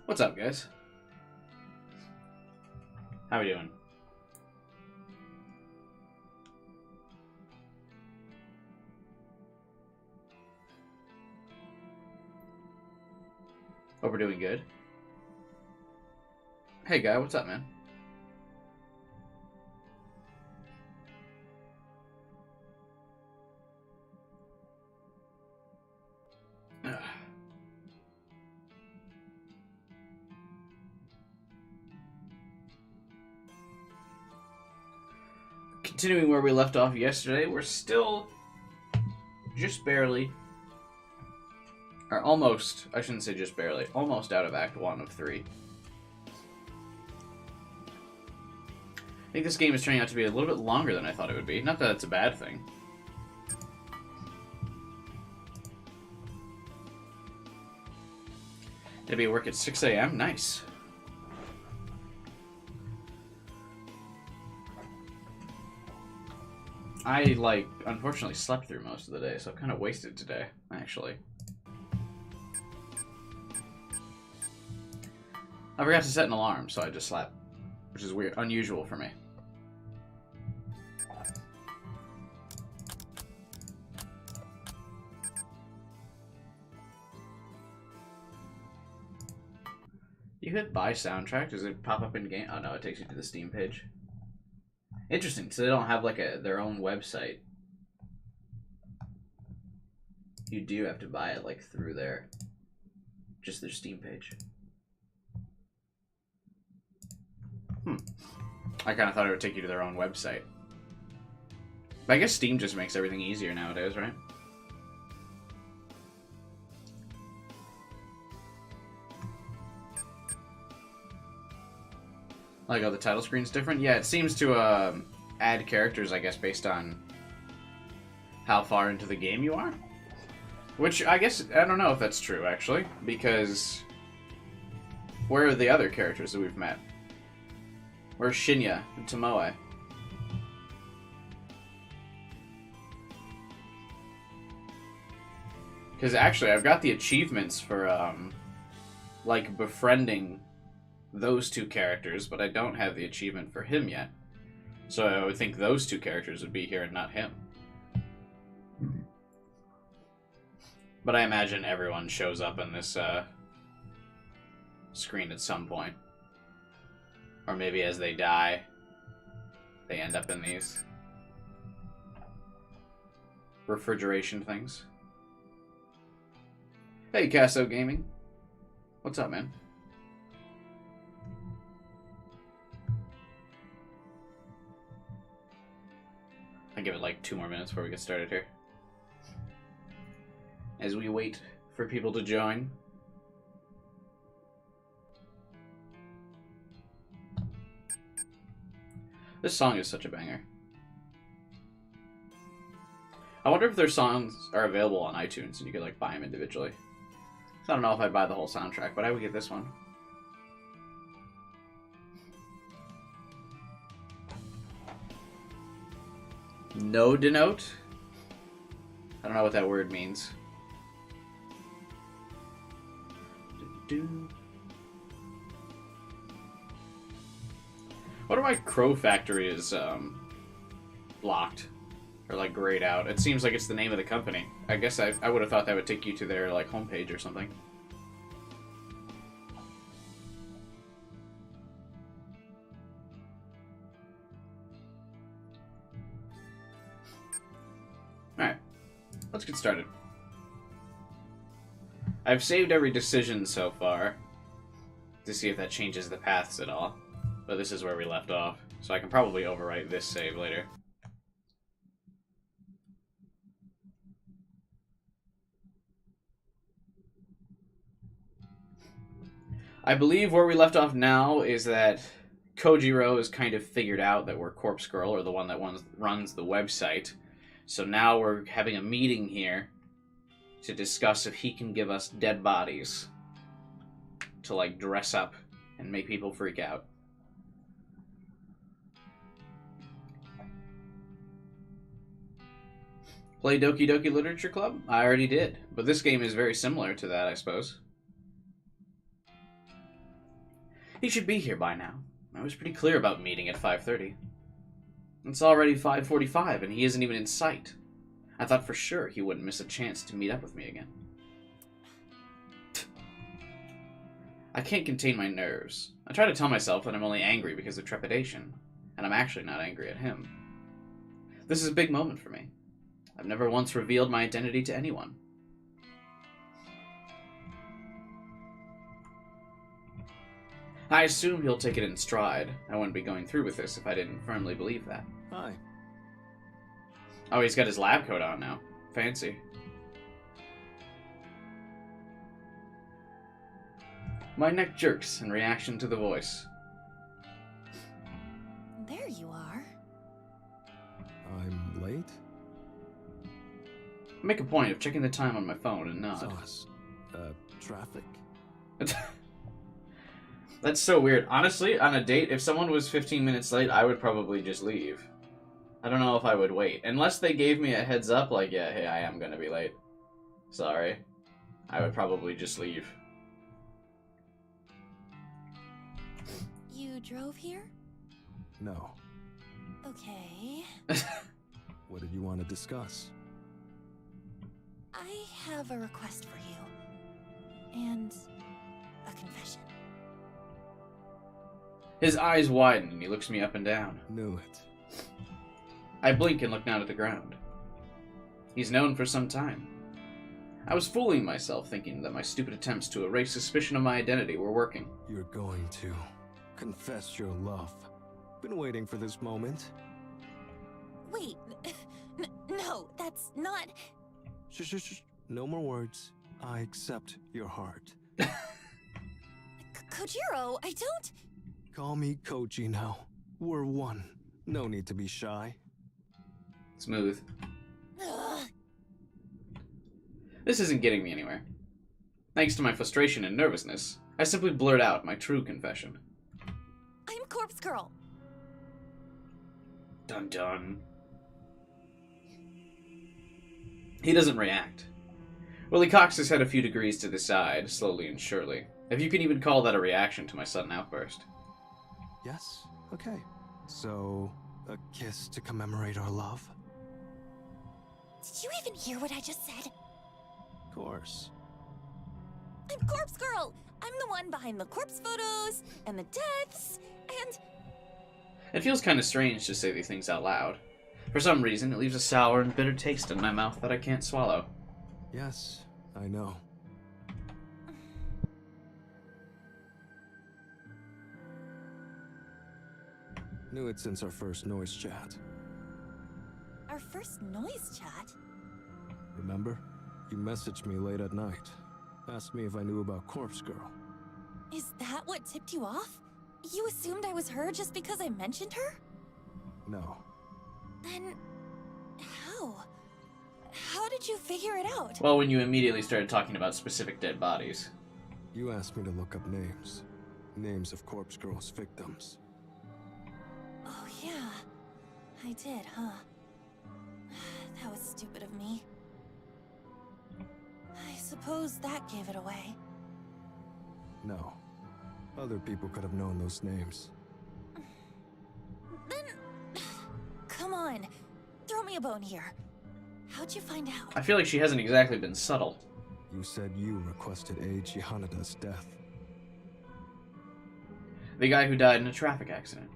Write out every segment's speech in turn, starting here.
What's up, guys? How we doing? Hope we're doing good. Hey, guy, what's up, man? Continuing where we left off yesterday, we're still just barely, or almost, I shouldn't say just barely, almost out of Act 1 of 3. I think this game is turning out to be a little bit longer than I thought it would be. Not that it's a bad thing. Gonna be at work at 6 a.m.? Nice. I, unfortunately slept through most of the day, so I've kind of wasted today, actually. I forgot to set an alarm, so I just slept, which is weird, unusual for me. You hit buy soundtrack, does it pop up in game? Oh no, it takes you to the Steam page. Interesting, so they don't have their own website. You do have to buy it through their Steam page. I kind of thought it would take you to their own website. But I guess Steam just makes everything easier nowadays, right? Like, oh, the title screen's different? Yeah, it seems to add characters, I guess, based on how far into the game you are. Which, I guess, I don't know if that's true, actually, because where are the other characters that we've met? Where's Shinya and Tomoe? Because, actually, I've got the achievements for, befriending those two characters, but I don't have the achievement for him yet. So I would think those two characters would be here and not him. But I imagine everyone shows up in this screen at some point. Or maybe as they die, they end up in these refrigeration things. Hey, Casso Gaming. What's up, man? I'll give it 2 more minutes before we get started here. As we wait for people to join. This song is such a banger. I wonder if their songs are available on iTunes and you could buy them individually. I don't know if I'd buy the whole soundtrack, but I would get this one. No denote? I don't know what that word means. Wonder why Crow Factory is blocked or grayed out. It seems like it's the name of the company. I guess I would have thought that would take you to their homepage or something. Alright, let's get started. I've saved every decision so far to see if that changes the paths at all. But this is where we left off, so I can probably overwrite this save later. I believe where we left off now is that Kojiro has kind of figured out that we're Corpse Girl, or the one that runs the website. So now we're having a meeting here to discuss if he can give us dead bodies to dress up and make people freak out. Play Doki Doki Literature Club? I already did, but this game is very similar to that, I suppose. He should be here by now. I was pretty clear about meeting at 5:30. It's already 5:45 and he isn't even in sight. I thought for sure he wouldn't miss a chance to meet up with me again. I can't contain my nerves. I try to tell myself that I'm only angry because of trepidation, and I'm actually not angry at him. This is a big moment for me. I've never once revealed my identity to anyone. I assume he'll take it in stride. I wouldn't be going through with this if I didn't firmly believe that. Hi. Oh, he's got his lab coat on now. Fancy. My neck jerks in reaction to the voice. There you are. I'm late? I make a point of checking the time on my phone and nod. Sauce. Traffic? That's so weird. Honestly, on a date, if someone was 15 minutes late, I would probably just leave. I don't know if I would wait. Unless they gave me a heads up, like, yeah, hey, I am gonna be late. Sorry. I would probably just leave. You drove here? No. Okay. What did you want to discuss? I have a request for you. And a confession. His eyes widen and he looks me up and down. Knew it. I blink and look down at the ground. He's known for some time. I was fooling myself thinking that my stupid attempts to erase suspicion of my identity were working. You're going to confess your love. Been waiting for this moment. Wait. No, that's not... Shh. No more words. I accept your heart. Kojiro, I don't... Call me Koji now. We're one. No need to be shy. Smooth. Ugh. This isn't getting me anywhere. Thanks to my frustration and nervousness, I simply blurt out my true confession. I'm Corpse Girl. Dun dun. He doesn't react. Well, he cocks his head a few degrees to the side, slowly and surely. If you can even call that a reaction to my sudden outburst. Yes? Okay. So, a kiss to commemorate our love? Did you even hear what I just said? Of course. I'm Corpse Girl. I'm the one behind the corpse photos and the deaths and... It feels kind of strange to say these things out loud. For some reason, it leaves a sour and bitter taste in my mouth that I can't swallow. Yes, I know. Knew it since our first noise chat. Our first noise chat? Remember? You messaged me late at night. Asked me if I knew about Corpse Girl. Is that what tipped you off? You assumed I was her just because I mentioned her? No. Then... how? How did you figure it out? Well, when you immediately started talking about specific dead bodies. You asked me to look up names. Names of Corpse Girl's victims. Oh yeah, I did, huh? That was stupid of me. I suppose that gave it away. No. Other people could have known those names. Then... come on, throw me a bone here. How'd you find out? I feel like she hasn't exactly been subtle. You said you requested Eiji Hanada's death. The guy who died in a traffic accident.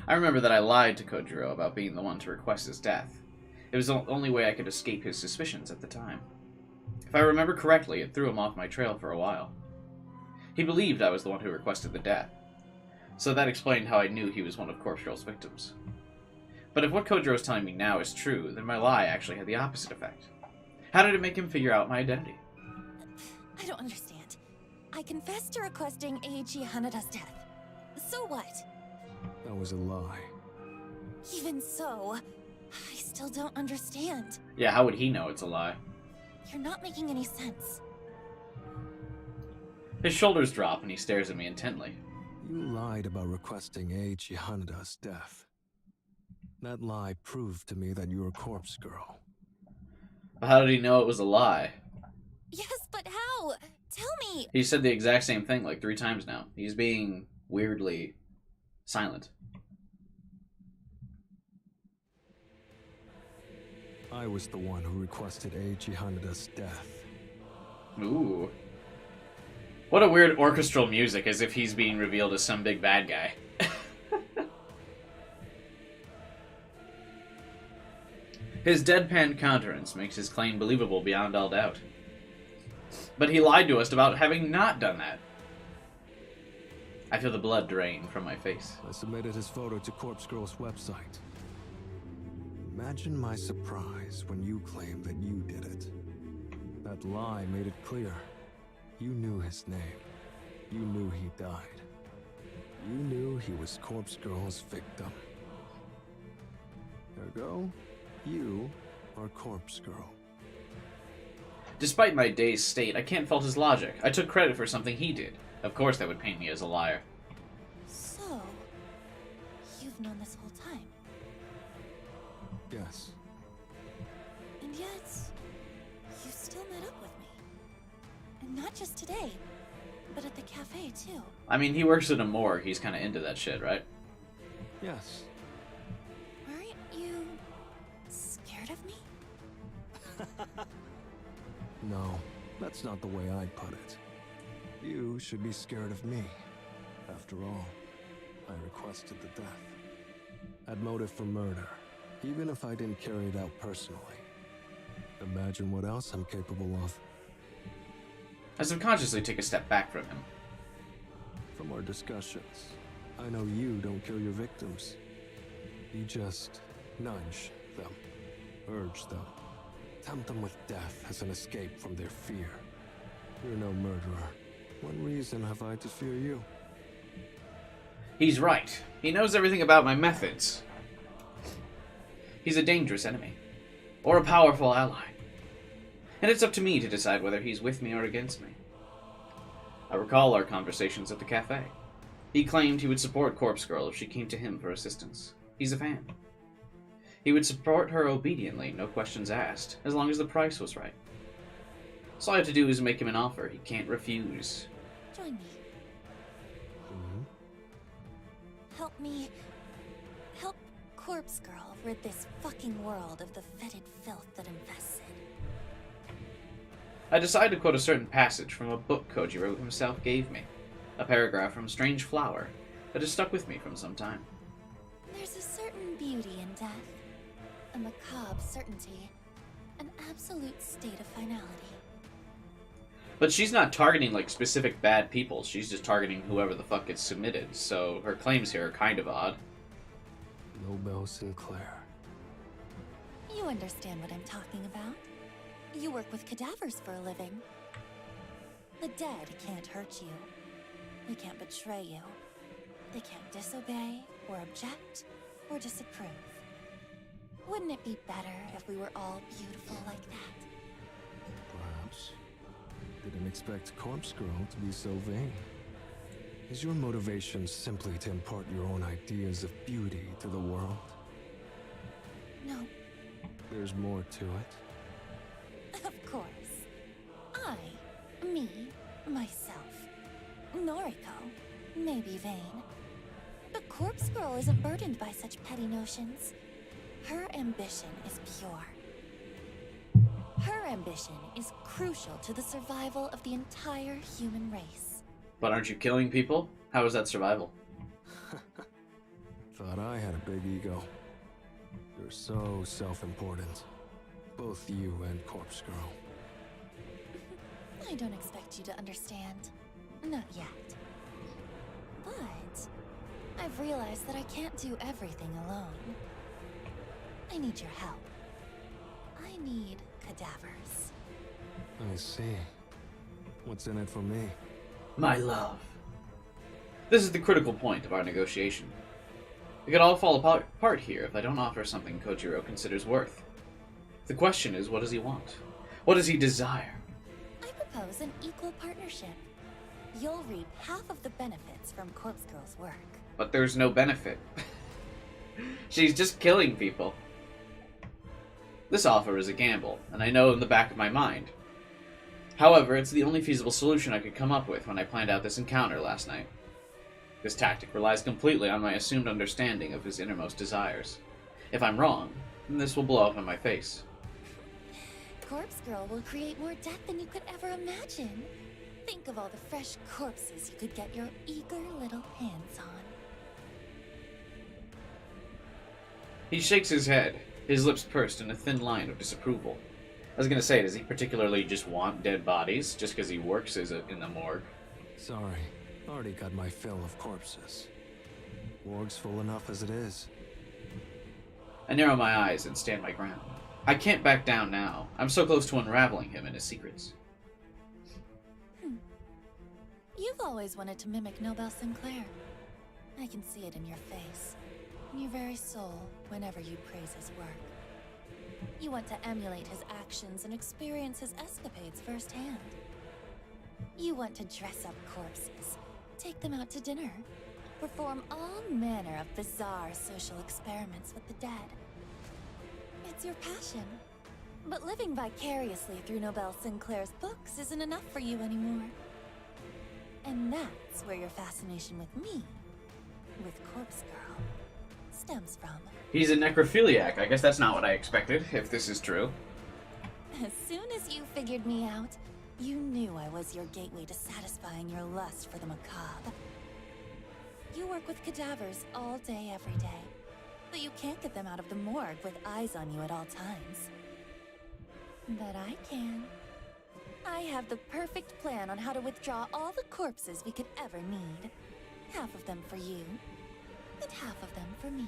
I remember that I lied to Kojiro about being the one to request his death. It was the only way I could escape his suspicions at the time. If I remember correctly, it threw him off my trail for a while. He believed I was the one who requested the death, so that explained how I knew he was one of Corpse Girl's victims. But if what Kojiro is telling me now is true, then my lie actually had the opposite effect. How did it make him figure out my identity? I don't understand. I confessed to requesting Eiji Hanada's death. So what? That was a lie. Even so, I still don't understand. Yeah, how would he know it's a lie? You're not making any sense. His shoulders drop and he stares at me intently. You lied about requesting Eiji Hanada's death. That lie proved to me that you were Corpse Girl. But how did he know it was a lie? Yes, but how? tell me! He said the exact same thing like 3 times now. He's being weirdly silent. I was the one who requested Eiji Hanada's death. Ooh. What a weird orchestral music, as if he's being revealed as some big bad guy. His deadpan countenance makes his claim believable beyond all doubt. But he lied to us about having not done that. I feel the blood drain from my face. I submitted his photo to Corpse Girl's website. Imagine my surprise when you claimed that you did it. That lie made it clear. You knew his name. You knew he died. You knew he was Corpse Girl's victim. Ergo, you are Corpse Girl. Despite my dazed state, I can't fault his logic. I took credit for something he did. Of course that would paint me as a liar. So, you've known this whole time. Yes. And yet, you still met up with me. And not just today, but at the cafe too. I mean, he works at a morgue. He's kind of into that shit, right? Yes. Weren't you scared of me? No, that's not the way I'd put it. You should be scared of me. After all, I requested the death. Had motive for murder, even if I didn't carry it out personally. Imagine what else I'm capable of. I subconsciously take a step back from him. From our discussions, I know you don't kill your victims. You just nudge them, urge them, tempt them with death as an escape from their fear. You're no murderer. What reason have I to fear you? He's right. He knows everything about my methods. He's a dangerous enemy. Or a powerful ally. And it's up to me to decide whether he's with me or against me. I recall our conversations at the cafe. He claimed he would support Corpse Girl if she came to him for assistance. He's a fan. He would support her obediently, no questions asked, as long as the price was right. So all I have to do is make him an offer he can't refuse. Join me. Mm-hmm. Help Corpse Girl rid this fucking world of the fetid filth that infests it. I decided to quote a certain passage from a book Kojiro himself gave me. A paragraph from Strange Flower that has stuck with me from some time. There's a certain beauty in death. A macabre certainty. An absolute state of finality. But she's not targeting, like, specific bad people. She's just targeting whoever the fuck gets submitted, so her claims here are kind of odd. Nobel Sinclair. You understand what I'm talking about. You work with cadavers for a living. The dead can't hurt you. They can't betray you. They can't disobey, or object, or disapprove. Wouldn't it be better if we were all beautiful like that? Perhaps. Didn't expect Corpse Girl to be so vain. Is your motivation simply to impart your own ideas of beauty to the world? No, There's more to it. of course. Me, myself, Noriko, may be vain. But Corpse Girl isn't burdened by such petty notions. Her ambition is pure. Her ambition is crucial to the survival of the entire human race. But aren't you killing people? How is that survival? Thought I had a big ego. You're so self-important. Both you and Corpse Girl. I don't expect you to understand. Not yet. But I've realized that I can't do everything alone. I need your help. I need cadavers. I see. What's in it for me? My love. This is the critical point of our negotiation. It could all fall apart here if I don't offer something Kojiro considers worth. The question is, what does he want? What does he desire? I propose an equal partnership. You'll reap half of the benefits from Corpse Girl's work. But there's no benefit. She's just killing people. This offer is a gamble, and I know in the back of my mind. However, it's the only feasible solution I could come up with when I planned out this encounter last night. This tactic relies completely on my assumed understanding of his innermost desires. If I'm wrong, then this will blow up in my face. Corpse Girl will create more death than you could ever imagine. Think of all the fresh corpses you could get your eager little hands on. He shakes his head, his lips pursed in a thin line of disapproval. I was gonna say, does he particularly just want dead bodies, just because he works in the morgue? Sorry, already got my fill of corpses. Morgue's full enough as it is. I narrow my eyes and stand my ground. I can't back down now. I'm so close to unraveling him and his secrets. You've always wanted to mimic Nobel Sinclair. I can see it in your face, in your very soul, whenever you praise his work. You want to emulate his actions and experience his escapades firsthand. You want to dress up corpses, take them out to dinner, perform all manner of bizarre social experiments with the dead. It's your passion. But living vicariously through Nobel Sinclair's books isn't enough for you anymore. And that's where your fascination with me, with Corpse Girl, stems from. He's a necrophiliac. I guess that's not what I expected, if this is true. As soon as you figured me out, you knew I was your gateway to satisfying your lust for the macabre. You work with cadavers all day, every day, but you can't get them out of the morgue with eyes on you at all times. But I can. I have the perfect plan on how to withdraw all the corpses we could ever need. Half of them for you, and half of them for me.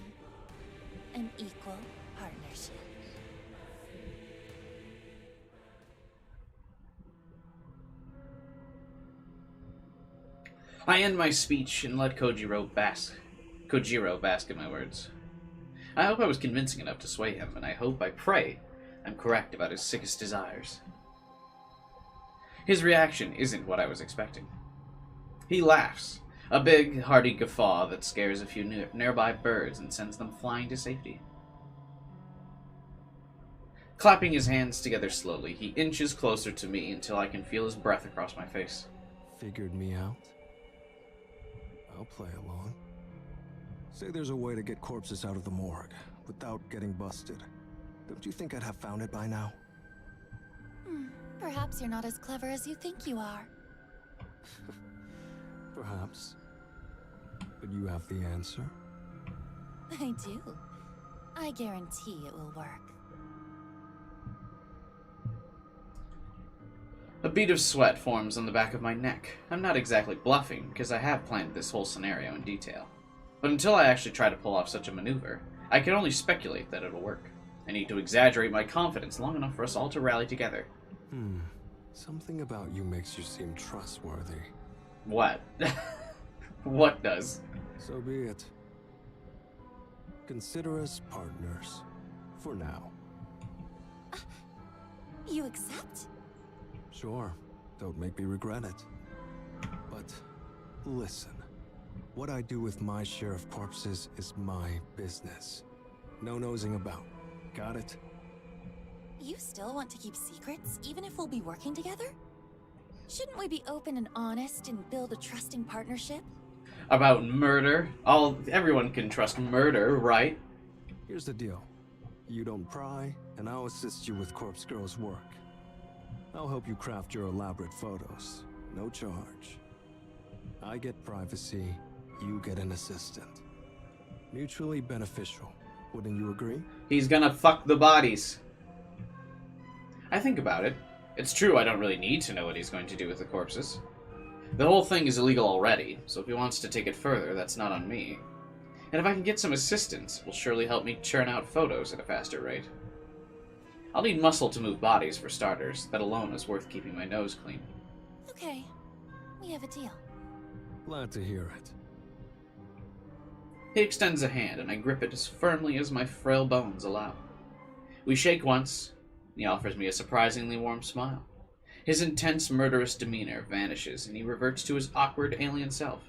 An equal partnership. I end my speech and let Kojiro bask in my words. I hope I was convincing enough to sway him, and I pray, I'm correct about his sickest desires. His reaction isn't what I was expecting. He laughs, a big, hearty guffaw that scares a few nearby birds and sends them flying to safety. Clapping his hands together slowly, he inches closer to me until I can feel his breath across my face. Figured me out? I'll play along. Say there's a way to get corpses out of the morgue without getting busted. Don't you think I'd have found it by now? Perhaps you're not as clever as you think you are. Perhaps. But you have the answer? I do. I guarantee it will work. A bead of sweat forms on the back of my neck. I'm not exactly bluffing, because I have planned this whole scenario in detail. But until I actually try to pull off such a maneuver, I can only speculate that it'll work. I need to exaggerate my confidence long enough for us all to rally together. Something about you makes you seem trustworthy. What? What does? So be it. Consider us partners. For now. You accept? Sure. Don't make me regret it. But listen. What I do with my share of corpses is my business. No nosing about. Got it? You still want to keep secrets, even if we'll be working together? Shouldn't we be open and honest and build a trusting partnership? About murder? Everyone can trust murder, right? Here's the deal. You don't pry, and I'll assist you with Corpse Girl's work. I'll help you craft your elaborate photos. No charge. I get privacy, you get an assistant. Mutually beneficial. Wouldn't you agree? He's gonna fuck the bodies. I think about it. It's true I don't really need to know what he's going to do with the corpses. The whole thing is illegal already, so if he wants to take it further, that's not on me. And if I can get some assistance, it will surely help me churn out photos at a faster rate. I'll need muscle to move bodies, for starters. That alone is worth keeping my nose clean. Okay, we have a deal. Glad to hear it. He extends a hand, and I grip it as firmly as my frail bones allow. We shake once. He offers me a surprisingly warm smile. His intense, murderous demeanor vanishes, and he reverts to his awkward alien self.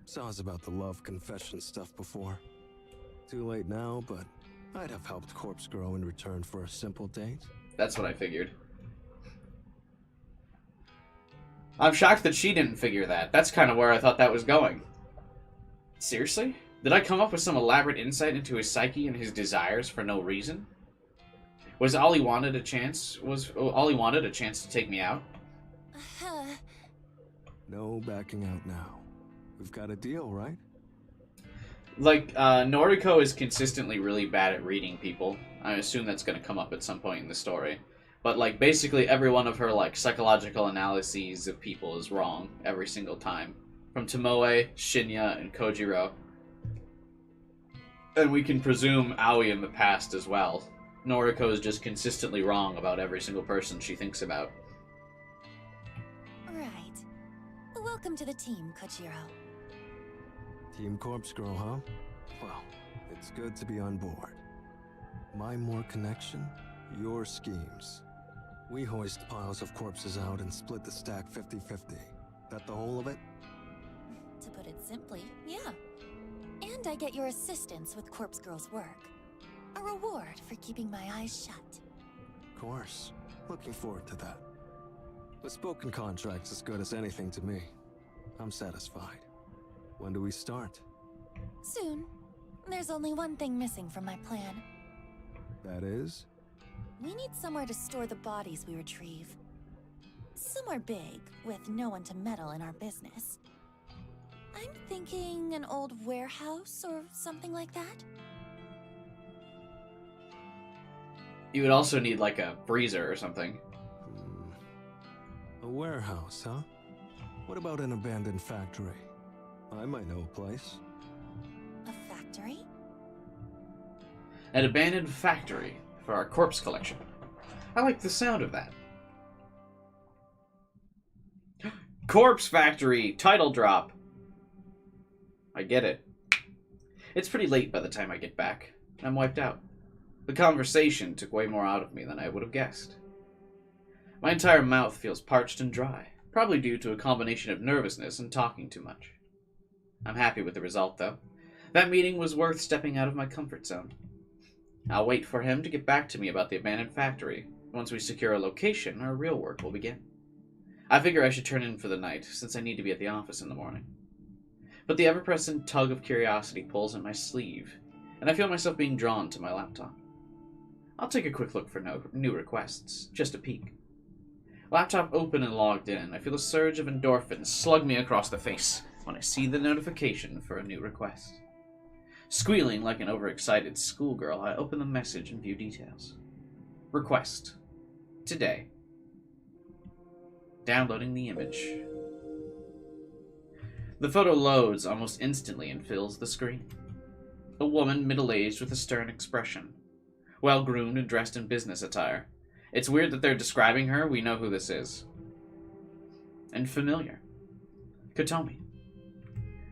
Saw us about the love confession stuff before. Too late now, but I'd have helped Corpse Girl in return for a simple date. That's what I figured. I'm shocked that she didn't figure that. That's kind of where I thought that was going. Seriously? Did I come up with some elaborate insight into his psyche and his desires for no reason? Was all he wanted a chance to take me out? No backing out now. We've got a deal, right? Like, Noriko is consistently really bad at reading people. I assume that's going to come up at some point in the story. But, like, basically every one of her, like, psychological analyses of people is wrong every single time. From Tomoe, Shinya, and Kojiro. And we can presume Aoi in the past as well. Noriko is just consistently wrong about every single person she thinks about. Right. Welcome to the team, Kojiro. Team Corpse Girl, huh? Well, it's good to be on board. My more connection, your schemes. We hoist piles of corpses out and split the stack 50-50. That the whole of it? To put it simply, yeah. And I get your assistance with Corpse Girl's work. A reward for keeping my eyes shut. Of course. Looking forward to that. The spoken contract's as good as anything to me. I'm satisfied. When do we start? Soon. There's only one thing missing from my plan. That is? We need somewhere to store the bodies we retrieve. Somewhere big, with no one to meddle in our business. I'm thinking an old warehouse or something like that. You would also need, like, a freezer or something. A warehouse, huh? What about an abandoned factory? I might know a place. A factory? An abandoned factory for our corpse collection. I like the sound of that. Corpse Factory! Title drop! I get it. It's pretty late by the time I get back. I'm wiped out. The conversation took way more out of me than I would have guessed. My entire mouth feels parched and dry, probably due to a combination of nervousness and talking too much. I'm happy with the result, though. That meeting was worth stepping out of my comfort zone. I'll wait for him to get back to me about the abandoned factory. Once we secure a location, our real work will begin. I figure I should turn in for the night, since I need to be at the office in the morning. But the ever-present tug of curiosity pulls at my sleeve, and I feel myself being drawn to my laptop. I'll take a quick look for new requests, just a peek. Laptop open and logged in, I feel a surge of endorphins slug me across the face when I see the notification for a new request. Squealing like an overexcited schoolgirl, I open the message and view details. Request. Today. Downloading the image. The photo loads almost instantly and fills the screen. A woman middle-aged with a stern expression. Well-groomed and dressed in business attire. It's weird that they're describing her. We know who this is. And familiar. Kotomi.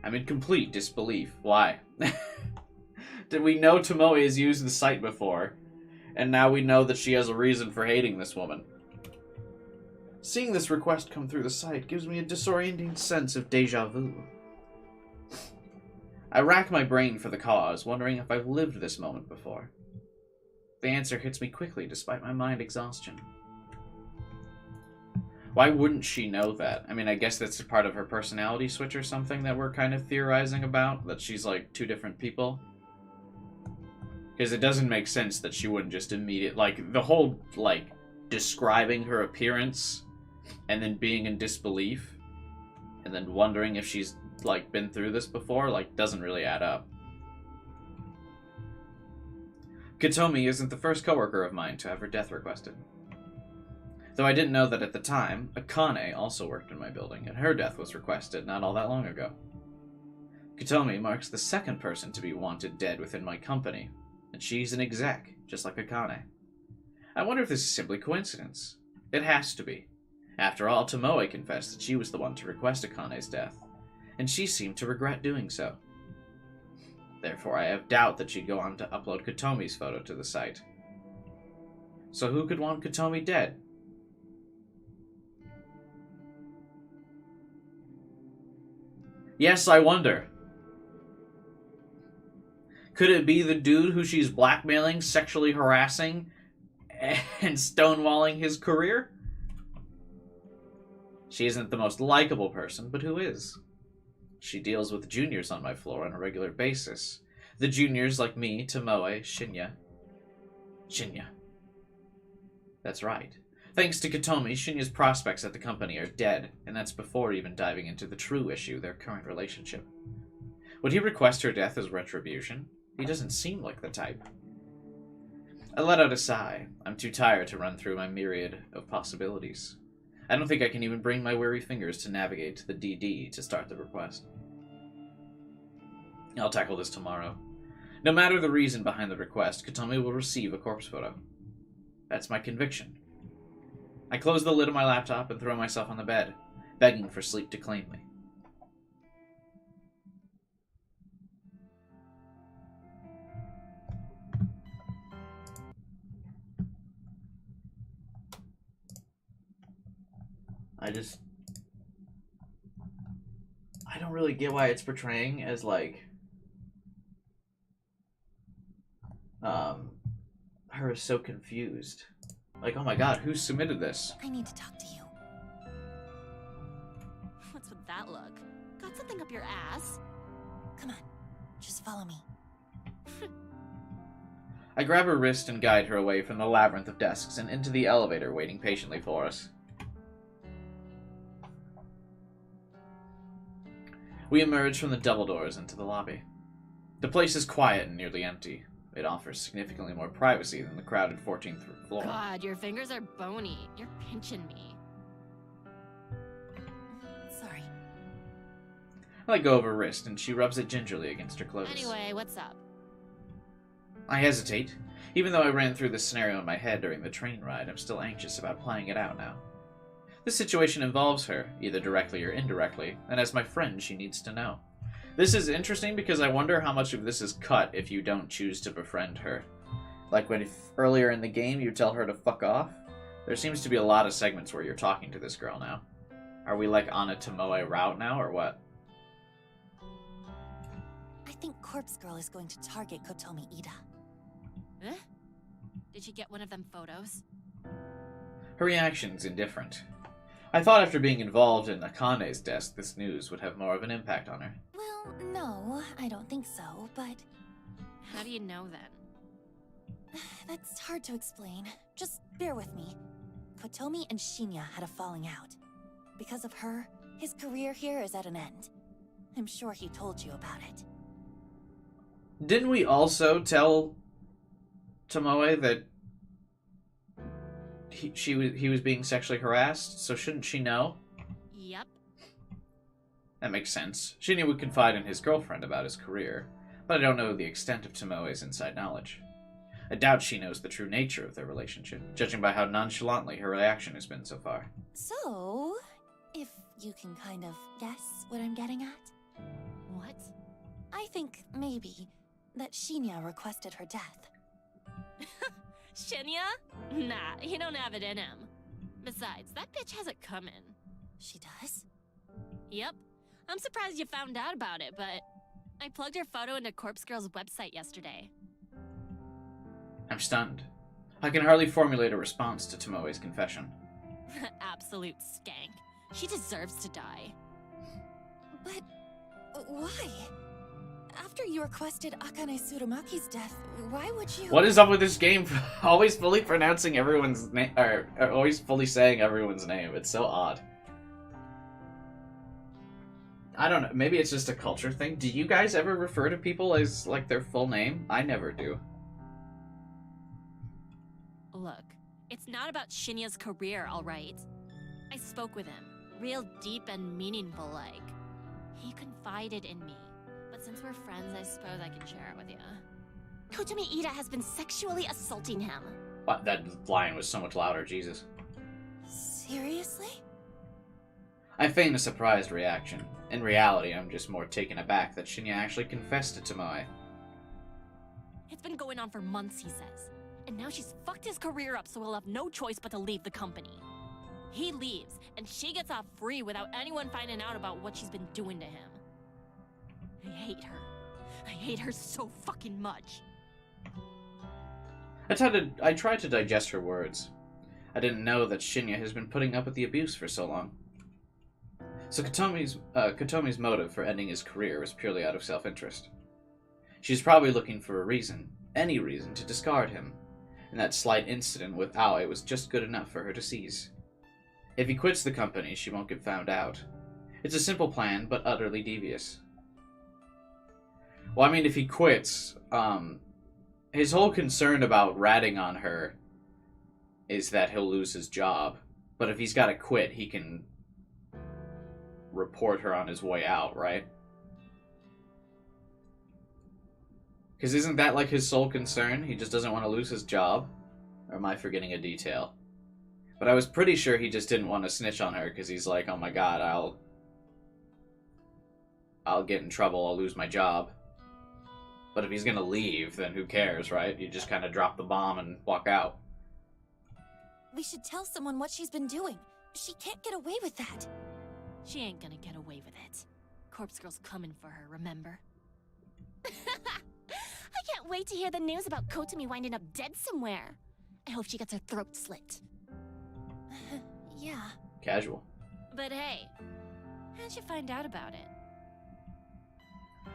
I'm in complete disbelief. Why? Did we know Tomoe has used the site before? And now we know that she has a reason for hating this woman. Seeing this request come through the site gives me a disorienting sense of déjà vu. I rack my brain for the cause, wondering if I've lived this moment before. The answer hits me quickly, despite my mind exhaustion. Why wouldn't she know that? I mean, I guess that's part of her personality switch or something that we're kind of theorizing about, that she's like two different people. Because it doesn't make sense that she wouldn't just immediately, like, the whole, like, describing her appearance and then being in disbelief and then wondering if she's, like, been through this before, like, doesn't really add up. Kotomi isn't the first coworker of mine to have her death requested. Though I didn't know that at the time, Akane also worked in my building, and her death was requested not all that long ago. Kotomi marks the second person to be wanted dead within my company, and she's an exec, just like Akane. I wonder if this is simply coincidence. It has to be. After all, Tomoe confessed that she was the one to request Akane's death, and she seemed to regret doing so. Therefore, I have doubt that she'd go on to upload Kotomi's photo to the site. So who could want Kotomi dead? Yes, I wonder. Could it be the dude who she's blackmailing, sexually harassing, and stonewalling his career? She isn't the most likable person, but who is? She deals with juniors on my floor on a regular basis. The juniors like me, Tomoe, Shinya. Shinya. That's right. Thanks to Kotomi, Shinya's prospects at the company are dead, and that's before even diving into the true issue, their current relationship. Would he request her death as retribution? He doesn't seem like the type. I let out a sigh. I'm too tired to run through my myriad of possibilities. I don't think I can even bring my weary fingers to navigate to the DD to start the request. I'll tackle this tomorrow. No matter the reason behind the request, Kotomi will receive a corpse photo. That's my conviction. I close the lid of my laptop and throw myself on the bed, begging for sleep to claim me. I don't really get why it's portraying as, like, her is so confused. Like, oh my god, who submitted this? I need to talk to you. What's with that look? Got something up your ass? Come on, just follow me. I grab her wrist and guide her away from the labyrinth of desks and into the elevator waiting patiently for us. We emerge from the double doors into the lobby. The place is quiet and nearly empty. It offers significantly more privacy than the crowded 14th floor. God, your fingers are bony. You're pinching me. Sorry. I let go of her wrist, and she rubs it gingerly against her clothes. Anyway, what's up? I hesitate. Even though I ran through this scenario in my head during the train ride, I'm still anxious about playing it out now. This situation involves her, either directly or indirectly, and as my friend, she needs to know. This is interesting because I wonder how much of this is cut if you don't choose to befriend her. Like when earlier in the game you tell her to fuck off? There seems to be a lot of segments where you're talking to this girl now. Are we like on a Tomoe route now, or what? I think Corpse Girl is going to target Kotomi Ida. Huh? Did she get one of them photos? Her reaction's indifferent. I thought after being involved in Akane's death, this news would have more of an impact on her. Well, no, I don't think so, but How do you know then? that's hard to explain. Just bear with me. Kotomi and Shinya had a falling out. Because of her, his career here is at an end. I'm sure he told you about it. Didn't we also tell Tomoe that he was being sexually harassed? So shouldn't she know? Yep. That makes sense. Shinya would confide in his girlfriend about his career, but I don't know the extent of Tomoe's inside knowledge. I doubt she knows the true nature of their relationship, judging by how nonchalantly her reaction has been so far. So, if you can kind of guess what I'm getting at? What? I think, maybe, that Shinya requested her death. Shinya? Nah, he don't have it in him. Besides, that bitch has it coming. She does? Yep. I'm surprised you found out about it, but I plugged her photo into Corpse Girl's website yesterday. I'm stunned. I can hardly formulate a response to Tomoe's confession. Absolute skank. She deserves to die. But why? After you requested Akane Tsurumaki's death, why would you... What is up with this game? Always fully pronouncing everyone's name, or always fully saying everyone's name. It's so odd. I don't know. Maybe it's just a culture thing. Do you guys ever refer to people as, like, their full name? I never do. Look, it's not about Shinya's career, alright? I spoke with him. Real deep and meaningful, like. He confided in me. But since we're friends, I suppose I can share it with you. Kotomi Ida has been sexually assaulting him. But that line was so much louder, Jesus. Seriously? I feign a surprised reaction. In reality, I'm just more taken aback that Shinya actually confessed to Tomoe. It's been going on for months, he says. And now she's fucked his career up so he'll have no choice but to leave the company. He leaves, and she gets off free without anyone finding out about what she's been doing to him. I hate her. I hate her so fucking much. I tried to digest her words. I didn't know that Shinya has been putting up with the abuse for so long. So Kotomi's motive for ending his career was purely out of self-interest. She's probably looking for a reason, any reason, to discard him, and that slight incident with Aoi was just good enough for her to seize. If he quits the company, she won't get found out. It's a simple plan, but utterly devious. Well, I mean, if he quits, his whole concern about ratting on her is that he'll lose his job. But if he's got to quit, he can report her on his way out, right? Because isn't that like his sole concern? He just doesn't want to lose his job? Or am I forgetting a detail? But I was pretty sure he just didn't want to snitch on her because he's like, oh my god, I'll get in trouble, I'll lose my job. But if he's gonna leave, then who cares, right? You just kind of drop the bomb and walk out. We should tell someone what she's been doing. She can't get away with that. She ain't gonna get away with it. Corpse Girl's coming for her, remember? I can't wait to hear the news about Kotomi winding up dead somewhere. I hope she gets her throat slit. Yeah. Casual. But hey, how'd you find out about it?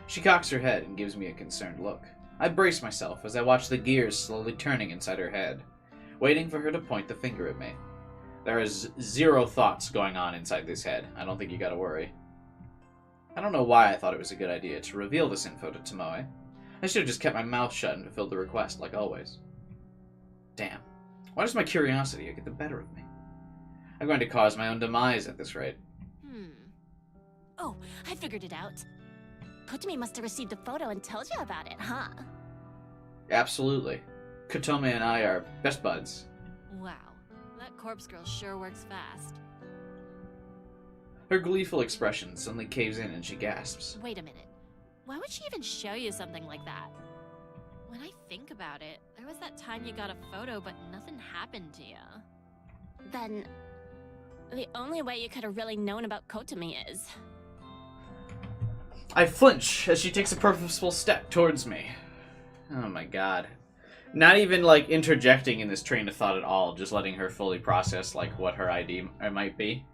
She cocks her head and gives me a concerned look. I brace myself as I watch the gears slowly turning inside her head, waiting for her to point the finger at me. There is zero thoughts going on inside this head. I don't think you gotta worry. I don't know why I thought it was a good idea to reveal this info to Tomoe. I should have just kept my mouth shut and fulfilled the request, like always. Damn. Why does my curiosity get the better of me? I'm going to cause my own demise at this rate. Oh, I figured it out. Kotomi must have received a photo and told you about it, huh? Absolutely. Kotomi and I are best buds. Wow, that Corpse Girl sure works fast. Her gleeful expression suddenly caves in and she gasps. Wait a minute. Why would she even show you something like that? When I think about it, there was that time you got a photo but nothing happened to you. Then, the only way you could have really known about Kotomi is... I flinch as she takes a purposeful step towards me. Oh my god. Not even, like, interjecting in this train of thought at all, just letting her fully process, like, what her ID might be.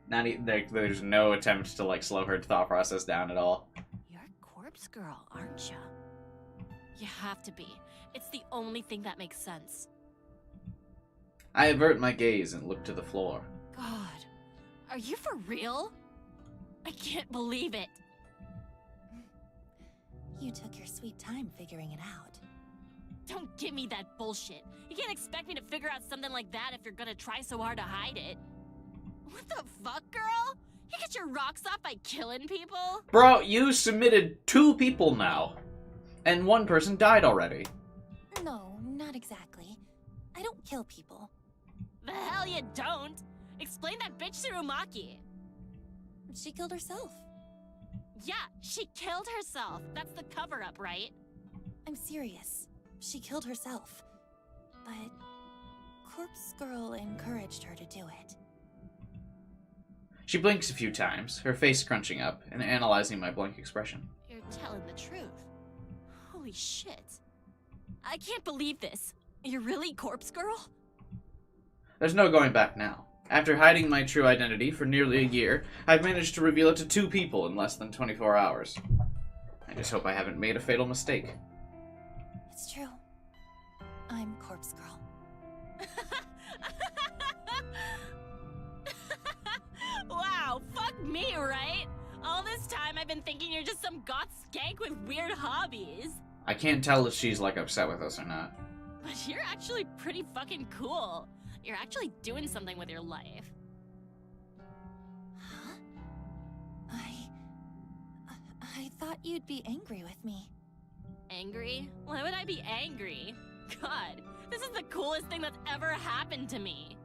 There's no attempt to, like, slow her thought process down at all. You're Corpse Girl, aren't you? You have to be. It's the only thing that makes sense. I avert my gaze and look to the floor. God, are you for real? I can't believe it. You took your sweet time figuring it out. Don't give me that bullshit. You can't expect me to figure out something like that if you're gonna try so hard to hide it. What the fuck, girl? You get your rocks off by killing people? Bro, you submitted 2 people now. And 1 person died already. No, not exactly. I don't kill people. The hell you don't! Explain that bitch Tsurumaki. She killed herself. Yeah, she killed herself. That's the cover-up, right? I'm serious. She killed herself. But Corpse Girl encouraged her to do it. She blinks a few times, her face scrunching up and analyzing my blank expression. You're telling the truth. Holy shit. I can't believe this. You're really Corpse Girl? There's no going back now. After hiding my true identity for nearly a year, I've managed to reveal it to 2 people in less than 24 hours. I just hope I haven't made a fatal mistake. It's true. I'm Corpse Girl. Wow, fuck me, right? All this time I've been thinking you're just some goth skank with weird hobbies. I can't tell if she's, like, upset with us or not. But you're actually pretty fucking cool. You're actually doing something with your life. Huh? I thought you'd be angry with me. Angry? Why would I be angry? God, this is the coolest thing that's ever happened to me.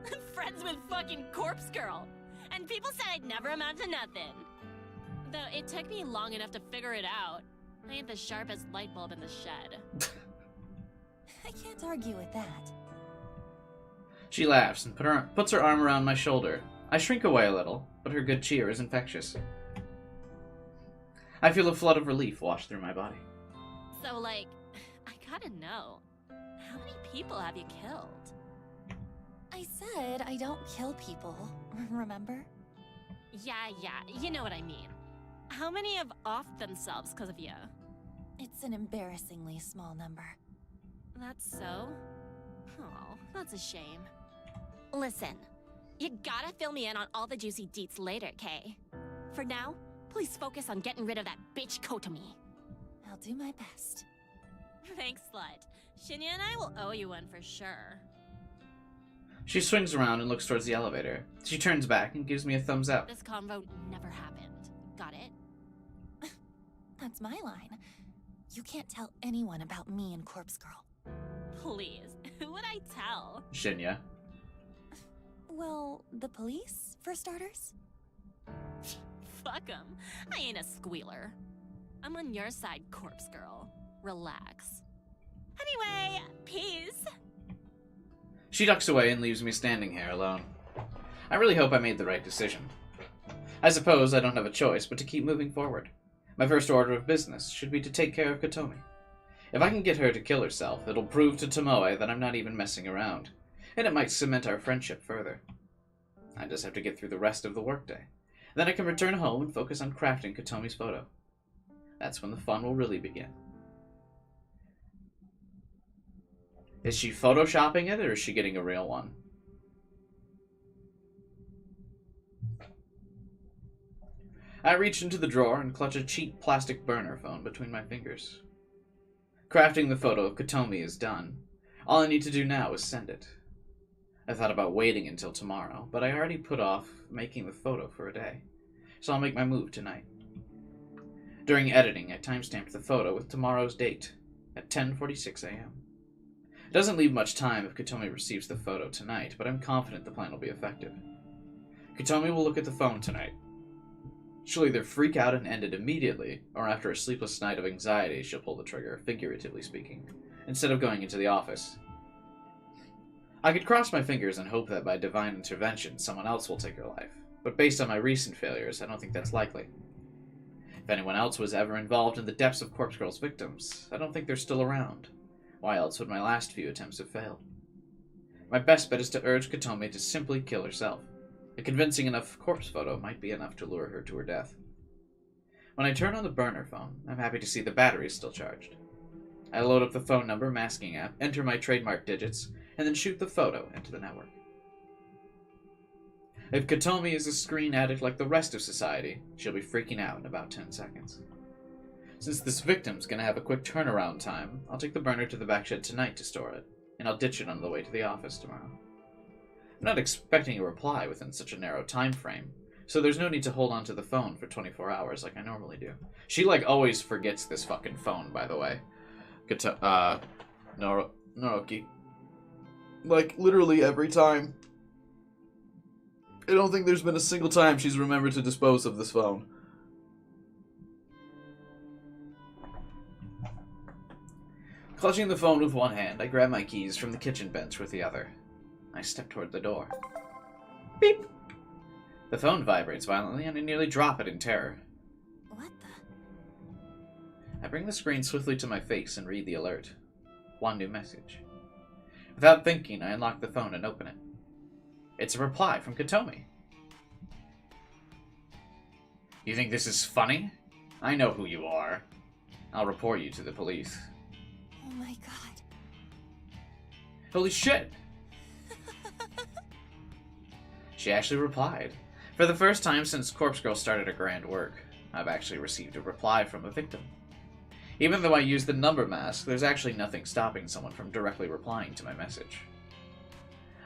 I'm friends with fucking Corpse Girl. And people said I'd never amount to nothing. Though it took me long enough to figure it out. I ain't the sharpest light bulb in the shed. I can't argue with that. She laughs and puts her arm around my shoulder. I shrink away a little, but her good cheer is infectious. I feel a flood of relief wash through my body. So, like, I gotta know. How many people have you killed? I said I don't kill people, remember? Yeah, you know what I mean. How many have offed themselves because of you? It's an embarrassingly small number. That's so? Oh, that's a shame. Listen, you gotta fill me in on all the juicy deets later, Kay. For now, please focus on getting rid of that bitch Kotomi. I'll do my best. Thanks, slut. Shinya and I will owe you one for sure. She swings around and looks towards the elevator. She turns back and gives me a thumbs up. This convo never happened. Got it? That's my line. You can't tell anyone about me and Corpse Girl. Please, who would I tell? Shinya. Well, the police, for starters? Fuck 'em. I ain't a squealer. I'm on your side, Corpse Girl. Relax. Anyway, peace. She ducks away and leaves me standing here alone. I really hope I made the right decision. I suppose I don't have a choice but to keep moving forward. My first order of business should be to take care of Kotomi. If I can get her to kill herself, it'll prove to Tomoe that I'm not even messing around, and it might cement our friendship further. I just have to get through the rest of the workday. Then I can return home and focus on crafting Kotomi's photo. That's when the fun will really begin. Is she photoshopping it, or is she getting a real one? I reach into the drawer and clutch a cheap plastic burner phone between my fingers. Crafting the photo of Kotomi is done. All I need to do now is send it. I thought about waiting until tomorrow, but I already put off making the photo for a day, so I'll make my move tonight. During editing, I timestamped the photo with tomorrow's date, at 10:46 a.m. It doesn't leave much time if Kotomi receives the photo tonight, but I'm confident the plan will be effective. Kotomi will look at the phone tonight. She'll either freak out and end it immediately, or after a sleepless night of anxiety, she'll pull the trigger, figuratively speaking, instead of going into the office. I could cross my fingers and hope that by divine intervention someone else will take her life, but based on my recent failures, I don't think that's likely. If anyone else was ever involved in the depths of Corpse Girl's victims, I don't think they're still around. Why else would my last few attempts have failed? My best bet is to urge Kotomi to simply kill herself. A convincing enough corpse photo might be enough to lure her to her death. When I turn on the burner phone, I'm happy to see the battery is still charged. I load up the phone number masking app, enter my trademark digits, and then shoot the photo into the network. If Kotomi is a screen addict like the rest of society, she'll be freaking out in about 10 seconds. Since this victim's gonna have a quick turnaround time, I'll take the burner to the back shed tonight to store it, and I'll ditch it on the way to the office tomorrow. I'm not expecting a reply within such a narrow time frame, so there's no need to hold on to the phone for 24 hours like I normally do. She, always forgets this fucking phone, by the way. Naoki. Literally every time. I don't think there's been a single time she's remembered to dispose of this phone. Clutching the phone with one hand, I grab my keys from the kitchen bench with the other. I step toward the door. Beep! The phone vibrates violently, and I nearly drop it in terror. What the? I bring the screen swiftly to my face and read the alert. One new message. Without thinking, I unlock the phone and open it. It's a reply from Kotomi. You think this is funny? I know who you are. I'll report you to the police. Oh my god. Holy shit! She actually replied. For the first time since Corpse Girl started her grand work, I've actually received a reply from a victim. Even though I used the number mask, there's actually nothing stopping someone from directly replying to my message.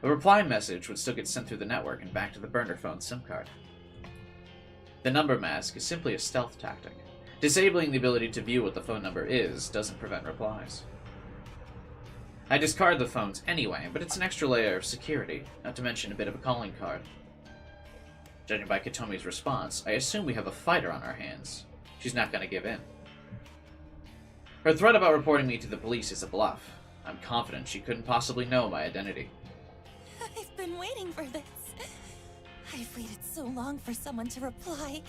A reply message would still get sent through the network and back to the burner phone SIM card. The number mask is simply a stealth tactic. Disabling the ability to view what the phone number is doesn't prevent replies. I discard the phones anyway, but it's an extra layer of security, not to mention a bit of a calling card. Judging by Kotomi's response, I assume we have a fighter on our hands. She's not going to give in. Her threat about reporting me to the police is a bluff. I'm confident she couldn't possibly know my identity. I've been waiting for this. I've waited so long for someone to reply.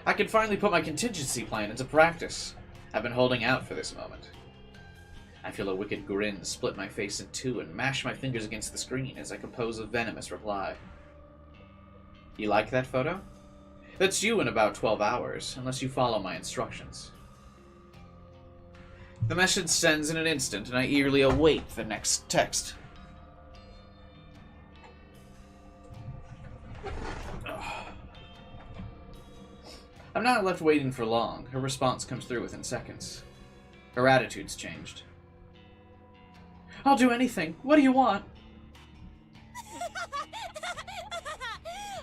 I can finally put my contingency plan into practice. I've been holding out for this moment. I feel a wicked grin split my face in two and mash my fingers against the screen as I compose a venomous reply. You like that photo? That's you in about 12 hours, unless you follow my instructions. The message sends in an instant, and I eagerly await the next text. I'm not left waiting for long. Her response comes through within seconds. Her attitude's changed. I'll do anything. What do you want?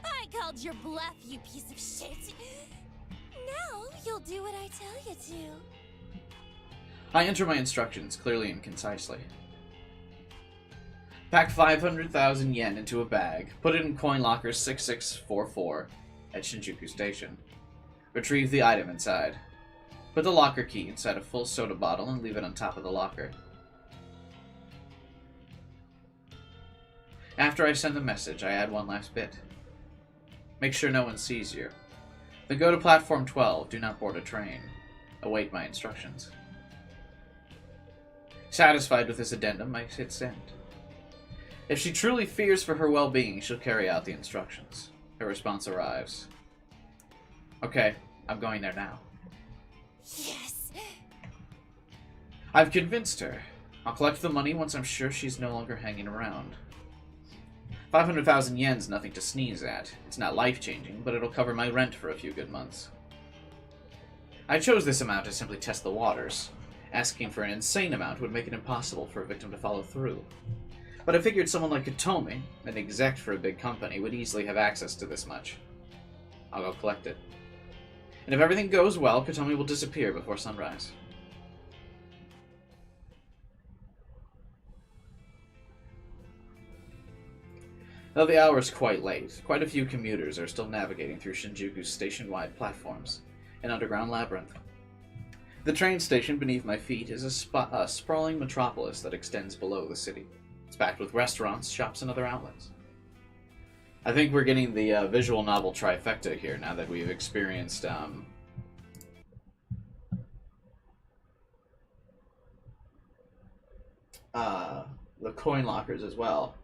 I called your bluff, you piece of shit. Now you'll do what I tell you to. I enter my instructions clearly and concisely. Pack 500,000 yen into a bag, put it in coin locker 6644 at Shinjuku Station. Retrieve the item inside. Put the locker key inside a full soda bottle and leave it on top of the locker. After I send the message, I add one last bit. Make sure no one sees you. Then go to platform 12, do not board a train. Await my instructions. Satisfied with this addendum, I hit send. If she truly fears for her well-being, she'll carry out the instructions. Her response arrives. Okay, I'm going there now. Yes! I've convinced her. I'll collect the money once I'm sure she's no longer hanging around. 500,000 yen's nothing to sneeze at. It's not life-changing, but it'll cover my rent for a few good months. I chose this amount to simply test the waters. Asking for an insane amount would make it impossible for a victim to follow through. But I figured someone like Kotomi, an exec for a big company, would easily have access to this much. I'll go collect it. And if everything goes well, Kotomi will disappear before sunrise. Though the hour is quite late, quite a few commuters are still navigating through Shinjuku's station-wide platforms, an underground labyrinth. The train station beneath my feet is a sprawling metropolis that extends below the city. It's packed with restaurants, shops, and other outlets. I think we're getting the visual novel trifecta here now that we've experienced the coin lockers as well.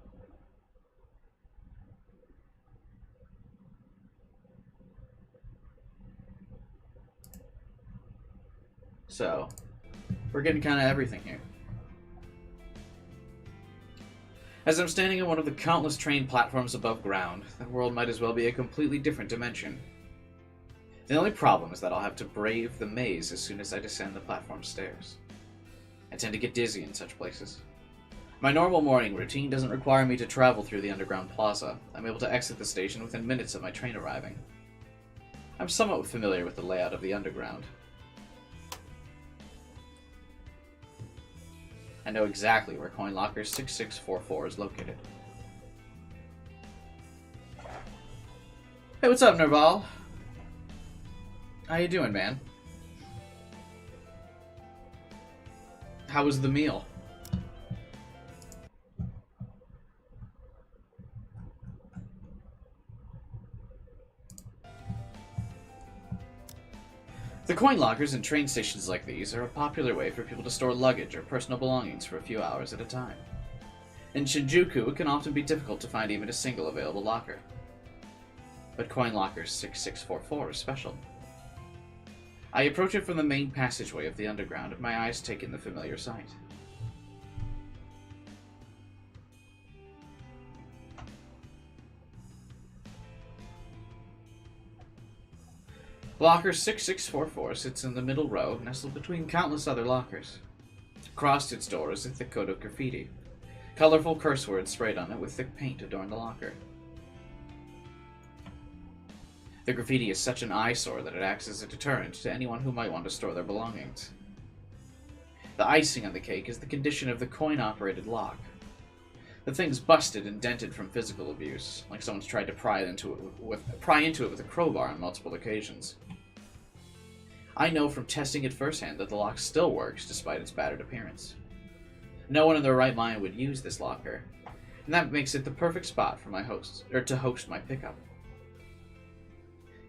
So, we're getting kind of everything here. As I'm standing on one of the countless train platforms above ground, the world might as well be a completely different dimension. The only problem is that I'll have to brave the maze as soon as I descend the platform stairs. I tend to get dizzy in such places. My normal morning routine doesn't require me to travel through the underground plaza. I'm able to exit the station within minutes of my train arriving. I'm somewhat familiar with the layout of the underground. I know exactly where coin locker 6644 is located. Hey, what's up, Nerval? How you doing, man? How was the meal? The coin lockers in train stations like these are a popular way for people to store luggage or personal belongings for a few hours at a time. In Shinjuku, it can often be difficult to find even a single available locker. But coin locker 6644 is special. I approach it from the main passageway of the underground, and my eyes take in the familiar sight. Locker 6644 sits in the middle row, nestled between countless other lockers. Across its door is a thick coat of graffiti. Colorful curse words sprayed on it with thick paint adorn the locker. The graffiti is such an eyesore that it acts as a deterrent to anyone who might want to store their belongings. The icing on the cake is the condition of the coin-operated lock. The thing's busted and dented from physical abuse, like someone's tried to pry into it with a crowbar on multiple occasions. I know from testing it firsthand that the lock still works despite its battered appearance. No one in their right mind would use this locker, and that makes it the perfect spot for to host my pickup.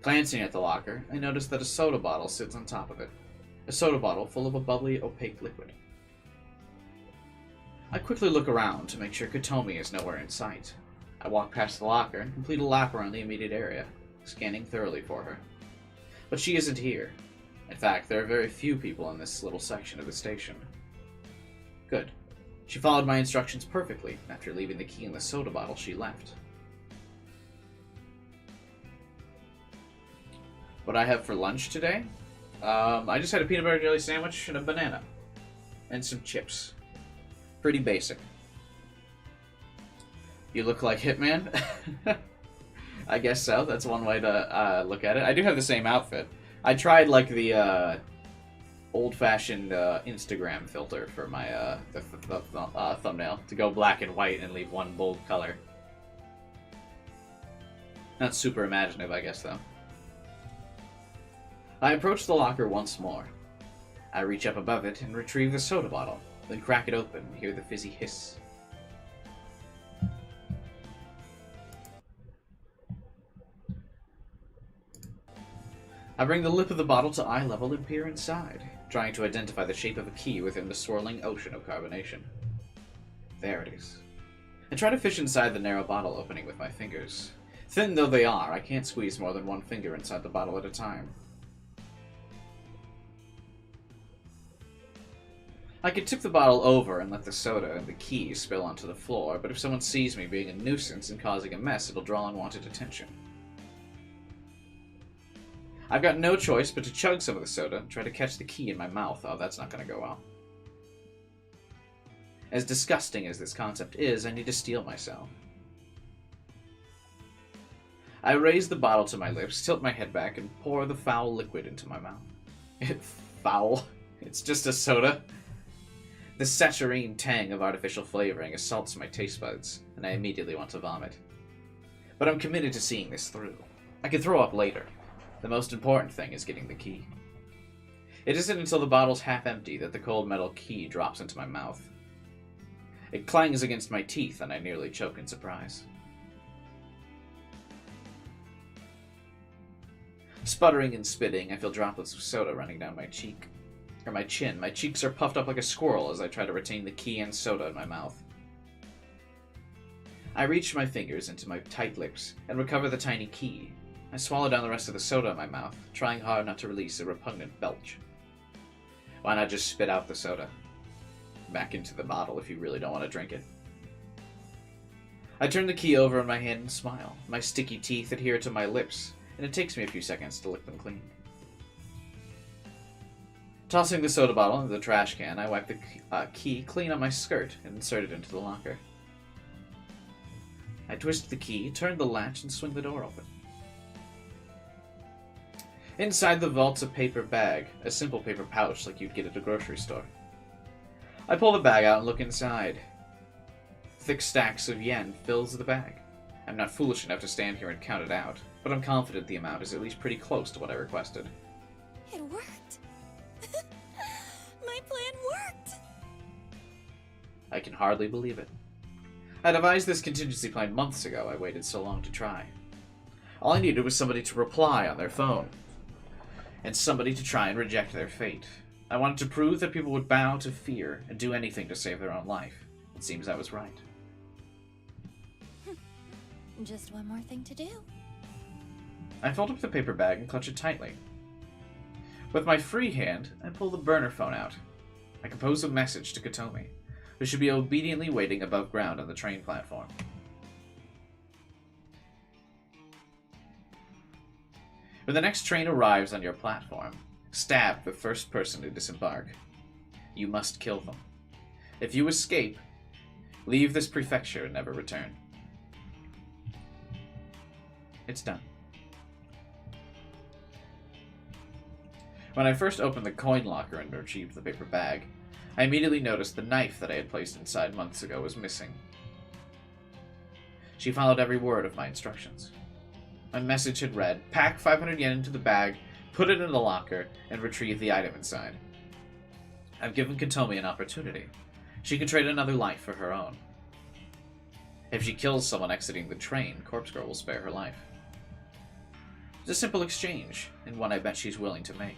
Glancing at the locker, I notice that a soda bottle sits on top of it. A soda bottle full of a bubbly, opaque liquid. I quickly look around to make sure Kotomi is nowhere in sight. I walk past the locker and complete a lap around the immediate area, scanning thoroughly for her. But she isn't here. In fact, there are very few people in this little section of the station. Good. She followed my instructions perfectly after leaving the key in the soda bottle she left. What I have for lunch today? I just had a peanut butter jelly sandwich and a banana. And some chips. Pretty basic. You look like Hitman? I guess so. That's one way to look at it. I do have the same outfit. I tried like the old-fashioned Instagram filter for my thumbnail to go black and white and leave one bold color. Not super imaginative, I guess, though. I approach the locker once more. I reach up above it and retrieve the soda bottle, then crack it open and hear the fizzy hiss. I bring the lip of the bottle to eye level and peer inside, trying to identify the shape of a key within the swirling ocean of carbonation. There it is. I try to fish inside the narrow bottle opening with my fingers. Thin though they are, I can't squeeze more than one finger inside the bottle at a time. I could tip the bottle over and let the soda and the key spill onto the floor, but if someone sees me being a nuisance and causing a mess, it'll draw unwanted attention. I've got no choice but to chug some of the soda and try to catch the key in my mouth. Oh, that's not going to go well. As disgusting as this concept is, I need to steel myself. I raise the bottle to my lips, tilt my head back, and pour the foul liquid into my mouth. Foul. It's just a soda. The saccharine tang of artificial flavoring assaults my taste buds, and I immediately want to vomit. But I'm committed to seeing this through. I can throw up later. The most important thing is getting the key. It isn't until the bottle's half empty that the cold metal key drops into my mouth. It clangs against my teeth, and I nearly choke in surprise. Sputtering and spitting, I feel droplets of soda running down my cheek. Or my chin. My cheeks are puffed up like a squirrel as I try to retain the key and soda in my mouth. I reach my fingers into my tight lips and recover the tiny key. I swallow down the rest of the soda in my mouth, trying hard not to release a repugnant belch. Why not just spit out the soda? Back into the bottle if you really don't want to drink it. I turn the key over in my hand and smile. My sticky teeth adhere to my lips, and it takes me a few seconds to lick them clean. Tossing the soda bottle into the trash can, I wipe the key clean on my skirt and insert it into the locker. I twist the key, turn the latch, and swing the door open. Inside the vault's a paper bag, a simple paper pouch like you'd get at a grocery store. I pull the bag out and look inside. Thick stacks of yen fills the bag. I'm not foolish enough to stand here and count it out, but I'm confident the amount is at least pretty close to what I requested. It worked. My plan worked. I can hardly believe it. I devised this contingency plan months ago. I waited so long to try. All I needed was somebody to reply on their phone, and somebody to try and reject their fate. I wanted to prove that people would bow to fear and do anything to save their own life. It seems I was right. Just one more thing to do. I fold up the paper bag and clutch it tightly. With my free hand, I pull the burner phone out. I compose a message to Katomi, who should be obediently waiting above ground on the train platform. When the next train arrives on your platform, stab the first person to disembark. You must kill them. If you escape, leave this prefecture and never return. It's done. When I first opened the coin locker and retrieved the paper bag, I immediately noticed the knife that I had placed inside months ago was missing. She followed every word of my instructions. My message had read, pack 500 yen into the bag, put it in the locker, and retrieve the item inside. I've given Katomi an opportunity. She can trade another life for her own. If she kills someone exiting the train, Corpse Girl will spare her life. It's a simple exchange, and one I bet she's willing to make.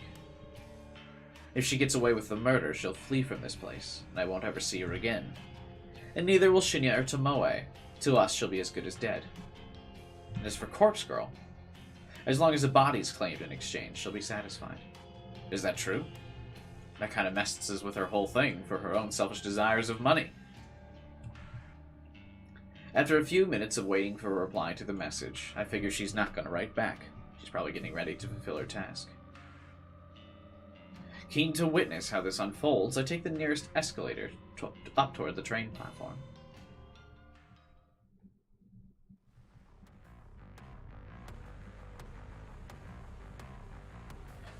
If she gets away with the murder, she'll flee from this place, and I won't ever see her again. And neither will Shinya or Tomoe. To us, she'll be as good as dead. And as for Corpse Girl, as long as a body's claimed in exchange, she'll be satisfied. Is that true? That kind of messes with her whole thing for her own selfish desires of money. After a few minutes of waiting for a reply to the message, I figure she's not going to write back. She's probably getting ready to fulfill her task. Keen to witness how this unfolds, I take the nearest escalator up toward the train platform.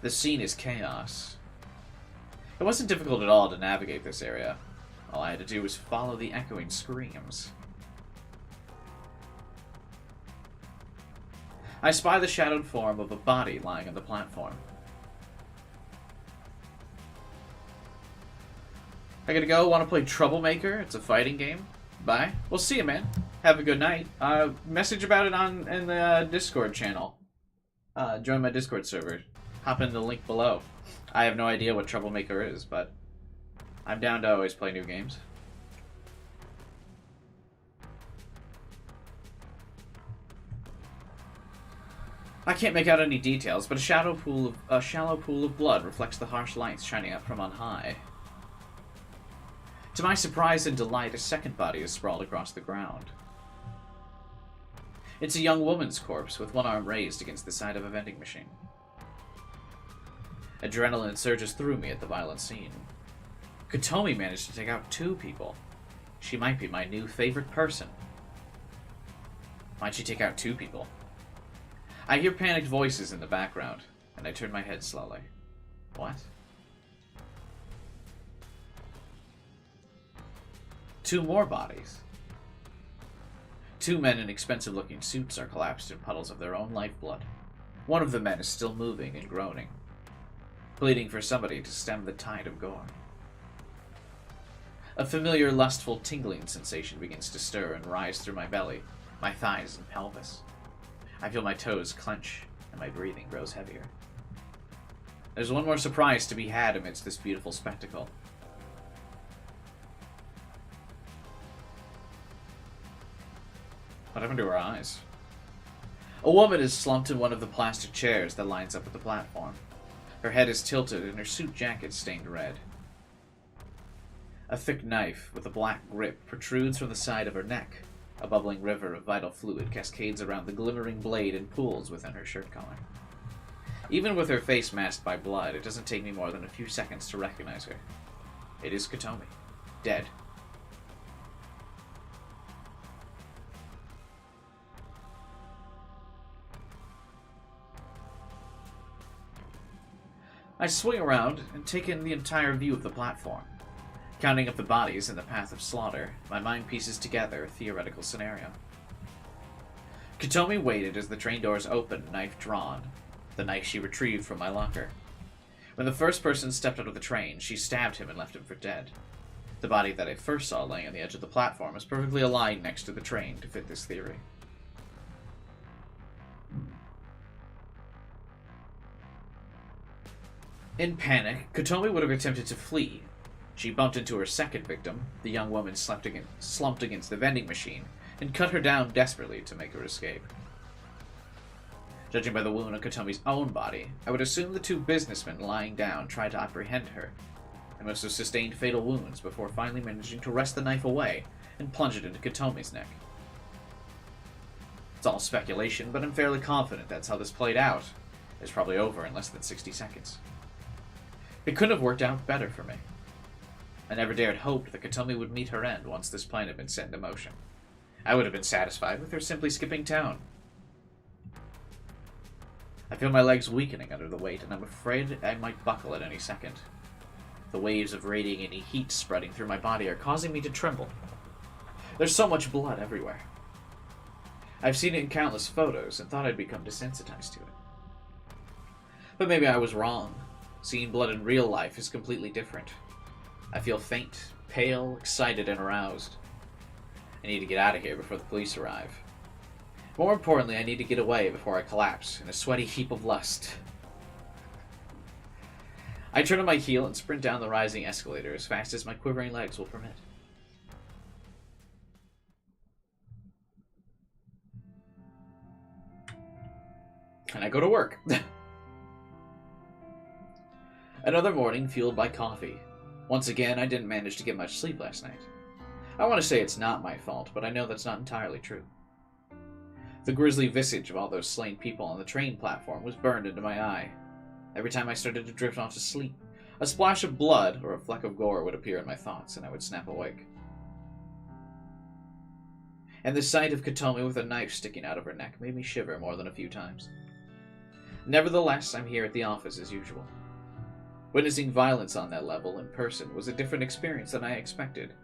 The scene is chaos. It wasn't difficult at all to navigate this area. All I had to do was follow the echoing screams. I spy the shadowed form of a body lying on the platform. I gotta go. Want to play Troublemaker? It's a fighting game. Bye. We'll see you, man. Have a good night. Message about it in the Discord channel. Join my Discord server. Hop in the link below. I have no idea what Troublemaker is, but I'm down to always play new games. I can't make out any details, but a shallow pool of blood reflects the harsh lights shining up from on high. To my surprise and delight, a second body is sprawled across the ground. It's a young woman's corpse with one arm raised against the side of a vending machine. Adrenaline surges through me at the violent scene. Kotomi managed to take out 2 people. She might be my new favorite person. Why'd she take out 2 people? I hear panicked voices in the background, and I turn my head slowly. What? 2 more bodies. 2 men in expensive-looking suits are collapsed in puddles of their own lifeblood. One of the men is still moving and groaning, pleading for somebody to stem the tide of gore. A familiar, lustful, tingling sensation begins to stir and rise through my belly, my thighs, and pelvis. I feel my toes clench, and my breathing grows heavier. There's one more surprise to be had amidst this beautiful spectacle. What happened to her eyes? A woman is slumped in one of the plastic chairs that lines up with the platform. Her head is tilted, and her suit jacket stained red. A thick knife with a black grip protrudes from the side of her neck. A bubbling river of vital fluid cascades around the glimmering blade and pools within her shirt collar. Even with her face masked by blood, it doesn't take me more than a few seconds to recognize her. It is Kotomi, dead. I swing around and take in the entire view of the platform. Counting up the bodies in the path of slaughter, my mind pieces together a theoretical scenario. Kotomi waited as the train doors opened, knife drawn, the knife she retrieved from my locker. When the first person stepped out of the train, she stabbed him and left him for dead. The body that I first saw laying on the edge of the platform was perfectly aligned next to the train to fit this theory. In panic, Kotomi would have attempted to flee. She bumped into her second victim, the young woman slumped against the vending machine, and cut her down desperately to make her escape. Judging by the wound on Kotomi's own body, I would assume the 2 businessmen lying down tried to apprehend her, and must have sustained fatal wounds before finally managing to wrest the knife away and plunge it into Kotomi's neck. It's all speculation, but I'm fairly confident that's how this played out. It's probably over in less than 60 seconds. It couldn't have worked out better for me. I never dared hope that Kotomi would meet her end once this plan had been set into motion. I would have been satisfied with her simply skipping town. I feel my legs weakening under the weight, and I'm afraid I might buckle at any second. The waves of radiating heat spreading through my body are causing me to tremble. There's so much blood everywhere. I've seen it in countless photos and thought I'd become desensitized to it. But maybe I was wrong. Seeing blood in real life is completely different. I feel faint, pale, excited, and aroused. I need to get out of here before the police arrive. More importantly, I need to get away before I collapse in a sweaty heap of lust. I turn on my heel and sprint down the rising escalator as fast as my quivering legs will permit. And I go to work. Another morning fueled by coffee. Once again, I didn't manage to get much sleep last night. I want to say it's not my fault, but I know that's not entirely true. The grisly visage of all those slain people on the train platform was burned into my eye. Every time I started to drift off to sleep, a splash of blood or a fleck of gore would appear in my thoughts, and I would snap awake. And the sight of Kotomi with a knife sticking out of her neck made me shiver more than a few times. Nevertheless, I'm here at the office as usual. Witnessing violence on that level in person was a different experience than I expected.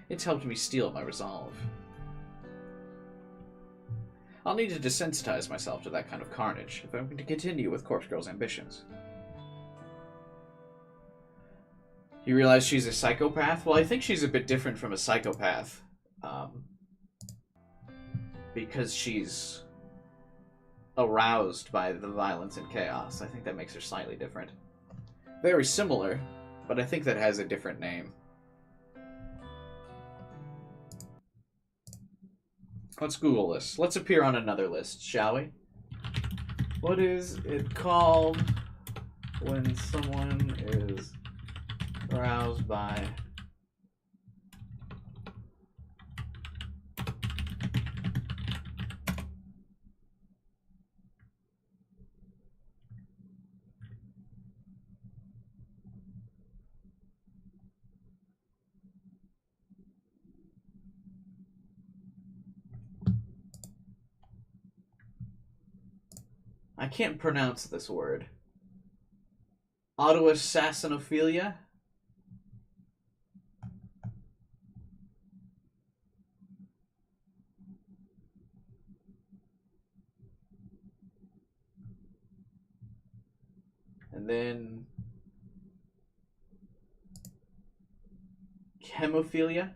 It's helped me steel my resolve. I'll need to desensitize myself to that kind of carnage if I'm going to continue with Corpse Girl's ambitions. You realize she's a psychopath? Well, I think she's a bit different from a psychopath. Because she's aroused by the violence and chaos. I think that makes her slightly different. Very similar, but I think that has a different name. Let's Google this. Let's appear on another list, shall we? What is it called when someone is aroused by... I can't pronounce this word. Autoassassinophilia? And then... hemophilia?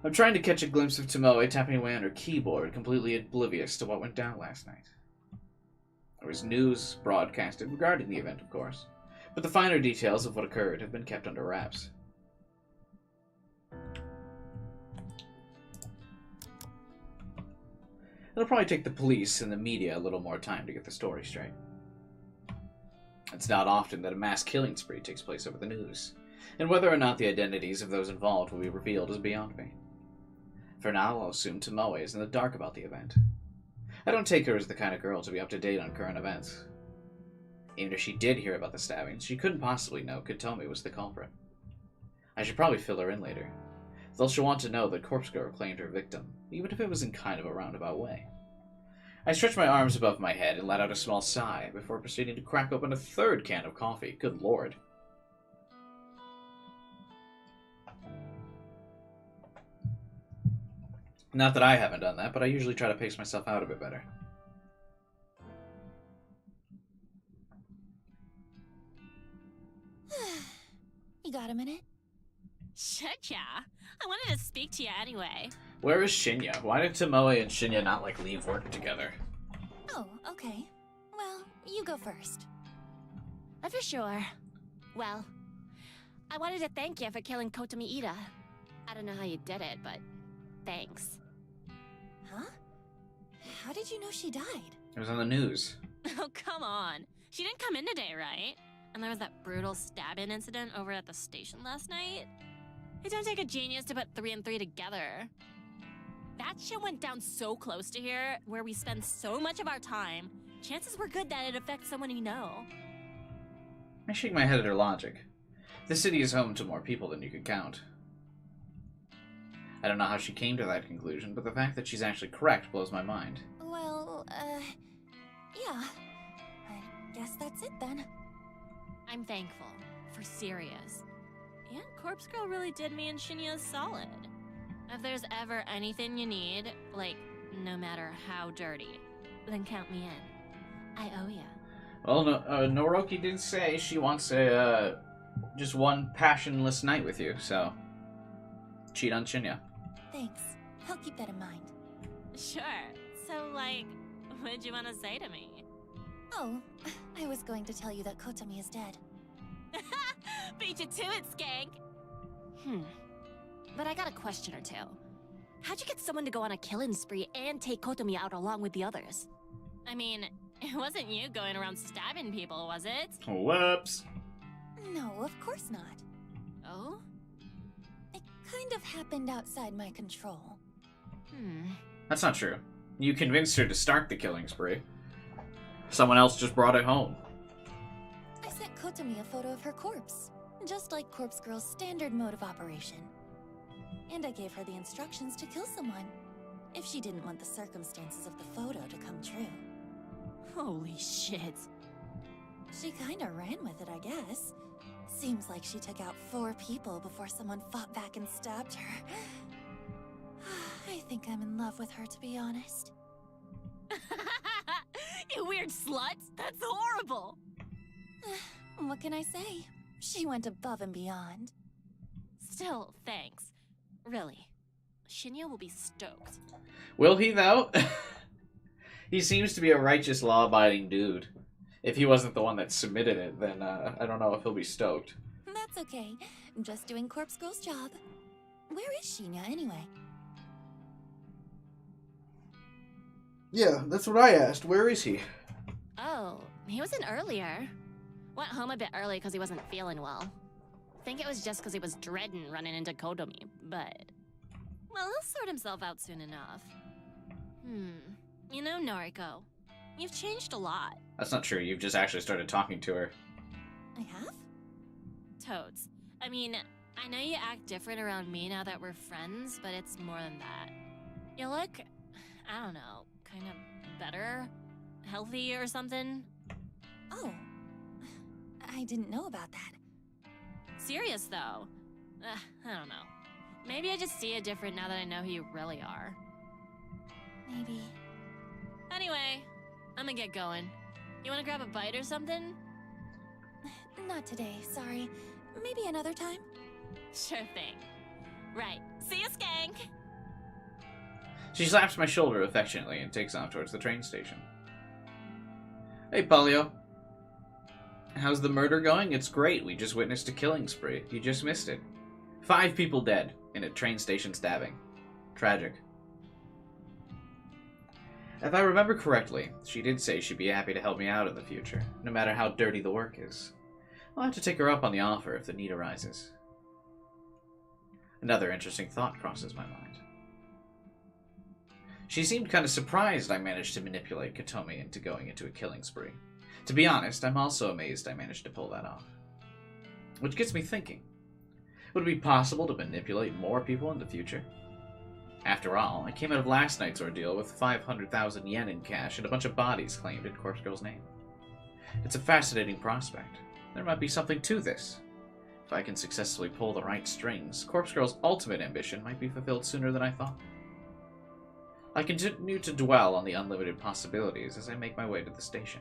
I'm trying to catch a glimpse of Tomoe tapping away on her keyboard, completely oblivious to what went down last night. There was news broadcasted regarding the event, of course, but the finer details of what occurred have been kept under wraps. It'll probably take the police and the media a little more time to get the story straight. It's not often that a mass killing spree takes place over the news, and whether or not the identities of those involved will be revealed is beyond me. For now, I'll assume Tomoe is in the dark about the event. I don't take her as the kind of girl to be up to date on current events. Even if she did hear about the stabbings, she couldn't possibly know Kotomi was the culprit. I should probably fill her in later, though she'll want to know that Corpse Girl claimed her victim, even if it was in kind of a roundabout way. I stretched my arms above my head and let out a small sigh before proceeding to crack open a third can of coffee. Good lord. Not that I haven't done that, but I usually try to pace myself out a bit better. You got a minute? Shit, yeah. I wanted to speak to you anyway. Where is Shinya? Why did Tomoe and Shinya not, leave work together? Oh, okay. Well, you go first. For sure. Well, I wanted to thank you for killing Kotomi Ida. I don't know how you did it, but thanks. Huh? How did you know she died? It was on the news. Oh, come on. She didn't come in today, right? And there was that brutal stabbing incident over at the station last night. It don't take a genius to put 3 and 3 together. That shit went down so close to here, where we spend so much of our time. Chances were good that it affects someone you know. I shake my head at her logic. The city is home to more people than you could count. I don't know how she came to that conclusion, but the fact that she's actually correct blows my mind. Well, yeah. I guess that's it then. I'm thankful. For serious. And Corpse Girl really did me and Shinya solid. If there's ever anything you need, no matter how dirty, then count me in. I owe ya. Well, Noroki did say she wants just one passionless night with you, so cheat on Shinya. Thanks. I'll keep that in mind. Sure. So, what'd you want to say to me? Oh, I was going to tell you that Kotomi is dead. Beat you to it, skank! but I got a question or two. How'd you get someone to go on a killing spree and take Kotomi out along with the others? I mean, it wasn't you going around stabbing people, was it? Whoops. No, of course not. Oh? It kind of happened outside my control. That's not true. You convinced her to start the killing spree. Someone else just brought it home. I sent Kotomi a photo of her corpse, just like Corpse Girl's standard mode of operation. And I gave her the instructions to kill someone, if she didn't want the circumstances of the photo to come true. Holy shit. She kinda ran with it, I guess. Seems like she took out 4 people before someone fought back and stabbed her. I think I'm in love with her, to be honest. You weird slut! That's horrible! What can I say? She went above and beyond. Still, thanks. Really. Shinya will be stoked. Will he, though? He seems to be a righteous, law-abiding dude. If he wasn't the one that submitted it, then I don't know if he'll be stoked. That's okay. Just doing Corpse Girl's job. Where is Shinya, anyway? Yeah, that's what I asked. Where is he? Oh, he was in earlier. Went home a bit early because he wasn't feeling well. Think it was just because he was dreading running into Kotomi, but... Well, he'll sort himself out soon enough. You know, Noriko, you've changed a lot. That's not true. You've just actually started talking to her. I have? Toads. I mean, I know you act different around me now that we're friends, but it's more than that. You look, I don't know, kind of better? Healthy or something? Oh. I didn't know about that. Serious, though. I don't know. Maybe I just see you different now that I know who you really are. Maybe. Anyway, I'm gonna get going. You wanna grab a bite or something? Not today, sorry. Maybe another time? Sure thing. Right. See you, skank! She slaps my shoulder affectionately and takes off towards the train station. Hey, Polio. How's the murder going? It's great. We just witnessed a killing spree. You just missed it. 5 people dead in a train station stabbing. Tragic. If I remember correctly, she did say she'd be happy to help me out in the future, no matter how dirty the work is. I'll have to take her up on the offer if the need arises. Another interesting thought crosses my mind. She seemed kind of surprised I managed to manipulate Kotomi into going into a killing spree. To be honest, I'm also amazed I managed to pull that off. Which gets me thinking. Would it be possible to manipulate more people in the future? After all, I came out of last night's ordeal with 500,000 yen in cash and a bunch of bodies claimed in Corpse Girl's name. It's a fascinating prospect. There might be something to this. If I can successfully pull the right strings, Corpse Girl's ultimate ambition might be fulfilled sooner than I thought. I continue to dwell on the unlimited possibilities as I make my way to the station.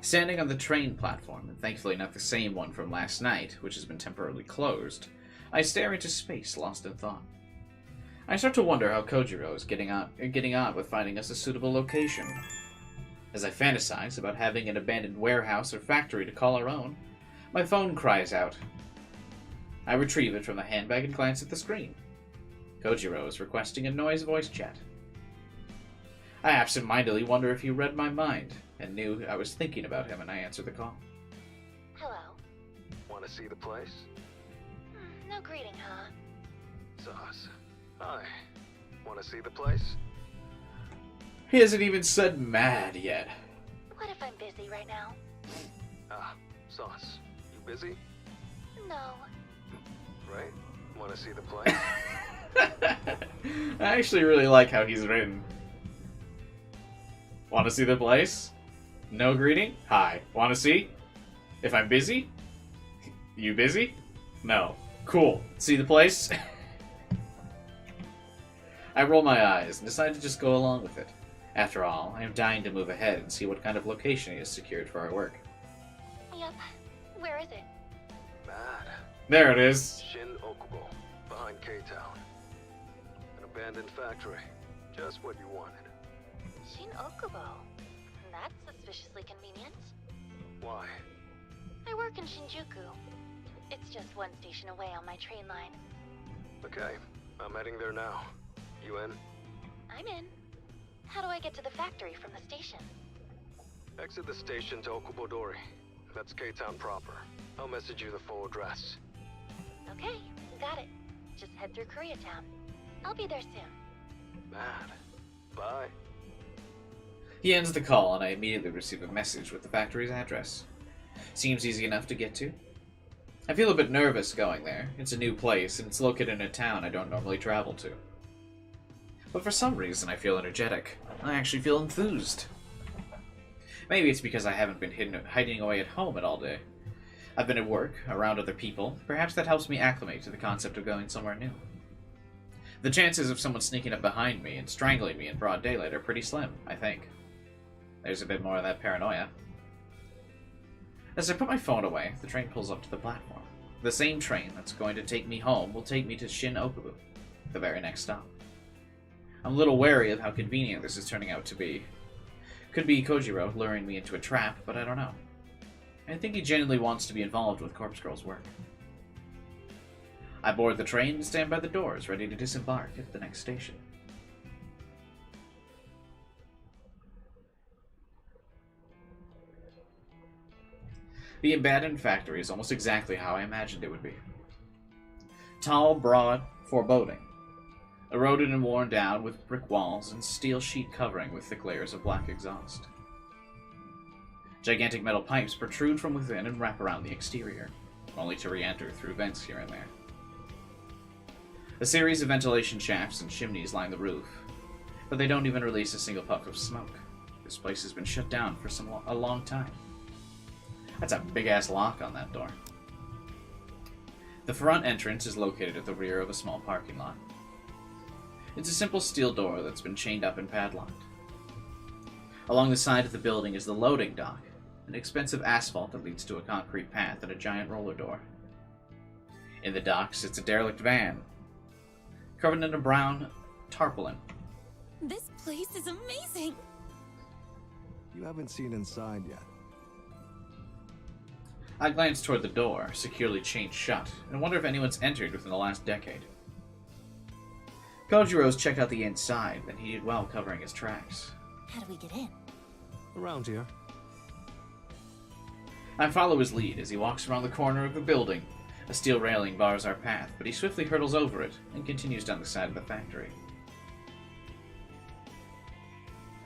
Standing on the train platform, and thankfully not the same one from last night, which has been temporarily closed, I stare into space, lost in thought. I start to wonder how Kojiro is getting on with finding us a suitable location. As I fantasize about having an abandoned warehouse or factory to call our own, my phone cries out. I retrieve it from the handbag and glance at the screen. Kojiro is requesting a noise voice chat. I absentmindedly wonder if he read my mind and knew I was thinking about him, and I answer the call. Hello. Want to see the place? No greeting, huh? Sauce. Hi. Want to see the place? He hasn't even said mad yet. What if I'm busy right now? Ah, Sauce. You busy? No. Right? Want to see the place? I actually really like how he's written. Want to see the place? No greeting? Hi. Want to see? If I'm busy? You busy? No. Cool. See the place? I roll my eyes and decide to just go along with it. After all, I am dying to move ahead and see what kind of location he has secured for our work. Yep. Where is it? Mad. There it is. Shin Okubo, behind K-Town. An abandoned factory. Just what you wanted. Shin Okubo. That's suspiciously convenient. Why? I work in Shinjuku. It's just one station away on my train line. Okay, I'm heading there now. You in? I'm in. How do I get to the factory from the station? Exit the station to Okubodori. That's K-Town proper. I'll message you the full address. Okay, got it. Just head through Koreatown. I'll be there soon. Mad. Bye. He ends the call, and I immediately receive a message with the factory's address. Seems easy enough to get to. I feel a bit nervous going there. It's a new place, and it's located in a town I don't normally travel to. But for some reason, I feel energetic. I actually feel enthused. Maybe it's because I haven't been hiding away at home all day. I've been at work, around other people. Perhaps that helps me acclimate to the concept of going somewhere new. The chances of someone sneaking up behind me and strangling me in broad daylight are pretty slim, I think. There's a bit more of that paranoia. As I put my phone away, the train pulls up to the platform. The same train that's going to take me home will take me to Shin Okubo, the very next stop. I'm a little wary of how convenient this is turning out to be. Could be Kojiro luring me into a trap, but I don't know. I think he genuinely wants to be involved with Corpse Girl's work. I board the train and stand by the doors, ready to disembark at the next station. The abandoned factory is almost exactly how I imagined it would be. Tall, broad, foreboding. Eroded and worn down with brick walls and steel sheet covering with thick layers of black exhaust. Gigantic metal pipes protrude from within and wrap around the exterior, only to re-enter through vents here and there. A series of ventilation shafts and chimneys line the roof, but they don't even release a single puff of smoke. This place has been shut down for a long time. That's a big-ass lock on that door. The front entrance is located at the rear of a small parking lot. It's a simple steel door that's been chained up and padlocked. Along the side of the building is the loading dock, an expensive asphalt that leads to a concrete path and a giant roller door. In the dock sits a derelict van, covered in a brown tarpaulin. This place is amazing! You haven't seen inside yet. I glance toward the door, securely chained shut, and wonder if anyone's entered within the last decade. Kojiro's checked out the inside, and he did well covering his tracks. How do we get in? Around here. I follow his lead as he walks around the corner of the building. A steel railing bars our path, but he swiftly hurdles over it and continues down the side of the factory.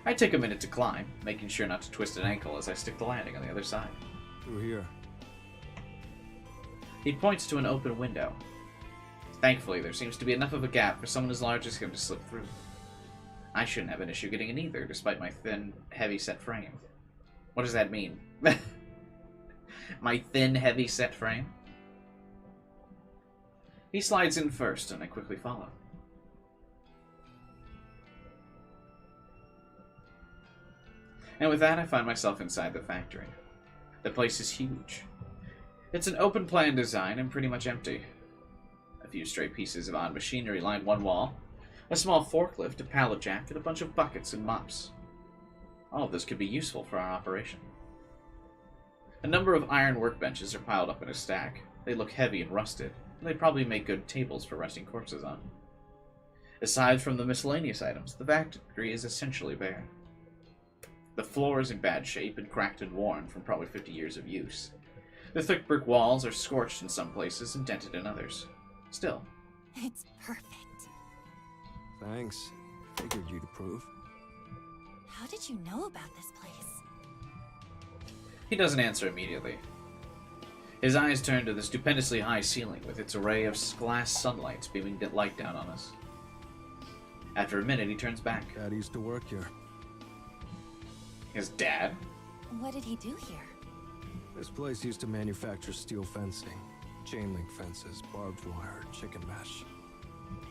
I take a minute to climb, making sure not to twist an ankle as I stick the landing on the other side. Through here. He points to an open window. Thankfully, there seems to be enough of a gap for someone as large as him to slip through. I shouldn't have an issue getting in either, despite my thin, heavy-set frame. What does that mean? My thin, heavy-set frame? He slides in first, and I quickly follow. And with that, I find myself inside the factory. The place is huge. It's an open-plan design and pretty much empty. A few stray pieces of odd machinery line one wall, a small forklift, a pallet jack, and a bunch of buckets and mops. All of this could be useful for our operation. A number of iron workbenches are piled up in a stack. They look heavy and rusted, and they probably make good tables for resting corpses on. Aside from the miscellaneous items, the factory is essentially bare. The floor is in bad shape and cracked and worn from probably 50 years of use. The thick brick walls are scorched in some places and dented in others. Still. It's perfect. Thanks. Figured you'd approve. How did you know about this place? He doesn't answer immediately. His eyes turn to the stupendously high ceiling with its array of glass sunlights beaming light down on us. After a minute, he turns back. Dad used to work here. His dad? What did he do here? This place used to manufacture steel fencing, chain link fences, barbed wire, chicken mesh.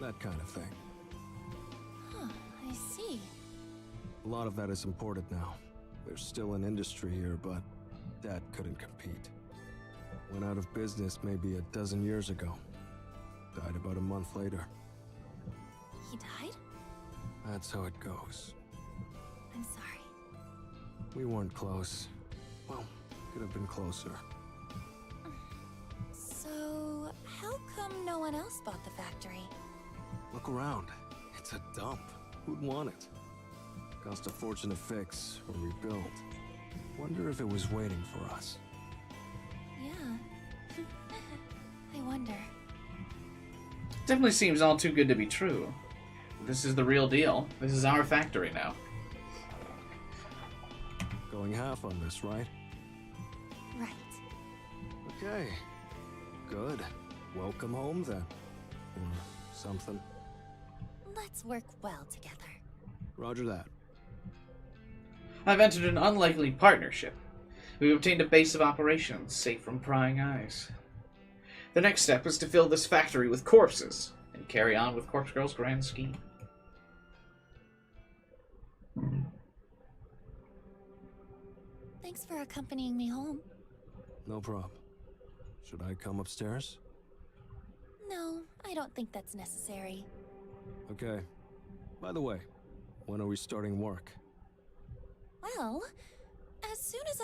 That kind of thing. Huh, I see. A lot of that is imported now. There's still an industry here, but Dad couldn't compete. Went out of business maybe a dozen years ago. Died about a month later. He died? That's how it goes. I'm sorry. We weren't close. Well, could have been closer. someone else bought the factory. Look around. It's a dump. Who'd want it? Cost a fortune to fix or rebuild. Wonder if it was waiting for us. Yeah. I wonder. Definitely seems all too good to be true. This is the real deal. This is our factory now. Going half on this, right? Right. Okay. Good. Welcome home then. Or something. Let's work well together. Roger that. I've entered an unlikely partnership. We've obtained a base of operations safe from prying eyes. The next step is to fill this factory with corpses and carry on with Corpse Girl's grand scheme. Thanks for accompanying me home. No prob. Should I come upstairs? No, I don't think that's necessary. Okay. By the way, when are we starting work? Well, as soon as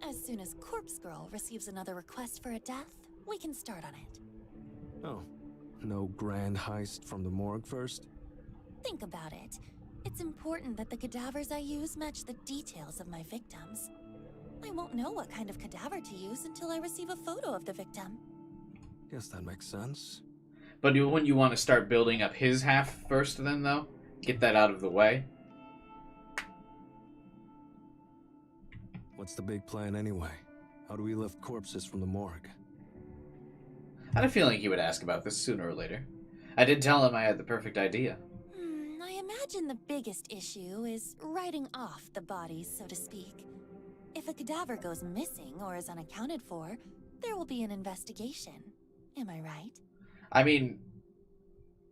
as soon as Corpse Girl receives another request for a death, we can start on it. Oh. No grand heist from the morgue first? Think about it. It's important that the cadavers I use match the details of my victims. I won't know what kind of cadaver to use until I receive a photo of the victim. Guess that makes sense. But wouldn't you want to start building up his half first then, though? Get that out of the way? What's the big plan anyway? How do we lift corpses from the morgue? I had a feeling he would ask about this sooner or later. I did tell him I had the perfect idea. I imagine the biggest issue is writing off the bodies, so to speak. If a cadaver goes missing or is unaccounted for, there will be an investigation. Am I right? I mean,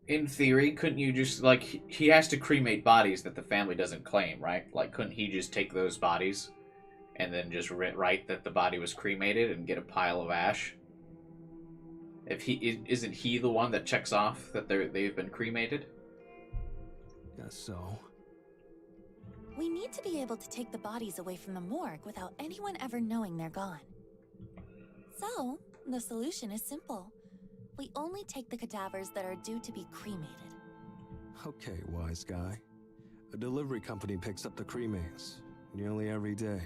in theory, couldn't you just, like, he has to cremate bodies that the family doesn't claim, right? Like, couldn't he just take those bodies and then just write that the body was cremated and get a pile of ash? If isn't he the one that checks off that they've been cremated? Guess so. We need to be able to take the bodies away from the morgue without anyone ever knowing they're gone. So, the solution is simple. We only take the cadavers that are due to be cremated. Okay, wise guy. A delivery company picks up the cremains nearly every day.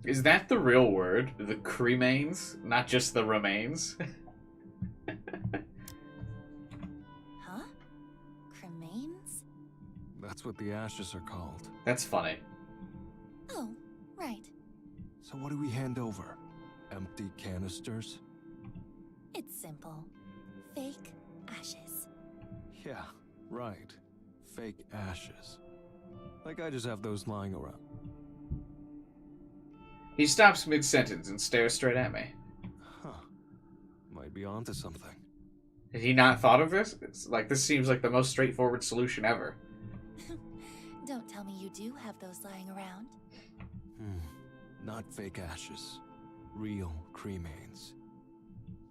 Is that the real word? The cremains? Not just the remains? Huh? Cremains? That's what the ashes are called. That's funny. Oh, right. So what do we hand over? Empty canisters? It's simple. Fake ashes. Yeah, right. Fake ashes. Like I just have those lying around. He stops mid-sentence and stares straight at me. Huh. Might be onto something. Had he not thought of this? It's like, this seems like the most straightforward solution ever. Don't tell me you do have those lying around. Not fake ashes. Real cremains.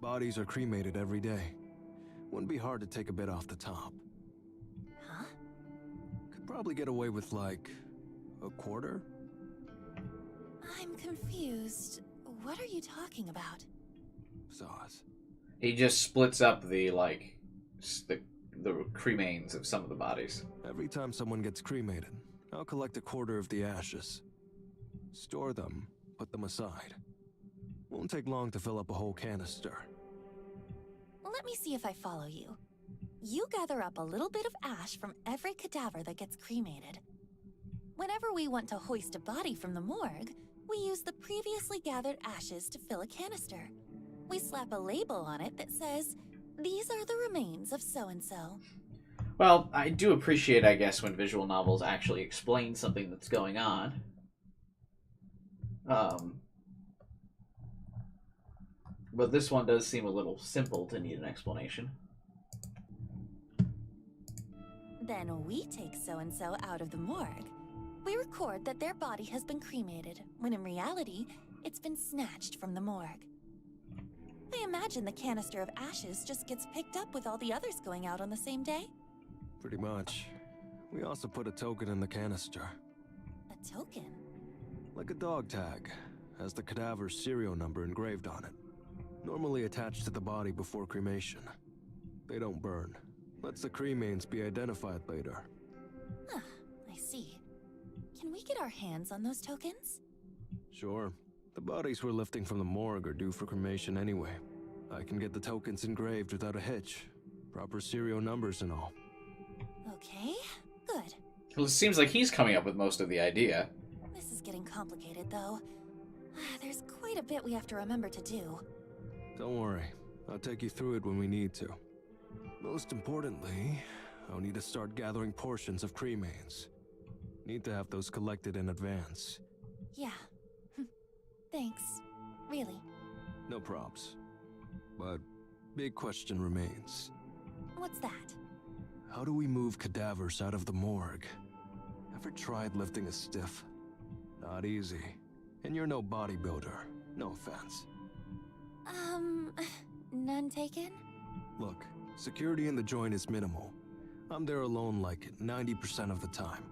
Bodies are cremated every day. Wouldn't be hard to take a bit off the top. Huh? Could probably get away with, like, a quarter? I'm confused. What are you talking about? Sauce. He just splits up the, like, the cremains of some of the bodies. Every time someone gets cremated, I'll collect a quarter of the ashes. Store them, put them aside. Won't take long to fill up a whole canister. Let me see if I follow you. You gather up a little bit of ash from every cadaver that gets cremated. Whenever we want to hoist a body from the morgue, we use the previously gathered ashes to fill a canister. We slap a label on it that says, "These are the remains of so-and-so." Well, I do appreciate, I guess, when visual novels actually explain something that's going on. But this one does seem a little simple to need an explanation. Then we take so-and-so out of the morgue. We record that their body has been cremated, when in reality, it's been snatched from the morgue. I imagine the canister of ashes just gets picked up with all the others going out on the same day. Pretty much. We also put a token in the canister. A token? Like a dog tag. Has the cadaver's serial number engraved on it. Normally attached to the body before cremation. They don't burn. Lets the cremains be identified later. Huh, I see. Can we get our hands on those tokens? Sure. The bodies we're lifting from the morgue are due for cremation anyway. I can get the tokens engraved without a hitch. Proper serial numbers and all. Okay, good. Well, it seems like he's coming up with most of the idea. This is getting complicated, though. There's quite a bit we have to remember to do. Don't worry. I'll take you through it when we need to. Most importantly, I'll need to start gathering portions of cremains. Need to have those collected in advance. Yeah. Thanks. Really. No props. But big question remains. What's that? How do we move cadavers out of the morgue? Ever tried lifting a stiff? Not easy. And you're no bodybuilder. No offense. None taken? Look, security in the joint is minimal. I'm there alone like 90% of the time.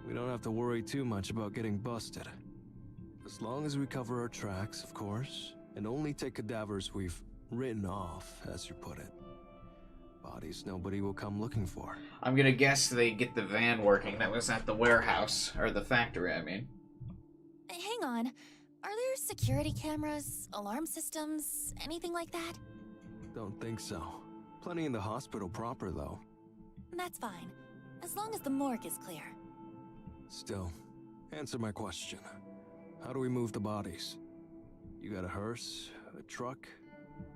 We don't have to worry too much about getting busted. As long as we cover our tracks, of course, and only take cadavers we've written off, as you put it. Bodies nobody will come looking for. I'm gonna guess they get the van working that was at the warehouse, or the factory, I mean. Hang on. Are there security cameras, alarm systems, anything like that? Don't think so. Plenty in the hospital proper, though. That's fine. As long as the morgue is clear. Still, answer my question. How do we move the bodies? You got a hearse? A truck?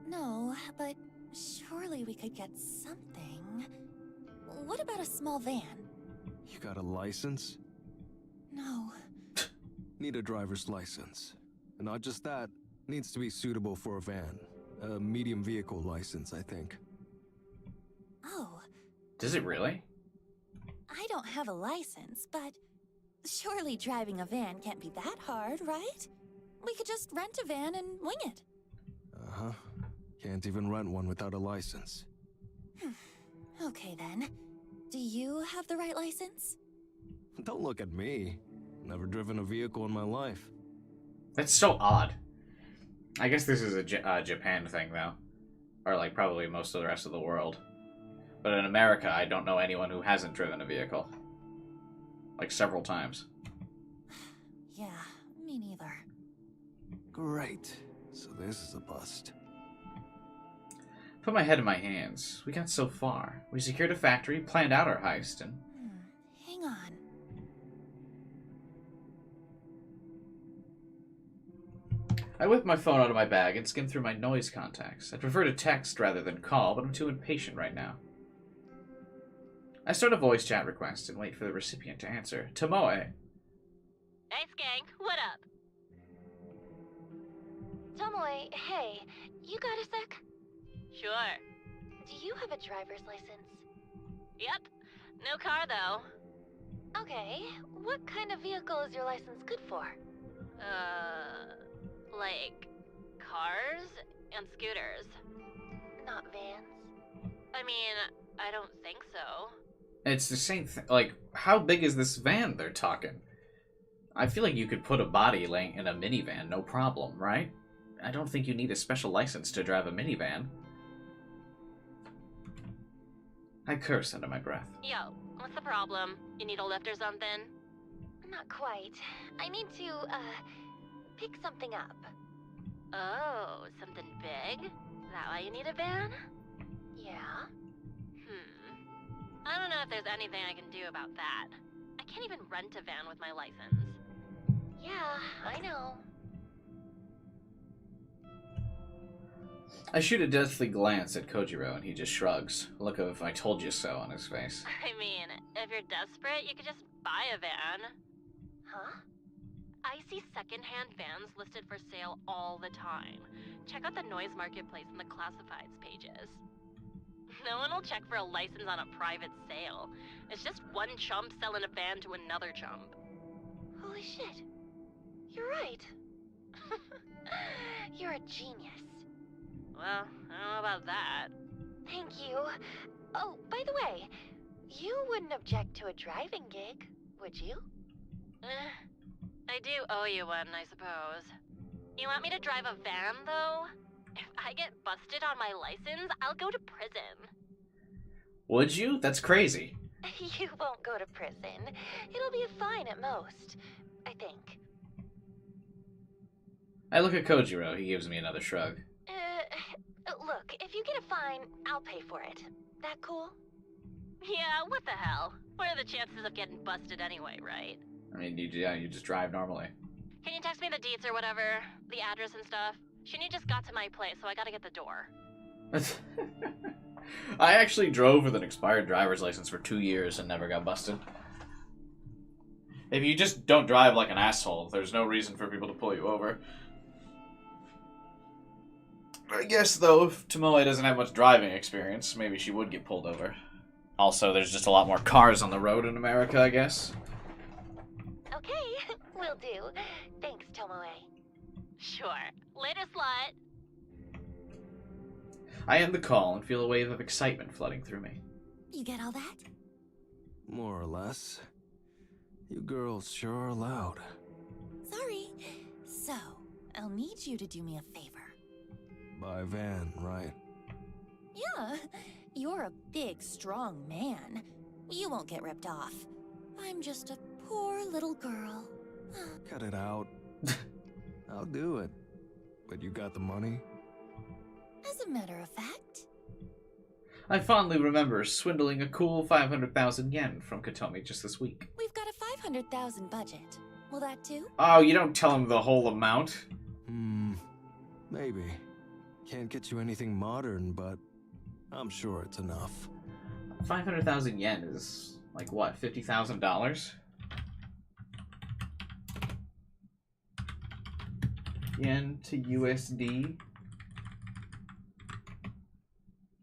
No, but surely we could get something. What about a small van? You got a license? No. Need a driver's license. And not just that, needs to be suitable for a van. A medium vehicle license, I think. Oh, Does it really? I don't have a license, but surely driving a van can't be that hard, right? We could just rent a van and wing it. Uh-huh. Can't even rent one without a license. Okay then. Do you have the right license? Don't look at me. Never driven a vehicle in my life. That's so odd. I guess this is a Japan thing, though. Or, like, probably most of the rest of the world. But in America, I don't know anyone who hasn't driven a vehicle. Like, several times. Yeah, me neither. Great. So this is a bust. Put my head in my hands. We got so far. We secured a factory, planned out our heist, and... Hang on. I whip my phone out of my bag and skim through my noise contacts. I'd prefer to text rather than call, but I'm too impatient right now. I start a voice chat request and wait for the recipient to answer. Tomoe. Hey, Skank, what up? Tomoe, hey, you got a sec? Sure. Do you have a driver's license? Yep. No car, though. Okay, what kind of vehicle is your license good for? Like, cars and scooters. Not vans. I mean, I don't think so. It's the same thing. Like, how big is this van they're talking? I feel like you could put a body laying in a minivan, no problem, right? I don't think you need a special license to drive a minivan. I curse under my breath. Yo, what's the problem? You need a lift or something? Not quite. I need to, pick something up. Oh, something big? Is that why you need a van? Yeah? I don't know if there's anything I can do about that. I can't even rent a van with my license. Yeah, I know. I shoot a deathly glance at Kojiro, and he just shrugs, a look of "I told you so" on his face. I mean, if you're desperate, you could just buy a van. Huh? I see secondhand vans listed for sale all the time. Check out the noise marketplace and the classifieds pages. No one will check for a license on a private sale. It's just one chump selling a van to another chump. Holy shit. You're right. You're a genius. Well, I don't know about that. Thank you. Oh, by the way, you wouldn't object to a driving gig, would you? I do owe you one, I suppose. You want me to drive a van, though? If I get busted on my license, I'll go to prison. Would you? That's crazy. You won't go to prison. It'll be a fine at most, I think. I look at Kojiro. He gives me another shrug. Look, if you get a fine, I'll pay for it. That cool? Yeah, what the hell? What are the chances of getting busted anyway, right? I mean, you just drive normally. Can you text me the deets or whatever? The address and stuff? Shinny just got to my place, so I gotta get the door. I actually drove with an expired driver's license for 2 years and never got busted. If you just don't drive like an asshole, there's no reason for people to pull you over. I guess, though, if Tomoe doesn't have much driving experience, maybe she would get pulled over. Also, there's just a lot more cars on the road in America, I guess. Okay, will do. Thanks, Tomoe. Sure. Later, slut. I end the call and feel a wave of excitement flooding through me. You get all that? More or less. You girls sure are loud. Sorry. So, I'll need you to do me a favor. By Van, right? Yeah, you're a big, strong man. You won't get ripped off. I'm just a poor little girl. Cut it out. I'll do it. But you got the money? As a matter of fact. I fondly remember swindling a cool 500,000 yen from Katomi just this week. We've got a 500,000 budget. Will that do? Oh, you don't tell him the whole amount. Maybe. Can't get you anything modern, but I'm sure it's enough. 500,000 yen is, like, what, $50,000? Yen to USD?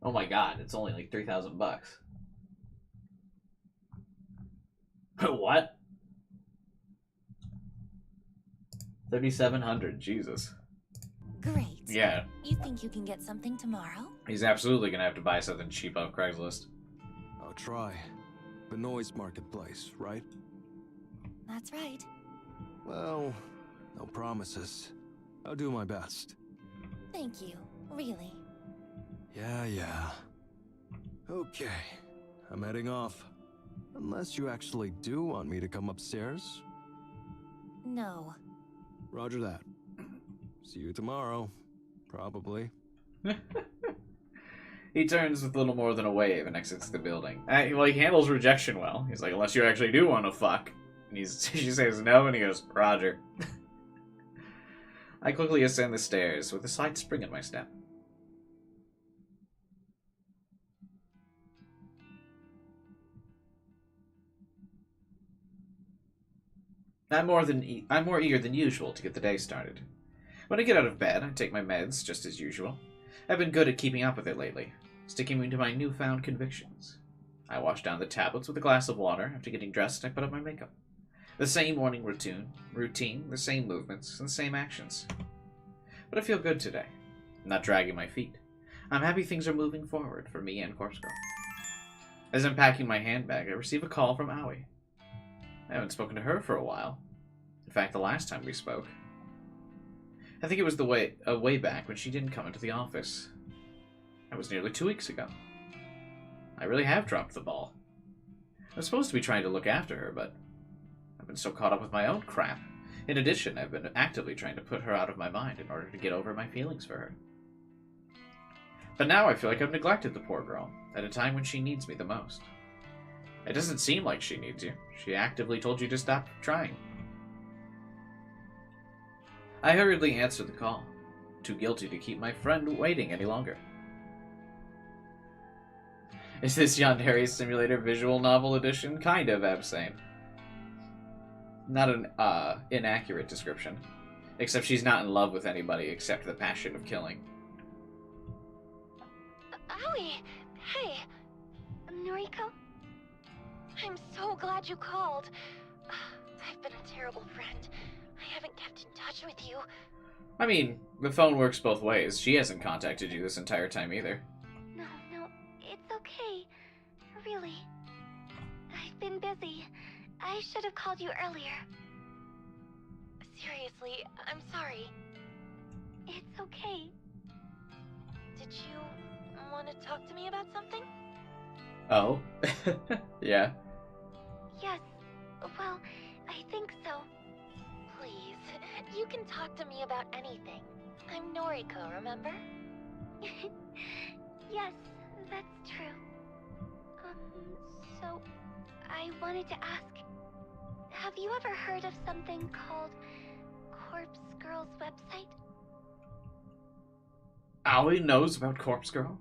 Oh my god, it's only like 3,000 bucks. What? 3,700, Jesus. Great. Yeah, You think you can get something tomorrow? he's absolutely gonna have to buy something cheap off Craigslist. I'll try. Benoist Marketplace, right? That's right. Well, no promises. I'll do my best. Thank you. Really. Yeah. Okay. I'm heading off. Unless you actually do want me to come upstairs. No. Roger that. See you tomorrow. Probably. He turns with little more than a wave and exits the building. Well, he handles rejection well. He's like, unless you actually do want to fuck. And she says no, and he goes, Roger. I quickly ascend the stairs with a slight spring in my step. I'm more eager than usual to get the day started. When I get out of bed, I take my meds, just as usual. I've been good at keeping up with it lately, sticking me to my newfound convictions. I wash down the tablets with a glass of water. After getting dressed, I put on my makeup. The same morning routine, the same movements, and the same actions. But I feel good today. I'm not dragging my feet. I'm happy things are moving forward for me and Corpse Girl. As I'm packing my handbag, I receive a call from Aoi. I haven't spoken to her for a while. In fact, the last time we spoke. I think it was way back when she didn't come into the office. That was nearly 2 weeks ago. I really have dropped the ball. I was supposed to be trying to look after her, but I've been so caught up with my own crap. In addition, I've been actively trying to put her out of my mind in order to get over my feelings for her. But now I feel like I've neglected the poor girl, at a time when she needs me the most. It doesn't seem like she needs you. She actively told you to stop trying. I hurriedly answer the call, too guilty to keep my friend waiting any longer. Is this Yandere Simulator Visual Novel Edition? Kind of, Absane. Not an, inaccurate description. Except she's not in love with anybody except the passion of killing. Aoi! Hey! Noriko? I'm so glad you called. I've been a terrible friend. I haven't kept in touch with you. I mean, the phone works both ways. She hasn't contacted you this entire time either. No, it's okay. Really. I've been busy. I should have called you earlier. Seriously, I'm sorry. It's okay. you want to talk to me about something? Oh? Yeah. Yes, well, I think so. Please, you can talk to me about anything. I'm Noriko, remember? Yes, that's true. So, I wanted to ask, have you ever heard of something called Corpse Girl's website? Aoi knows about Corpse Girl?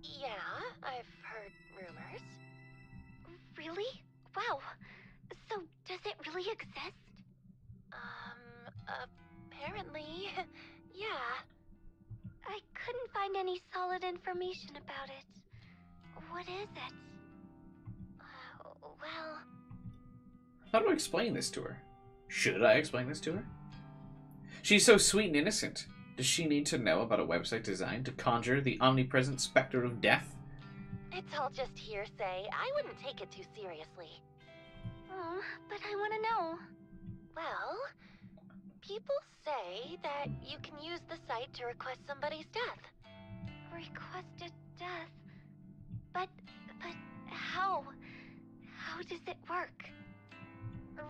Yeah, I've heard rumors. Really? Wow. So, does it really exist? Apparently, yeah. I couldn't find any solid information about it. What is it? Well, How do I explain this to her? Should I explain this to her? She's so sweet and innocent. Does she need to know about a website designed to conjure the omnipresent specter of death? It's all just hearsay. I wouldn't take it too seriously. oh, but I want to know. Well, people say that you can use the site to request somebody's death. Requested death. But how? How does it work?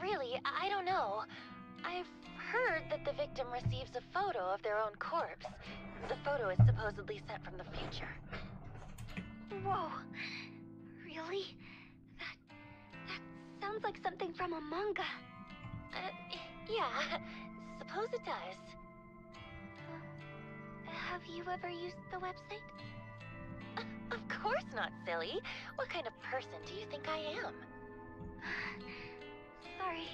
Really, I don't know. I've heard that the victim receives a photo of their own corpse. The photo is supposedly sent from the future. Whoa. Really? That sounds like something from a manga. Yeah, suppose it does. Have you ever used the website? Of course not, silly. What kind of person do you think I am? Sorry.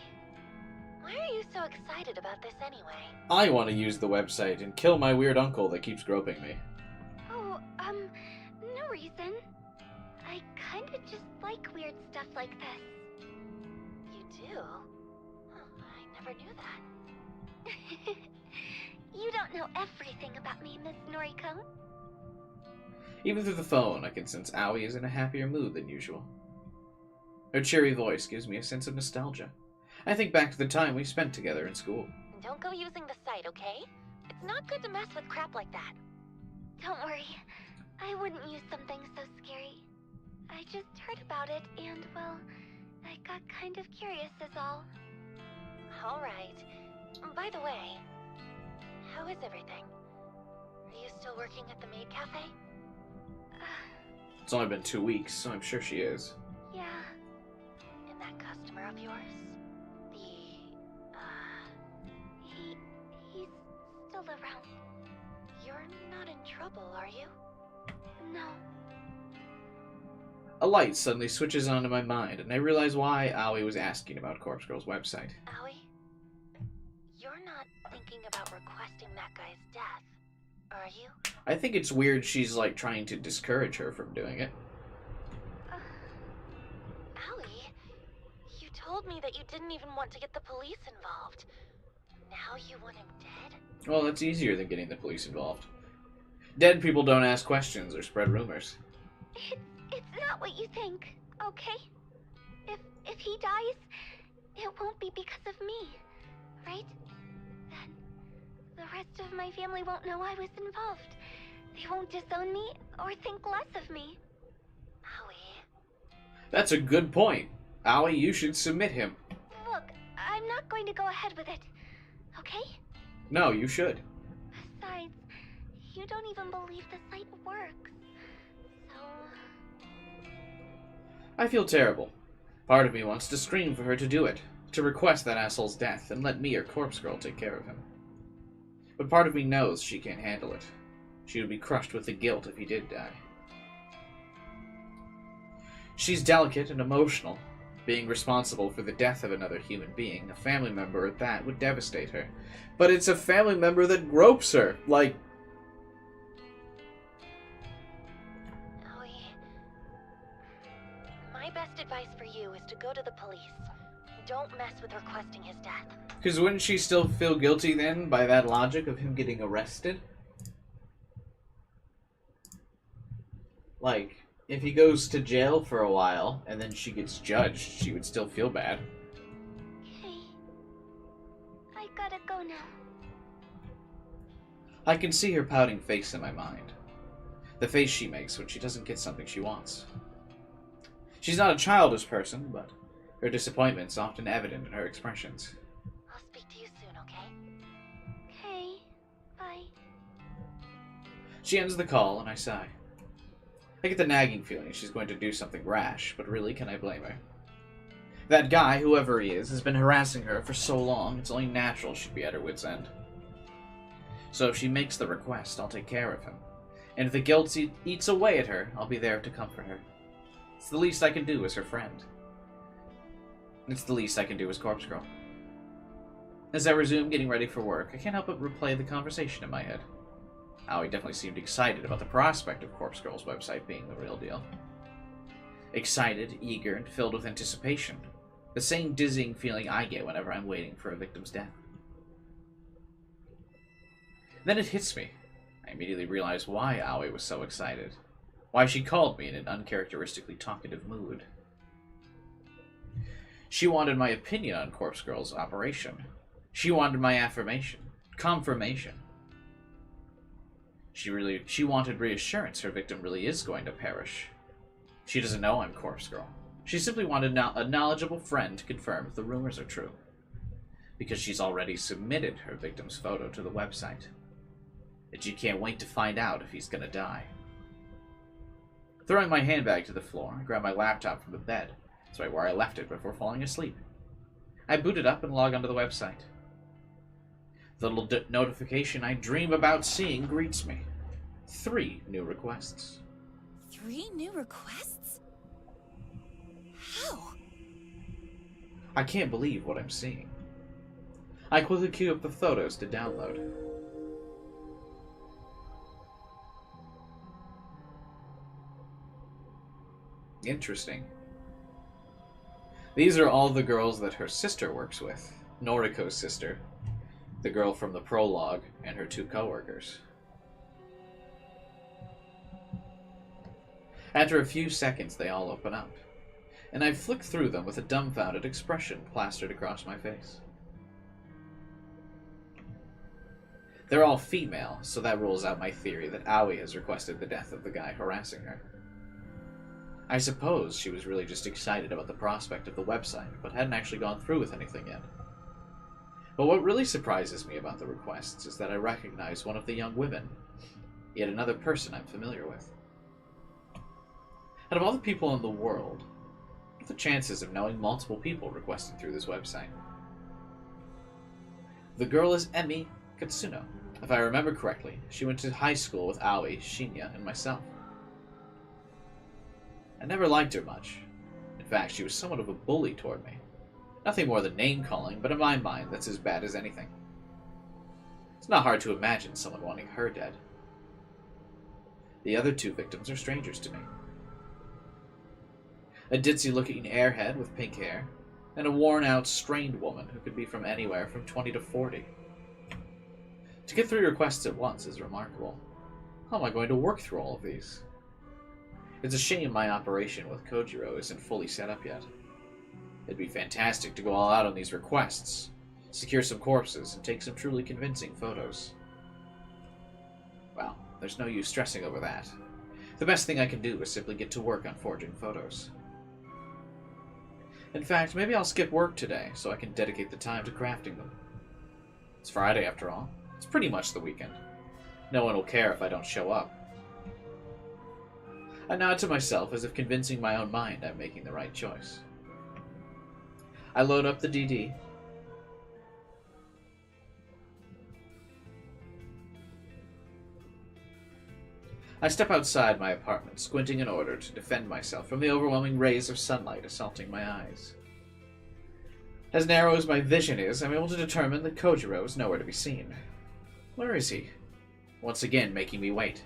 Why are you so excited about this anyway? I want to use the website and kill my weird uncle that keeps groping me. Oh, no reason. I kinda just like weird stuff like this. You do? Oh, I never knew that. You don't know everything about me, Miss Noriko. Even through the phone, I can sense Aoi is in a happier mood than usual. Her cheery voice gives me a sense of nostalgia. I think back to the time we spent together in school. Don't go using the site, okay? It's not good to mess with crap like that. Don't worry. I wouldn't use something so scary. I just heard about it and, well, I got kind of curious is all. Alright. By the way, how is everything? Are you still working at the maid cafe? It's only been 2 weeks, so I'm sure she is. Yeah. And that customer of yours? He's still around. You're not in trouble, are you? No. A light suddenly switches onto my mind, and I realize why Aoi was asking about Corpse Girl's website. Aoi? You're not thinking about requesting that guy's death, are you? I think it's weird she's, like, trying to discourage her from doing it. Aoi, you told me that you didn't even want to get the police involved. Now you want him dead? Well, that's easier than getting the police involved. Dead people don't ask questions or spread rumors. It's not what you think, okay? If he dies, it won't be because of me, right? Then the rest of my family won't know I was involved. They won't disown me or think less of me. Aoi. That's a good point. Aoi, you should submit him. Look, I'm not going to go ahead with it, okay? No, you should. Besides, you don't even believe the site works. So... I feel terrible. Part of me wants to scream for her to do it, to request that asshole's death and let me or Corpse Girl take care of him. But part of me knows she can't handle it. She would be crushed with the guilt if he did die. She's delicate and emotional. Being responsible for the death of another human being, a family member at that, would devastate her. But it's a family member that gropes her, like... Aoi. My best advice for you is to go to the police. Don't mess with requesting his death. Because wouldn't she still feel guilty then, by that logic of him getting arrested? Like, if he goes to jail for a while, and then she gets judged, she would still feel bad. Okay. I gotta go now. I can see her pouting face in my mind. The face she makes when she doesn't get something she wants. She's not a childish person, but her disappointment's often evident in her expressions. I'll speak to you soon, okay? Okay. Bye. She ends the call, and I sigh. I get the nagging feeling she's going to do something rash, but really, can I blame her? That guy, whoever he is, has been harassing her for so long, it's only natural she'd be at her wit's end. So if she makes the request, I'll take care of him. And if the guilt eats away at her, I'll be there to comfort her. It's the least I can do as her friend. It's the least I can do as Corpse Girl. As I resume getting ready for work, I can't help but replay the conversation in my head. Aoi definitely seemed excited about the prospect of Corpse Girl's website being the real deal. Excited, eager, and filled with anticipation. The same dizzying feeling I get whenever I'm waiting for a victim's death. Then it hits me. I immediately realize why Aoi was so excited. Why she called me in an uncharacteristically talkative mood. She wanted my opinion on Corpse Girl's operation. She wanted my confirmation. She wanted reassurance her victim really is going to perish. She doesn't know I'm Corpse Girl. She simply wanted a knowledgeable friend to confirm if the rumors are true. Because she's already submitted her victim's photo to the website. And she can't wait to find out if he's gonna die. Throwing my handbag to the floor, I grab my laptop from the bed. That's right where I left it before falling asleep. I boot it up and log onto the website. The little notification I dream about seeing greets me. 3 new requests. 3 new requests? How? I can't believe what I'm seeing. I quickly queue up the photos to download. Interesting. These are all the girls that her sister works with. Noriko's sister. The girl from the prologue and her 2 coworkers. After a few seconds, they all open up, and I flick through them with a dumbfounded expression plastered across my face. They're all female, so that rules out my theory that Aoi has requested the death of the guy harassing her. I suppose she was really just excited about the prospect of the website, but hadn't actually gone through with anything yet. But what really surprises me about the requests is that I recognize one of the young women, yet another person I'm familiar with. Out of all the people in the world, what are the chances of knowing multiple people requesting through this website? The girl is Emi Katsuno. If I remember correctly, she went to high school with Aoi, Shinya, and myself. I never liked her much. In fact, she was somewhat of a bully toward me. Nothing more than name-calling, but in my mind, that's as bad as anything. It's not hard to imagine someone wanting her dead. The other 2 victims are strangers to me. A ditzy-looking airhead with pink hair, and a worn-out, strained woman who could be from anywhere from 20 to 40. To get 3 requests at once is remarkable. How am I going to work through all of these? It's a shame my operation with Kojiro isn't fully set up yet. It'd be fantastic to go all out on these requests, secure some corpses, and take some truly convincing photos. Well, there's no use stressing over that. The best thing I can do is simply get to work on forging photos. In fact, maybe I'll skip work today so I can dedicate the time to crafting them. It's Friday after all. It's pretty much the weekend. No one will care if I don't show up. I nod to myself as if convincing my own mind I'm making the right choice. I load up the DD. I step outside my apartment, squinting in order to defend myself from the overwhelming rays of sunlight assaulting my eyes. As narrow as my vision is, I'm able to determine that Kojiro is nowhere to be seen. Where is he? Once again making me wait.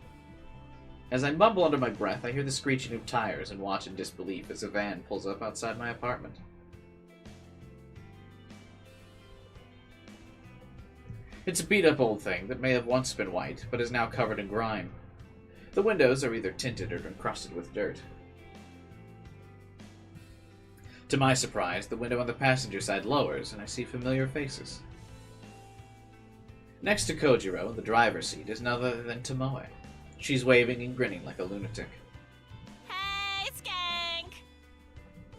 As I mumble under my breath, I hear the screeching of tires and watch in disbelief as a van pulls up outside my apartment. It's a beat-up old thing that may have once been white, but is now covered in grime. The windows are either tinted or encrusted with dirt. To my surprise, the window on the passenger side lowers, and I see familiar faces. Next to Kojiro, in the driver's seat, is none other than Tomoe. She's waving and grinning like a lunatic. Hey, Skank!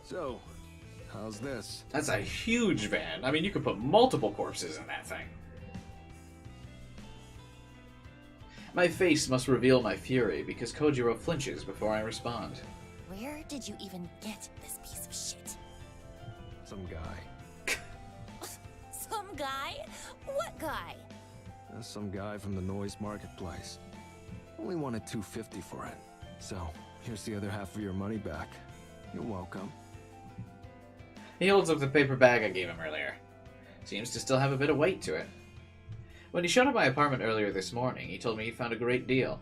So, how's this? That's a huge van. I mean, you could put multiple corpses in that thing. My face must reveal my fury because Kojiro flinches before I respond. Where did you even get this piece of shit? Some guy. Some guy? What guy? Some guy from the Noise Marketplace. Only wanted $250 for it. So, here's the other half of your money back. You're welcome. He holds up the paper bag I gave him earlier. Seems to still have a bit of weight to it. When he showed up my apartment earlier this morning, he told me he found a great deal.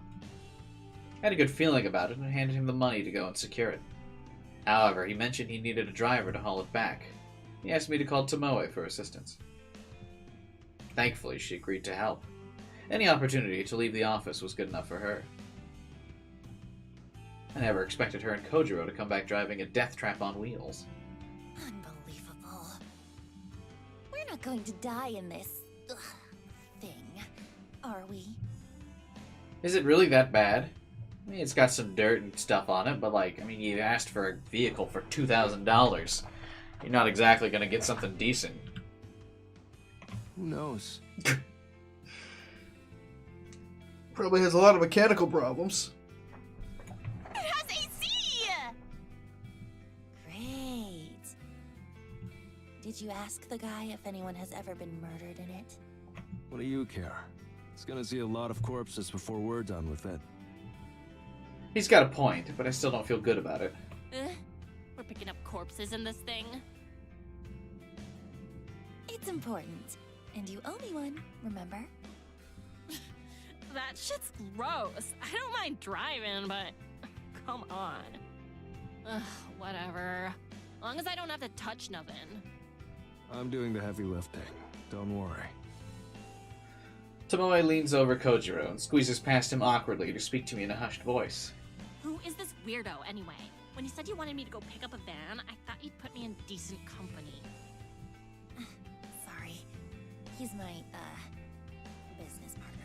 I had a good feeling about it and handed him the money to go and secure it. However, he mentioned he needed a driver to haul it back. He asked me to call Tomoe for assistance. Thankfully, she agreed to help. Any opportunity to leave the office was good enough for her. I never expected her and Kojiro to come back driving a death trap on wheels. Unbelievable. We're not going to die in this thing, are we? Is it really that bad? I mean, it's got some dirt and stuff on it, but you asked for a vehicle for $2,000. You're not exactly going to get something decent. Who knows? Probably has a lot of mechanical problems. It has AC! Great. Did you ask the guy if anyone has ever been murdered in it? What do you care? It's gonna see a lot of corpses before we're done with it. He's got a point, but I still don't feel good about it. We're picking up corpses in this thing. It's important. And you owe me one, remember? That shit's gross. I don't mind driving, but come on. Ugh, whatever. As long as I don't have to touch nothing. I'm doing the heavy lifting. Don't worry. Tomoe leans over Kojiro and squeezes past him awkwardly to speak to me in a hushed voice. Who is this weirdo, anyway? When you said you wanted me to go pick up a van, I thought you'd put me in decent company. Sorry. He's my, business partner.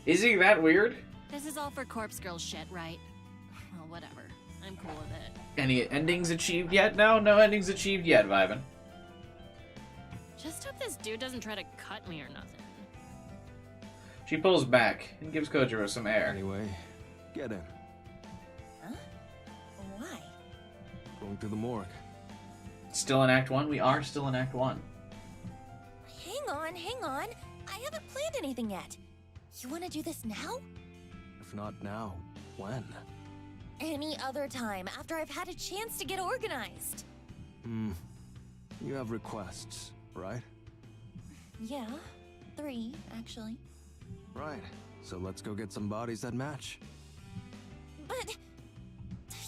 Is he that weird? This is all for Corpse Girl shit, right? Well, whatever. I'm cool with it. Any endings achieved yet? No endings achieved yet, Vivan. Just hope this dude doesn't try to cut me or nothing. She pulls back and gives Kojiro some air. Anyway, get in. Huh? Why? Going to the morgue. Still in Act 1? We are still in Act 1. Hang on. I haven't planned anything yet. You want to do this now? If not now, when? Any other time, after I've had a chance to get organized. You have requests, right? Yeah, 3, actually. Right. So let's go get some bodies that match. But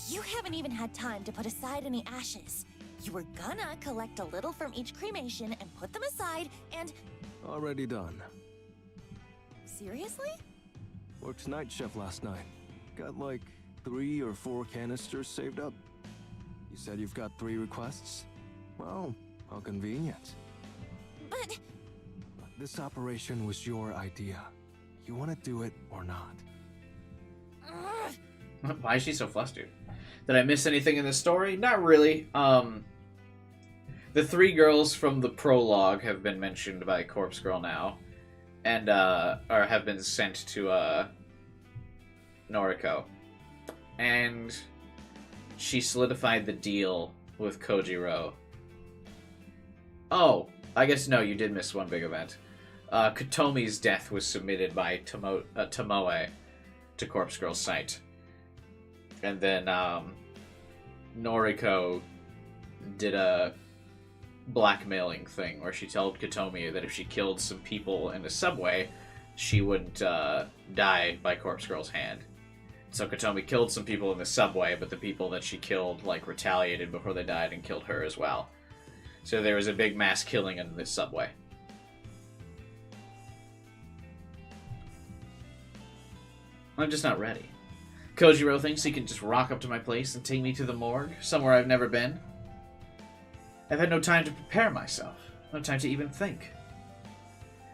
you haven't even had time to put aside any ashes. You were gonna collect a little from each cremation and put them aside and... Already done. Seriously? Worked night shift last night. Got like 3 or 4 canisters saved up. You said you've got 3 requests? Well, how convenient. But... This operation was your idea. You want to do it or not? Why is she so flustered? Did I miss anything in the story? Not really. The 3 girls from the prologue have been mentioned by Corpse Girl now, and or have been sent to Noriko, and she solidified the deal with Kojiro. Oh, I guess no, you did miss one big event. Kotomi's death was submitted by Tomoe to Corpse Girl's site. And then Noriko did a blackmailing thing where she told Kotomi that if she killed some people in the subway, she wouldn't die by Corpse Girl's hand. So Kotomi killed some people in the subway, but the people that she killed retaliated before they died and killed her as well. So there was a big mass killing in the subway. I'm just not ready. Kojiro thinks he can just rock up to my place and take me to the morgue, somewhere I've never been. I've had no time to prepare myself, no time to even think.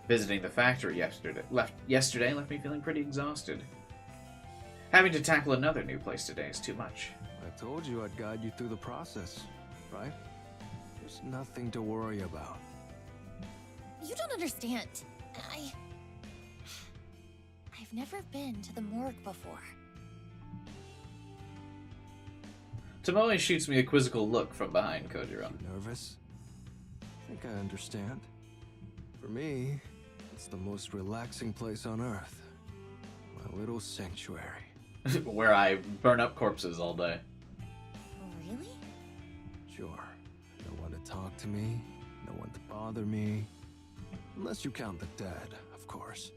Visiting the factory yesterday left me feeling pretty exhausted. Having to tackle another new place today is too much. I told you I'd guide you through the process, right? There's nothing to worry about. You don't understand. I've never been to the morgue before. Tomoe shoots me a quizzical look from behind Kojiro. You nervous? I think I understand. For me, it's the most relaxing place on Earth. My little sanctuary. Where I burn up corpses all day. Really? Sure. No one to talk to me, no one to bother me. Unless you count the dead, of course.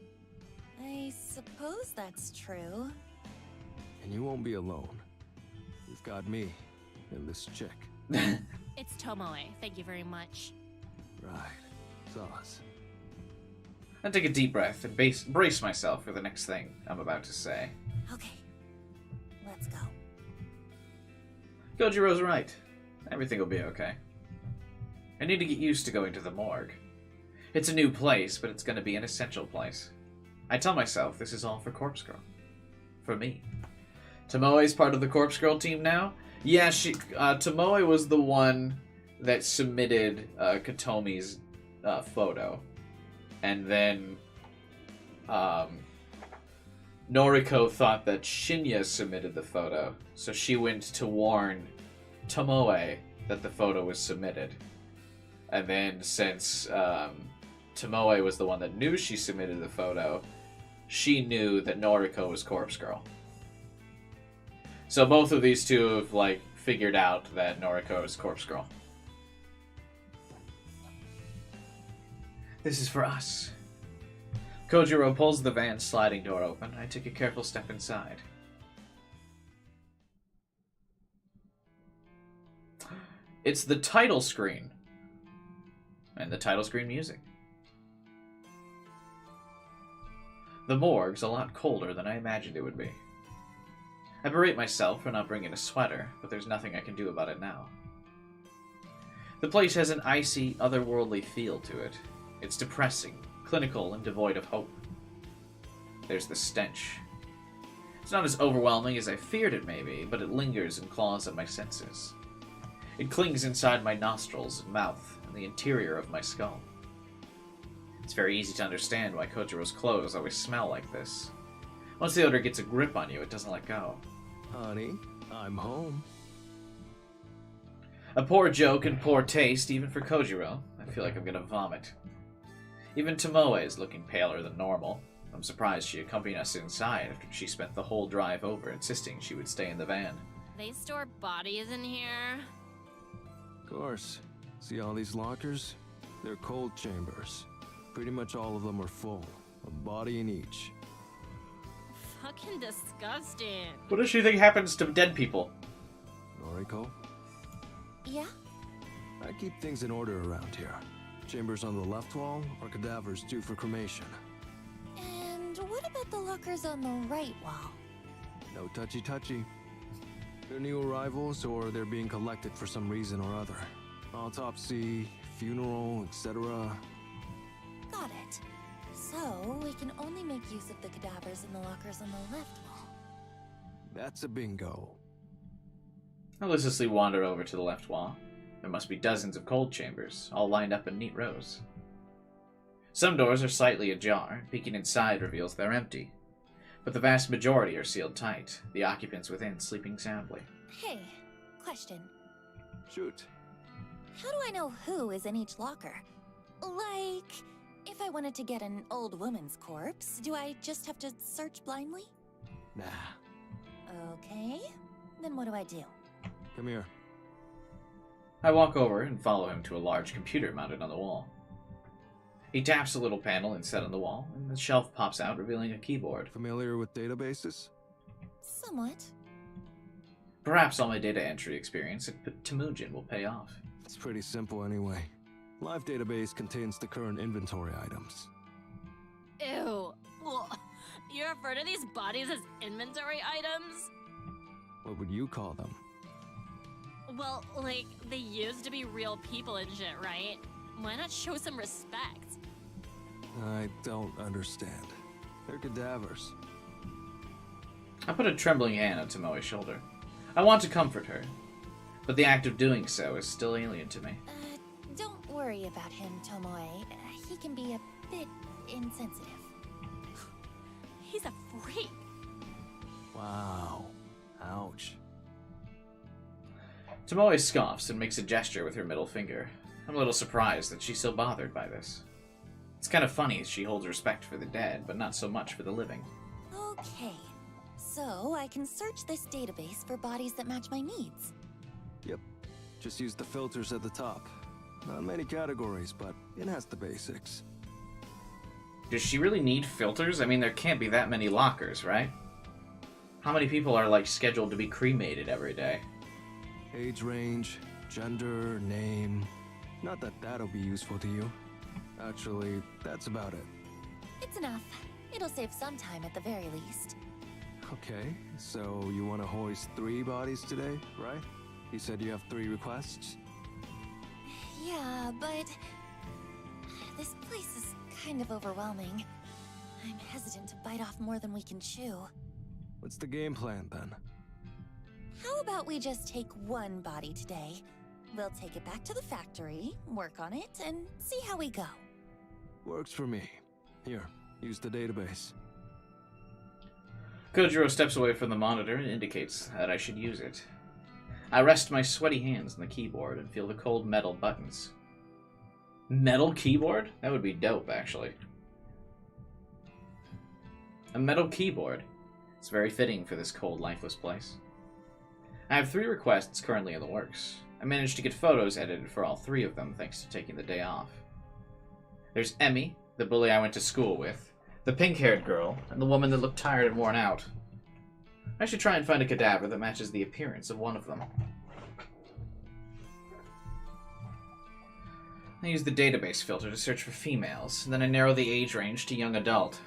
I suppose that's true. And you won't be alone. You've got me and this chick. It's Tomoe. Thank you very much. Right. It's us. I take a deep breath and brace myself for the next thing I'm about to say. Okay. Let's go. Kojiro's right. Everything will be okay. I need to get used to going to the morgue. It's a new place, but it's going to be an essential place. I tell myself this is all for Corpse Girl. For me. Tomoe's part of the Corpse Girl team now? Yeah, Tomoe was the one that submitted Katomi's photo. And then Noriko thought that Shinya submitted the photo, so she went to warn Tomoe that the photo was submitted. And then since Tomoe was the one that knew she submitted the photo, she knew that Noriko was Corpse Girl. So both of these two have, like, figured out that Noriko is Corpse Girl. This is for us. Kojiro pulls the van's sliding door open. I take a careful step inside. It's the title screen. And the title screen music. The morgue's a lot colder than I imagined it would be. I berate myself for not bringing a sweater, but there's nothing I can do about it now. The place has an icy, otherworldly feel to it. It's depressing, clinical, and devoid of hope. There's the stench. It's not as overwhelming as I feared it may be, but it lingers and claws at my senses. It clings inside my nostrils and mouth and the interior of my skull. It's very easy to understand why Kojiro's clothes always smell like this. Once the odor gets a grip on you, it doesn't let go. Honey, I'm home. A poor joke and poor taste, even for Kojiro. I feel like I'm gonna vomit. Even Tomoe is looking paler than normal. I'm surprised she accompanied us inside after she spent the whole drive over insisting she would stay in the van. They store bodies in here? Of course. See all these lockers? They're cold chambers. Pretty much all of them are full. A body in each. Fucking disgusting. What does she think happens to dead people? Noriko? Yeah? I keep things in order around here. Chambers on the left wall are cadavers due for cremation. And what about the lockers on the right wall? No touchy-touchy. They're new arrivals or they're being collected for some reason or other. Autopsy, funeral, etc. Got it. So, we can only make use of the cadavers in the lockers on the left wall. That's a bingo. I listlessly wander over to the left wall. There must be dozens of cold chambers, all lined up in neat rows. Some doors are slightly ajar, and peeking inside reveals they're empty. But the vast majority are sealed tight, the occupants within sleeping soundly. Hey, question. Shoot. How do I know who is in each locker? Like, if I wanted to get an old woman's corpse, do I just have to search blindly? Nah. Okay, then what do I do? Come here. I walk over and follow him to a large computer mounted on the wall. He taps a little panel inset on the wall, and the shelf pops out, revealing a keyboard. Familiar with databases? Somewhat. Perhaps all my data entry experience at Temujin will pay off. It's pretty simple anyway. Live database contains the current inventory items. Ew. Ugh. You refer to these bodies as inventory items? What would you call them? Well, like, they used to be real people and shit, right? Why not show some respect? I don't understand. They're cadavers. I put a trembling hand on Tomoe's shoulder. I want to comfort her, but the act of doing so is still alien to me. Don't worry about him, Tomoe. He can be a bit insensitive. He's a freak. Wow. Ouch. Tomoe scoffs and makes a gesture with her middle finger. I'm a little surprised that she's so bothered by this. It's kind of funny she holds respect for the dead, but not so much for the living. Okay, so I can search this database for bodies that match my needs. Yep. Just use the filters at the top. Not many categories, but it has the basics. Does she really need filters? I mean, there can't be that many lockers, right? How many people are, like, scheduled to be cremated every day? Age range, gender, name. Not that that'll be useful to you. Actually, that's about it. It's enough. It'll save some time at the very least. Okay, so you want to hoist 3 bodies today, right? You said you have 3 requests? Yeah, but this place is kind of overwhelming. I'm hesitant to bite off more than we can chew. What's the game plan, then? How about we just take 1 body today? We'll take it back to the factory, work on it, and see how we go. Works for me. Here, use the database. Kojiro steps away from the monitor and indicates that I should use it. I rest my sweaty hands on the keyboard and feel the cold metal buttons. Metal keyboard? That would be dope, actually. A metal keyboard. It's very fitting for this cold, lifeless place. I have 3 requests currently in the works. I managed to get photos edited for all 3 of them thanks to taking the day off. There's Emmy, the bully I went to school with, the pink-haired girl, and the woman that looked tired and worn out. I should try and find a cadaver that matches the appearance of one of them. I use the database filter to search for females, and then I narrow the age range to young adult.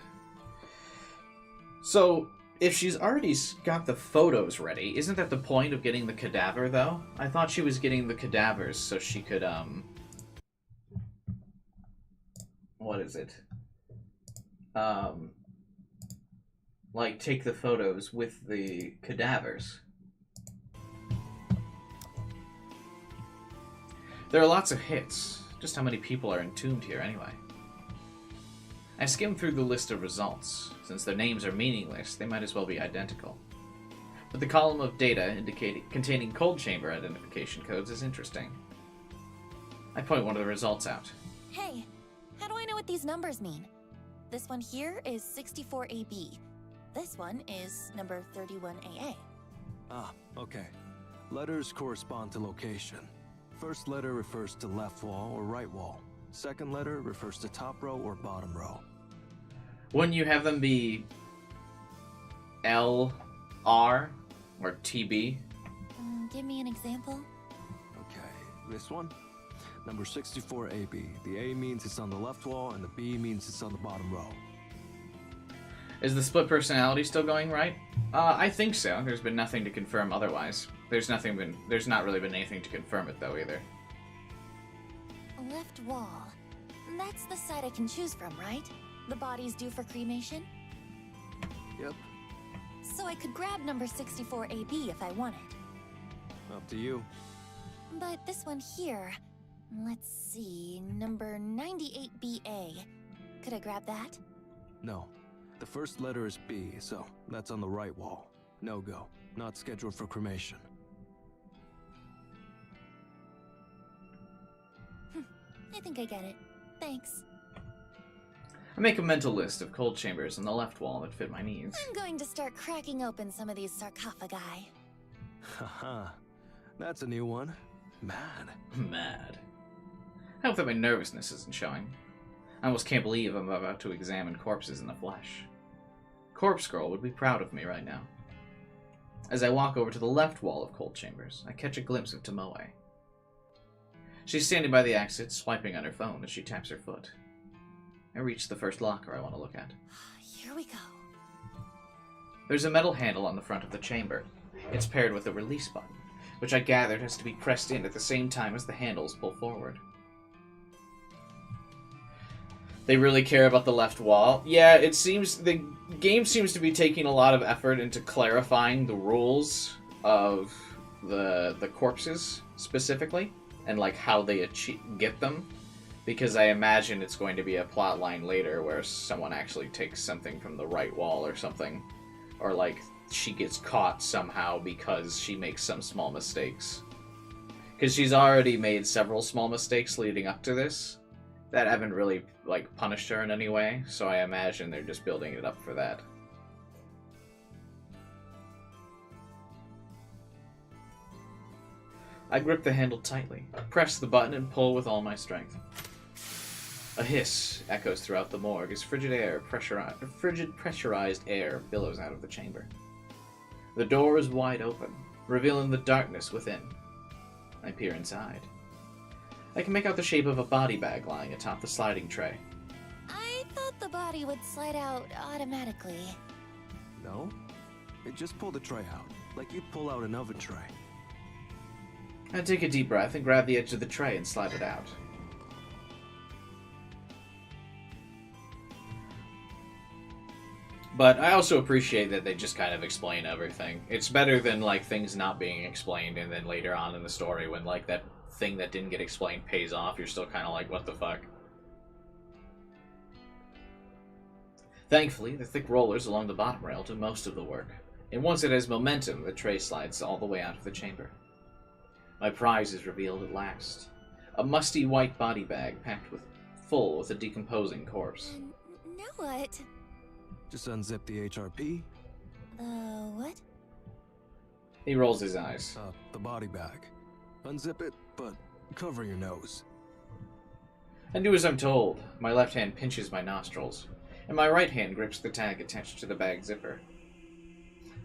So, if she's already got the photos ready, isn't that the point of getting the cadaver, though? I thought she was getting the cadavers so she could, what is it? Like, take the photos with the cadavers. There are lots of hits. Just how many people are entombed here, anyway? I skimmed through the list of results. Since their names are meaningless, they might as well be identical. But the column of data containing cold chamber identification codes is interesting. I point one of the results out. Hey, how do I know what these numbers mean? This one here is 64AB. This one is number 31AA. Ah, okay. Letters correspond to location. First letter refers to left wall or right wall. Second letter refers to top row or bottom row. Wouldn't you have them be L, R, or TB? Give me an example. Okay, this one? Number 64AB. The A means it's on the left wall, and the B means it's on the bottom row. Is the split personality still going right? I think so. There's been nothing to confirm otherwise. There's not really been anything to confirm it, though, either. Left wall. That's the side I can choose from, right? The body's due for cremation? Yep, So I could grab number 64AB if I wanted. up to you. But this one here, let's see, number 98BA. Could I grab that? No. The first letter is B, so that's on the right wall. No go. Not scheduled for cremation. I think I get it. Thanks. I make a mental list of cold chambers on the left wall that fit my needs. I'm going to start cracking open some of these sarcophagi. Haha. That's a new one. Mad. Mad. I hope that my nervousness isn't showing. I almost can't believe I'm about to examine corpses in the flesh. Corpse Girl would be proud of me right now. As I walk over to the left wall of cold chambers, I catch a glimpse of Tomoe. She's standing by the exit, swiping on her phone as she taps her foot. I reach the first locker I want to look at. Here we go. There's a metal handle on the front of the chamber. It's paired with a release button, which I gathered has to be pressed in at the same time as the handles pull forward. They really care about the left wall. Yeah, it seems the game seems to be taking a lot of effort into clarifying the rules of the corpses specifically, and like how they get them, because I imagine it's going to be a plot line later where someone actually takes something from the right wall or something, or like she gets caught somehow because she makes some small mistakes. Because she's already made several small mistakes leading up to this that haven't really like punished her in any way, so I imagine they're just building it up for that. I grip the handle tightly, press the button, and pull with all my strength. A hiss echoes throughout the morgue as frigid pressurized air billows out of the chamber. The door is wide open, revealing the darkness within. I peer inside. I can make out the shape of a body bag lying atop the sliding tray. I thought the body would slide out automatically. No? It just pull the tray out, like you'd pull out an oven tray. I take a deep breath and grab the edge of the tray and slide it out. But I also appreciate that they just kind of explain everything. It's better than like things not being explained and then later on in the story when like that thing that didn't get explained pays off, you're still kind of like, what the fuck? Thankfully, the thick rollers along the bottom rail do most of the work, and once it has momentum, the tray slides all the way out of the chamber. My prize is revealed at last. A musty white body bag packed full with a decomposing corpse. Now what? Just unzip the HRP. What? He rolls his eyes. The body bag. Unzip it, but cover your nose. I do as I'm told. My left hand pinches my nostrils, and my right hand grips the tag attached to the bag zipper.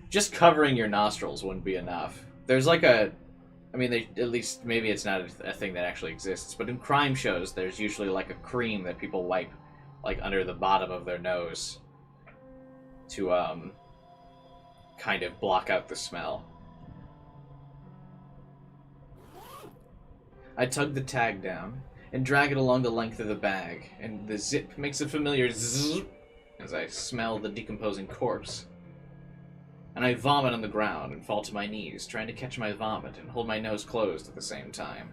Just covering your nostrils wouldn't be enough. There's like a... I mean, at least, maybe it's not a thing that actually exists, but in crime shows, there's usually like a cream that people wipe like under the bottom of their nose to, kind of block out the smell. I tug the tag down and drag it along the length of the bag, and the zip makes a familiar zzz as I smell the decomposing corpse. And I vomit on the ground and fall to my knees, trying to catch my vomit and hold my nose closed at the same time.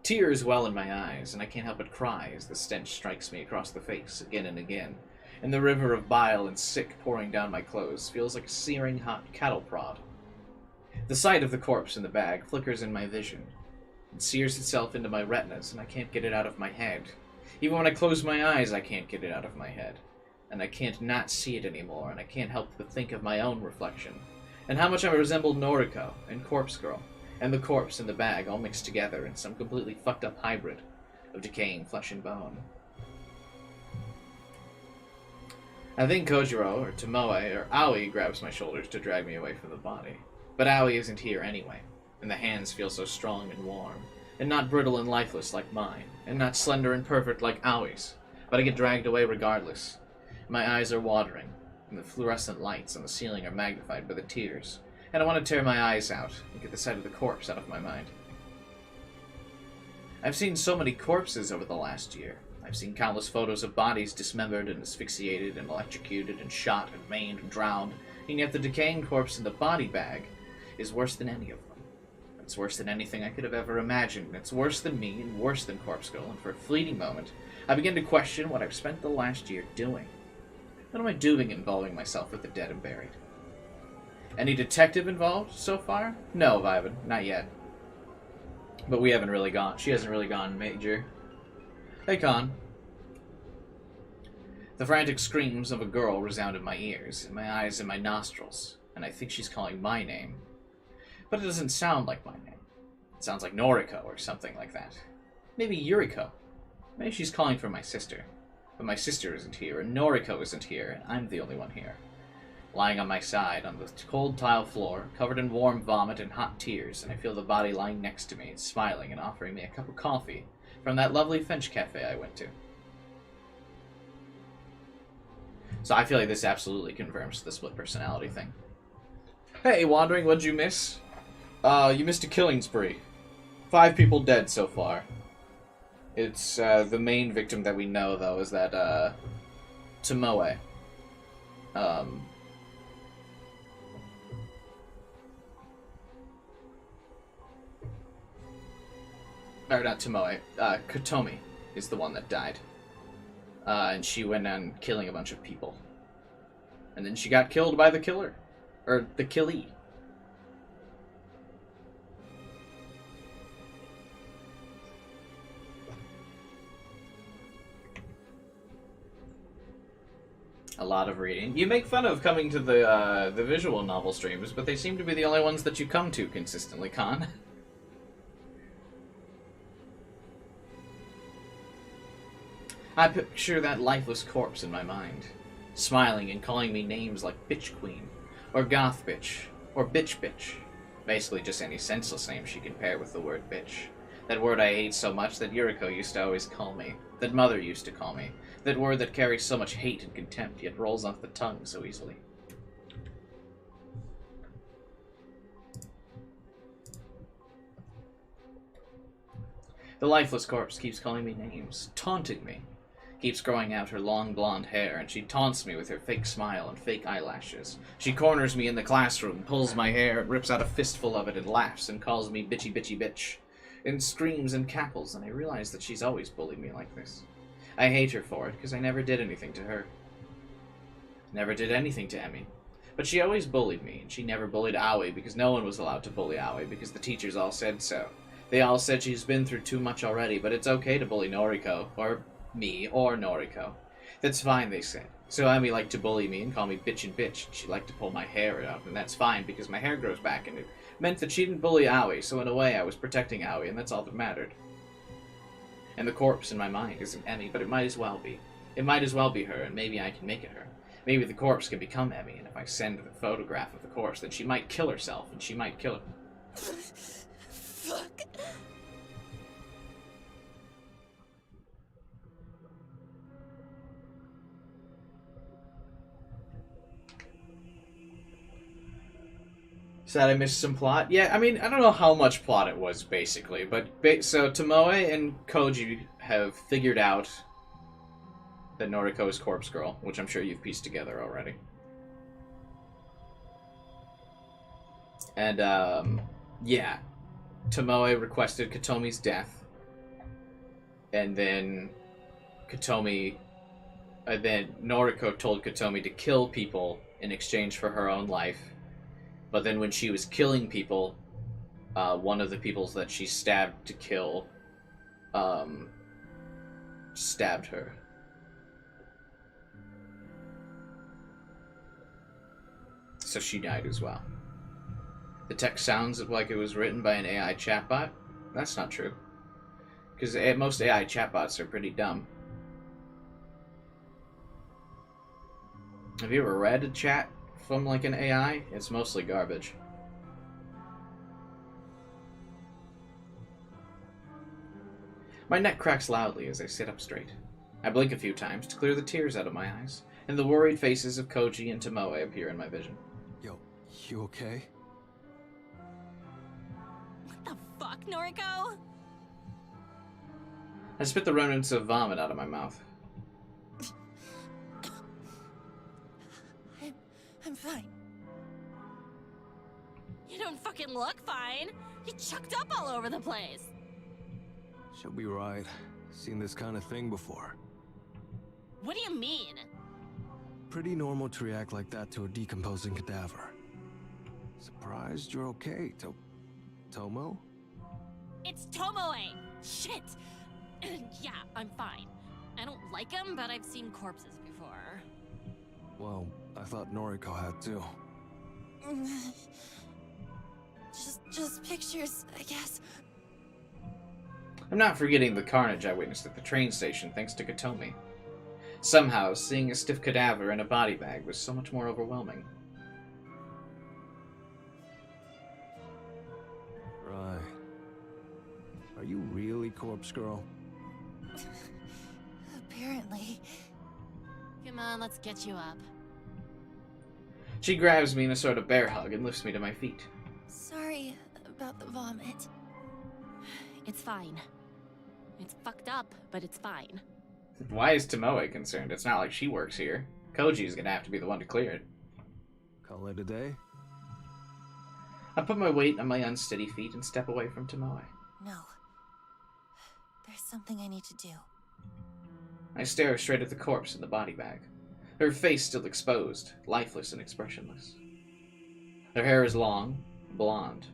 Tears well in my eyes, and I can't help but cry as the stench strikes me across the face again and again, and the river of bile and sick pouring down my clothes feels like a searing hot cattle prod. The sight of the corpse in the bag flickers in my vision. It sears itself into my retinas, and I can't get it out of my head. Even when I close my eyes, I can't get it out of my head. And I can't not see it anymore, and I can't help but think of my own reflection, and how much I resemble Noriko and Corpse Girl, and the corpse in the bag all mixed together in some completely fucked up hybrid of decaying flesh and bone. I think Kojiro, or Tomoe, or Aoi grabs my shoulders to drag me away from the body. But Aoi isn't here anyway, and the hands feel so strong and warm, and not brittle and lifeless like mine, and not slender and perfect like Aoi's, but I get dragged away regardless. My eyes are watering, and the fluorescent lights on the ceiling are magnified by the tears, and I want to tear my eyes out and get the sight of the corpse out of my mind. I've seen so many corpses over the last year. I've seen countless photos of bodies dismembered and asphyxiated and electrocuted and shot and maimed and drowned, and yet the decaying corpse in the body bag is worse than any of them. It's worse than anything I could have ever imagined. It's worse than me and worse than Corpse Girl, and for a fleeting moment, I begin to question what I've spent the last year doing. What am I doing involving myself with the dead and buried? Any detective involved so far? No, Vivan, not yet. But she hasn't really gone major. Hey, Con. The frantic screams of a girl resound in my ears, in my eyes, and my nostrils, and I think she's calling my name. But it doesn't sound like my name. It sounds like Noriko or something like that. Maybe Yuriko. Maybe she's calling for my sister. But my sister isn't here, and Noriko isn't here, and I'm the only one here. Lying on my side, on the cold tile floor, covered in warm vomit and hot tears, and I feel the body lying next to me, smiling and offering me a cup of coffee from that lovely French cafe I went to. So I feel like this absolutely confirms the split personality thing. Hey, Wandering, what'd you miss? You missed a killing spree. 5 people dead so far. It's the main victim that we know, though, is that Tomoe. Or not Tomoe. Kotomi is the one that died. And she went on killing a bunch of people. And then she got killed by the killer. Or the killee. A lot of reading. You make fun of coming to the visual novel streams, but they seem to be the only ones that you come to consistently, Khan. I picture that lifeless corpse in my mind, smiling and calling me names like Bitch Queen, or Goth Bitch, or Bitch Bitch. Basically just any senseless name she can pair with the word bitch. That word I hate so much that Yuriko used to always call me, that Mother used to call me, that word that carries so much hate and contempt yet rolls off the tongue so easily. The lifeless corpse keeps calling me names, taunting me. Keeps growing out her long blonde hair, and she taunts me with her fake smile and fake eyelashes. She corners me in the classroom, pulls my hair, and rips out a fistful of it, and laughs and calls me bitchy bitchy bitch, and screams and cackles, and I realize that she's always bullied me like this. I hate her for it, because I never did anything to her. Never did anything to Emmy. But she always bullied me, and she never bullied Aoi, because no one was allowed to bully Aoi, because the teachers all said so. They all said she's been through too much already, but it's okay to bully Noriko, or me, or Noriko. That's fine, they said. So Emmy liked to bully me and call me bitch and bitch, and she liked to pull my hair out, and that's fine, because my hair grows back, and it meant that she didn't bully Aoi, so in a way I was protecting Aoi, and that's all that mattered. And the corpse in my mind isn't Emmy, but it might as well be. It might as well be her, and maybe I can make it her. Maybe the corpse can become Emmy, and if I send the photograph of the corpse, then she might kill herself, and she might kill her. Fuck. Sad I missed some plot. Yeah, I mean, I don't know how much plot it was, basically, but so Tomoe and Koji have figured out that Noriko is Corpse Girl, which I'm sure you've pieced together already. And, yeah. Tomoe requested Kotomi's death, and then Noriko told Kotomi to kill people in exchange for her own life. But then when she was killing people, one of the people that she stabbed to kill, stabbed her. So she died as well. The text sounds like it was written by an AI chatbot. That's not true. Because most AI chatbots are pretty dumb. Have you ever read a chat from like an AI? It's mostly garbage. My neck cracks loudly as I sit up straight. I blink a few times to clear the tears out of my eyes, and the worried faces of Koji and Tomoe appear in my vision. Yo, you okay? What the fuck, Noriko? I spit the remnants of vomit out of my mouth. I'm fine. You don't fucking look fine. You chucked up all over the place. She'll be right. Seen this kind of thing before. What do you mean? Pretty normal to react like that to a decomposing cadaver. Surprised you're okay, Tomo? It's Tomoe. Shit. Yeah, I'm fine. I don't like him, but I've seen corpses before. Well, I thought Noriko had too. Just pictures, I guess. I'm not forgetting the carnage I witnessed at the train station thanks to Kotomi. Somehow, seeing a stiff cadaver in a body bag was so much more overwhelming. Right. Are you really Corpse Girl? Apparently. Come on, let's get you up. She grabs me in a sort of bear hug and lifts me to my feet. Sorry about the vomit. It's fine. It's fucked up, but it's fine. Why is Tomoe concerned? It's not like she works here. Koji's gonna have to be the one to clear it. Call it a day? I put my weight on my unsteady feet and step away from Tomoe. No. There's something I need to do. I stare straight at the corpse in the body bag. Her face still exposed, lifeless and expressionless. Her hair is long, blonde.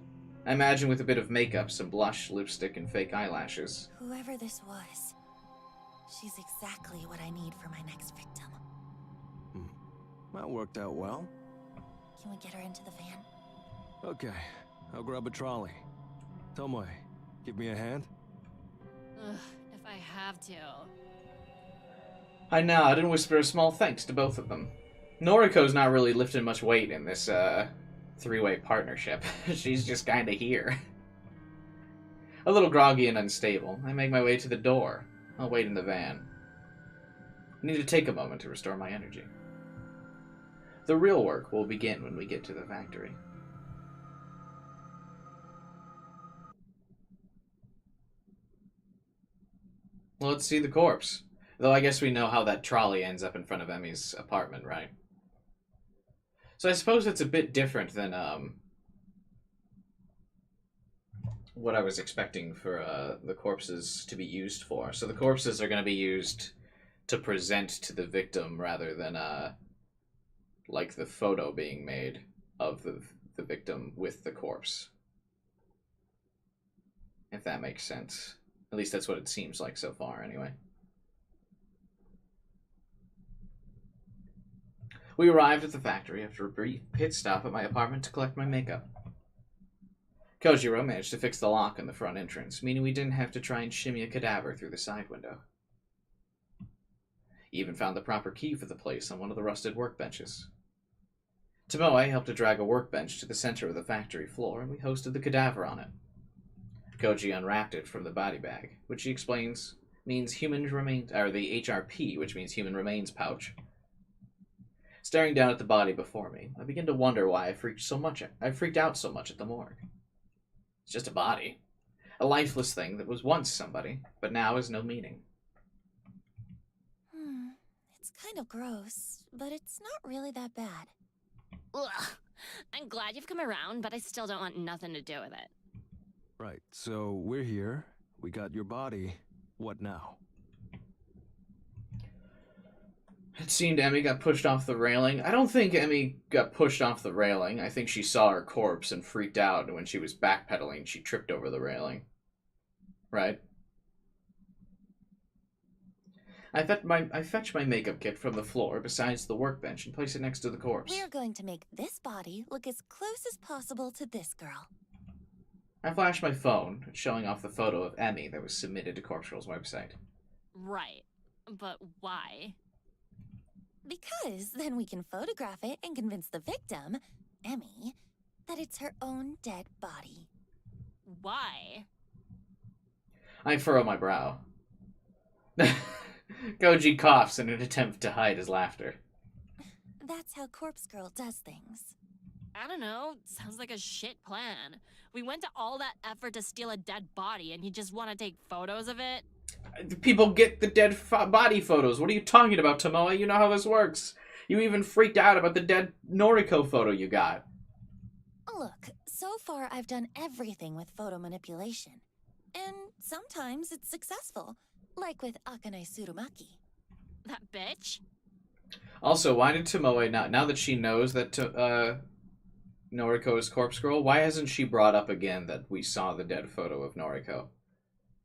I imagine with a bit of makeup, some blush, lipstick, and fake eyelashes. Whoever this was, she's exactly what I need for my next victim. That worked out well. Can we get her into the van? Okay, I'll grab a trolley. Tomoe, give me a hand? Ugh, if I have to. I nod and whisper a small thanks to both of them. Noriko's not really lifting much weight in this, three-way partnership. She's just kinda here. A little groggy and unstable, I make my way to the door. I'll wait in the van. I need to take a moment to restore my energy. The real work will begin when we get to the factory. Well, let's see the corpse. Though I guess we know how that trolley ends up in front of Emmy's apartment, right? So I suppose it's a bit different than what I was expecting for the corpses to be used for. So the corpses are going to be used to present to the victim rather than like the photo being made of the victim with the corpse. If that makes sense. At least that's what it seems like so far, anyway. We arrived at the factory after a brief pit stop at my apartment to collect my makeup. Kojiro managed to fix the lock on the front entrance, meaning we didn't have to try and shimmy a cadaver through the side window. He even found the proper key for the place on one of the rusted workbenches. Tomoe helped to drag a workbench to the center of the factory floor, and we hosted the cadaver on it. Koji unwrapped it from the body bag, which he explains means human remains, or the HRP, which means human remains pouch. Staring down at the body before me, I begin to wonder why I freaked out so much at the morgue. It's just a body. A lifeless thing that was once somebody, but now has no meaning. It's kind of gross, but it's not really that bad. Ugh. I'm glad you've come around, but I still don't want nothing to do with it. Right, so we're here. We got your body. What now? It seemed Emmy got pushed off the railing. I don't think Emmy got pushed off the railing. I think she saw her corpse and freaked out, and when she was backpedaling, she tripped over the railing. Right? I fetch my makeup kit from the floor besides the workbench and place it next to the corpse. We're going to make this body look as close as possible to this girl. I flash my phone, showing off the photo of Emmy that was submitted to Corpse Girl's website. Right. But why? Because then we can photograph it and convince the victim, Emmy, that it's her own dead body. Why? I furrow my brow. Koji coughs in an attempt to hide his laughter. That's how Corpse Girl does things. I don't know. Sounds like a shit plan. We went to all that effort to steal a dead body, and you just want to take photos of it? People get the dead body photos. What are you talking about, Tomoe? You know how this works. You even freaked out about the dead Noriko photo you got. Look, so far I've done everything with photo manipulation. And sometimes it's successful, like with Akane Tsurumaki. That bitch? Also, why did Tomoe now that she knows that Noriko is Corpse Girl, why hasn't she brought up again that we saw the dead photo of Noriko?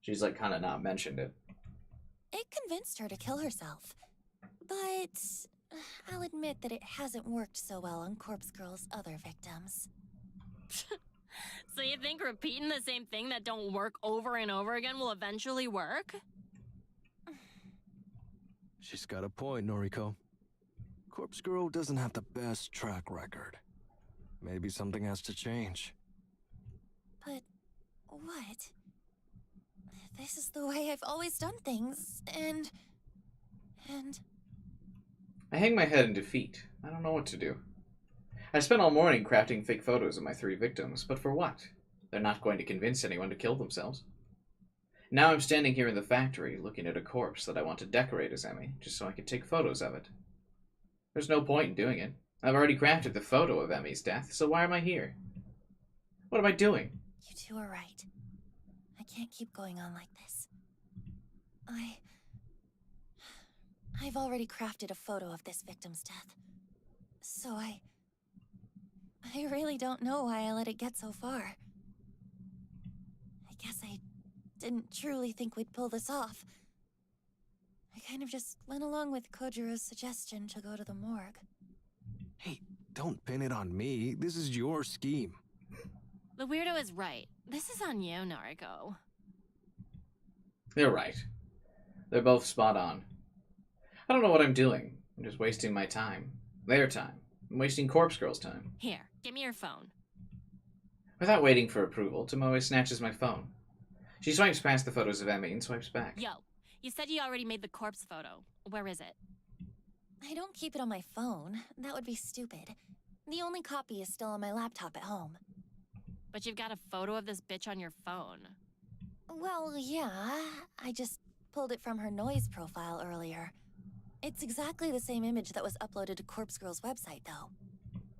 She's like kind of not mentioned it. It convinced her to kill herself. But I'll admit that it hasn't worked so well on Corpse Girl's other victims. So you think repeating the same thing that don't work over and over again will eventually work? She's got a point, Noriko. Corpse Girl doesn't have the best track record. Maybe something has to change. But what? This is the way I've always done things, and... I hang my head in defeat. I don't know what to do. I spent all morning crafting fake photos of my 3 victims, but for what? They're not going to convince anyone to kill themselves. Now I'm standing here in the factory looking at a corpse that I want to decorate as Emmy, just so I can take photos of it. There's no point in doing it. I've already crafted the photo of Emmy's death, so why am I here? What am I doing? You two are right. I can't keep going on like this. I've already crafted a photo of this victim's death. So I really don't know why I let it get so far. I guess I didn't truly think we'd pull this off. I kind of just went along with Kojiro's suggestion to go to the morgue. Hey, don't pin it on me. This is your scheme. The weirdo is right. This is on you, Noriko. They're right. They're both spot on. I don't know what I'm doing. I'm just wasting my time. Their time. I'm wasting Corpse Girl's time. Here, give me your phone. Without waiting for approval, Tomoe snatches my phone. She swipes past the photos of Emmy and swipes back. Yo, you said you already made the corpse photo. Where is it? I don't keep it on my phone. That would be stupid. The only copy is still on my laptop at home. But you've got a photo of this bitch on your phone. Well, yeah. I just pulled it from her noise profile earlier. It's exactly the same image that was uploaded to Corpse Girl's website, though.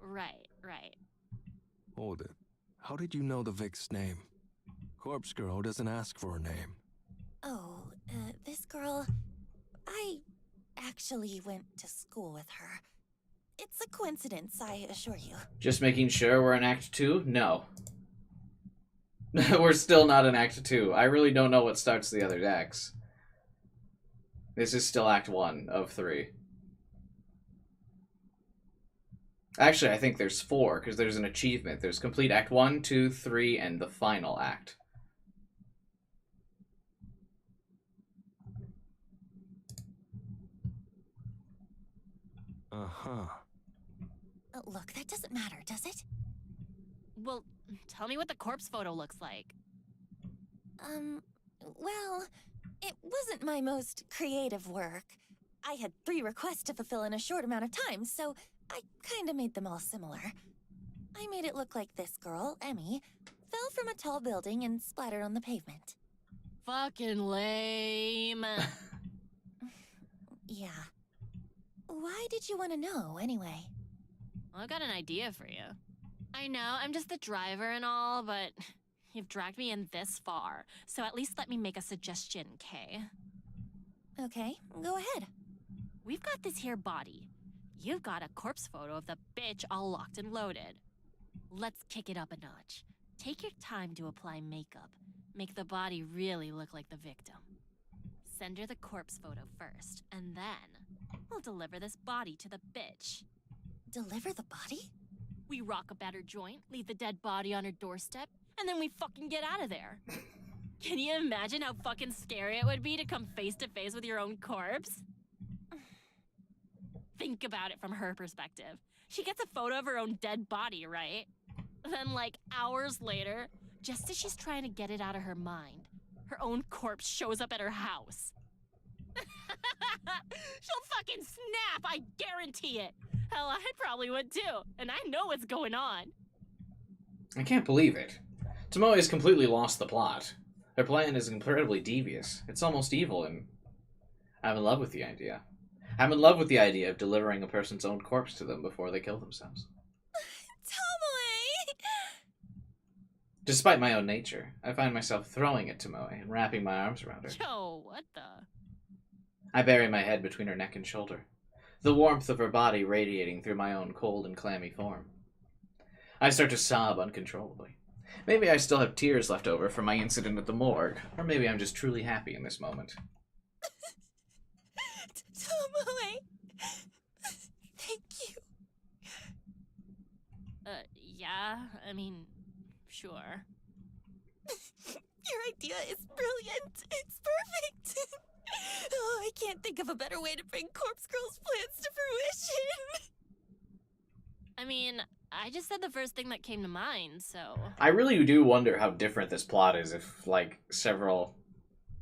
Right. Hold it. How did you know the Vic's name? Corpse Girl doesn't ask for her name. Oh, this girl... I actually went to school with her. It's a coincidence, I assure you. Just making sure we're in Act 2? No. We're still not in Act 2. I really don't know what starts the other acts. This is still Act 1 of 3. Actually, I think there's 4, because there's an achievement. There's complete Act 1, 2, 3, and the final act. Uh-huh. Look, that doesn't matter, does it? Well, tell me what the corpse photo looks like. Well, it wasn't my most creative work. I had 3 requests to fulfill in a short amount of time, so I kinda made them all similar. I made it look like this girl, Emmy, fell from a tall building and splattered on the pavement. Fucking lame. Yeah. Why did you want to know, anyway? Well, I've got an idea for you. I know, I'm just the driver and all, but you've dragged me in this far, so at least let me make a suggestion, Kay? Okay, go ahead. We've got this here body. You've got a corpse photo of the bitch all locked and loaded. Let's kick it up a notch. Take your time to apply makeup. Make the body really look like the victim. Send her the corpse photo first, and then we'll deliver this body to the bitch. Deliver the body? We rock a better joint, leave the dead body on her doorstep, and then we fucking get out of there. Can you imagine how fucking scary it would be to come face to face with your own corpse? Think about it from her perspective. She gets a photo of her own dead body, right? Then, like, hours later, just as she's trying to get it out of her mind, her own corpse shows up at her house. She'll fucking snap, I guarantee it. Hell, I probably would too, and I know what's going on. I can't believe it. Tomoe has completely lost the plot. Her plan is incredibly devious. It's almost evil, and I'm in love with the idea. I'm in love with the idea of delivering a person's own corpse to them before they kill themselves. Tomoe! Despite my own nature, I find myself throwing at Tomoe and wrapping my arms around her. Yo, what the? I bury my head between her neck and shoulder, the warmth of her body radiating through my own cold and clammy form. I start to sob uncontrollably. Maybe I still have tears left over from my incident at the morgue, or maybe I'm just truly happy in this moment. Tomoe! Thank you. Yeah, I mean, sure. Your idea is brilliant. It's perfect. Oh, I can't think of a better way to bring Corpse Girl's plans to fruition. I mean, I just said the first thing that came to mind, so... I really do wonder how different this plot is if, like, several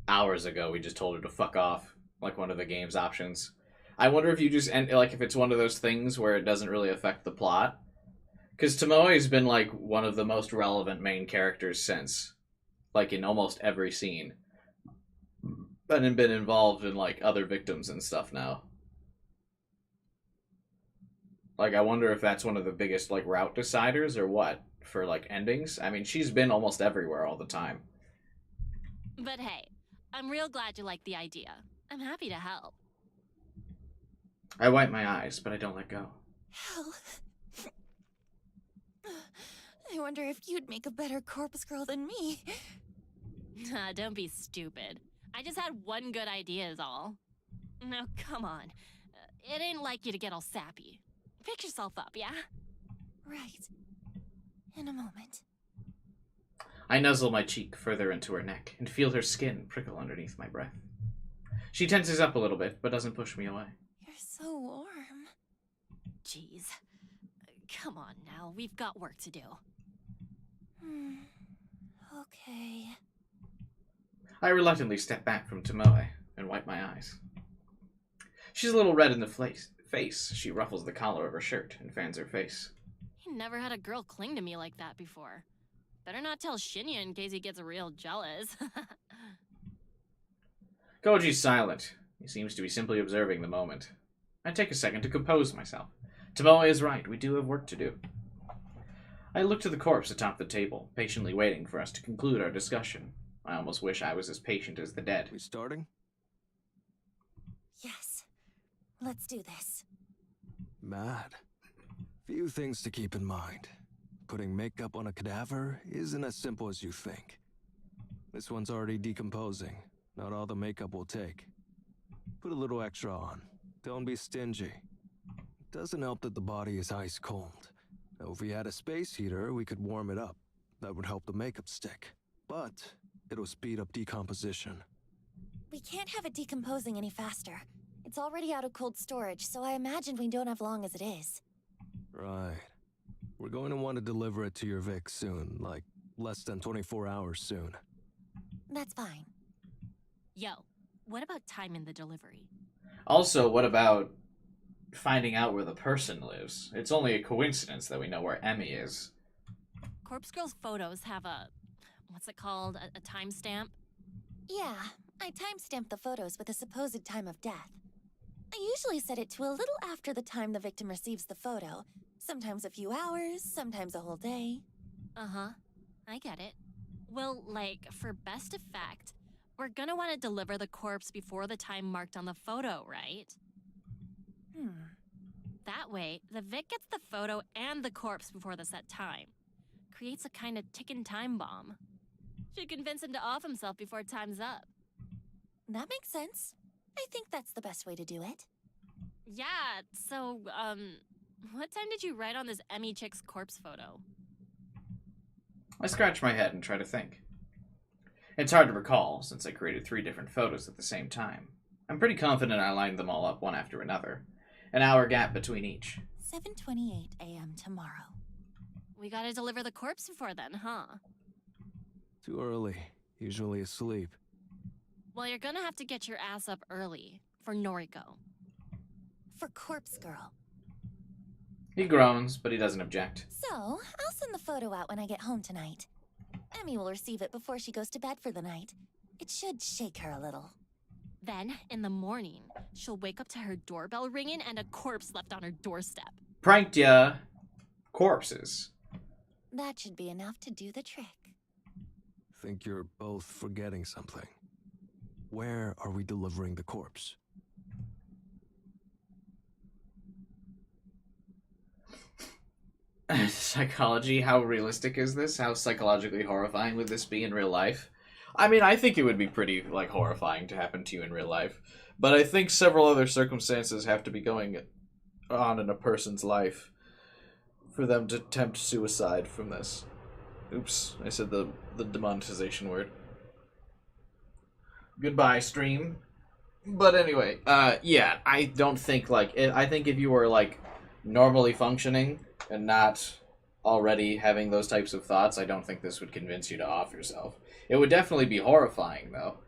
hours ago we just told her to fuck off, like one of the game's options. I wonder if you just, if it's one of those things where it doesn't really affect the plot. Because Tomoe has been, like, one of the most relevant main characters since, like, in almost every scene. and been involved in, like, other victims and stuff now. Like, I wonder if that's one of the biggest, like, route deciders or what for, like, endings. I mean, she's been almost everywhere all the time. But hey, I'm real glad you like the idea. I'm happy to help. I wipe my eyes, but I don't let go. Hell. I wonder if you'd make a better corpse girl than me. Don't be stupid. I just had one good idea is all. Now, come on. It ain't like you to get all sappy. Pick yourself up, yeah? Right. In a moment. I nuzzle my cheek further into her neck and feel her skin prickle underneath my breath. She tenses up a little bit, but doesn't push me away. You're so warm. Jeez. Come on now, we've got work to do. Okay. I reluctantly step back from Tomoe and wipe my eyes. She's a little red in the face. She ruffles the collar of her shirt and fans her face. He never had a girl cling to me like that before. Better not tell Shinya in case he gets real jealous. Koji's silent. He seems to be simply observing the moment. I take a second to compose myself. Tomoe is right. We do have work to do. I look to the corpse atop the table, patiently waiting for us to conclude our discussion. I almost wish I was as patient as the dead. We starting? Yes. Let's do this. Mad. Few things to keep in mind. Putting makeup on a cadaver isn't as simple as you think. This one's already decomposing. Not all the makeup will take. Put a little extra on. Don't be stingy. It doesn't help that the body is ice cold. Now, if we had a space heater, we could warm it up. That would help the makeup stick. But it'll speed up decomposition. We can't have it decomposing any faster. It's already out of cold storage, so I imagine we don't have long as it is. Right. We're going to want to deliver it to your Vic soon, like less than 24 hours soon. That's fine. Yo, what about timing the delivery? Also, what about finding out where the person lives? It's only a coincidence that we know where Emmy is. Corpse Girl's photos have a... what's it called? A timestamp? Yeah, I timestamped the photos with the supposed time of death. I usually set it to a little after the time the victim receives the photo. Sometimes a few hours, sometimes a whole day. Uh-huh. I get it. Well, like, for best effect, we're gonna want to deliver the corpse before the time marked on the photo, right? That way, the Vic gets the photo and the corpse before the set time. Creates a kind of ticking time bomb. Should convince him to off himself before time's up. That makes sense. I think that's the best way to do it. Yeah, so, what time did you write on this Emmy chick's corpse photo? I scratch my head and try to think. It's hard to recall, since I created 3 different photos at the same time. I'm pretty confident I lined them all up one after another. An hour gap between each. 7:28 a.m. tomorrow. We gotta deliver the corpse before then, huh? Too early. Usually asleep. Well, you're gonna have to get your ass up early. For Noriko. For Corpse Girl. He groans, but he doesn't object. So, I'll send the photo out when I get home tonight. Emmy will receive it before she goes to bed for the night. It should shake her a little. Then, in the morning, she'll wake up to her doorbell ringing and a corpse left on her doorstep. Pranked ya! Corpses. That should be enough to do the trick. Think you're both forgetting something. Where are we delivering the corpse? Psychology, how realistic is this? How psychologically horrifying would this be in real life? I mean, I think it would be pretty, like, horrifying to happen to you in real life. But I think several other circumstances have to be going on in a person's life for them to attempt suicide from this. Oops, I said the demonetization word. Goodbye, stream. But anyway, yeah, I don't think, like, I think if you were, like, normally functioning and not already having those types of thoughts, I don't think this would convince you to off yourself. It would definitely be horrifying, though,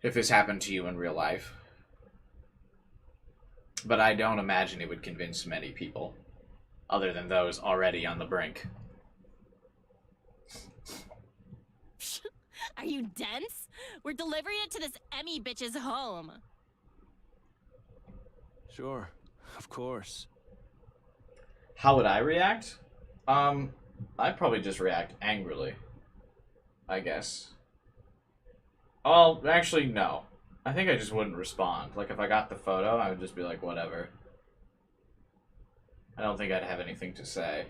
if this happened to you in real life. But I don't imagine it would convince many people, other than those already on the brink. Are you dense? We're delivering it to this Emmy bitch's home. Sure, of course. How would I react? I'd probably just react angrily. I guess. Oh, actually, no. I think I just wouldn't respond. Like, if I got the photo, I would just be like, whatever. I don't think I'd have anything to say.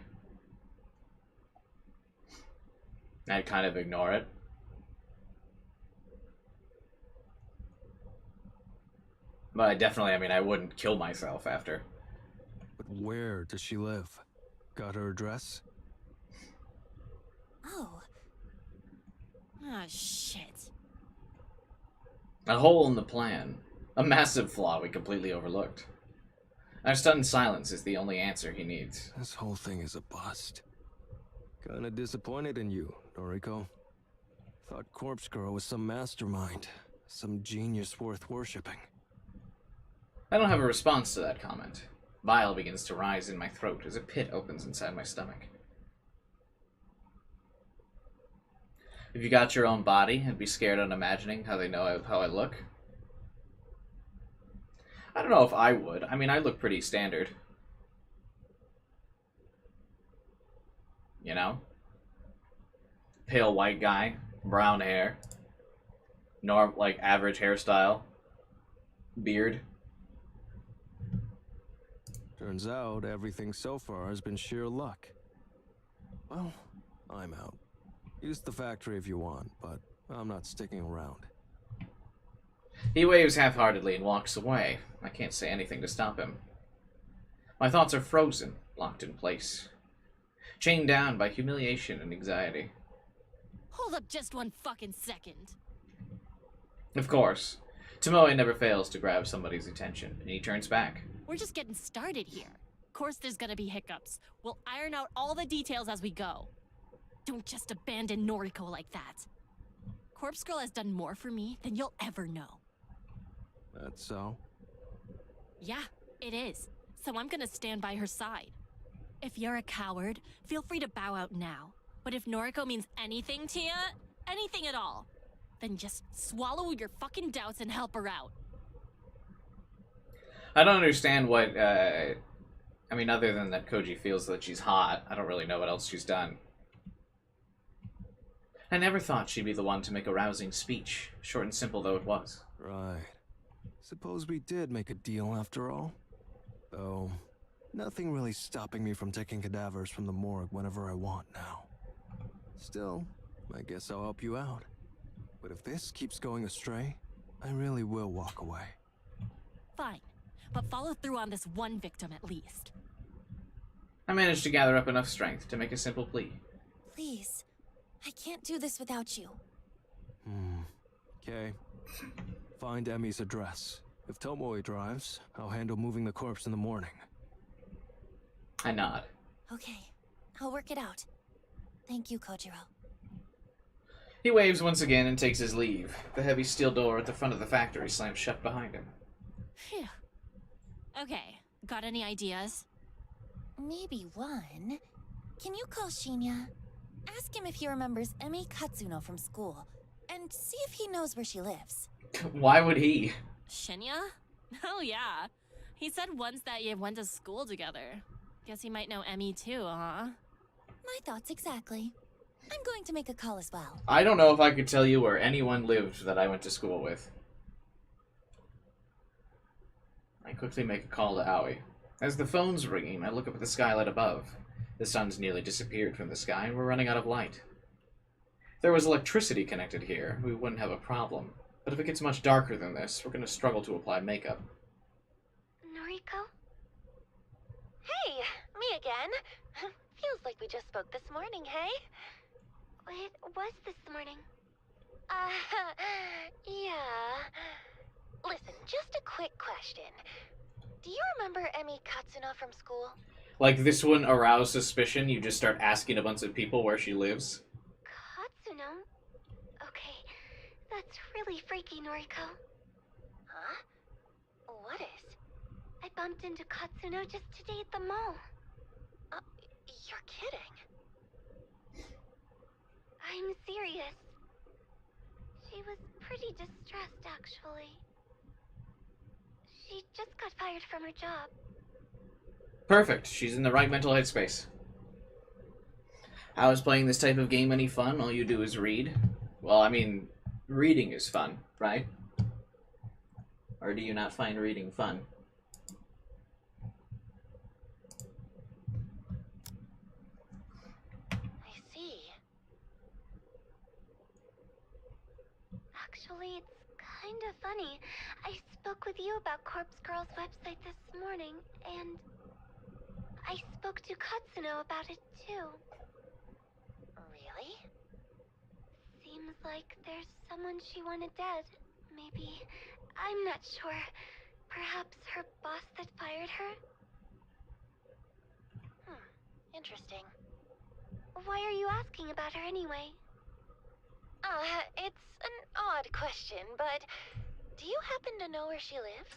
I'd kind of ignore it. But I definitely, I mean, I wouldn't kill myself after. But where does she live? Got her address? Oh, Ah, shit. A hole in the plan. A massive flaw we completely overlooked. Our stunned silence is the only answer he needs. This whole thing is a bust. Kinda disappointed in you, Noriko. Thought Corpse Girl was some mastermind. Some genius worth worshipping. I don't have a response to that comment. Bile begins to rise in my throat as a pit opens inside my stomach. If you got your own body, I'd be scared on imagining how they know how I look. I don't know if I would. I mean, I look pretty standard. You know? Pale white guy, brown hair, like average hairstyle, beard. Turns out everything so far has been sheer luck. Well, I'm out. Use the factory if you want, but I'm not sticking around. He waves half-heartedly and walks away. I can't say anything to stop him. My thoughts are frozen, locked in place. Chained down by humiliation and anxiety. Hold up just one fucking second. Of course. Tomoe never fails to grab somebody's attention, and he turns back. We're just getting started here. Of course there's gonna be hiccups. We'll iron out all the details as we go. Don't just abandon Noriko like that. Corpse Girl has done more for me than you'll ever know. That's so? Yeah, it is. So I'm gonna stand by her side. If you're a coward, feel free to bow out now. But if Noriko means anything to you, anything at all, then just swallow your fucking doubts and help her out. I don't understand what, I mean, other than that Koji feels that she's hot, I don't really know what else she's done. I never thought she'd be the one to make a rousing speech, short and simple though it was. Right. Suppose we did make a deal after all? Though, nothing really stopping me from taking cadavers from the morgue whenever I want now. Still, I guess I'll help you out. But if this keeps going astray, I really will walk away. Fine, but follow through on this one victim at least. I managed to gather up enough strength to make a simple plea. please. I can't do this without you. Okay. Find Emmy's address. If Tomoe drives, I'll handle moving the corpse in the morning. I nod. Okay, I'll work it out. Thank you, Kojiro. He waves once again and takes his leave. The heavy steel door at the front of the factory slams shut behind him. Phew. Okay, got any ideas? Maybe one. Can you call Shinya? Ask him if he remembers Emi Katsuno from school, and see if he knows where she lives. Why would he? Shinya? Oh yeah. He said once that you went to school together. Guess he might know Emmy too, huh? My thoughts exactly. I'm going to make a call as well. I don't know if I could tell you where anyone lived that I went to school with. I quickly make a call to Aoi. As the phone's ringing, I look up at the skylight above. The sun's nearly disappeared from the sky, and we're running out of light. If there was electricity connected here, we wouldn't have a problem. But if it gets much darker than this, we're going to struggle to apply makeup. Noriko? Hey, me again. Feels like we just spoke this morning, hey? It was this morning. Yeah. Listen, just a quick question. Do you remember Emi Katsuno from school? Like, this wouldn't arouse suspicion, you just start asking a bunch of people where she lives. Katsuno? Okay, that's really freaky, Noriko. Huh? What is? I bumped into Katsuno just today at the mall. You're kidding. I'm serious. She was pretty distressed, actually. She just got fired from her job. Perfect. She's in the right mental headspace. How is playing this type of game any fun? All you do is read. Well, I mean, reading is fun, right? Or do you not find reading fun? I see. Actually, it's kind of funny. I spoke with you about Corpse Girl's website this morning, and I spoke to Katsuno about it too. Really? Seems like there's someone she wanted dead. Maybe. I'm not sure. Perhaps her boss that fired her? Interesting. Why are you asking about her anyway? It's an odd question, but do you happen to know where she lives?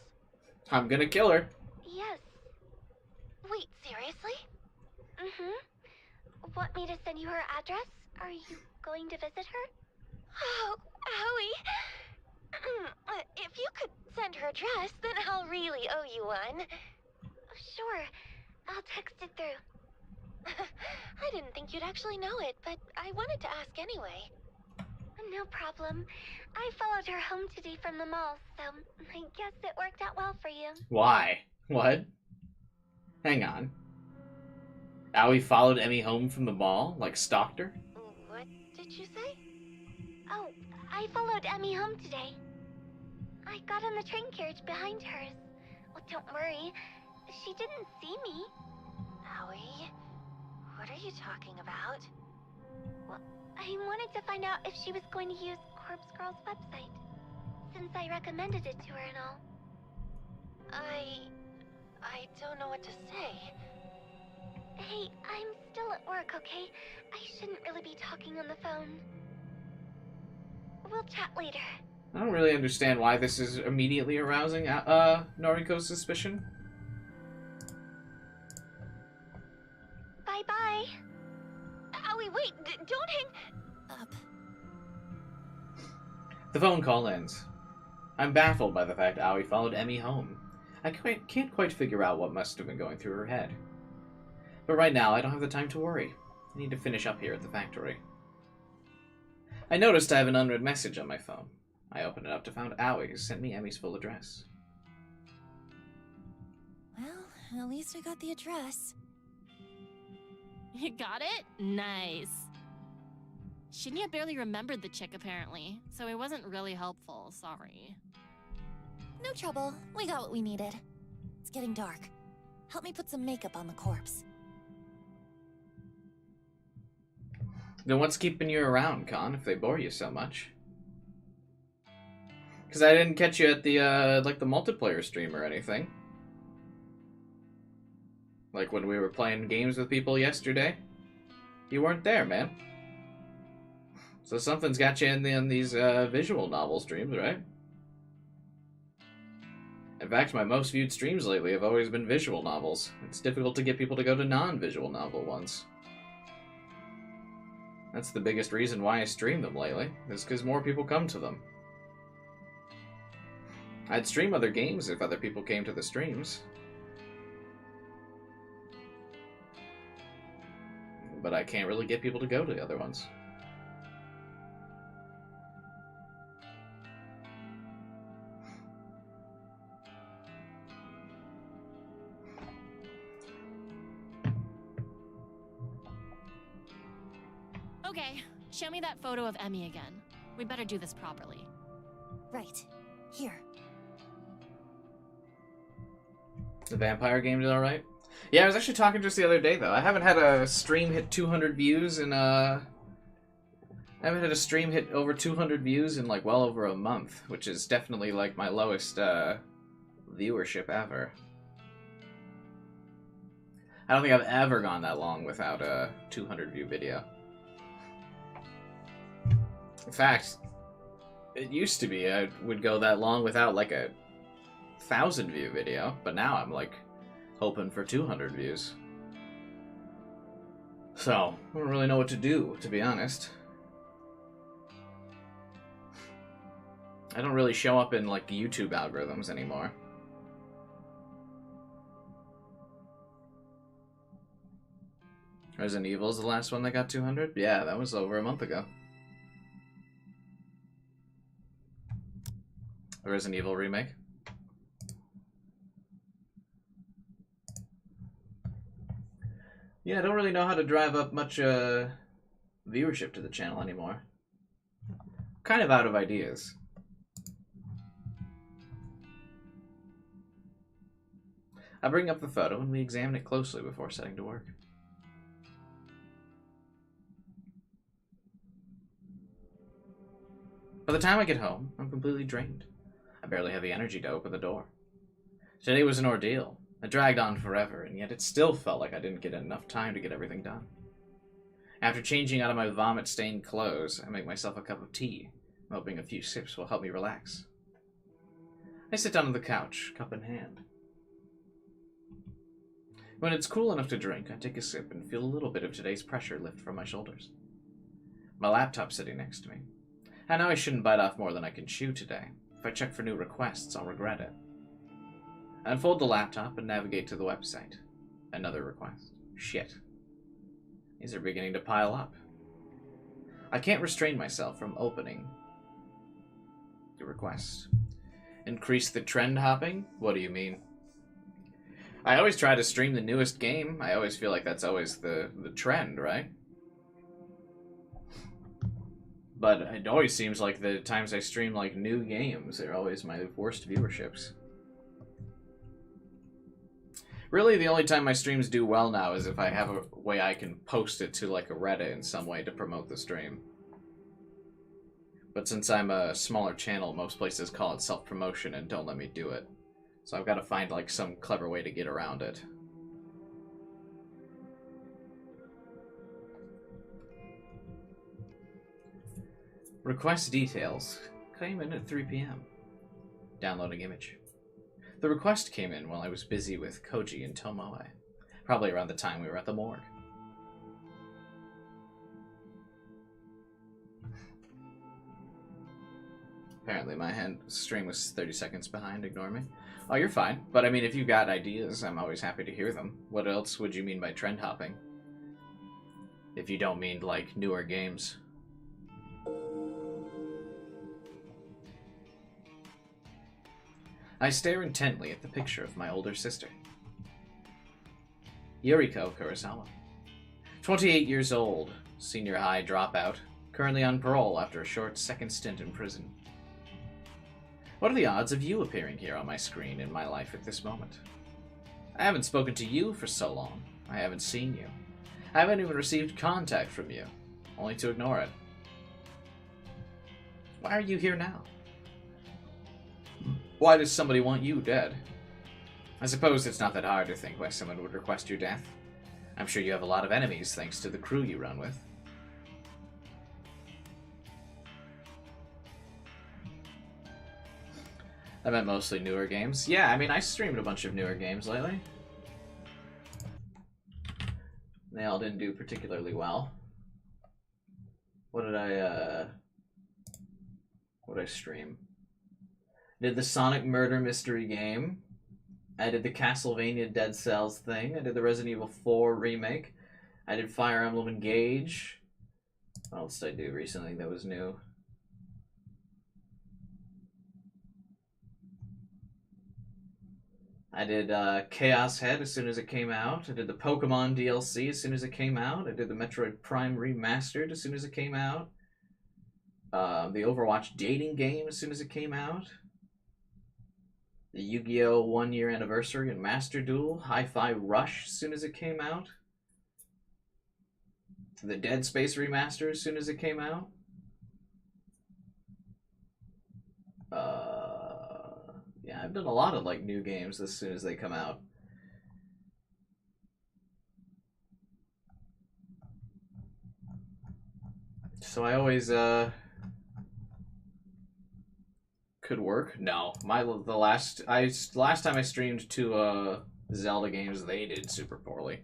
I'm gonna kill her. Yes. Wait, seriously? Mm-hmm. Want me to send you her address? Are you going to visit her? Oh, Howie. If you could send her address, then I'll really owe you one. Sure. I'll text it through. I didn't think you'd actually know it, but I wanted to ask anyway. No problem. I followed her home today from the mall, so I guess it worked out well for you. Why? What? Hang on. Aoi followed Emmy home from the mall? Like, stalked her? What did you say? Oh, I followed Emmy home today. I got on the train carriage behind hers. Well, don't worry. She didn't see me. Aoi, what are you talking about? Well, I wanted to find out if she was going to use Corpse Girl's website, since I recommended it to her and all. I don't know what to say. Hey, I'm still at work, okay? I shouldn't really be talking on the phone. We'll chat later. I don't really understand why this is immediately arousing Noriko's suspicion. Bye-bye. Owie, wait, don't hang up. The phone call ends. I'm baffled by the fact Aoi followed Emmy home. I can't quite figure out what must have been going through her head. But right now, I don't have the time to worry. I need to finish up here at the factory. I noticed I have an unread message on my phone. I opened it up to find Aoi has sent me Emmy's full address. Well, at least I got the address. You got it? Nice. Shinya barely remembered the chick, apparently, so it wasn't really helpful, sorry. No trouble. We got what we needed. It's getting dark. Help me put some makeup on the corpse. Then what's keeping you around, Con, if they bore you so much? Because I didn't catch you at the, the multiplayer stream or anything. Like when we were playing games with people yesterday. You weren't there, man. So something's got you in these visual novel streams, right? In fact, my most viewed streams lately have always been visual novels. It's difficult to get people to go to non-visual novel ones. That's the biggest reason why I stream them lately, is because more people come to them. I'd stream other games if other people came to the streams. But I can't really get people to go to the other ones. Okay, show me that photo of Emmy again. We better do this properly. Right. Here. The vampire game's alright? Yeah, I was actually talking just the other day, though. I haven't had a stream hit 200 views in, I haven't had a stream hit over 200 views in, like, well over a month, which is definitely, like, my lowest, viewership ever. I don't think I've ever gone that long without a 200 view video. In fact, it used to be I would go that long without, like, a 1,000 view video, but now I'm, like, hoping for 200 views. So, I don't really know what to do, to be honest. I don't really show up in, like, YouTube algorithms anymore. Resident Evil's the last one that got 200? Yeah, that was over a month ago. The Resident Evil remake. Yeah, I don't really know how to drive up much viewership to the channel anymore. Kind of out of ideas. I bring up the photo and we examine it closely before setting to work. By the time I get home, I'm completely drained. I barely have the energy to open the door. Today was an ordeal. It dragged on forever, and yet it still felt like I didn't get enough time to get everything done. After changing out of my vomit-stained clothes, I make myself a cup of tea, hoping a few sips will help me relax. I sit down on the couch, cup in hand. When it's cool enough to drink, I take a sip and feel a little bit of today's pressure lift from my shoulders. My laptop's sitting next to me. I know I shouldn't bite off more than I can chew today. If I check for new requests, I'll regret it. I unfold the laptop and navigate to the website. Another request. Shit. These are beginning to pile up. I can't restrain myself from opening the request. Increase the trend hopping? What do you mean? I always try to stream the newest game. I always feel like that's always the trend, right? But it always seems like the times I stream like new games are always my worst viewerships. Really, the only time my streams do well now is if I have a way I can post it to like a Reddit in some way to promote the stream. But since I'm a smaller channel, most places call it self-promotion and don't let me do it. So I've got to find like some clever way to get around it. Request details came in at 3 p.m. Downloading image. The request came in while I was busy with Koji and Tomoe, probably around the time we were at the morgue. Apparently my stream was 30 seconds behind, ignore me. Oh, you're fine, but I mean, if you've got ideas, I'm always happy to hear them. What else would you mean by trend hopping? If you don't mean, like, newer games. I stare intently at the picture of my older sister. Yuriko Kurosawa. 28 years old, senior high dropout, currently on parole after a short second stint in prison. What are the odds of you appearing here on my screen in my life at this moment? I haven't spoken to you for so long. I haven't seen you. I haven't even received contact from you, only to ignore it. Why are you here now? Why does somebody want you dead? I suppose it's not that hard to think why someone would request your death. I'm sure you have a lot of enemies thanks to the crew you run with. I meant mostly newer games. Yeah, I mean, I streamed a bunch of newer games lately. They all didn't do particularly well. What did I stream? Did the Sonic Murder Mystery game. I did the Castlevania Dead Cells thing. I did the Resident Evil 4 remake. I did Fire Emblem Engage. What else did I do recently that was new? I did Chaos Head as soon as it came out. I did the Pokemon DLC as soon as it came out. I did the Metroid Prime Remastered as soon as it came out. The Overwatch dating game as soon as it came out. The Yu-Gi-Oh! 1-year anniversary and Master Duel. Hi-Fi Rush as soon as it came out. The Dead Space Remaster as soon as it came out. Yeah, I've done a lot of like new games as soon as they come out. So I always could work. No, the last time I streamed two Zelda games, they did super poorly.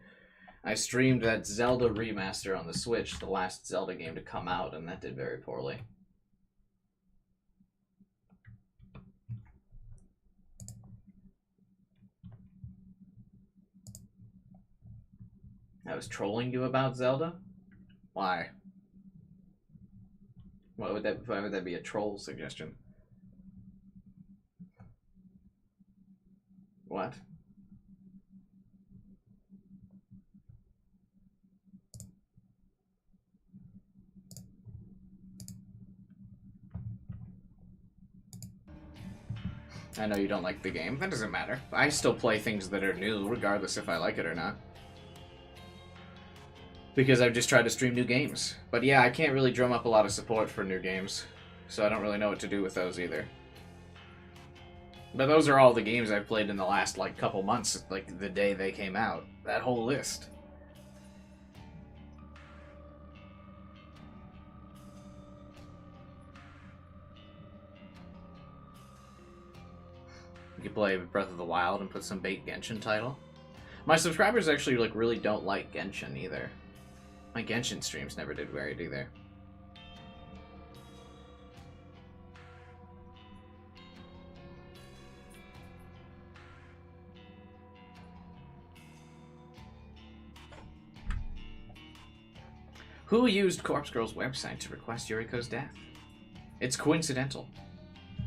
I streamed that Zelda remaster on the Switch, the last Zelda game to come out, and that did very poorly. I was trolling you about Zelda? Why? Why would that be a troll suggestion? What? I know you don't like the game. That doesn't matter. I still play things that are new, regardless if I like it or not. Because I've just tried to stream new games. But yeah, I can't really drum up a lot of support for new games. So I don't really know what to do with those either. But those are all the games I've played in the last, like, couple months, like, the day they came out. That whole list. You could play Breath of the Wild and put some bait Genshin title. My subscribers actually, like, really don't like Genshin either. My Genshin streams never did great either. Who used Corpse Girl's website to request Yuriko's death? It's coincidental.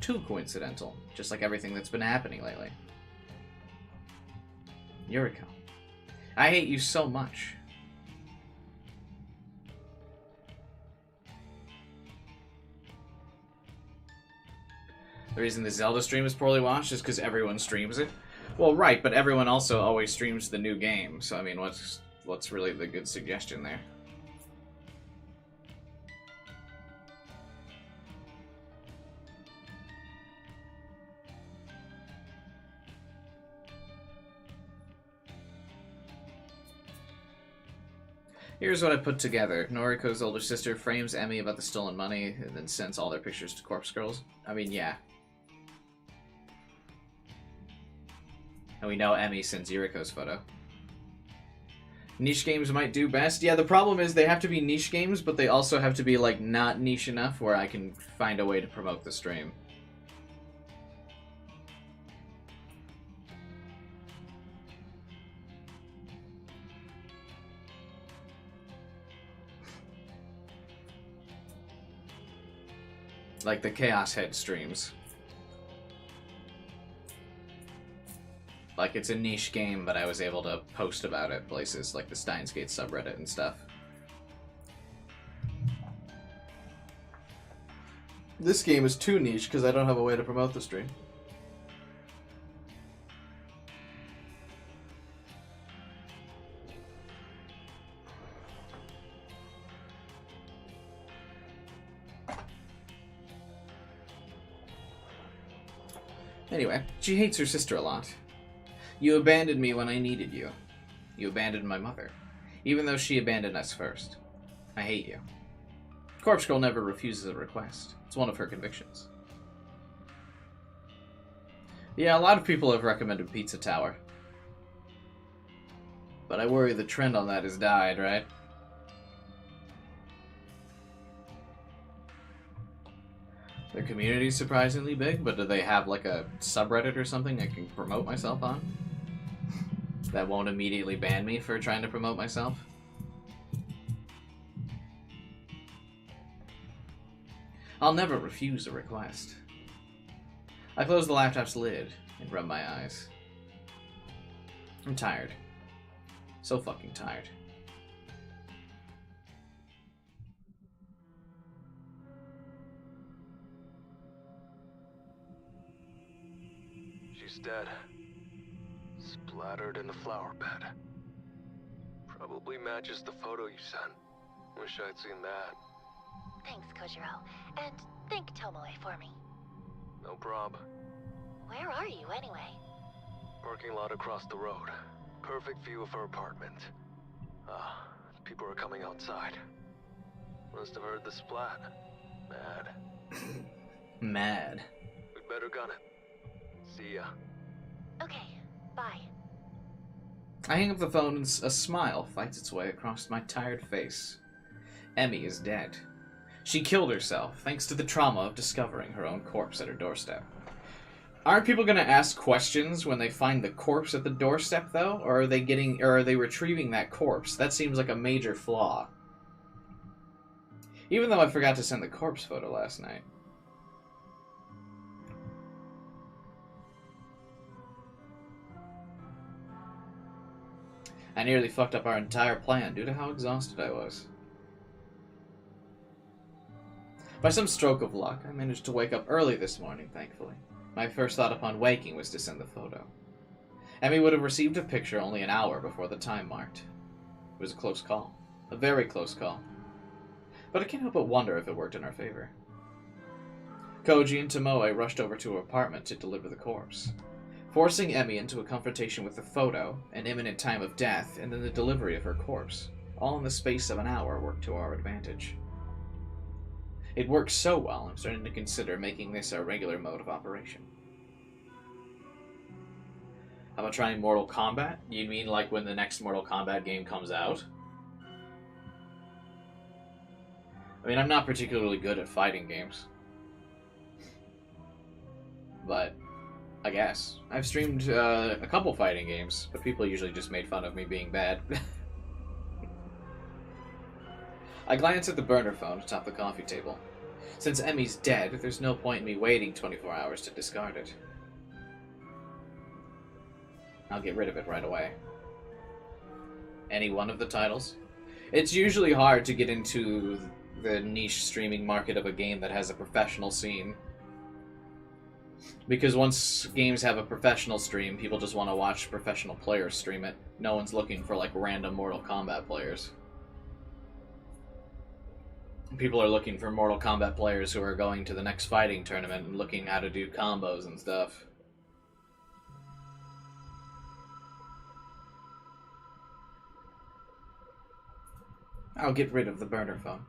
Too coincidental, just like everything that's been happening lately. Yuriko, I hate you so much. The reason the Zelda stream is poorly watched is because everyone streams it. Well, right, but everyone also always streams the new game, so I mean, what's really the good suggestion there? Here's what I put together. Noriko's older sister frames Emmy about the stolen money and then sends all their pictures to Corpse Girls. I mean, yeah. And we know Emmy sends Yuriko's photo. Niche games might do best. Yeah, the problem is they have to be niche games, but they also have to be, like, not niche enough where I can find a way to promote the stream. Like the Chaos Head streams. Like, it's a niche game, but I was able to post about it places like the Steins Gate subreddit and stuff. This game is too niche because I don't have a way to promote the stream. Anyway, she hates her sister a lot. You abandoned me when I needed you. You abandoned my mother, even though she abandoned us first. I hate you. Corpse Girl never refuses a request. It's one of her convictions. Yeah, a lot of people have recommended Pizza Tower. But I worry the trend on that has died, right? Their community is surprisingly big, but do they have like a subreddit or something I can promote myself on? That won't immediately ban me for trying to promote myself? I'll never refuse a request. I close the laptop's lid and rub my eyes. I'm tired. So fucking tired. She's dead. Splattered in the flower bed. Probably matches the photo you sent. Wish I'd seen that. Thanks, Kojiro. And thank Tomoe for me. No prob. Where are you, anyway? Parking lot across the road. Perfect view of her apartment. Ah, people are coming outside. Must have heard the splat. Mad. Mad. We'd better gun it. See ya. Okay, bye. I hang up the phone and a smile fights its way across my tired face. Emmy is dead. She killed herself thanks to the trauma of discovering her own corpse at her doorstep. Aren't people going to ask questions when they find the corpse at the doorstep, though? Or are they retrieving that corpse? That seems like a major flaw. Even though I forgot to send the corpse photo last night. I nearly fucked up our entire plan due to how exhausted I was. By some stroke of luck, I managed to wake up early this morning, thankfully. My first thought upon waking was to send the photo. Emmy would have received a picture only an hour before the time marked. It was a close call. A very close call. But I can't help but wonder if it worked in our favor. Koji and Tomoe rushed over to her apartment to deliver the corpse, forcing Emmy into a confrontation with the photo, an imminent time of death, and then the delivery of her corpse. All in the space of an hour worked to our advantage. It worked so well, I'm starting to consider making this our regular mode of operation. How about trying Mortal Kombat? You mean like when the next Mortal Kombat game comes out? I mean, I'm not particularly good at fighting games. But, I guess. I've streamed a couple fighting games, but people usually just made fun of me being bad. I glance at the burner phone atop the coffee table. Since Emmy's dead, there's no point in me waiting 24 hours to discard it. I'll get rid of it right away. Any one of the titles? It's usually hard to get into the niche streaming market of a game that has a professional scene. Because once games have a professional stream, people just want to watch professional players stream it. No one's looking for, like, random Mortal Kombat players. People are looking for Mortal Kombat players who are going to the next fighting tournament and looking how to do combos and stuff. I'll get rid of the burner phone.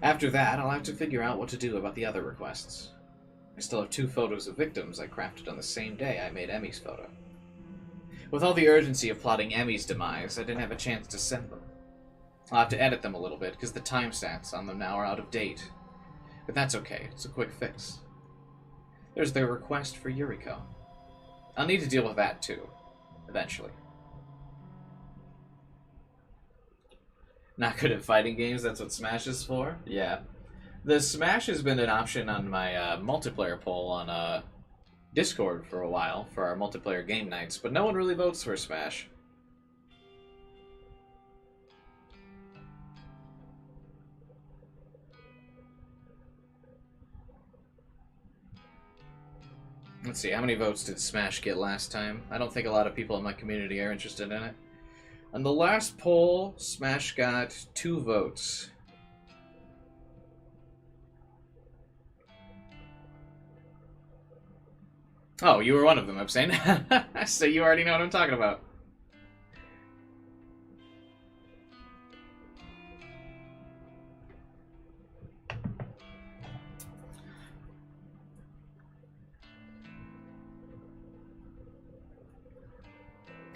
After that, I'll have to figure out what to do about the other requests. I still have 2 photos of victims I crafted on the same day I made Emmy's photo. With all the urgency of plotting Emmy's demise, I didn't have a chance to send them. I'll have to edit them a little bit, because the timestamps on them now are out of date. But that's okay, it's a quick fix. There's their request for Yuriko. I'll need to deal with that too, eventually. Not good at fighting games, that's what Smash is for? Yeah. The Smash has been an option on my multiplayer poll on Discord for a while, for our multiplayer game nights, but no one really votes for Smash. Let's see, how many votes did Smash get last time? I don't think a lot of people in my community are interested in it. On the last poll, Smash got 2 votes. Oh, you were one of them, Abstain. So you already know what I'm talking about.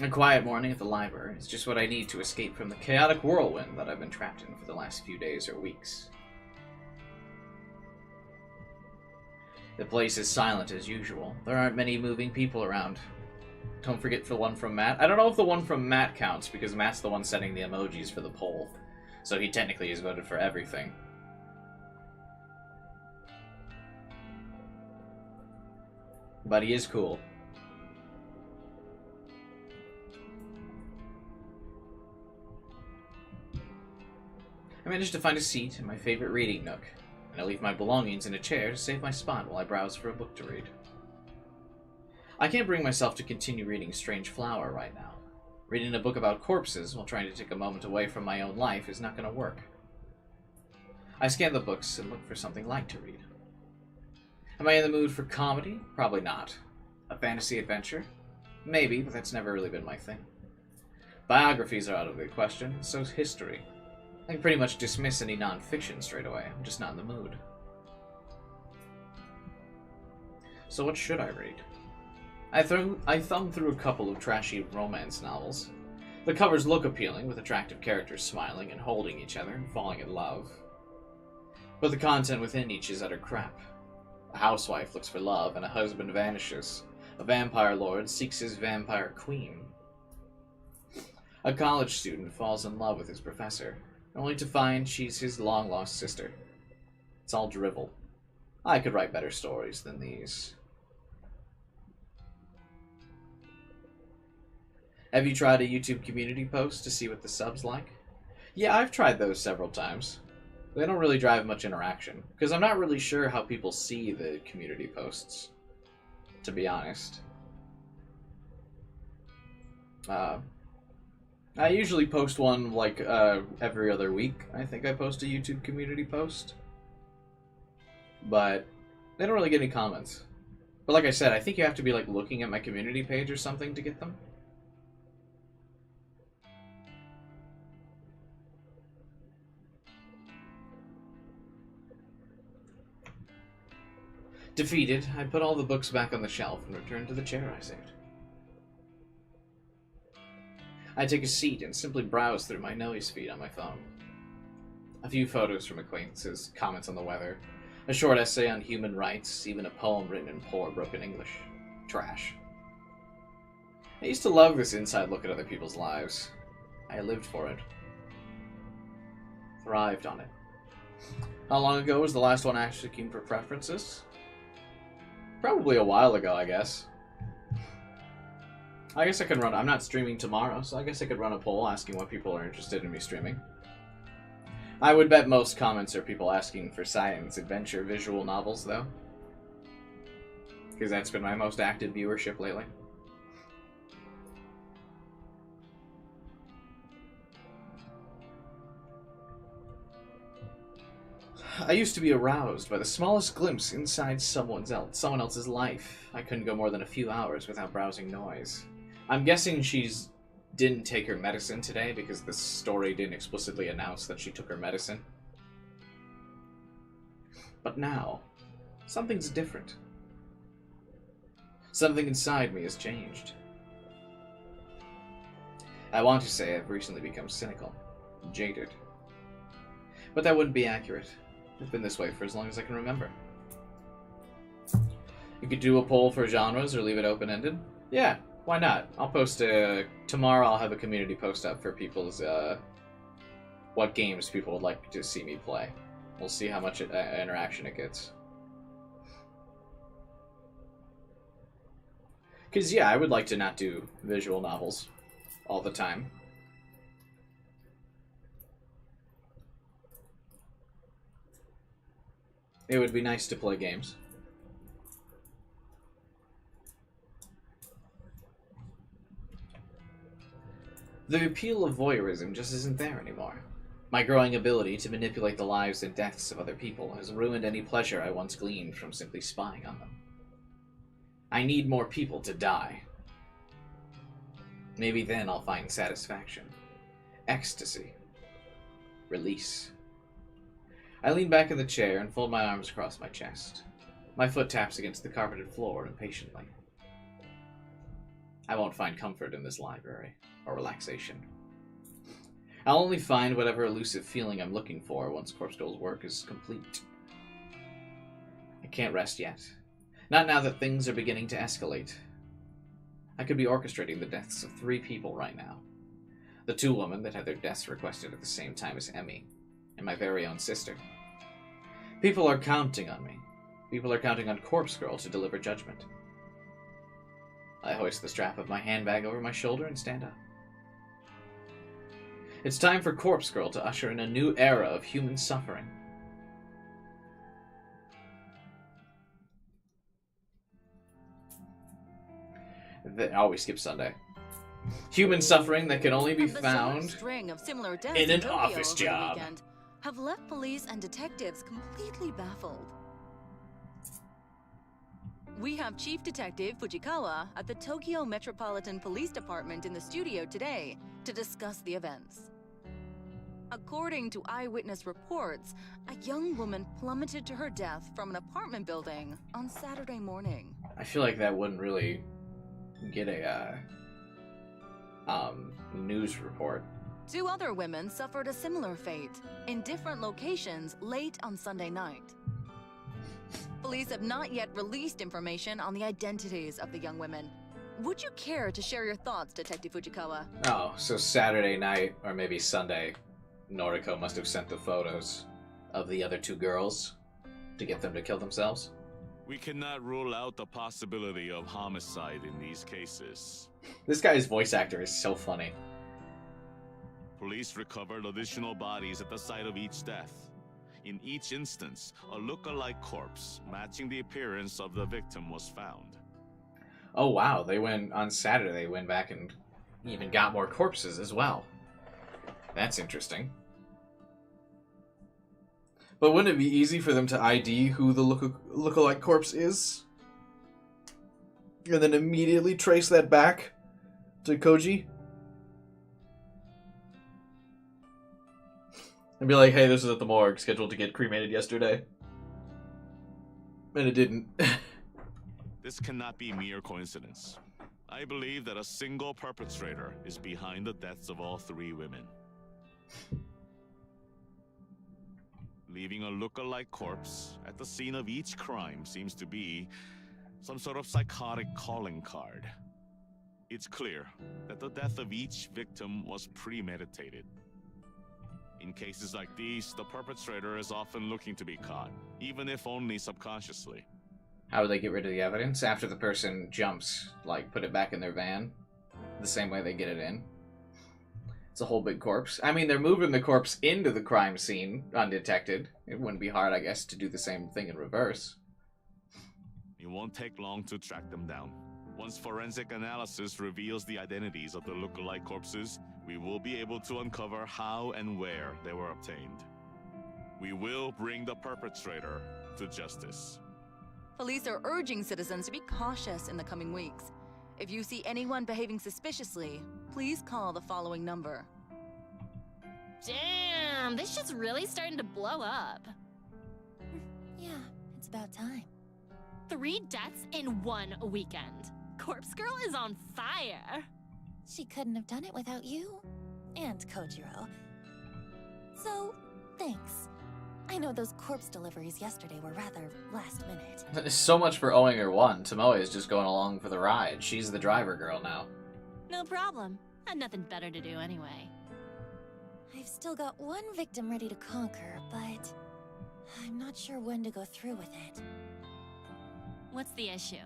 A quiet morning at the library is just what I need to escape from the chaotic whirlwind that I've been trapped in for the last few days or weeks. The place is silent as usual. There aren't many moving people around. Don't forget the one from Matt. I don't know if the one from Matt counts, because Matt's the one setting the emojis for the poll. So he technically has voted for everything. But he is cool. I managed to find a seat in my favorite reading nook, and I leave my belongings in a chair to save my spot while I browse for a book to read. I can't bring myself to continue reading Strange Flower right now. Reading a book about corpses while trying to take a moment away from my own life is not going to work. I scan the books and look for something light to read. Am I in the mood for comedy? Probably not. A fantasy adventure? Maybe, but that's never really been my thing. Biographies are out of the question, so's history. I can pretty much dismiss any non-fiction straight away. I'm just not in the mood. So what should I read? I thumbed through a couple of trashy romance novels. The covers look appealing, with attractive characters smiling and holding each other and falling in love. But the content within each is utter crap. A housewife looks for love, and a husband vanishes. A vampire lord seeks his vampire queen. A college student falls in love with his professor, only to find she's his long-lost sister. It's all drivel. I could write better stories than these. Have you tried a YouTube community post to see what the sub's like? Yeah, I've tried those several times. They don't really drive much interaction, because I'm not really sure how people see the community posts, to be honest. I usually post one, like, every other week. I think I post a YouTube community post. But they don't really get any comments. But like I said, I think you have to be, like, looking at my community page or something to get them. Defeated, I put all the books back on the shelf and returned to the chair I saved. I take a seat and simply browse through my noise feed on my phone. A few photos from acquaintances, comments on the weather, a short essay on human rights, even a poem written in poor, broken English. Trash. I used to love this inside look at other people's lives. I lived for it. Thrived on it. How long ago was the last one actually came for preferences? Probably a while ago, I guess. I guess I could run... I'm not streaming tomorrow, so I guess I could run a poll asking what people are interested in me streaming. I would bet most comments are people asking for science, adventure, visual novels, though. Because that's been my most active viewership lately. I used to be aroused by the smallest glimpse inside someone else's life. I couldn't go more than a few hours without browsing noise. I'm guessing she's didn't take her medicine today because the story didn't explicitly announce that she took her medicine. But now, something's different. Something inside me has changed. I want to say I've recently become cynical, jaded. But that wouldn't be accurate. I've been this way for as long as I can remember. You could do a poll for genres or leave it open-ended. Yeah, why not? I'll post tomorrow I'll have a community post up for people's, what games people would like to see me play. We'll see how much interaction it gets. Because, yeah, I would like to not do visual novels all the time. It would be nice to play games. The appeal of voyeurism just isn't there anymore. My growing ability to manipulate the lives and deaths of other people has ruined any pleasure I once gleaned from simply spying on them. I need more people to die. Maybe then I'll find satisfaction, ecstasy, release. I lean back in the chair and fold my arms across my chest. My foot taps against the carpeted floor impatiently. I won't find comfort in this library, or relaxation. I'll only find whatever elusive feeling I'm looking for once Corpse Girl's work is complete. I can't rest yet. Not now that things are beginning to escalate. I could be orchestrating the deaths of 3 people right now. The 2 women that had their deaths requested at the same time as Emmy, and my very own sister. People are counting on me. People are counting on Corpse Girl to deliver judgment. I hoist the strap of my handbag over my shoulder and stand up. It's time for Corpse Girl to usher in a new era of human suffering. I always skip Sunday. Human suffering that can only be found in an office job. Have left police and detectives completely baffled. We have Chief Detective Fujikawa at the Tokyo Metropolitan Police Department in the studio today to discuss the events. According to eyewitness reports, a young woman plummeted to her death from an apartment building on Saturday morning. I feel like that wouldn't really get a news report. 2 other women suffered a similar fate in different locations late on Sunday night. Police have not yet released information on the identities of the young women. Would you care to share your thoughts, Detective Fujikawa? Oh, so Saturday night, or maybe Sunday, Noriko must have sent the photos of the other two girls to get them to kill themselves. We cannot rule out the possibility of homicide in these cases. This guy's voice actor is so funny. Police recovered additional bodies at the site of each death. In each instance, a look-alike corpse matching the appearance of the victim was found. Oh wow, on Saturday they went back and even got more corpses as well. That's interesting. But wouldn't it be easy for them to ID who the look-alike corpse is? And then immediately trace that back to Koji? And be like, hey, this is at the morgue, scheduled to get cremated yesterday. And it didn't. This cannot be mere coincidence. I believe that a single perpetrator is behind the deaths of all three women. Leaving a look-alike corpse at the scene of each crime seems to be some sort of psychotic calling card. It's clear that the death of each victim was premeditated. In cases like these, the perpetrator is often looking to be caught, even if only subconsciously. How would they get rid of the evidence? After the person jumps, like, put it back in their van? The same way they get it in? It's a whole big corpse. I mean, they're moving the corpse into the crime scene, undetected. It wouldn't be hard, I guess, to do the same thing in reverse. It won't take long to track them down. Once forensic analysis reveals the identities of the look-alike corpses, we will be able to uncover how and where they were obtained. We will bring the perpetrator to justice. Police are urging citizens to be cautious in the coming weeks. If you see anyone behaving suspiciously, please call the following number. Damn, this shit's really starting to blow up. Yeah, it's about time. 3 deaths in 1 weekend. Corpse Girl is on fire. She couldn't have done it without you. And Kojiro. So, thanks. I know those corpse deliveries yesterday were rather last minute. So much for owing her one. Tomoe is just going along for the ride. She's the driver girl now. No problem. Had nothing better to do anyway. I've still got one victim ready to conquer, but I'm not sure when to go through with it. What's the issue?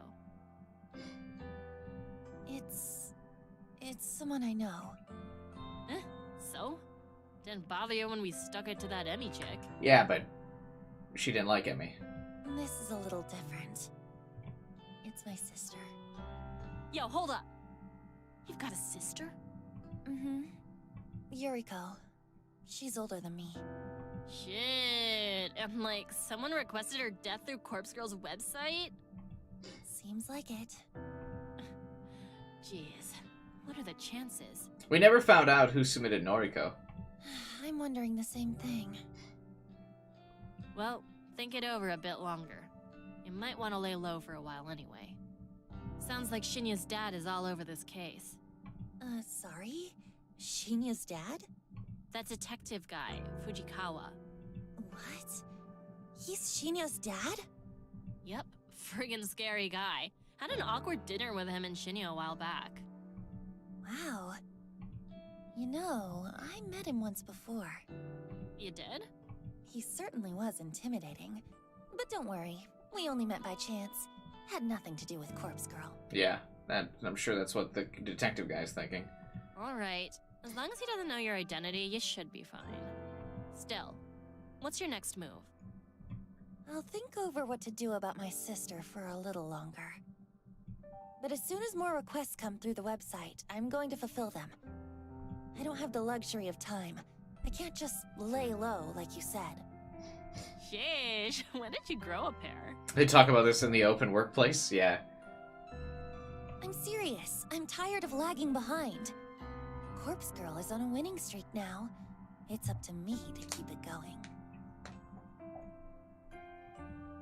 It's someone I know. So? Didn't bother you when we stuck it to that Emmy chick. Yeah, but she didn't like Emmy. This is a little different. It's my sister. Yo, hold up. You've got a sister? Mm-hmm. Yuriko. She's older than me. Shit. And like, someone requested her death through Corpse Girl's website? Seems like it. Jeez. What are the chances? We never found out who submitted Noriko. I'm wondering the same thing. Well, think it over a bit longer. You might want to lay low for a while anyway. Sounds like Shinya's dad is all over this case. Sorry? Shinya's dad? That detective guy, Fujikawa. What? He's Shinya's dad? Yep, friggin' scary guy. Had an awkward dinner with him and Shinya a while back. Wow. You know, I met him once before. You did? He certainly was intimidating. But don't worry, we only met by chance. Had nothing to do with Corpse Girl. Yeah, I'm sure that's what the detective guy's thinking. Alright. As long as he doesn't know your identity, you should be fine. Still, what's your next move? I'll think over what to do about my sister for a little longer. But as soon as more requests come through the website, I'm going to fulfill them. I don't have the luxury of time. I can't just lay low like you said. Sheesh, when did you grow a pair? They talk about this in the open workplace? Yeah. I'm serious. I'm tired of lagging behind. Corpse Girl is on a winning streak now. It's up to me to keep it going.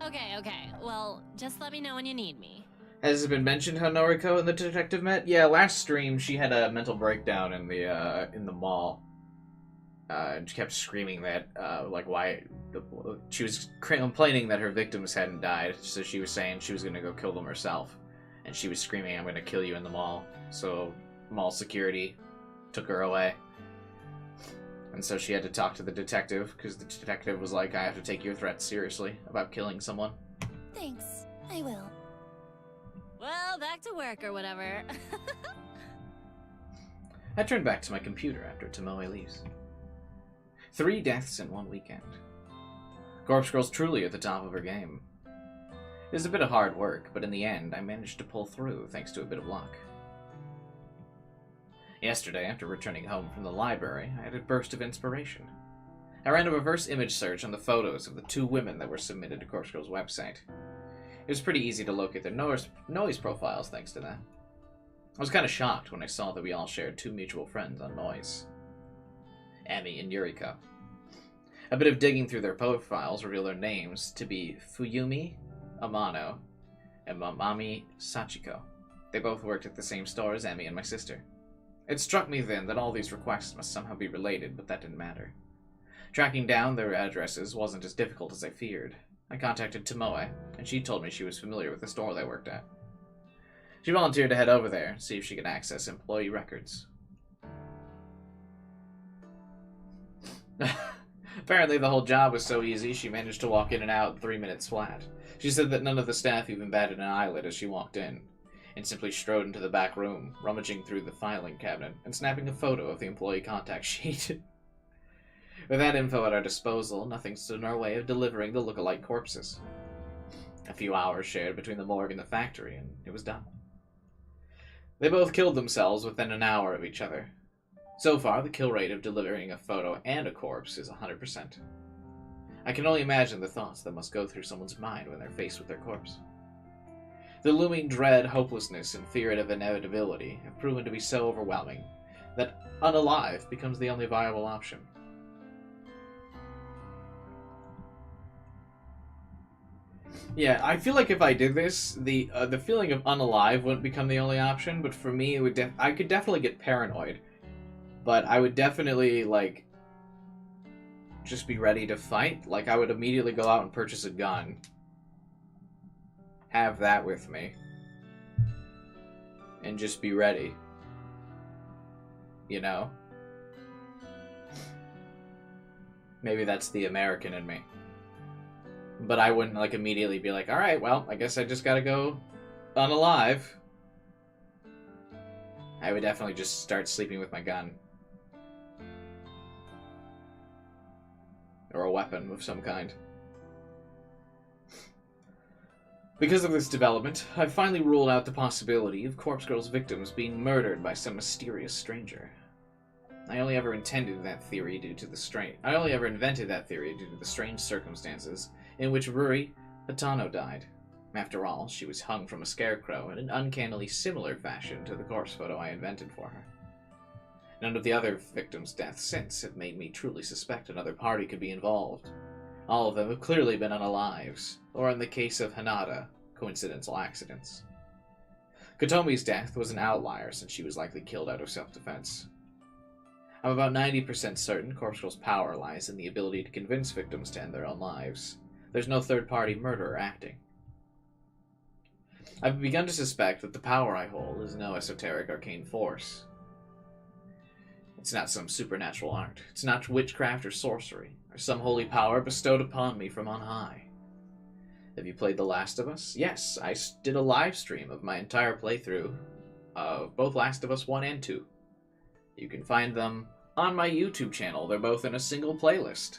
Okay. Well, just let me know when you need me. Has it been mentioned how Noriko and the detective met? Yeah, last stream she had a mental breakdown in the mall. And she kept screaming that, like, why... She was complaining that her victims hadn't died, so she was saying she was going to go kill them herself. And she was screaming, I'm going to kill you in the mall. So mall security took her away. And so she had to talk to the detective, because the detective was like, I have to take your threats seriously about killing someone. Thanks. I will. Well, back to work or whatever. I turned back to my computer after Tomoe leaves. 3 deaths in 1 weekend. Corpse Girl's truly at the top of her game. It was a bit of hard work, but in the end, I managed to pull through thanks to a bit of luck. Yesterday, after returning home from the library, I had a burst of inspiration. I ran a reverse image search on the photos of the 2 women that were submitted to Corpse Girl's website. It was pretty easy to locate their noise profiles thanks to that. I was kind of shocked when I saw that we all shared 2 mutual friends on Noise. Emi and Yuriko. A bit of digging through their profiles revealed their names to be Fuyumi Amano and Mamami Sachiko. They both worked at the same store as Emi and my sister. It struck me then that all these requests must somehow be related, but that didn't matter. Tracking down their addresses wasn't as difficult as I feared. I contacted Tomoe, and she told me she was familiar with the store they worked at. She volunteered to head over there and see if she could access employee records. Apparently the whole job was so easy she managed to walk in and out in 3 minutes flat. She said that none of the staff even batted an eyelid as she walked in, and simply strode into the back room, rummaging through the filing cabinet and snapping a photo of the employee contact sheet. With that info at our disposal, nothing stood in our way of delivering the look-alike corpses. A few hours shared between the morgue and the factory, and it was done. They both killed themselves within an hour of each other. So far, the kill rate of delivering a photo and a corpse is 100%. I can only imagine the thoughts that must go through someone's mind when they're faced with their corpse. The looming dread, hopelessness, and fear of inevitability have proven to be so overwhelming that unalive becomes the only viable option. Yeah, I feel like if I did this, the feeling of unalive wouldn't become the only option, but for me, it would I could definitely get paranoid. But I would definitely, like, just be ready to fight. Like, I would immediately go out and purchase a gun. Have that with me. And just be ready. You know? Maybe that's the American in me. But I wouldn't, like, immediately be like, alright, well, I guess I just gotta go unalive. I would definitely just start sleeping with my gun. Or a weapon of some kind. Because of this development, I've finally ruled out the possibility of Corpse Girl's victims being murdered by some mysterious stranger. I only ever invented that theory due to the strange circumstances in which Ruri Hatano died. After all, she was hung from a scarecrow in an uncannily similar fashion to the corpse photo I invented for her. None of the other victims' deaths since have made me truly suspect another party could be involved. All of them have clearly been unalives, or in the case of Hanada, coincidental accidents. Kotomi's death was an outlier since she was likely killed out of self-defense. I'm about 90% certain Corpse Girl's power lies in the ability to convince victims to end their own lives. There's no third-party murderer acting. I've begun to suspect that the power I hold is no esoteric arcane force. It's not some supernatural art. It's not witchcraft or sorcery, or some holy power bestowed upon me from on high. Have you played The Last of Us? Yes, I did a live stream of my entire playthrough of both Last of Us 1 and 2. You can find them on my YouTube channel. They're both in a single playlist.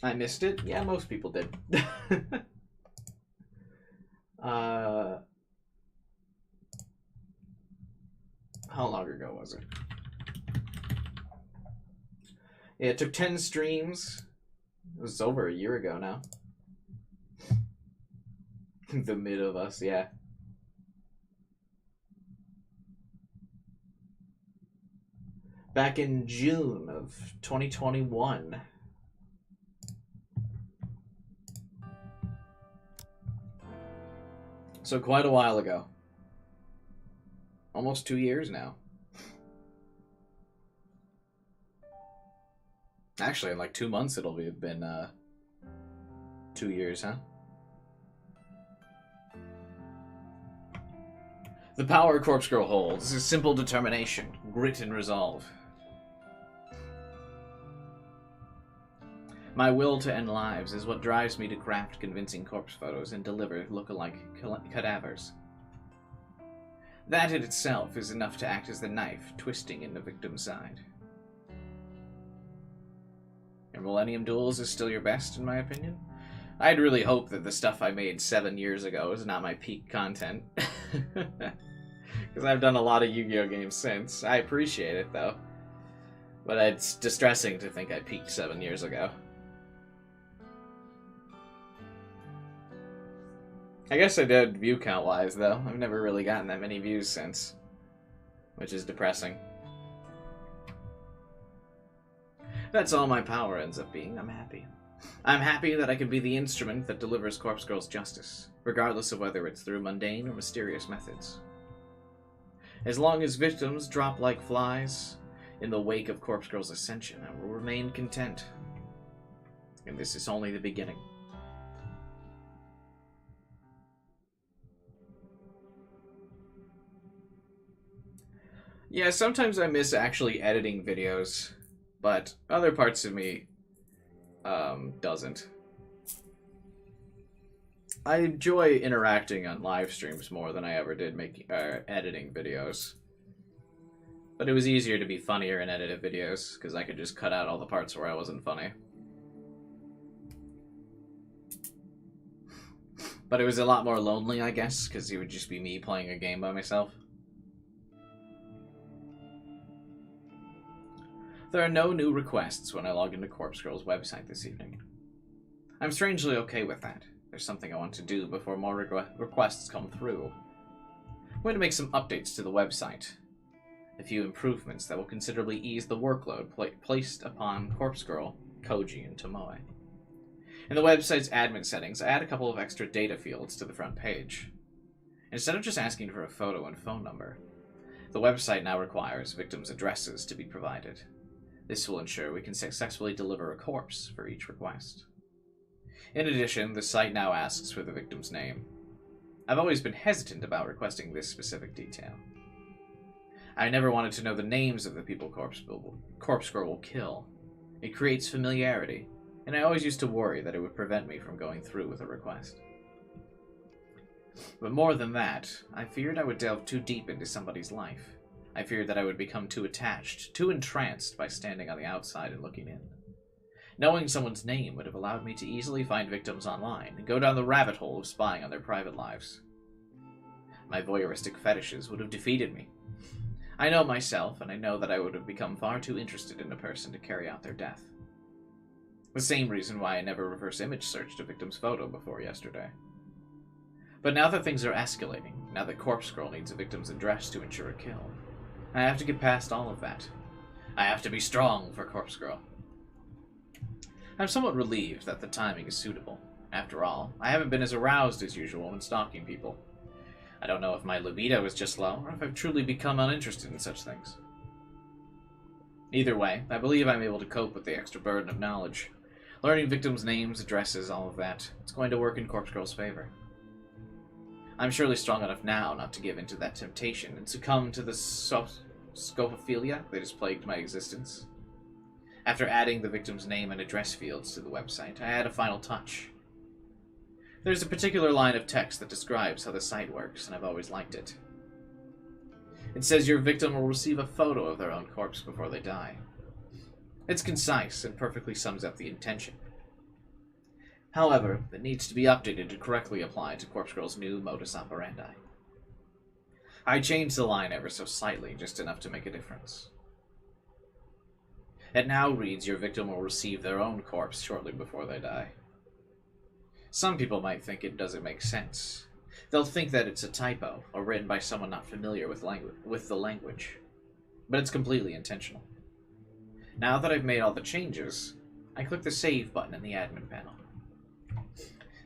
I missed it? Yeah, most people did. How long ago was it? Yeah, it took 10 streams. It was over a year ago now. The mid of us, yeah. Back in June of 2021. So quite a while ago. Almost 2 years now. Actually, in like 2 months it'll be been 2 years, huh? The power Corpse Girl holds is simple determination, grit, and resolve. My will to end lives is what drives me to craft convincing corpse photos and deliver look-alike cadavers. That in itself is enough to act as the knife twisting in the victim's side. And Millennium Duels is still your best, in my opinion? I'd really hope that the stuff I made 7 years ago is not my peak content. Because I've done a lot of Yu-Gi-Oh! Games since. I appreciate it, though. But it's distressing to think I peaked 7 years ago. I guess I did view count-wise, though. I've never really gotten that many views since. Which is depressing. That's all my power ends up being. I'm happy. I'm happy that I can be the instrument that delivers Corpse Girl's justice, regardless of whether it's through mundane or mysterious methods. As long as victims drop like flies in the wake of Corpse Girl's ascension, I will remain content. And this is only the beginning. Yeah, sometimes I miss actually editing videos, but other parts of me doesn't. I enjoy interacting on live streams more than I ever did editing videos. But it was easier to be funnier in edited videos, because I could just cut out all the parts where I wasn't funny. But it was a lot more lonely, I guess, because it would just be me playing a game by myself. There are no new requests when I log into Corpse Girl's website this evening. I'm strangely okay with that. There's something I want to do before more requests come through. I'm going to make some updates to the website. A few improvements that will considerably ease the workload placed upon Corpse Girl, Koji, and Tomoe. In the website's admin settings, I add a couple of extra data fields to the front page. Instead of just asking for a photo and phone number, the website now requires victims' addresses to be provided. This will ensure we can successfully deliver a corpse for each request. In addition, the site now asks for the victim's name. I've always been hesitant about requesting this specific detail. I never wanted to know the names of the people Corpse Girl will kill. It creates familiarity, and I always used to worry that it would prevent me from going through with a request. But more than that, I feared I would delve too deep into somebody's life. I feared that I would become too attached, too entranced by standing on the outside and looking in. Knowing someone's name would have allowed me to easily find victims online and go down the rabbit hole of spying on their private lives. My voyeuristic fetishes would have defeated me. I know myself, and I know that I would have become far too interested in a person to carry out their death. The same reason why I never reverse image searched a victim's photo before yesterday. But now that things are escalating, now that Corpse Girl needs a victim's address to ensure a kill, I have to get past all of that. I have to be strong for Corpse Girl. I'm somewhat relieved that the timing is suitable. After all, I haven't been as aroused as usual when stalking people. I don't know if my libido is just low, or if I've truly become uninterested in such things. Either way, I believe I'm able to cope with the extra burden of knowledge. Learning victims' names, addresses, all of that, it's going to work in Corpse Girl's favor. I'm surely strong enough now not to give in to that temptation and succumb to the scopophilia that has plagued my existence. After adding the victim's name and address fields to the website, I add a final touch. There's a particular line of text that describes how the site works, and I've always liked it. It says your victim will receive a photo of their own corpse before they die. It's concise and perfectly sums up the intention. However, it needs to be updated to correctly apply to Corpse Girl's new modus operandi. I changed the line ever so slightly, just enough to make a difference. It now reads your victim will receive their own corpse shortly before they die. Some people might think it doesn't make sense. They'll think that it's a typo, or written by someone not familiar with the language. But it's completely intentional. Now that I've made all the changes, I click the Save button in the admin panel.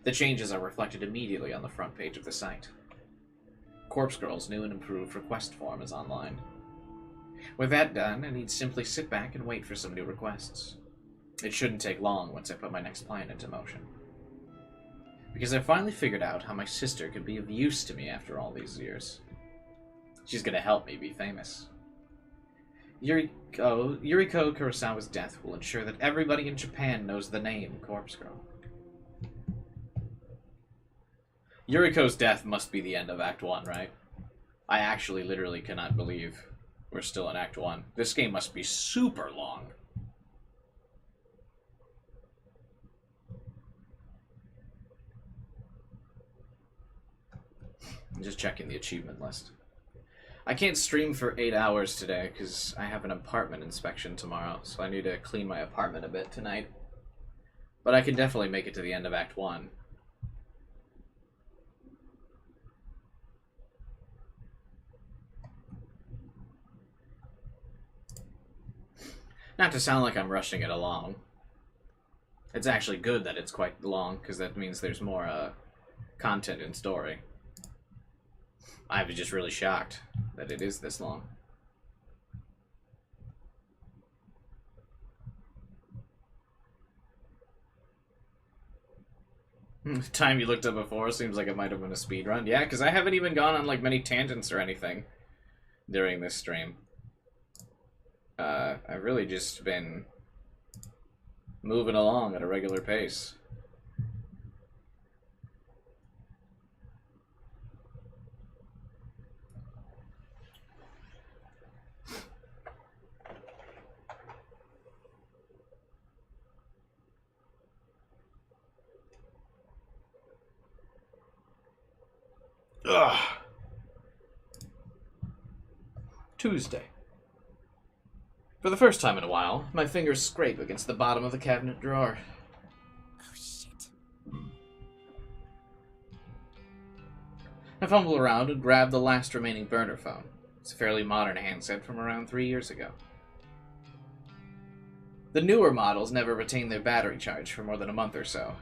The changes are reflected immediately on the front page of the site. Corpse Girl's new and improved request form is online. With that done, I need to simply sit back and wait for some new requests. It shouldn't take long once I put my next plan into motion. Because I finally figured out how my sister could be of use to me after all these years. She's gonna help me be famous. Yuriko Kurosawa's death will ensure that everybody in Japan knows the name Corpse Girl. Yuriko's death must be the end of Act 1, right? I actually literally cannot believe we're still in Act 1. This game must be super long. I'm just checking the achievement list. I can't stream for 8 hours today because I have an apartment inspection tomorrow, so I need to clean my apartment a bit tonight. But I can definitely make it to the end of Act 1. Not to sound like I'm rushing it along. It's actually good that it's quite long, because that means there's more content and story. I was just really shocked that it is this long. The time you looked up before seems like it might have been a speed run. Yeah, because I haven't even gone on like many tangents or anything during this stream. I've really just been moving along at a regular pace. Ugh. Tuesday. For the first time in a while, my fingers scrape against the bottom of the cabinet drawer. Oh, shit. I fumble around and grab the last remaining burner phone. It's a fairly modern handset from around 3 years ago. The newer models never retain their battery charge for more than a month or so.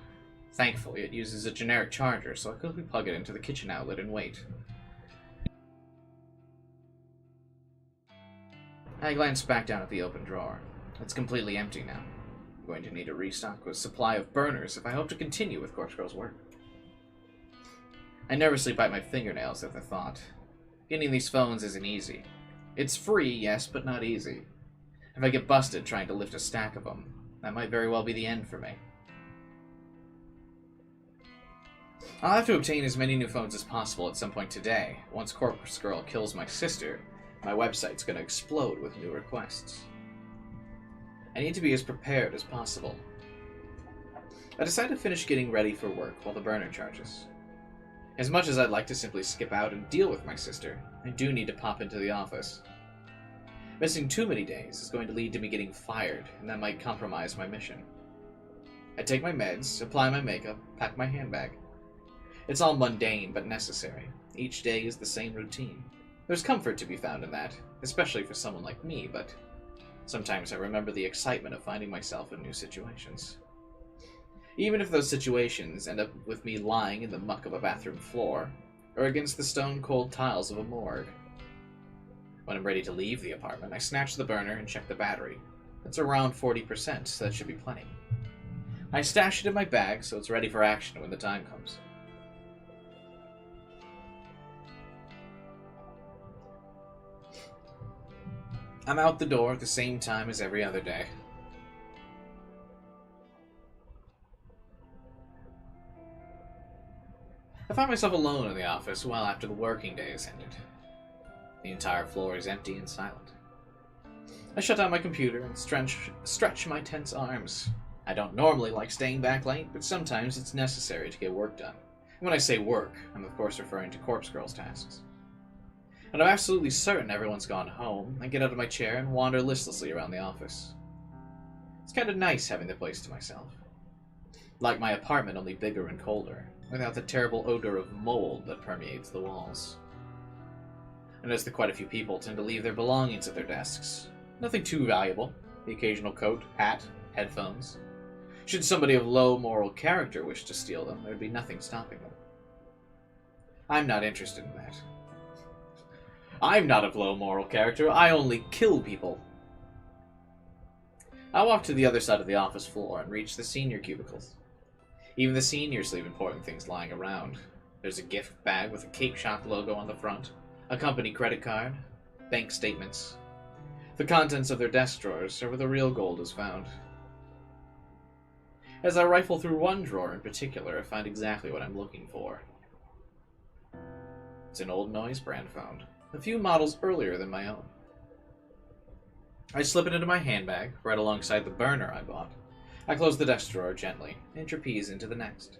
Thankfully, it uses a generic charger, so I quickly plug it into the kitchen outlet and wait. I glance back down at the open drawer. It's completely empty now. I'm going to need a restock with supply of burners if I hope to continue with Corpse Girl's work. I nervously bite my fingernails at the thought. Getting these phones isn't easy. It's free, yes, but not easy. If I get busted trying to lift a stack of them, that might very well be the end for me. I'll have to obtain as many new phones as possible at some point today. Once Corpse Girl kills my sister, my website's gonna explode with new requests. I need to be as prepared as possible. I decide to finish getting ready for work while the burner charges. As much as I'd like to simply skip out and deal with my sister, I do need to pop into the office. Missing too many days is going to lead to me getting fired, and that might compromise my mission. I take my meds, apply my makeup, pack my handbag. It's all mundane but necessary. Each day is the same routine. There's comfort to be found in that, especially for someone like me, but sometimes I remember the excitement of finding myself in new situations. Even if those situations end up with me lying in the muck of a bathroom floor, or against the stone-cold tiles of a morgue. When I'm ready to leave the apartment, I snatch the burner and check the battery. It's around 40%, so that should be plenty. I stash it in my bag so it's ready for action when the time comes. I'm out the door at the same time as every other day. I find myself alone in the office well after the working day has ended. The entire floor is empty and silent. I shut down my computer and stretch my tense arms. I don't normally like staying back late, but sometimes it's necessary to get work done. When I say work, I'm of course referring to Corpse Girl's tasks. And I'm absolutely certain everyone's gone home. I get out of my chair and wander listlessly around the office. It's kind of nice having the place to myself. Like my apartment, only bigger and colder, without the terrible odor of mold that permeates the walls. I notice that quite a few people tend to leave their belongings at their desks. Nothing too valuable. The occasional coat, hat, headphones. Should somebody of low moral character wish to steal them, there would be nothing stopping them. I'm not interested in that. I'm not a low moral character, I only kill people. I walk to the other side of the office floor and reach the senior cubicles. Even the seniors leave important things lying around. There's a gift bag with a Cake Shop logo on the front, a company credit card, bank statements. The contents of their desk drawers are where the real gold is found. As I rifle through one drawer in particular, I find exactly what I'm looking for. It's an old noise brand phone, a few models earlier than my own. I slip it into my handbag, right alongside the burner I bought. I close the desk drawer gently, and trapeze into the next.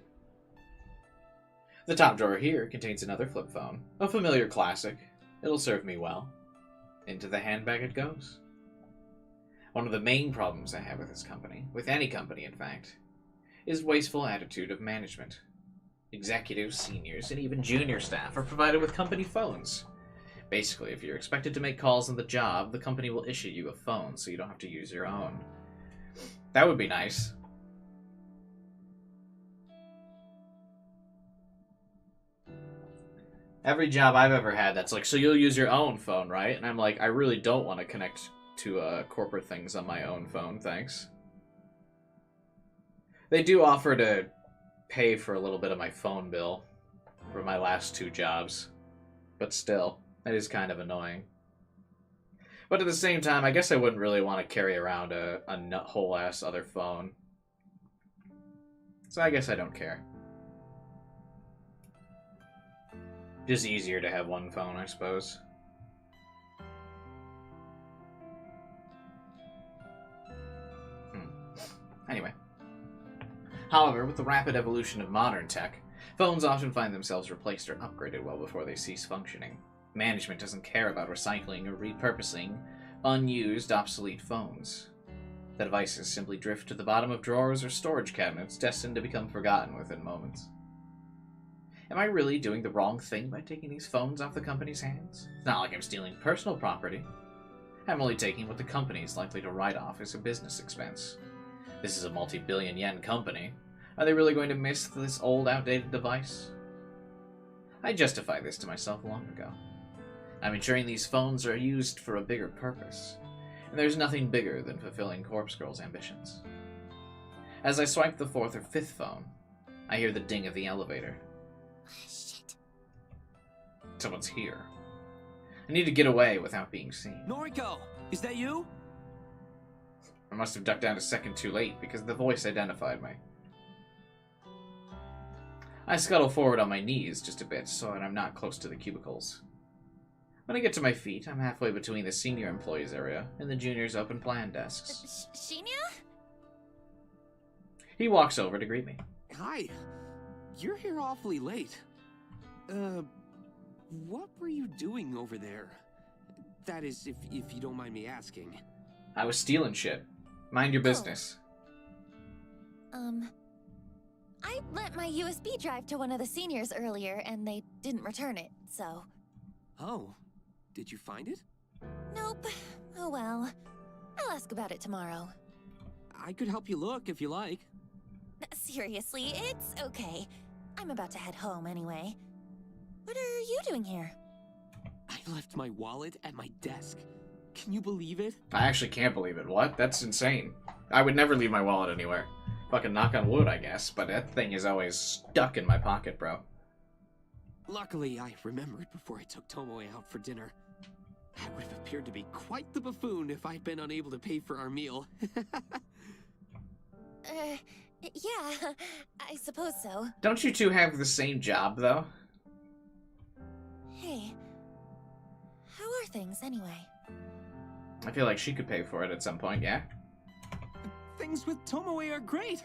The top drawer here contains another flip phone, a familiar classic. It'll serve me well. Into the handbag it goes. One of the main problems I have with this company, with any company in fact, is wasteful attitude of management. Executives, seniors, and even junior staff are provided with company phones. Basically, if you're expected to make calls on the job, the company will issue you a phone so you don't have to use your own. That would be nice. Every job I've ever had, that's like, so you'll use your own phone, right? And I'm like, I really don't want to connect to corporate things on my own phone, thanks. They do offer to pay for a little bit of my phone bill for my last 2 jobs. But still, that is kind of annoying. But at the same time, I guess I wouldn't really want to carry around a whole-ass other phone. So I guess I don't care. Just easier to have one phone, I suppose. Anyway. However, with the rapid evolution of modern tech, phones often find themselves replaced or upgraded well before they cease functioning. Management doesn't care about recycling or repurposing unused, obsolete phones. The devices simply drift to the bottom of drawers or storage cabinets, destined to become forgotten within moments. Am I really doing the wrong thing by taking these phones off the company's hands? It's not like I'm stealing personal property. I'm only taking what the company is likely to write off as a business expense. This is a multi-billion yen company. Are they really going to miss this old, outdated device? I justified this to myself long ago. I'm ensuring these phones are used for a bigger purpose, and there's nothing bigger than fulfilling Corpse Girl's ambitions. As I swipe the 4th or 5th phone, I hear the ding of the elevator. Shit. Someone's here. I need to get away without being seen. Noriko, is that you? I must have ducked down a second too late, because the voice identified me. I scuttle forward on my knees just a bit, so that I'm not close to the cubicles. When I get to my feet, I'm halfway between the senior employees area and the juniors' open plan desks. Shinya? He walks over to greet me. Hi. You're here awfully late. What were you doing over there? That is, if you don't mind me asking. I was stealing shit. Mind your business. I lent my USB drive to one of the seniors earlier, and they didn't return it, so... Oh. Did you find it? Nope. Oh well. I'll ask about it tomorrow. I could help you look if you like. Seriously, it's okay. I'm about to head home anyway. What are you doing here? I left my wallet at my desk. Can you believe it? I actually can't believe it. What? That's insane. I would never leave my wallet anywhere. Fucking knock on wood, I guess, but that thing is always stuck in my pocket, bro. Luckily, I remembered before I took Tomoe out for dinner. I would have appeared to be quite the buffoon if I'd been unable to pay for our meal. Yeah, I suppose so. Don't you two have the same job, though? Hey, how are things anyway? I feel like she could pay for it at some point, yeah? Things with Tomoe are great.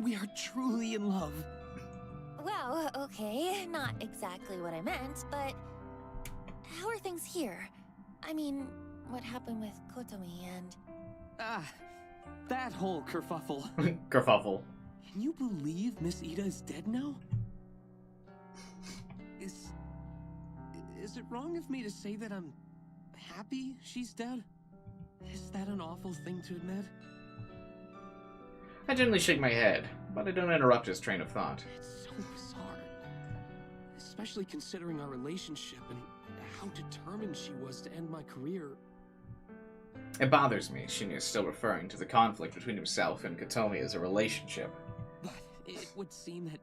We are truly in love. Well, okay, not exactly what I meant, but how are things here? I mean, what happened with Kotomi and... Ah, that whole kerfuffle. Kerfuffle. Can you believe Miss Ida is dead now? Is it wrong of me to say that I'm happy she's dead? Is that an awful thing to admit? I gently shake my head, but I don't interrupt his train of thought. It's so bizarre. especially considering our relationship and how determined she was to end my career. It bothers me Shinya is still referring to the conflict between himself and Kotomi as a relationship. But it would seem that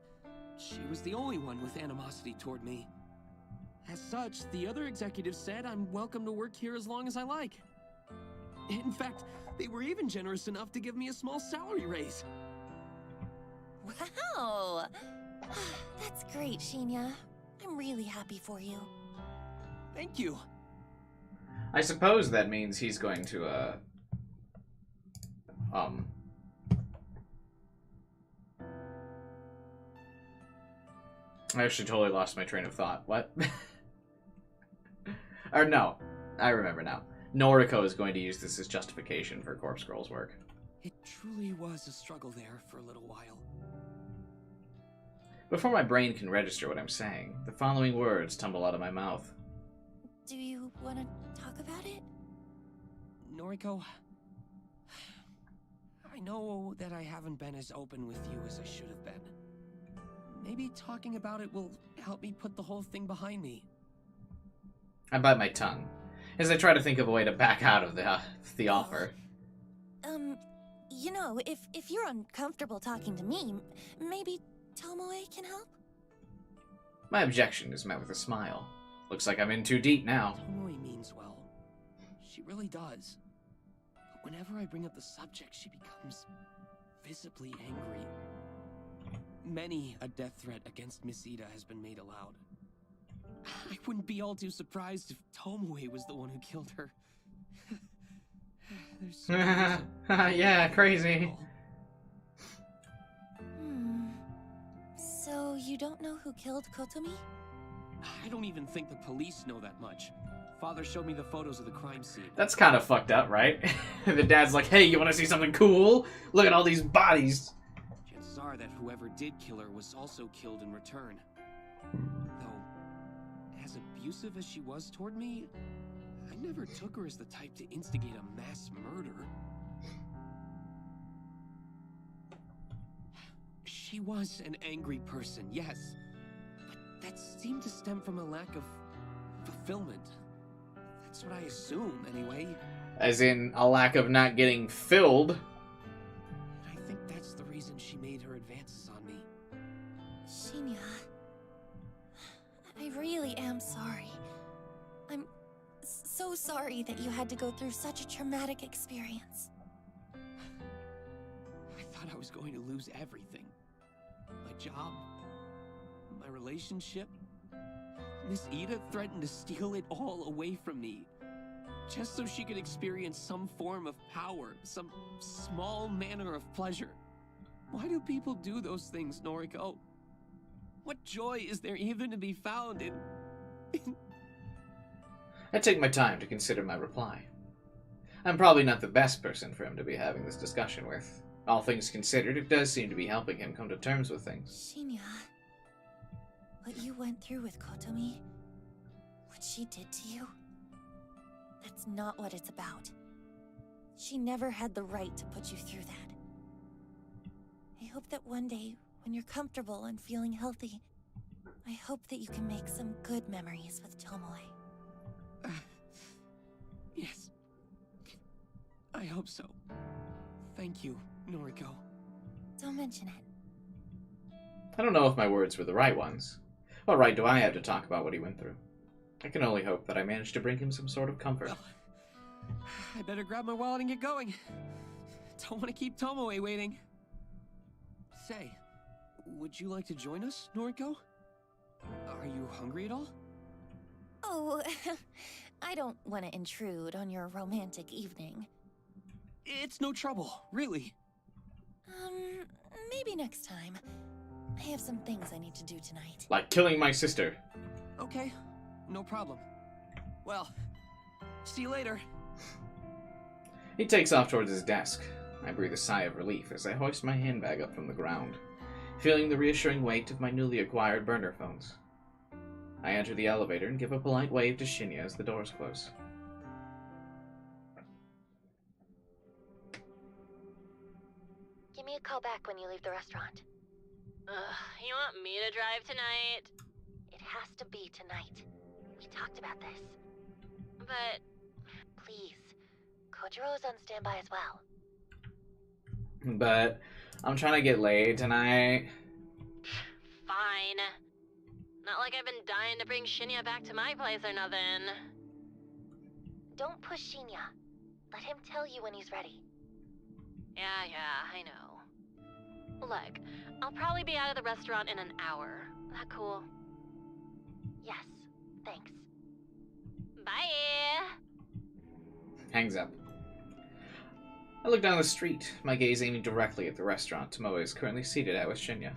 she was the only one with animosity toward me. As such, the other executives said I'm welcome to work here as long as I like. In fact, they were even generous enough to give me a small salary raise. Wow! That's great, Shinya. I'm really happy for you. Thank you. I suppose that means he's going to, I actually totally lost my train of thought. What? Or no, I remember now. Noriko is going to use this as justification for Corpse Girl's work. It truly was a struggle there for a little while. Before my brain can register what I'm saying, the following words tumble out of my mouth. Do you want to talk about it? Noriko, I know that I haven't been as open with you as I should have been. Maybe talking about it will help me put the whole thing behind me. I bite my tongue as I try to think of a way to back out of the offer. You know, if you're uncomfortable talking to me, maybe Tomoe can help? My objection is met with a smile. Looks like I'm in too deep now. Tomoe means well. She really does. But whenever I bring up the subject, she becomes visibly angry. Many a death threat against Miss Ida has been made aloud. I wouldn't be all too surprised if Tomoe was the one who killed her. There's so yeah, crazy. So you don't know who killed Kotomi? I don't even think the police know that much. Father showed me the photos of the crime scene. That's kind of fucked up, right? The dad's like, hey, you want to see something cool? Look at all these bodies. Chances are that whoever did kill her was also killed in return. Though, as abusive as she was toward me, I never took her as the type to instigate a mass murder. She was an angry person, yes. But that seemed to stem from a lack of fulfillment. That's what I assume, anyway. As in, a lack of not getting filled. I think that's the reason she made her advances on me. Shinya, I really am sorry. I'm so sorry that you had to go through such a traumatic experience. I thought I was going to lose everything. My job, my relationship. Miss Ida threatened to steal it all away from me. Just so she could experience some form of power, some small manner of pleasure. Why do people do those things, Noriko? What joy is there even to be found in... I take my time to consider my reply. I'm probably not the best person for him to be having this discussion with. All things considered, it does seem to be helping him come to terms with things. Shinya, what you went through with Kotomi, what she did to you, that's not what it's about. She never had the right to put you through that. I hope that one day, when you're comfortable and feeling healthy, I hope that you can make some good memories with Tomoe. Yes. I hope so. Thank you, Noriko. Don't mention it. I don't know if my words were the right ones. What right do I have to talk about what he went through? I can only hope that I managed to bring him some sort of comfort. Well, I better grab my wallet and get going. Don't want to keep Tomoe waiting. Say, would you like to join us, Noriko? Are you hungry at all? Oh, I don't want to intrude on your romantic evening. It's no trouble, really. Maybe next time. I have some things I need to do tonight. Like killing my sister. Okay, no problem. Well, see you later. He takes off towards his desk. I breathe a sigh of relief as I hoist my handbag up from the ground, feeling the reassuring weight of my newly acquired burner phones. I enter the elevator and give a polite wave to Shinya as the doors close. Give me a call back when you leave the restaurant. Ugh, you want me to drive tonight? It has to be tonight. We talked about this. But Please. Kojiro's on standby as well. But I'm trying to get laid tonight. fine. Not like I've been dying to bring Shinya back to my place or nothing. Don't push Shinya. Let him tell you when he's ready. Yeah, I know. Look, I'll probably be out of the restaurant in an hour. That cool? Yes, thanks. Bye! Hangs up. I look down the street, my gaze aiming directly at the restaurant Tomoe is currently seated at with Shinya.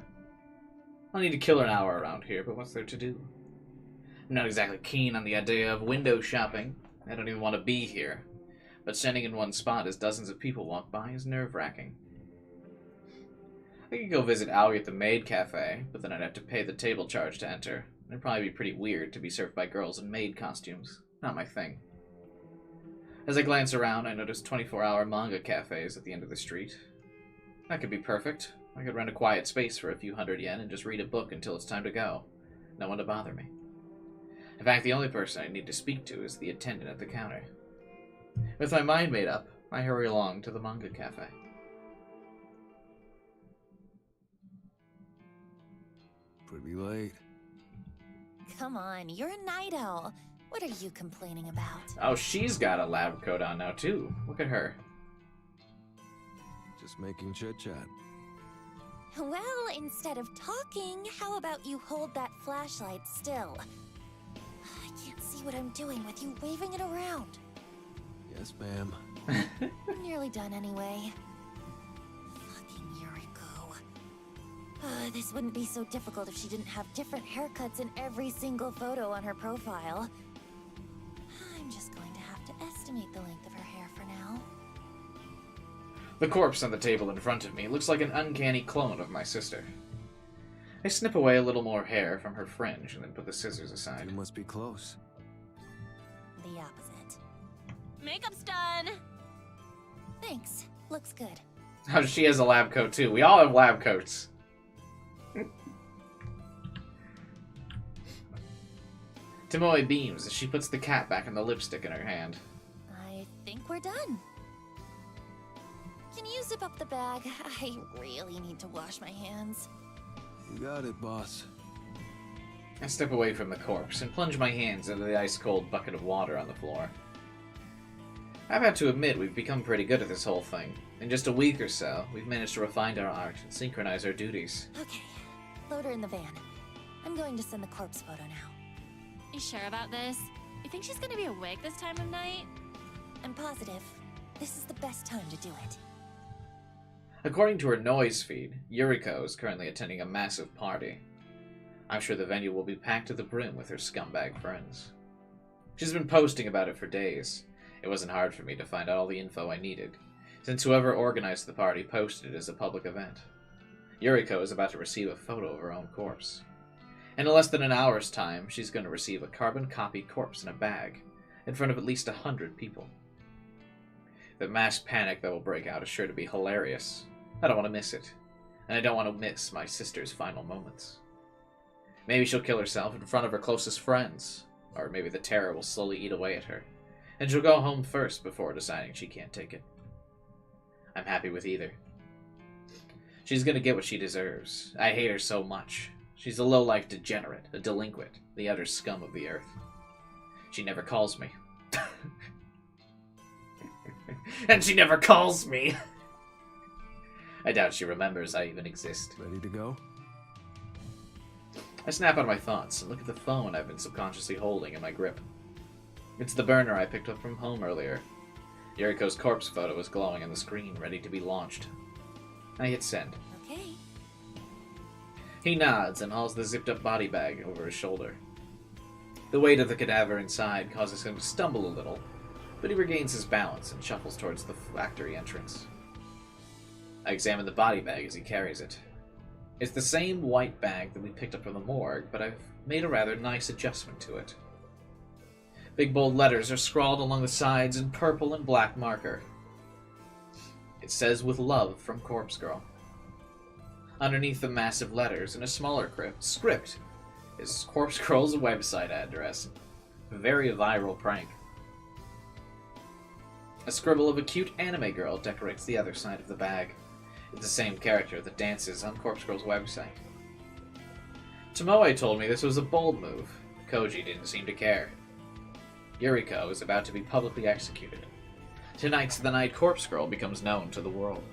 I'll need to kill an hour around here, but what's there to do? I'm not exactly keen on the idea of window shopping. I don't even want to be here. But standing in one spot as dozens of people walk by is nerve-wracking. I could go visit Aoi at the maid cafe, but then I'd have to pay the table charge to enter. It'd probably be pretty weird to be served by girls in maid costumes. Not my thing. As I glance around, I notice 24-hour manga cafes at the end of the street. That could be perfect. I could rent a quiet space for a few hundred yen and just read a book until it's time to go. No one to bother me. In fact, the only person I need to speak to is the attendant at the counter. With my mind made up, I hurry along to the manga cafe. Pretty late. Come on, you're a night owl. What are you complaining about? Oh, she's got a lab coat on now, too. Look at her. Just making chit-chat. Well, instead of talking, how about you hold that flashlight still? I can't see what I'm doing with you waving it around. Yes, ma'am. I'm nearly done anyway. Fucking Yuriko. This wouldn't be so difficult if she didn't have different haircuts in every single photo on her profile. I'm just going to have to estimate the length of her hair for now. The corpse on the table in front of me looks like an uncanny clone of my sister. I snip away a little more hair from her fringe and then put the scissors aside. You must be close. The opposite. Makeup's done! Thanks. Looks good. Oh, she has a lab coat too. We all have lab coats. Tomoe beams as she puts the cap back in the lipstick in her hand. I think we're done. Can you zip up the bag? I really need to wash my hands. You got it, boss. I step away from the corpse and plunge my hands into the ice-cold bucket of water on the floor. I've had to admit we've become pretty good at this whole thing. In just a week or so, we've managed to refine our art and synchronize our duties. Okay, load her in the van. I'm going to send the corpse photo now. You sure about this? You think she's gonna be awake this time of night? I'm positive. This is the best time to do it. According to her noise feed, Yuriko is currently attending a massive party. I'm sure the venue will be packed to the brim with her scumbag friends. She's been posting about it for days. It wasn't hard for me to find out all the info I needed, since whoever organized the party posted it as a public event. Yuriko is about to receive a photo of her own corpse. In less than an hour's time, she's going to receive a carbon-copied corpse in a bag, in front of at least 100 people. The mass panic that will break out is sure to be hilarious. I don't want to miss it, and I don't want to miss my sister's final moments. Maybe she'll kill herself in front of her closest friends, or maybe the terror will slowly eat away at her, and she'll go home first before deciding she can't take it. I'm happy with either. She's gonna get what she deserves. I hate her so much. She's a low-life degenerate, a delinquent, the utter scum of the earth. She never calls me. And she never calls me! I doubt she remembers I even exist. Ready to go? I snap out of my thoughts and look at the phone I've been subconsciously holding in my grip. It's the burner I picked up from home earlier. Yuriko's corpse photo is glowing on the screen, ready to be launched. I hit send. Okay. He nods and hauls the zipped-up body bag over his shoulder. The weight of the cadaver inside causes him to stumble a little, but he regains his balance and shuffles towards the factory entrance. I examine the body bag as he carries it. It's the same white bag that we picked up from the morgue, but I've made a rather nice adjustment to it. Big bold letters are scrawled along the sides in purple and black marker. It says, "With love from Corpse Girl." Underneath the massive letters, in a smaller script, is Corpse Girl's website address. Very viral prank. A scribble of a cute anime girl decorates the other side of the bag. It's the same character that dances on Corpse Girl's website. Tomoe told me this was a bold move. Koji didn't seem to care. Yuriko is about to be publicly executed. Tonight's the night Corpse Girl becomes known to the world.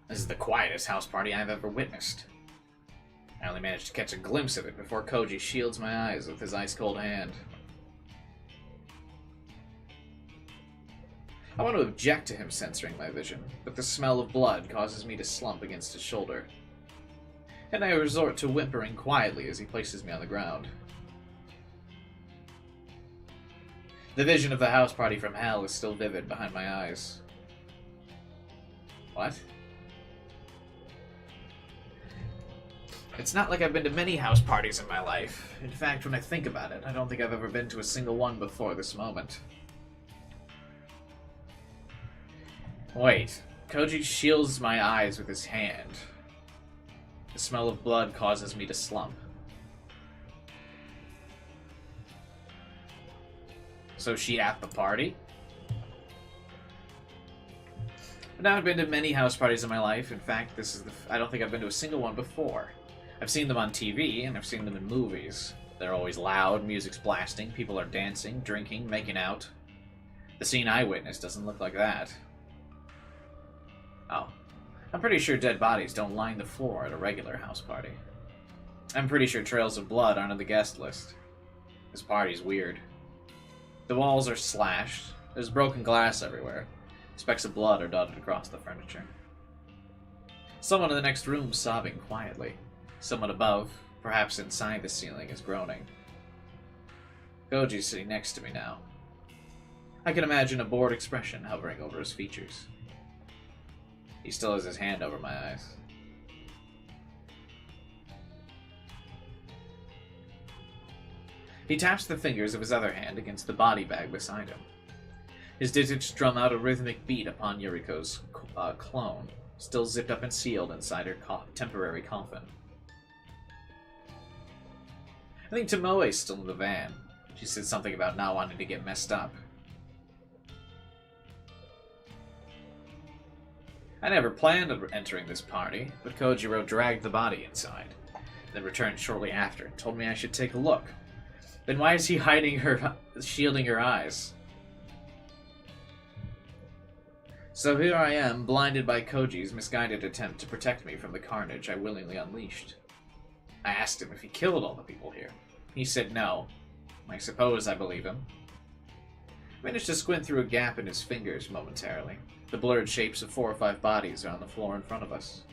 This is the quietest house party I've ever witnessed. I only managed to catch a glimpse of it before Koji shields my eyes with his ice-cold hand. I want to object to him censoring my vision, but the smell of blood causes me to slump against his shoulder. And I resort to whimpering quietly as he places me on the ground. The vision of the house party from hell is still vivid behind my eyes. What? It's not like I've been to many house parties in my life. In fact, when I think about it, I don't think I've ever been to a single one before this moment. Wait, Koji shields my eyes with his hand. The smell of blood causes me to slump. So she at the party? But now I've been to many house parties in my life. In fact, this is I don't think I've been to a single one before. I've seen them on TV, and I've seen them in movies. They're always loud, music's blasting, people are dancing, drinking, making out. The scene I witnessed doesn't look like that. Oh. I'm pretty sure dead bodies don't line the floor at a regular house party. I'm pretty sure trails of blood aren't on the guest list. This party's weird. The walls are slashed, there's broken glass everywhere. Specks of blood are dotted across the furniture. Someone in the next room sobbing quietly. Someone above, perhaps inside the ceiling, is groaning. Koji's sitting next to me now. I can imagine a bored expression hovering over his features. He still has his hand over my eyes. He taps the fingers of his other hand against the body bag beside him. His digits drum out a rhythmic beat upon Yuriko's clone, still zipped up and sealed inside her temporary coffin. I think Tomoe's still in the van. She said something about not wanting to get messed up. I never planned on entering this party, but Kojiro dragged the body inside, then returned shortly after and told me I should take a look. Then why is he shielding her eyes? So here I am, blinded by Koji's misguided attempt to protect me from the carnage I willingly unleashed. I asked him if he killed all the people here. He said no. I suppose I believe him. I managed to squint through a gap in his fingers momentarily. The blurred shapes of 4 or 5 bodies are on the floor in front of us.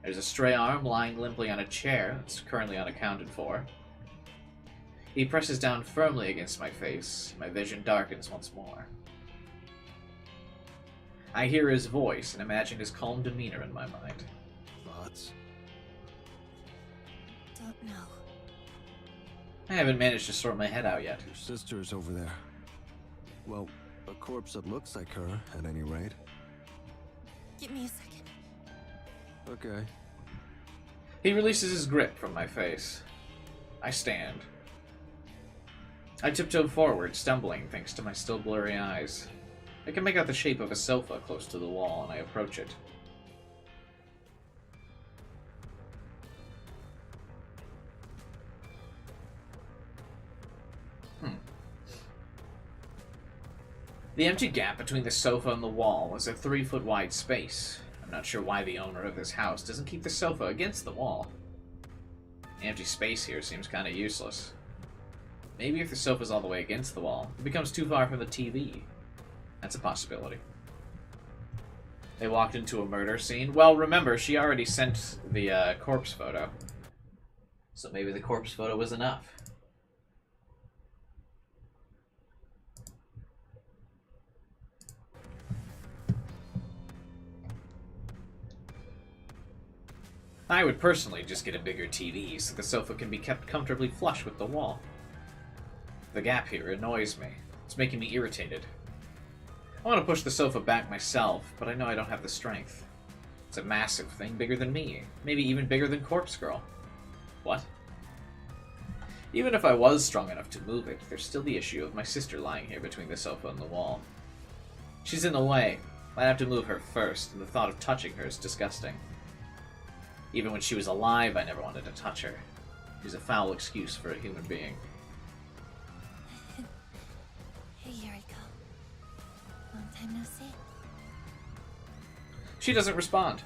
There's a stray arm lying limply on a chair that's currently unaccounted for. He presses down firmly against my face. My vision darkens once more. I hear his voice and imagine his calm demeanor in my mind. Thoughts? Don't know. I haven't managed to sort my head out yet. Your sister's over there. Well, a corpse that looks like her, at any rate. Give me a second. Okay. He releases his grip from my face. I stand. I tiptoe forward, stumbling thanks to my still blurry eyes. I can make out the shape of a sofa close to the wall, and I approach it. The empty gap between the sofa and the wall is a 3-foot wide space. I'm not sure why the owner of this house doesn't keep the sofa against the wall. The empty space here seems kind of useless. Maybe if the sofa's all the way against the wall, it becomes too far from the TV. That's a possibility. They walked into a murder scene. Well, remember, she already sent the corpse photo. So maybe the corpse photo was enough. I would personally just get a bigger TV so the sofa can be kept comfortably flush with the wall. The gap here annoys me. It's making me irritated. I want to push the sofa back myself, but I know I don't have the strength. It's a massive thing, bigger than me. Maybe even bigger than Corpse Girl. What? Even if I was strong enough to move it, there's still the issue of my sister lying here between the sofa and the wall. She's in the way. I'd have to move her first, and the thought of touching her is disgusting. Even when she was alive, I never wanted to touch her. She's a foul excuse for a human being. Hey, Yuriko. Long time no see. She doesn't respond.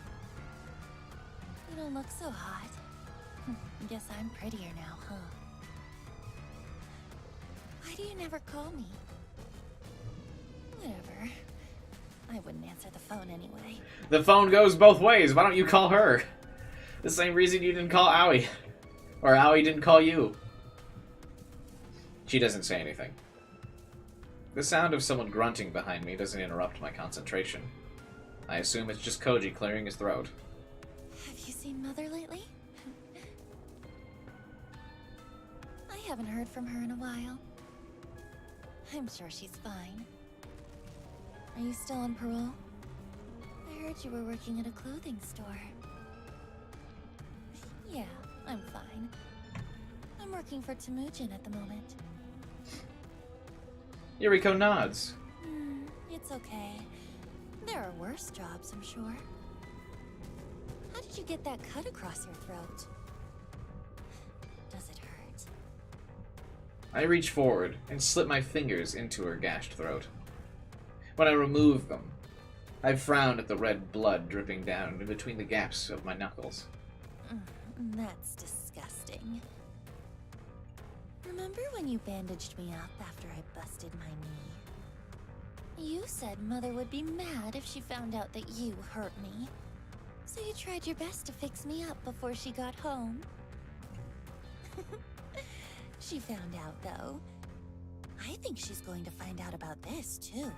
You don't look so hot. Guess I'm prettier now, huh? Why do you never call me? Whatever. I wouldn't answer the phone anyway. The phone goes both ways. Why don't you call her? The same reason you didn't call Aoi. Or Aoi didn't call you. She doesn't say anything. The sound of someone grunting behind me doesn't interrupt my concentration. I assume it's just Koji clearing his throat. Have you seen Mother lately? I haven't heard from her in a while. I'm sure she's fine. Are you still on parole? I heard you were working at a clothing store. Yeah, I'm fine. I'm working for Temujin at the moment. Yuriko nods. It's okay. There are worse jobs, I'm sure. How did you get that cut across your throat? Does it hurt? I reach forward and slip my fingers into her gashed throat. When I remove them, I frown at the red blood dripping down in between the gaps of my knuckles. That's disgusting. Remember when you bandaged me up after I busted my knee? You said Mother would be mad if she found out that you hurt me. So you tried your best to fix me up before she got home. She found out, though. I think she's going to find out about this, too.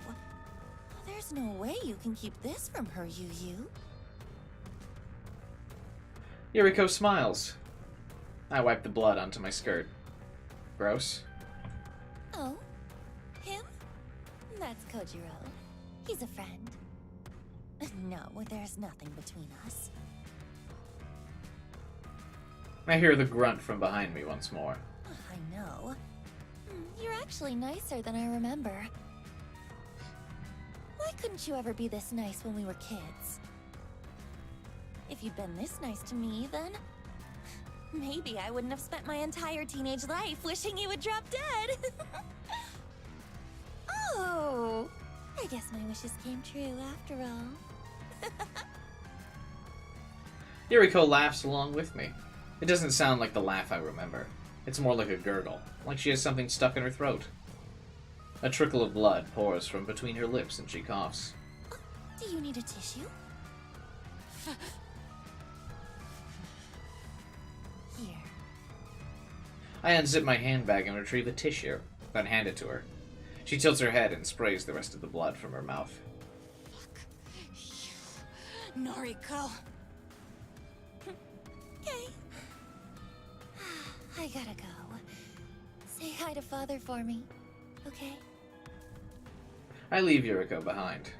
There's no way you can keep this from her, Yu. Yuriko smiles. I wipe the blood onto my skirt. Gross. Oh? Him? That's Kojiro. He's a friend. No, there's nothing between us. I hear the grunt from behind me once more. I know. You're actually nicer than I remember. Why couldn't you ever be this nice when we were kids? If you'd been this nice to me, then maybe I wouldn't have spent my entire teenage life wishing you would drop dead. Oh, I guess my wishes came true after all. Yuriko laughs along with me. It doesn't sound like the laugh I remember. It's more like a gurgle, like she has something stuck in her throat. A trickle of blood pours from between her lips and she coughs. Do you need a tissue? Here. I unzip my handbag and retrieve a tissue, then hand it to her. She tilts her head and sprays the rest of the blood from her mouth. Fuck you, Noriko. Okay. I gotta go. Say hi to Father for me, okay? I leave Yuriko behind.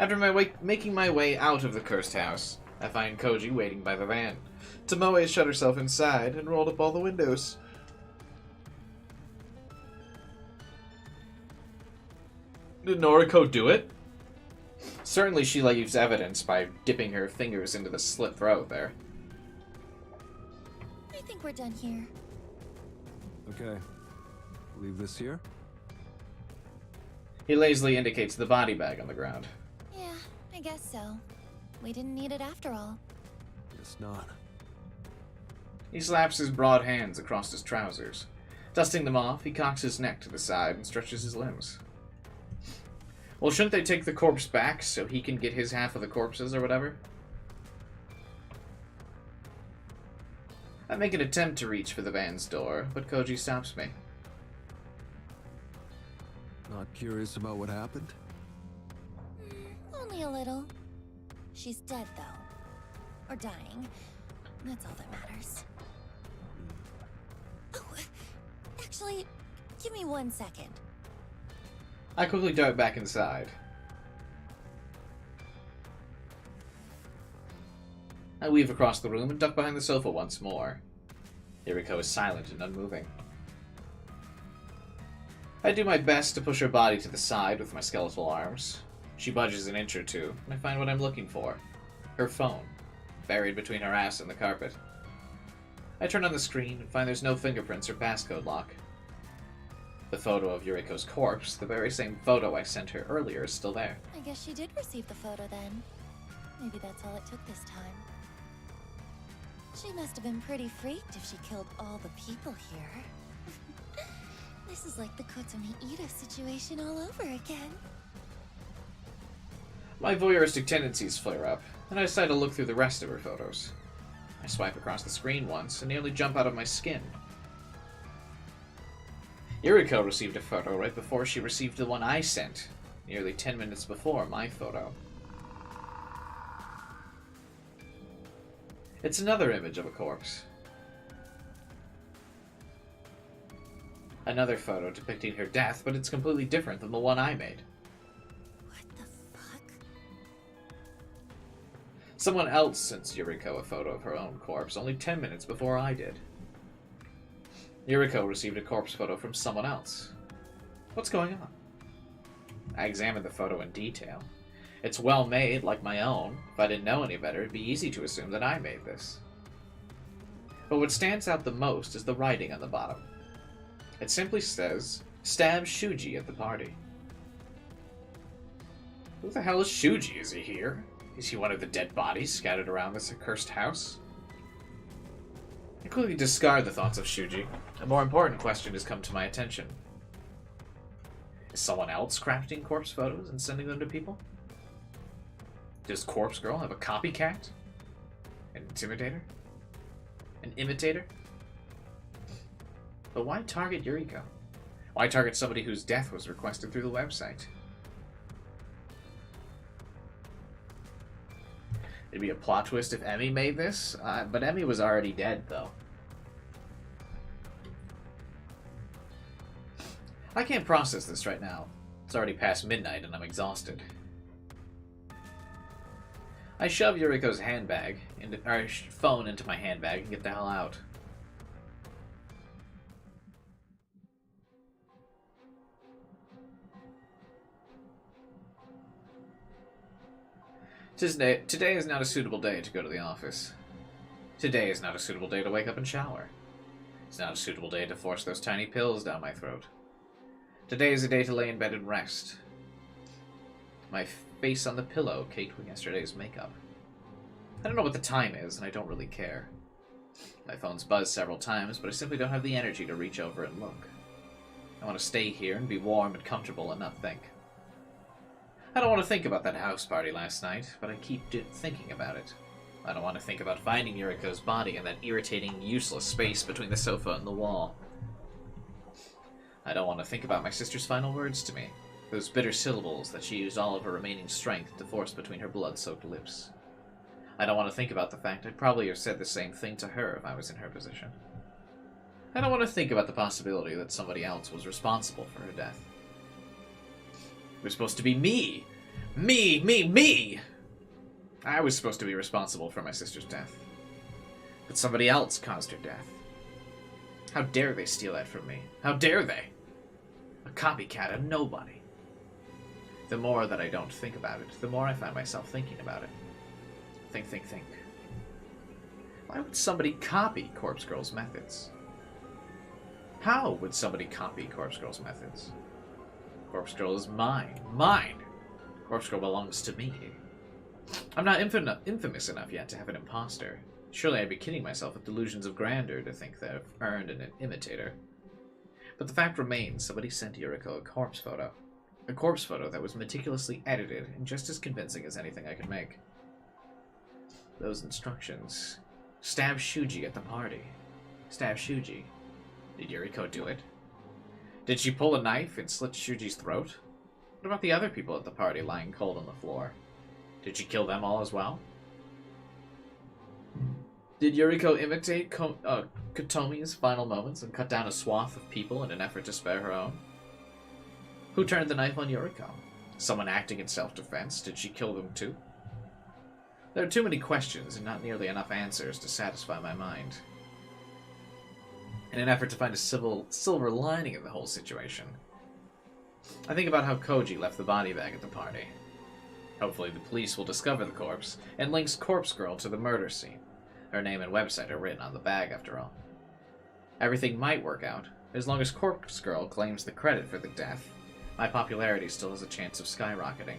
After making my way out of the cursed house, I find Koji waiting by the van. Tomoe shut herself inside and rolled up all the windows. Did Noriko do it? Certainly she leaves evidence by dipping her fingers into the slit throat there. I think we're done here. Okay. Leave this here? He lazily indicates the body bag on the ground. Yeah, I guess so. We didn't need it after all. Guess not. He slaps his broad hands across his trousers. Dusting them off, he cocks his neck to the side and stretches his limbs. Well, shouldn't they take the corpse back so he can get his half of the corpses or whatever? I make an attempt to reach for the van's door, but Koji stops me. Not curious about what happened? Only a little. She's dead, though. Or dying. That's all that matters. Oh, Actually, give me 1 second. I quickly dart back inside. I weave across the room and duck behind the sofa once more. Yuriko is silent and unmoving. I do my best to push her body to the side with my skeletal arms. She budges an inch or two, and I find what I'm looking for. Her phone, buried between her ass and the carpet. I turn on the screen and find there's no fingerprints or passcode lock. The photo of Yuriko's corpse, the very same photo I sent her earlier, is still there. I guess she did receive the photo then. Maybe that's all it took this time. She must have been pretty freaked if she killed all the people here. This is like the Kotomi Ida situation all over again. My voyeuristic tendencies flare up, and I decide to look through the rest of her photos. I swipe across the screen once and nearly jump out of my skin. Yuriko received a photo right before she received the one I sent, nearly 10 minutes before my photo. It's another image of a corpse. Another photo depicting her death, but it's completely different than the one I made. What the fuck? Someone else sent Yuriko a photo of her own corpse only 10 minutes before I did. Yuriko received a corpse photo from someone else. What's going on? I examined the photo in detail. It's well made, like my own. If I didn't know any better, it'd be easy to assume that I made this. But what stands out the most is the writing on the bottom. It simply says, "Stab Shuji at the party." Who the hell is Shuji? Is he here? Is he one of the dead bodies scattered around this accursed house? I quickly discard the thoughts of Shuji. A more important question has come to my attention. Is someone else crafting corpse photos and sending them to people? Does Corpse Girl have a copycat? An intimidator? An imitator? But why target Yuriko? Why target somebody whose death was requested through the website? It'd be a plot twist if Emmy made this, but Emmy was already dead, though. I can't process this right now. It's already past midnight and I'm exhausted. I shove Yuriko's phone into my handbag and get the hell out. Today is not a suitable day to go to the office. Today is not a suitable day to wake up and shower. It's not a suitable day to force those tiny pills down my throat. Today is a day to lay in bed and rest. My face on the pillow caked with yesterday's makeup. I don't know what the time is, and I don't really care. My phone's buzzed several times, but I simply don't have the energy to reach over and look. I want to stay here and be warm and comfortable and not think. I don't want to think about that house party last night, but I keep thinking about it. I don't want to think about finding Yuriko's body in that irritating, useless space between the sofa and the wall. I don't want to think about my sister's final words to me, those bitter syllables that she used all of her remaining strength to force between her blood-soaked lips. I don't want to think about the fact I'd probably have said the same thing to her if I was in her position. I don't want to think about the possibility that somebody else was responsible for her death. It was supposed to be me! Me! I was supposed to be responsible for my sister's death. But somebody else caused her death. How dare they steal that from me? How dare they? A copycat, a nobody. The more that I don't think about it, the more I find myself thinking about it. Think. Why would somebody copy Corpse Girl's methods? How would somebody copy Corpse Girl's methods? Corpse Girl is mine. Mine! Corpse Girl belongs to me. I'm not infamous enough yet to have an imposter. Surely I'd be kidding myself with delusions of grandeur to think that I've earned an imitator. But the fact remains, somebody sent Yuriko a corpse photo. A corpse photo that was meticulously edited and just as convincing as anything I could make. Those instructions. Stab Shuji at the party. Stab Shuji. Did Yuriko do it? Did she pull a knife and slit Shuji's throat? What about the other people at the party lying cold on the floor? Did she kill them all as well? Did Yuriko imitate Kotomi's final moments and cut down a swath of people in an effort to spare her own? Who turned the knife on Yuriko? Someone acting in self-defense? Did she kill them too? There are too many questions and not nearly enough answers to satisfy my mind. In an effort to find a silver lining in the whole situation, I think about how Koji left the body bag at the party. Hopefully the police will discover the corpse and links Corpse Girl to the murder scene. Her name and website are written on the bag, after all. Everything might work out. As long as Corpse Girl claims the credit for the death, my popularity still has a chance of skyrocketing.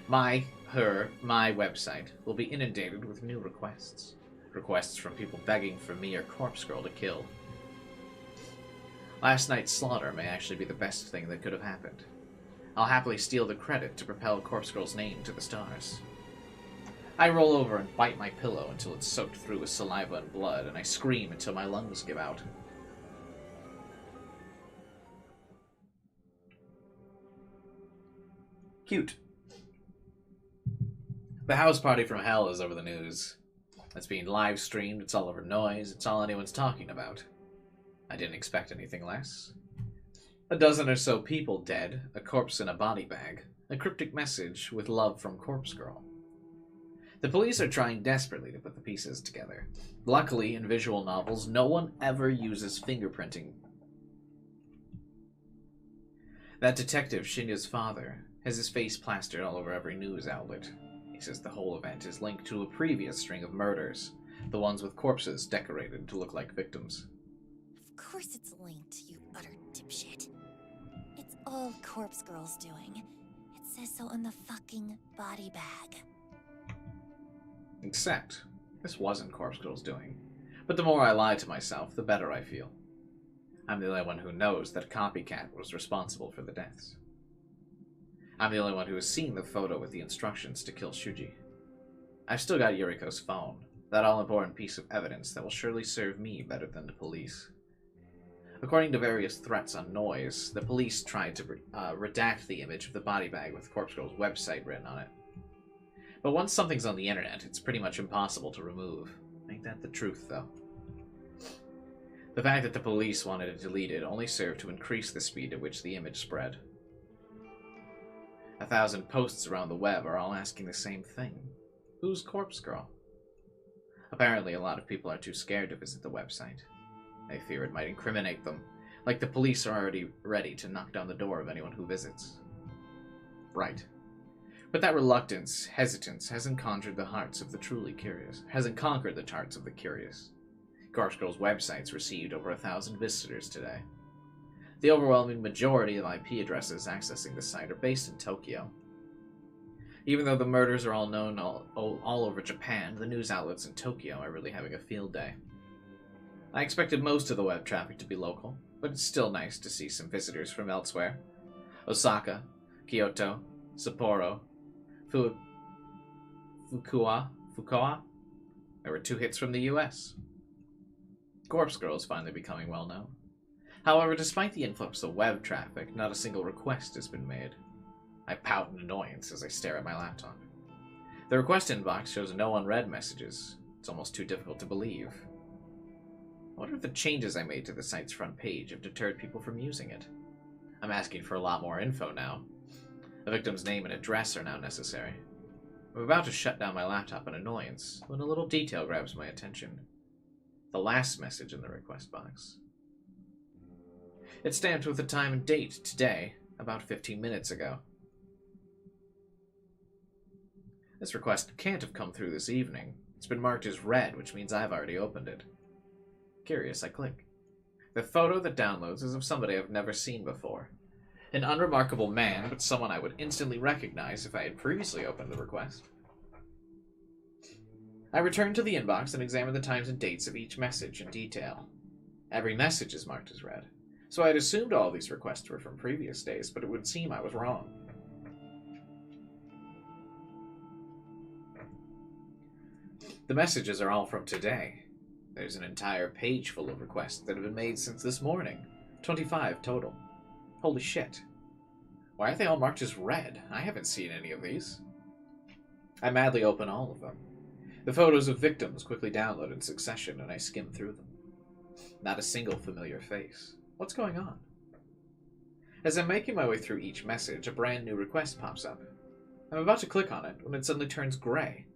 My website will be inundated with new requests. Requests from people begging for me or Corpse Girl to kill. Last night's slaughter may actually be the best thing that could have happened. I'll happily steal the credit to propel Corpse Girl's name to the stars. I roll over and bite my pillow until it's soaked through with saliva and blood, and I scream until my lungs give out. Cute. The house party from hell is over the news. It's being live streamed, it's all over noise, it's all anyone's talking about. I didn't expect anything less. A dozen or so people dead, a corpse in a body bag, a cryptic message with love from Corpse Girl. The police are trying desperately to put the pieces together. Luckily, in visual novels, no one ever uses fingerprinting. That detective, Shinya's father, has his face plastered all over every news outlet. He says the whole event is linked to a previous string of murders, the ones with corpses decorated to look like victims. Of course it's linked, you utter dipshit. It's all Corpse Girl's doing. It says so on the fucking body bag. Except, this wasn't Corpse Girl's doing. But the more I lie to myself, the better I feel. I'm the only one who knows that Copycat was responsible for the deaths. I'm the only one who has seen the photo with the instructions to kill Shuji. I've still got Yuriko's phone, that all-important piece of evidence that will surely serve me better than the police. According to various threats on Noise, the police tried to redact the image of the body bag with Corpse Girl's website written on it. But once something's on the internet, it's pretty much impossible to remove. Ain't that the truth, though? The fact that the police wanted it deleted only served to increase the speed at which the image spread. 1,000 posts around the web are all asking the same thing. Who's Corpse Girl? Apparently, a lot of people are too scared to visit the website. They fear it might incriminate them, like the police are already ready to knock down the door of anyone who visits. Right. But that reluctance, hesitance, hasn't conquered the hearts of the curious. Corpse Girl's website's received over 1,000 visitors today. The overwhelming majority of IP addresses accessing the site are based in Tokyo. Even though the murders are all known all over Japan, the news outlets in Tokyo are really having a field day. I expected most of the web traffic to be local, but it's still nice to see some visitors from elsewhere. Osaka, Kyoto, Sapporo, Fukuoka. There were 2 hits from the US. Corpse Girl is finally becoming well known. However, despite the influx of web traffic, not a single request has been made. I pout in annoyance as I stare at my laptop. The request inbox shows no unread messages. It's almost too difficult to believe. I wonder if the changes I made to the site's front page have deterred people from using it. I'm asking for a lot more info now. The victim's name and address are now necessary. I'm about to shut down my laptop in annoyance when a little detail grabs my attention. The last message in the request box. It's stamped with the time and date, today, about 15 minutes ago. This request can't have come through this evening. It's been marked as read, which means I've already opened it. Curious, I click. The photo that downloads is of somebody I've never seen before. An unremarkable man, but someone I would instantly recognize if I had previously opened the request. I return to the inbox and examine the times and dates of each message in detail. Every message is marked as read, so I had assumed all these requests were from previous days, but it would seem I was wrong. The messages are all from today. There's an entire page full of requests that have been made since this morning. 25 total. Holy shit. Why are they all marked as read? I haven't seen any of these. I madly open all of them. The photos of victims quickly download in succession, and I skim through them. Not a single familiar face. What's going on? As I'm making my way through each message, a brand new request pops up. I'm about to click on it when it suddenly turns gray.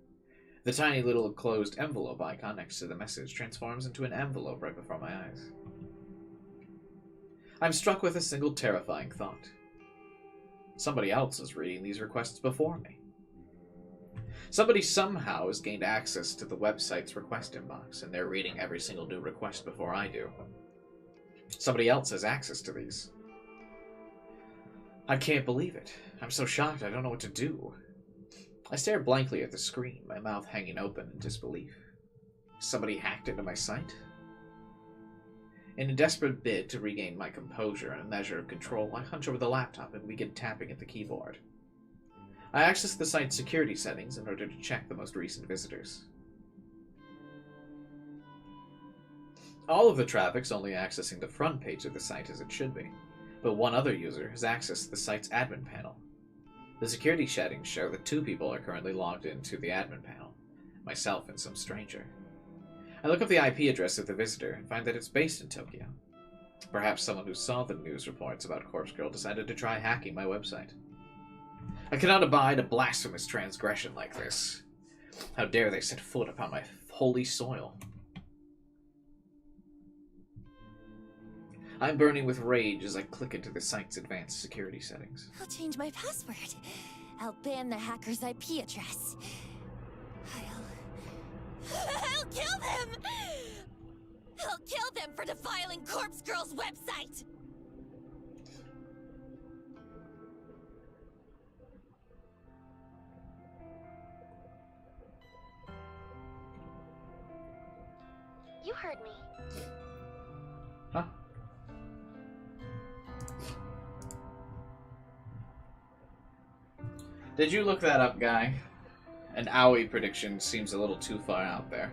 The tiny little closed envelope icon next to the message transforms into an envelope right before my eyes. I'm struck with a single terrifying thought. Somebody else is reading these requests before me. Somebody somehow has gained access to the website's request inbox, and they're reading every single new request before I do. Somebody else has access to these. I can't believe it. I'm so shocked I don't know what to do. I stare blankly at the screen, my mouth hanging open in disbelief. Somebody hacked into my site? In a desperate bid to regain my composure and a measure of control, I hunch over the laptop and begin tapping at the keyboard. I access the site's security settings in order to check the most recent visitors. All of the traffic's only accessing the front page of the site as it should be, but one other user has accessed the site's admin panel. The security settings show that 2 people are currently logged into the admin panel, myself and some stranger. I look up the IP address of the visitor and find that it's based in Tokyo. Perhaps someone who saw the news reports about Corpse Girl decided to try hacking my website. I cannot abide a blasphemous transgression like this. How dare they set foot upon my holy soil? I'm burning with rage as I click into the site's advanced security settings. I'll change my password. I'll ban the hacker's IP address. I'll kill them! I'll kill them for defiling Corpse Girl's website! You heard me. Huh? Did you look that up, guy? An Owie prediction seems a little too far out there.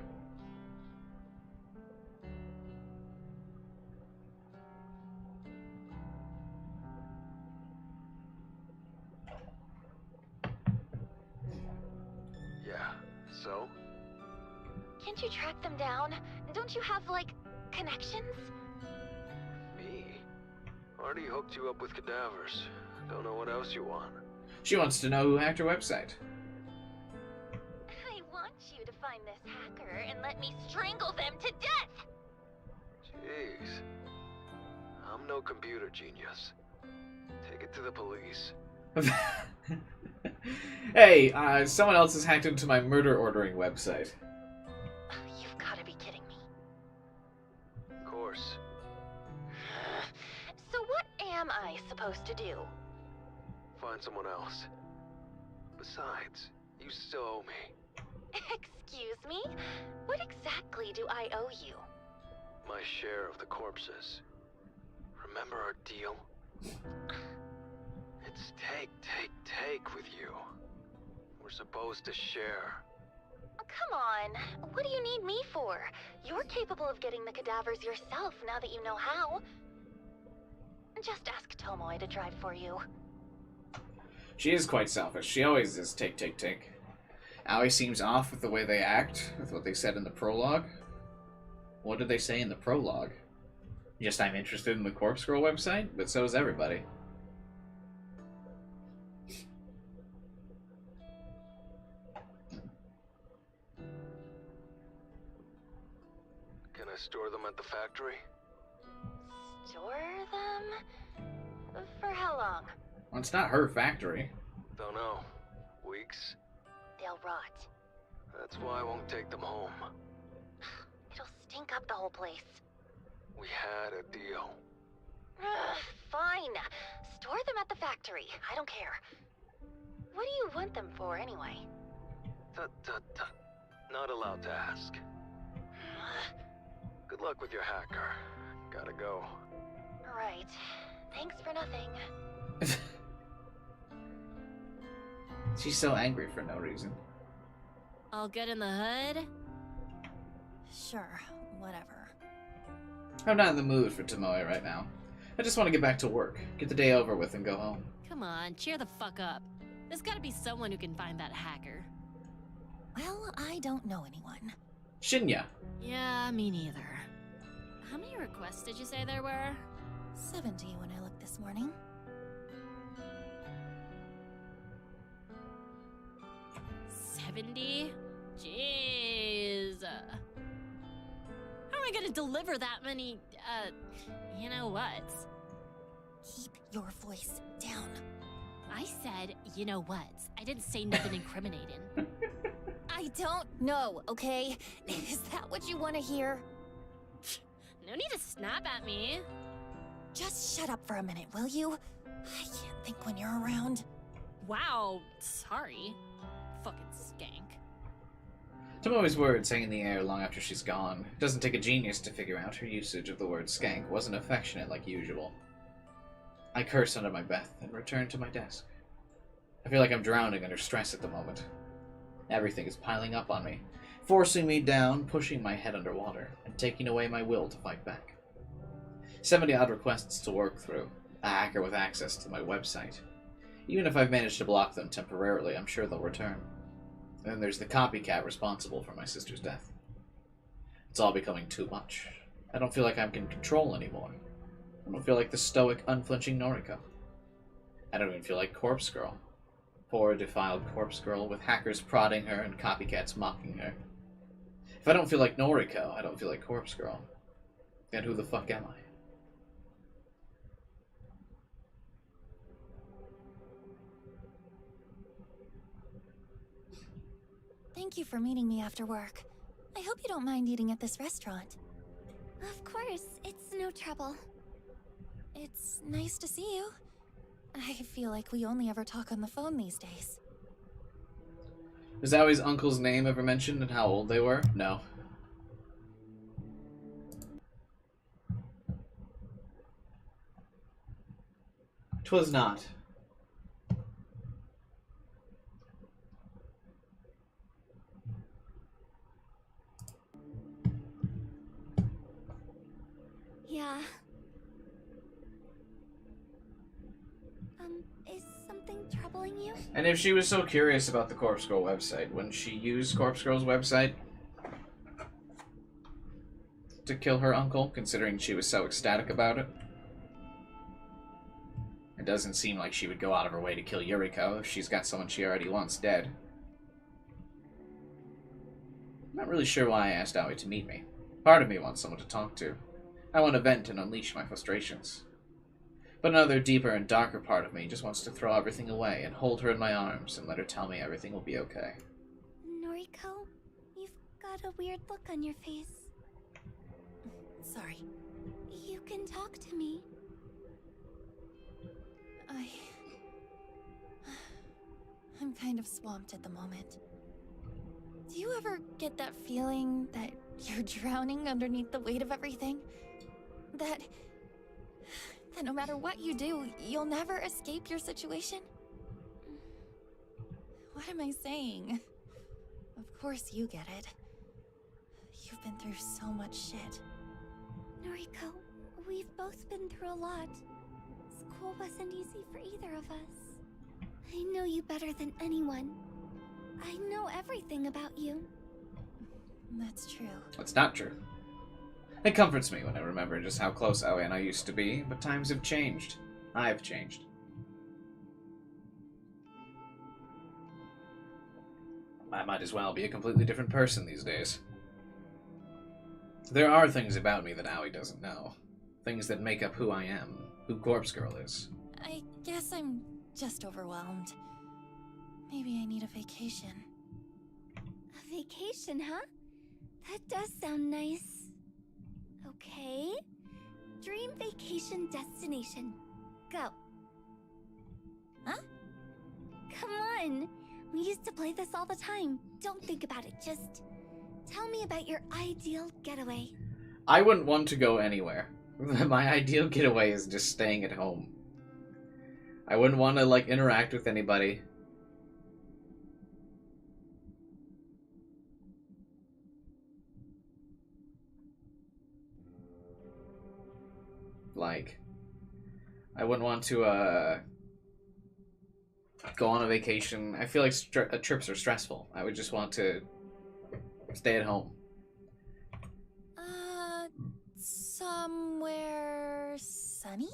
Yeah, so? Can't you track them down? Don't you have, like, connections? Me? Already hooked you up with cadavers. Don't know what else you want. She wants to know who hacked her website. I want you to find this hacker and let me strangle them to death! Jeez. I'm no computer genius. Take it to the police. Hey, someone else has hacked into my murder ordering website. You've gotta be kidding me. Of course. So what am I supposed to do? Find someone else. Besides, you still owe me. Excuse me? What exactly do I owe you? My share of the corpses. Remember our deal? It's take with you. We're supposed to share. Come on. What do you need me for? You're capable of getting the cadavers yourself now that you know how. Just ask Tomoe to drive for you. She is quite selfish. She always is take. Aoi seems off with the way they act, with what they said in the prologue. What did they say in the prologue? Just, I'm interested in the Corpse Girl website, but so is everybody. Can I store them at the factory? Store them? For how long? Well, it's not her factory. Don't know. Weeks? They'll rot. That's why I won't take them home. It'll stink up the whole place. We had a deal. Fine. Store them at the factory. I don't care. What do you want them for, anyway? Tut. Not allowed to ask. Good luck with your hacker. Gotta go. Right. Thanks for nothing. She's so angry for no reason. All good in the hood? Sure, whatever. I'm not in the mood for Tomoe right now. I just want to get back to work, get the day over with, and go home. Come on, cheer the fuck up. There's gotta be someone who can find that hacker. Well, I don't know anyone. Shinya. Yeah, me neither. How many requests did you say there were? 70 when I looked this morning. 70? Jeez. How am I gonna deliver that many, you know what? Keep your voice down. I said, you know what? I didn't say nothing incriminating. I don't know, okay? Is that what you want to hear? No need to snap at me. Just shut up for a minute, will you? I can't think when you're around. Wow, sorry. Fucking skank. Tomoe's words hang in the air long after she's gone. It doesn't take a genius to figure out her usage of the word skank wasn't affectionate like usual. I curse under my breath and return to my desk. I feel like I'm drowning under stress at the moment. Everything is piling up on me, forcing me down, pushing my head underwater, and taking away my will to fight back. 70-odd requests to work through, a hacker with access to my website. Even if I've managed to block them temporarily, I'm sure they'll return. And then there's the copycat responsible for my sister's death. It's all becoming too much. I don't feel like I'm in control anymore. I don't feel like the stoic, unflinching Noriko. I don't even feel like Corpse Girl. Poor, defiled Corpse Girl with hackers prodding her and copycats mocking her. If I don't feel like Noriko, I don't feel like Corpse Girl. Then who the fuck am I? Thank you for meeting me after work. I hope you don't mind eating at this restaurant. Of course, it's no trouble. It's nice to see you. I feel like we only ever talk on the phone these days. Was Aoi's uncle's name ever mentioned and how old they were? No. Twas not. Yeah. Is something troubling you? And if she was so curious about the Corpse Girl website, wouldn't she use Corpse Girl's website to kill her uncle, considering she was so ecstatic about it? It doesn't seem like she would go out of her way to kill Yuriko if she's got someone she already wants dead. I'm not really sure why I asked Aoi to meet me. Part of me wants someone to talk to. I want to vent and unleash my frustrations. But another deeper and darker part of me just wants to throw everything away and hold her in my arms and let her tell me everything will be okay. Noriko, you've got a weird look on your face. Sorry. You can talk to me. I'm kind of swamped at the moment. Do you ever get that feeling that you're drowning underneath the weight of everything? That no matter what you do, you'll never escape your situation? What am I saying? Of course you get it. You've been through so much shit. Noriko, we've both been through a lot. School wasn't easy for either of us. I know you better than anyone. I know everything about you. That's true. That's not true. It comforts me when I remember just how close Aoi and I used to be, but times have changed. I've changed. I might as well be a completely different person these days. There are things about me that Aoi doesn't know. Things that make up who I am, who Corpse Girl is. I guess I'm just overwhelmed. Maybe I need a vacation. A vacation, huh? That does sound nice. Okay. Dream vacation destination. Go. Huh? Come on. We used to play this all the time. Don't think about it. Just tell me about your ideal getaway. I wouldn't want to go anywhere. My ideal getaway is just staying at home. I wouldn't want to, like, interact with anybody. Like, I wouldn't want to, go on a vacation. I feel like trips are stressful. I would just want to stay at home. Somewhere sunny?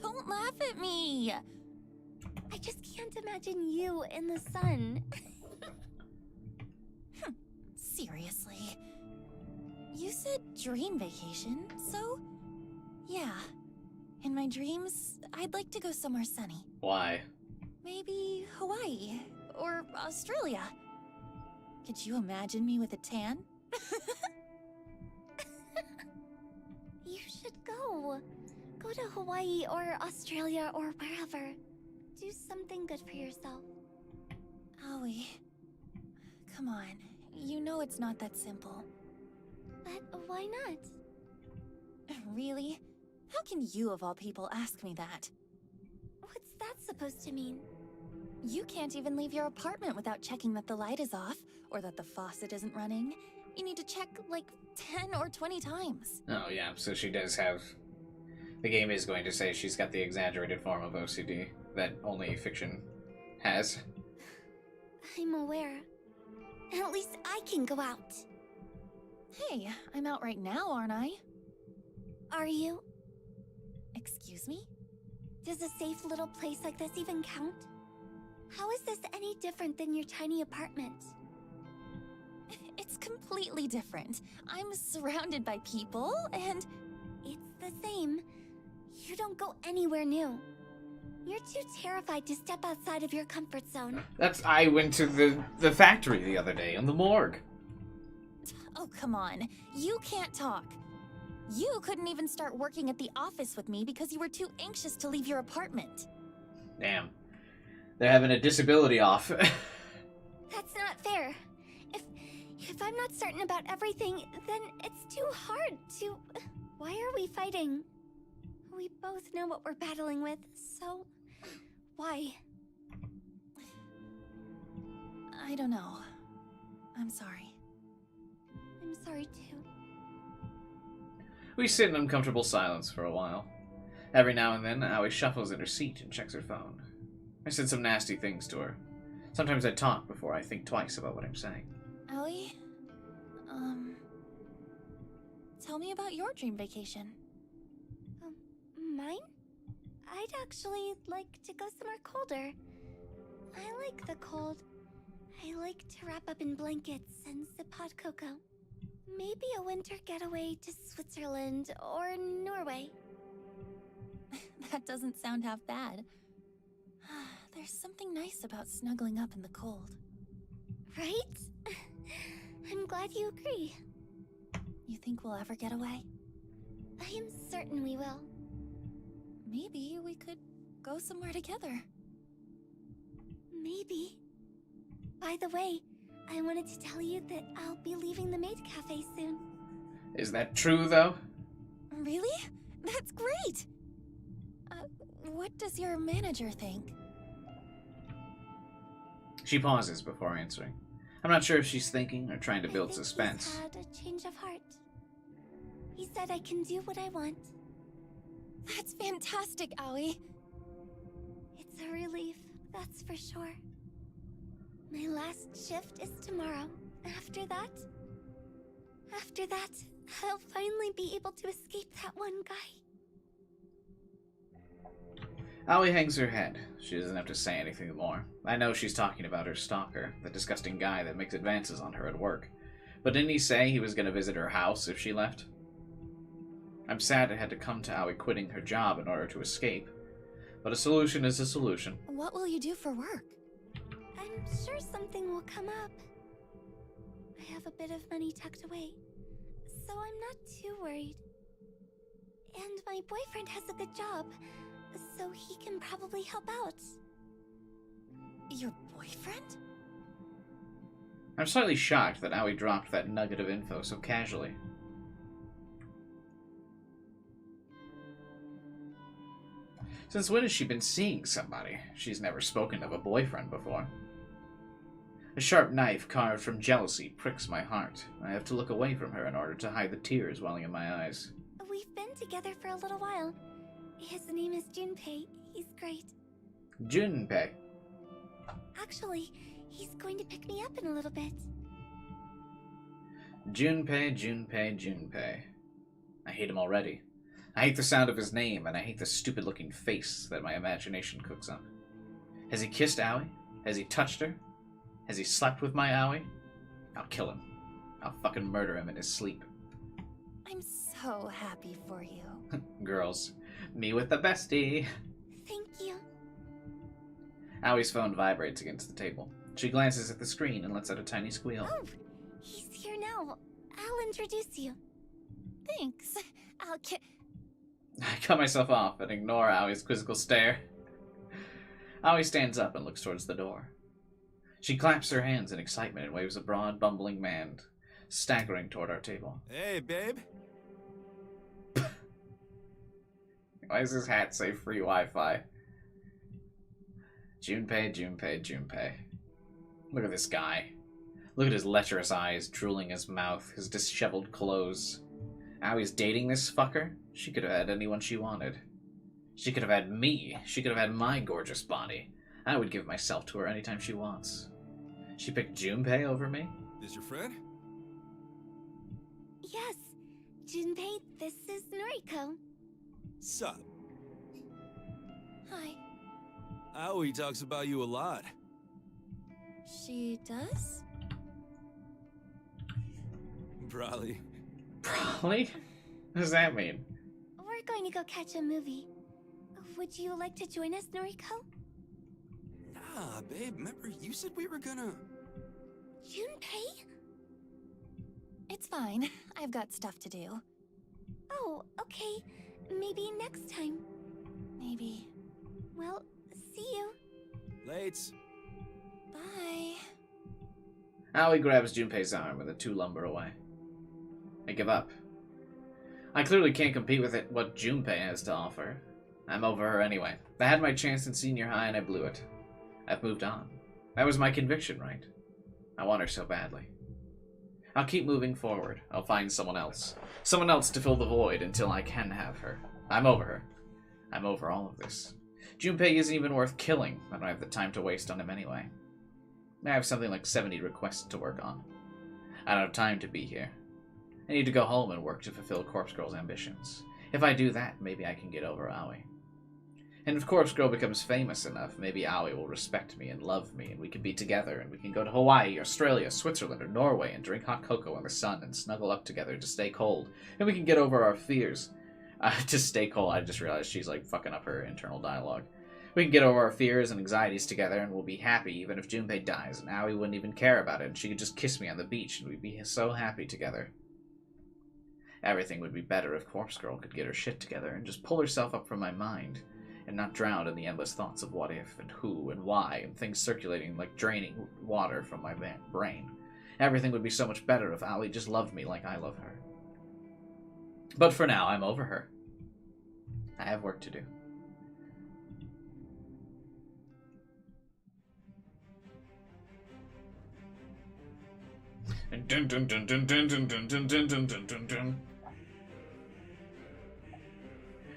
Don't laugh at me! I just can't imagine you in the sun. Seriously. You said dream vacation, so... Yeah. In my dreams, I'd like to go somewhere sunny. Why? Maybe Hawaii or Australia. Could you imagine me with a tan? You should go. Go to Hawaii or Australia or wherever. Do something good for yourself. Aoi. Come on. You know it's not that simple. But why not? Really? How can you, of all people, ask me that? What's that supposed to mean? You can't even leave your apartment without checking that the light is off, or that the faucet isn't running. You need to check, like, 10 or 20 times. Oh, yeah, so she does have... The game is going to say she's got the exaggerated form of OCD that only fiction has. I'm aware. At least I can go out. Hey, I'm out right now, aren't I? Are you? Excuse me? Does a safe little place like this even count? How is this any different than your tiny apartment? It's completely different. I'm surrounded by people, and... It's the same. You don't go anywhere new. You're too terrified to step outside of your comfort zone. I went to the factory the other day, in the morgue. Oh, come on. You can't talk. You couldn't even start working at the office with me because you were too anxious to leave your apartment. Damn. They're having a disability off. That's not fair. If I'm not certain about everything, then it's too hard to... Why are we fighting? We both know what we're battling with, so... Why? I don't know. I'm sorry. I'm sorry too. We sit in uncomfortable silence for a while. Every now and then, Aoi shuffles in her seat and checks her phone. I said some nasty things to her. Sometimes I talk before I think twice about what I'm saying. Aoi? Tell me about your dream vacation. Mine? I'd actually like to go somewhere colder. I like the cold. I like to wrap up in blankets and sip hot cocoa. Maybe a winter getaway to Switzerland or Norway. That doesn't sound half bad. There's something nice about snuggling up in the cold. Right? I'm glad you agree. You think we'll ever get away? I am certain we will. Maybe we could go somewhere together. Maybe. By the way, I wanted to tell you that I'll be leaving the Maid Cafe soon. Is that true, though? Really? That's great! What does your manager think? She pauses before answering. I'm not sure if she's thinking or trying to build I think suspense. He's had a change of heart. He said I can do what I want. That's fantastic, Aoi. It's a relief, that's for sure. My last shift is tomorrow. After that, I'll finally be able to escape that one guy. Aoi hangs her head. She doesn't have to say anything more. I know she's talking about her stalker, the disgusting guy that makes advances on her at work. But didn't he say he was going to visit her house if she left? I'm sad it had to come to Aoi quitting her job in order to escape. But a solution is a solution. What will you do for work? I'm sure something will come up. I have a bit of money tucked away, so I'm not too worried. And my boyfriend has a good job, so he can probably help out. Your boyfriend? I'm slightly shocked that Aoi dropped that nugget of info so casually. Since when has she been seeing somebody? She's never spoken of a boyfriend before. A sharp knife carved from jealousy pricks my heart. I have to look away from her in order to hide the tears welling in my eyes. We We've been together for a little while. His name is Junpei. He's great. Junpei. Actually, he's going to pick me up in a little bit. Junpei, Junpei, Junpei. I hate him already. I hate the sound of his name, and I hate the stupid-looking face that my imagination cooks up. Has he kissed Aoi? Has he touched her? Has he slept with my Aoi? I'll kill him. I'll fucking murder him in his sleep. I'm so happy for you. Girls. Me with the bestie. Thank you. Aoi's phone vibrates against the table. She glances at the screen and lets out a tiny squeal. Oh, he's here now. I'll introduce you. Thanks. I cut myself off and ignore Aoi's quizzical stare. Aoi stands up and looks towards the door. She claps her hands in excitement and waves a broad, bumbling hand, staggering toward our table. Hey, babe. Why does his hat say free Wi-Fi? Junpei, Junpei, Junpei. Look at this guy. Look at his lecherous eyes, drooling his mouth, his disheveled clothes. Aoi's dating this fucker? She could have had anyone she wanted. She could have had me. She could have had my gorgeous body. I would give myself to her anytime she wants. She picked Junpei over me? This your friend? Yes. Junpei, this is Noriko. Sup? Hi. Aoi talks about you a lot. She does? Probably. Probably? What does that mean? We're going to go catch a movie. Would you like to join us, Noriko? Nah, babe. Remember, you said we were gonna... Junpei? It's fine. I've got stuff to do. Oh, okay. Maybe next time. Maybe. Well, see you. Lates. Bye. Aoi grabs Junpei's arm and the two lumber away. I give up. I clearly can't compete with what Junpei has to offer. I'm over her anyway. I had my chance in senior high and I blew it. I've moved on. That was my conviction, right? I want her so badly. I'll keep moving forward. I'll find someone else. Someone else to fill the void until I can have her. I'm over her. I'm over all of this. Junpei isn't even worth killing. I don't have the time to waste on him anyway. I have something like 70 requests to work on. I don't have time to be here. I need to go home and work to fulfill Corpse Girl's ambitions. If I do that, maybe I can get over Aoi. And if Corpse Girl becomes famous enough, maybe Aoi will respect me and love me, and we can be together, and we can go to Hawaii, Australia, Switzerland, or Norway, and drink hot cocoa in the sun, and snuggle up together to stay cold. And we can get over our fears. To stay cold, I just realized she's like fucking up her internal dialogue. We can get over our fears and anxieties together, and we'll be happy even if Junpei dies, and Aoi wouldn't even care about it, and she could just kiss me on the beach, and we'd be so happy together. Everything would be better if Corpse Girl could get her shit together and just pull herself up from my mind, and not drown in the endless thoughts of what if, and who, and why, and things circulating like draining water from my brain. Everything would be so much better if Aoi just loved me like I love her. But for now, I'm over her. I have work to do. Dun, dun, dun, dun, dun, dun, dun, dun, dun, dun, dun, dun.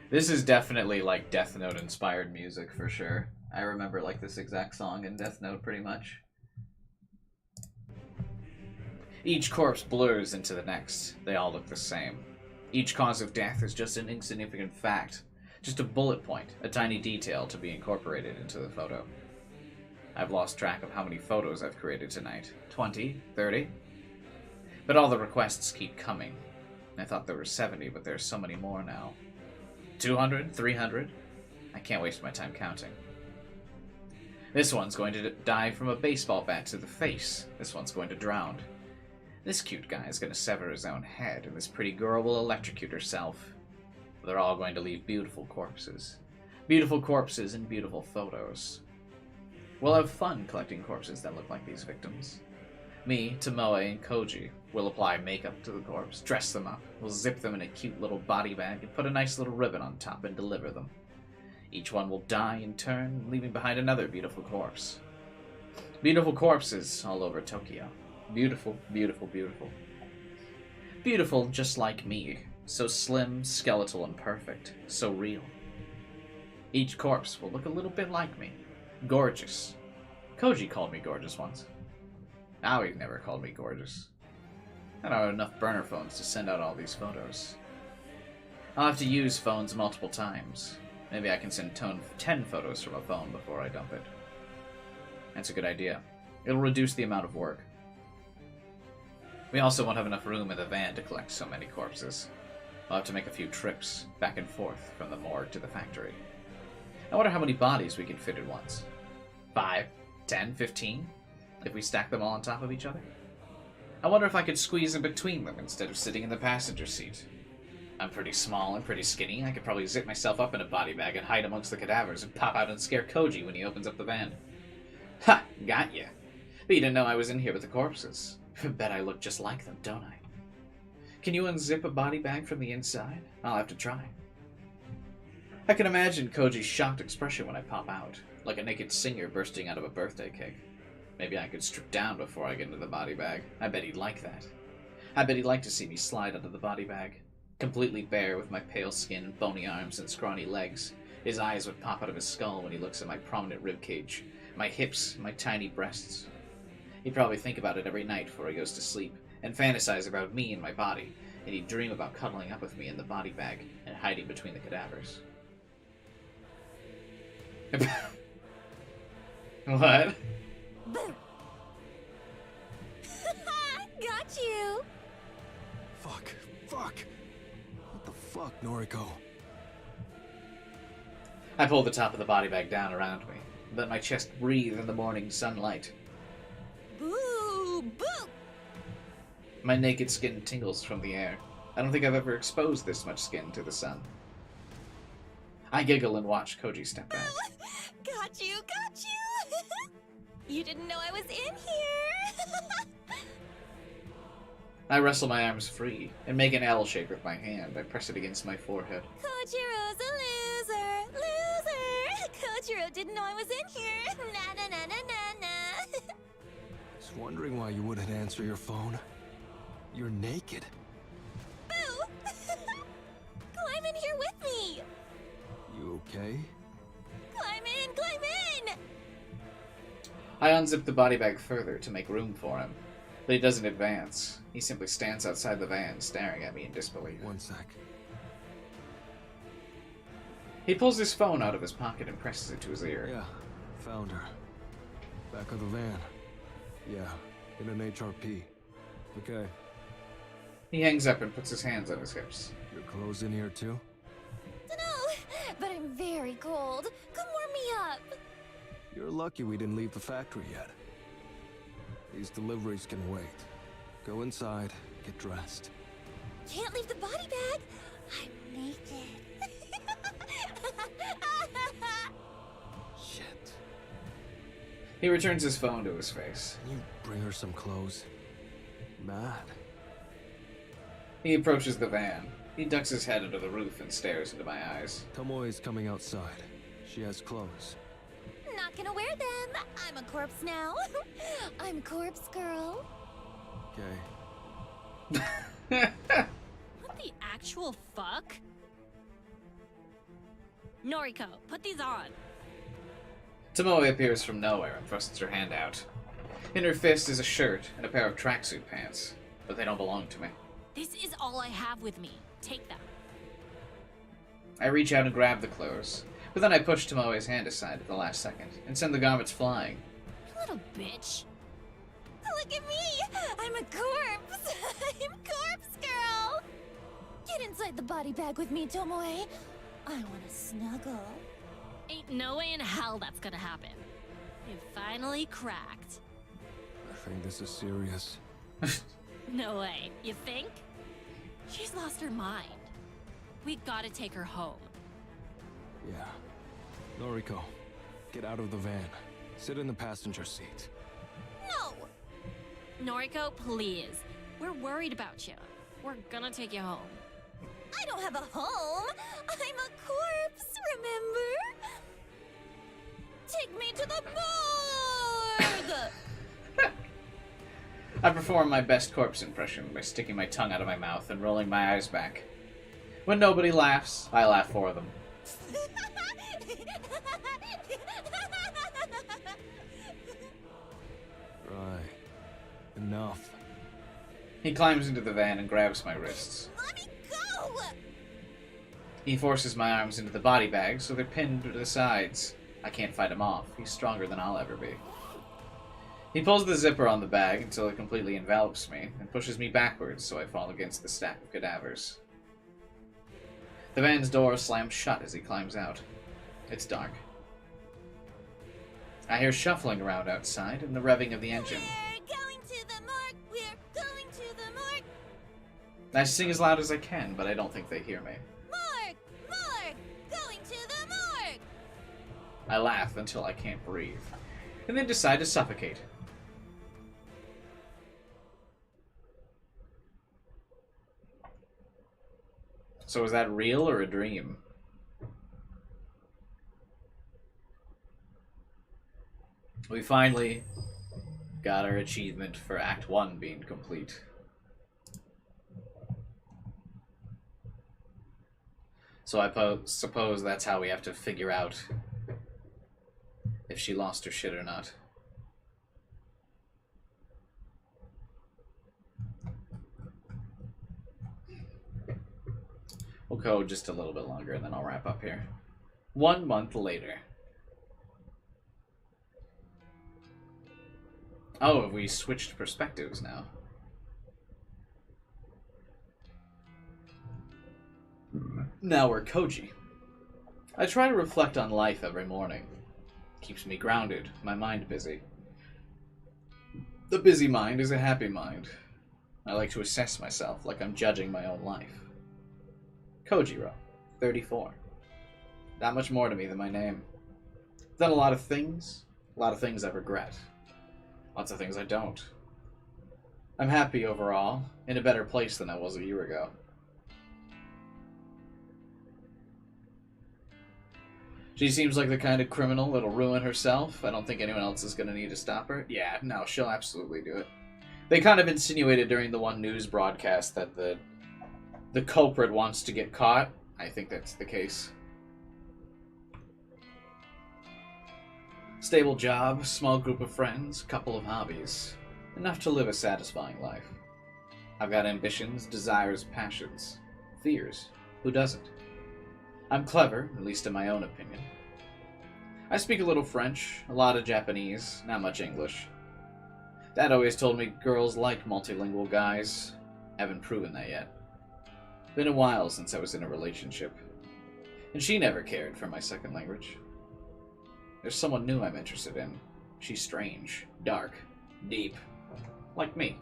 This is definitely like Death Note inspired music for sure. I remember like this exact song in Death Note pretty much. Each corpse blurs into the next. They all look the same. Each cause of death is just an insignificant fact. Just a bullet point, a tiny detail to be incorporated into the photo. I've lost track of how many photos I've created tonight. 20? 30? But all the requests keep coming. I thought there were 70, but there's so many more now. 200? 300? I can't waste my time counting. This one's going to die from a baseball bat to the face. This one's going to drown. This cute guy is going to sever his own head, and this pretty girl will electrocute herself. They're all going to leave beautiful corpses. Beautiful corpses and beautiful photos. We'll have fun collecting corpses that look like these victims. Me, Tomoe, and Koji will apply makeup to the corpse, dress them up, we'll zip them in a cute little body bag, and put a nice little ribbon on top and deliver them. Each one will die in turn, leaving behind another beautiful corpse. Beautiful corpses all over Tokyo. Beautiful, beautiful, beautiful. Beautiful just like me. So slim, skeletal, and perfect. So real. Each corpse will look a little bit like me. Gorgeous. Koji called me gorgeous once. Aoi never called me gorgeous. I don't have enough burner phones to send out all these photos. I'll have to use phones multiple times. Maybe I can send 10 photos from a phone before I dump it. That's a good idea. It'll reduce the amount of work. We also won't have enough room in the van to collect so many corpses. I'll have to make a few trips back and forth from the morgue to the factory. I wonder how many bodies we could fit at once. 5, 10, 15? If we stack them all on top of each other? I wonder if I could squeeze in between them instead of sitting in the passenger seat. I'm pretty small and pretty skinny. I could probably zip myself up in a body bag and hide amongst the cadavers and pop out and scare Koji when he opens up the van. Ha! Got ya! But you didn't know I was in here with the corpses. Bet I look just like them, don't I? Can you unzip a body bag from the inside? I'll have to try. I can imagine Koji's shocked expression when I pop out, like a naked singer bursting out of a birthday cake. Maybe I could strip down before I get into the body bag. I bet he'd like that. I bet he'd like to see me slide under the body bag, completely bare with my pale skin, bony arms, and scrawny legs. His eyes would pop out of his skull when he looks at my prominent ribcage, my hips, my tiny breasts. He'd probably think about it every night before he goes to sleep, and fantasize about me and my body, and he'd dream about cuddling up with me in the body bag and hiding between the cadavers. What? Boo! Got you! Fuck. What the fuck, Noriko? I pull the top of the body bag down around me, let my chest breathe in the morning sunlight. Boo! Boo! My naked skin tingles from the air. I don't think I've ever exposed this much skin to the sun. I giggle and watch Koji step back. Got you! You didn't know I was in here! I wrestle my arms free and make an L shape with my hand. I press it against my forehead. Kojiro's a loser! Loser! Kojiro didn't know I was in here! Na na na na na na! Just wondering why you wouldn't answer your phone. You're naked. Boo! Climb in here with me! You okay? Climb in! Climb in! I unzip the body bag further to make room for him, but he doesn't advance. He simply stands outside the van, staring at me in disbelief. One sec. He pulls his phone out of his pocket and presses it to his ear. Yeah, found her. Back of the van. Yeah, in an HRP. Okay. He hangs up and puts his hands on his hips. Your clothes in here too? Dunno, but I'm very cold. Come warm me up. You're lucky we didn't leave the factory yet. These deliveries can wait. Go inside, get dressed. Can't leave the body bag. I'm naked. Shit. He returns his phone to his face. Can you bring her some clothes? Mad. He approaches the van. He ducks his head under the roof and stares into my eyes. Tomoe's coming outside. She has clothes. Not gonna wear them. I'm a corpse now. I'm corpse girl. Okay. What the actual fuck? Noriko, put these on. Tomoe appears from nowhere and thrusts her hand out. In her fist is a shirt and a pair of tracksuit pants, but they don't belong to me. This is all I have with me. Take them. I reach out and grab the clothes, but then I push Tomoe's hand aside at the last second and send the garments flying. You little bitch. Look at me. I'm a corpse. I'm corpse girl. Get inside the body bag with me, Tomoe. I want to snuggle. Ain't no way in hell that's gonna happen. You finally cracked. I think this is serious. No way. You think? She's lost her mind. We gotta take her home. Yeah. Noriko, get out of the van. Sit in the passenger seat. No. Noriko, please. We're worried about you. We're gonna take you home. I don't have a home. I'm a corpse, remember? Take me to the morgue! I perform my best corpse impression by sticking my tongue out of my mouth and rolling my eyes back. When nobody laughs, I laugh for them. Right. Enough. He climbs into the van and grabs my wrists. Let me go! He forces my arms into the body bag so they're pinned to the sides. I can't fight him off. He's stronger than I'll ever be. He pulls the zipper on the bag until it completely envelops me and pushes me backwards so I fall against the stack of cadavers. The van's door slams shut as he climbs out. It's dark. I hear shuffling around outside and the revving of the engine. We're going to the morgue! We're going to the morgue! I sing as loud as I can, but I don't think they hear me. Morgue! Morgue! Going to the morgue! I laugh until I can't breathe, and then decide to suffocate. So is that real or a dream? We finally got our achievement for Act 1 being complete. So I suppose that's how we have to figure out if she lost her shit or not. We'll code just a little bit longer and then I'll wrap up here. 1 month later. Oh, we switched perspectives now. Now we're Koji. I try to reflect on life every morning. Keeps me grounded, my mind busy. The busy mind is a happy mind. I like to assess myself like I'm judging my own life. Kojiro, 34. Not much more to me than my name. Done a lot of things I regret. Lots of things I don't. I'm happy overall, in a better place than I was a year ago. She seems like the kind of criminal that'll ruin herself. I don't think anyone else is going to need to stop her. Yeah, no, she'll absolutely do it. They kind of insinuated during the one news broadcast that the culprit wants to get caught. I think that's the case. Stable job, small group of friends, couple of hobbies. Enough to live a satisfying life. I've got ambitions, desires, passions. Fears. Who doesn't? I'm clever, at least in my own opinion. I speak a little French, a lot of Japanese, not much English. Dad always told me girls like multilingual guys. Haven't proven that yet. Been a while since I was in a relationship. And she never cared for my second language. There's someone new I'm interested in. She's strange, dark, deep, like me.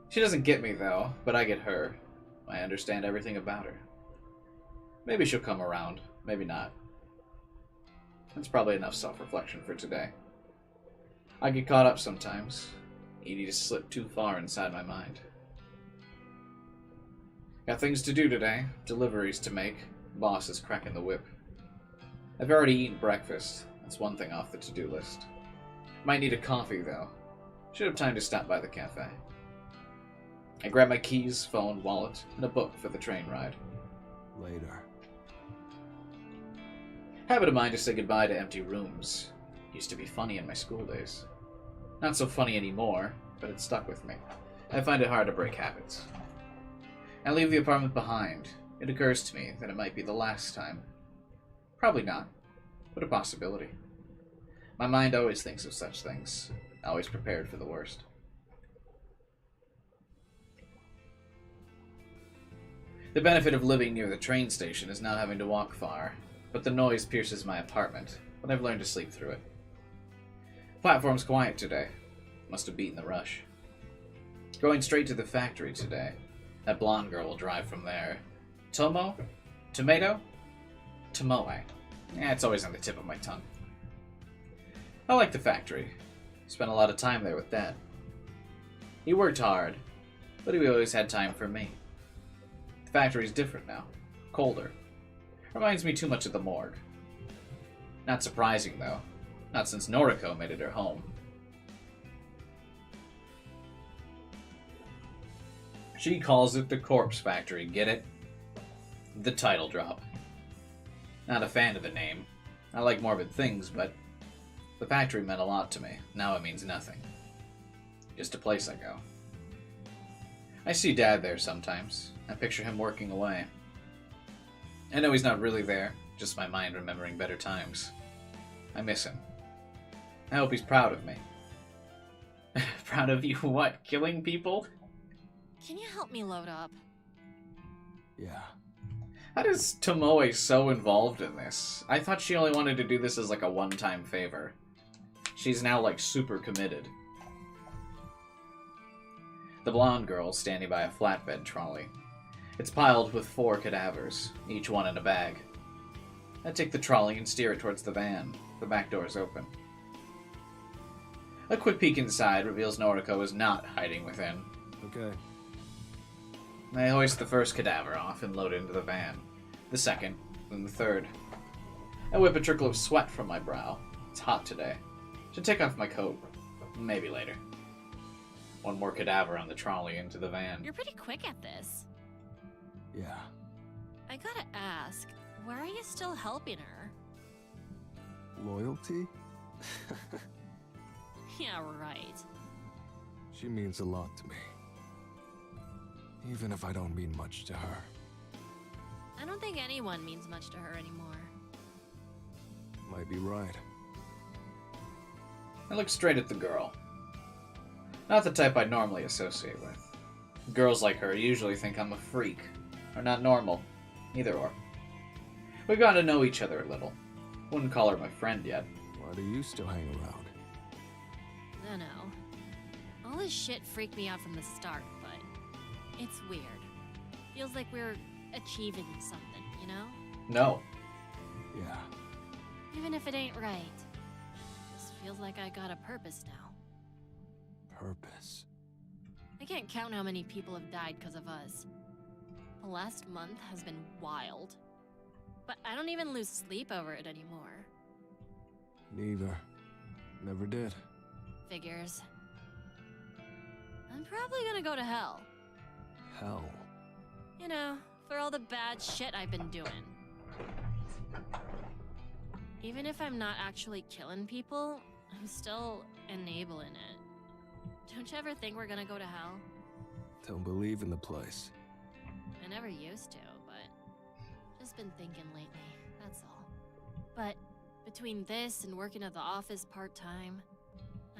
She doesn't get me though, but I get her. I understand everything about her. Maybe she'll come around, maybe not. That's probably enough self-reflection for today. I get caught up sometimes. Easy to slip too far inside my mind. Got things to do today, deliveries to make. Boss is cracking the whip. I've already eaten breakfast. That's one thing off the to-do list. Might need a coffee, though. Should have time to stop by the cafe. I grab my keys, phone, wallet, and a book for the train ride. Later. Habit of mine to say goodbye to empty rooms. Used to be funny in my school days. Not so funny anymore, but it stuck with me. I find it hard to break habits. I leave the apartment behind. It occurs to me that it might be the last time. Probably not, but a possibility. My mind always thinks of such things, always prepared for the worst. The benefit of living near the train station is not having to walk far, but the noise pierces my apartment, but I've learned to sleep through it. Platform's quiet today. Must have beaten the rush. Going straight to the factory today. That blonde girl will drive from there. Tomo? Tomato? Tomoe. It's always on the tip of my tongue. I like the factory. Spent a lot of time there with Dad. He worked hard, but he always had time for me. The factory's different now. Colder. Reminds me too much of the morgue. Not surprising, though. Not since Noriko made it her home. She calls it the corpse factory, get it? The title drop. Not a fan of the name. I like morbid things, but the factory meant a lot to me. Now it means nothing. Just a place I go. I see Dad there sometimes. I picture him working away. I know he's not really there, just my mind remembering better times. I miss him. I hope he's proud of me. Proud of you what? Killing people? Can you help me load up? Yeah. How is Tomoe so involved in this? I thought she only wanted to do this as like a one-time favor. She's now like super committed. The blonde girl standing by a flatbed trolley. It's piled with 4 cadavers, each one in a bag. I take the trolley and steer it towards the van. The back door is open. A quick peek inside reveals Noriko is not hiding within. Okay. I hoist the first cadaver off and load it into the van. The second, then the third. I whip a trickle of sweat from my brow. It's hot today. Should take off my coat. Maybe later. One more cadaver on the trolley into the van. You're pretty quick at this. Yeah. I gotta ask, why are you still helping her? Loyalty? Yeah, right. She means a lot to me. Even if I don't mean much to her. I don't think anyone means much to her anymore. Might be right. I look straight at the girl. Not the type I normally associate with. Girls like her usually think I'm a freak, or not normal. Either or. We've gotten to know each other a little. Wouldn't call her my friend yet. Why do you still hang around? I know. All this shit freaked me out from the start, but it's weird. Feels like we're achieving something, you know? No. Yeah. Even if it ain't right. Just feels like I got a purpose now. Purpose. I can't count how many people have died because of us. The last month has been wild. But I don't even lose sleep over it anymore. Neither. Never did. Figures. I'm probably gonna go to hell. Hell. You know, for all the bad shit I've been doing. Even if I'm not actually killing people, I'm still enabling it. Don't you ever think we're gonna go to hell? Don't believe in the place. I never used to, but just been thinking lately, that's all. But between this and working at the office part-time,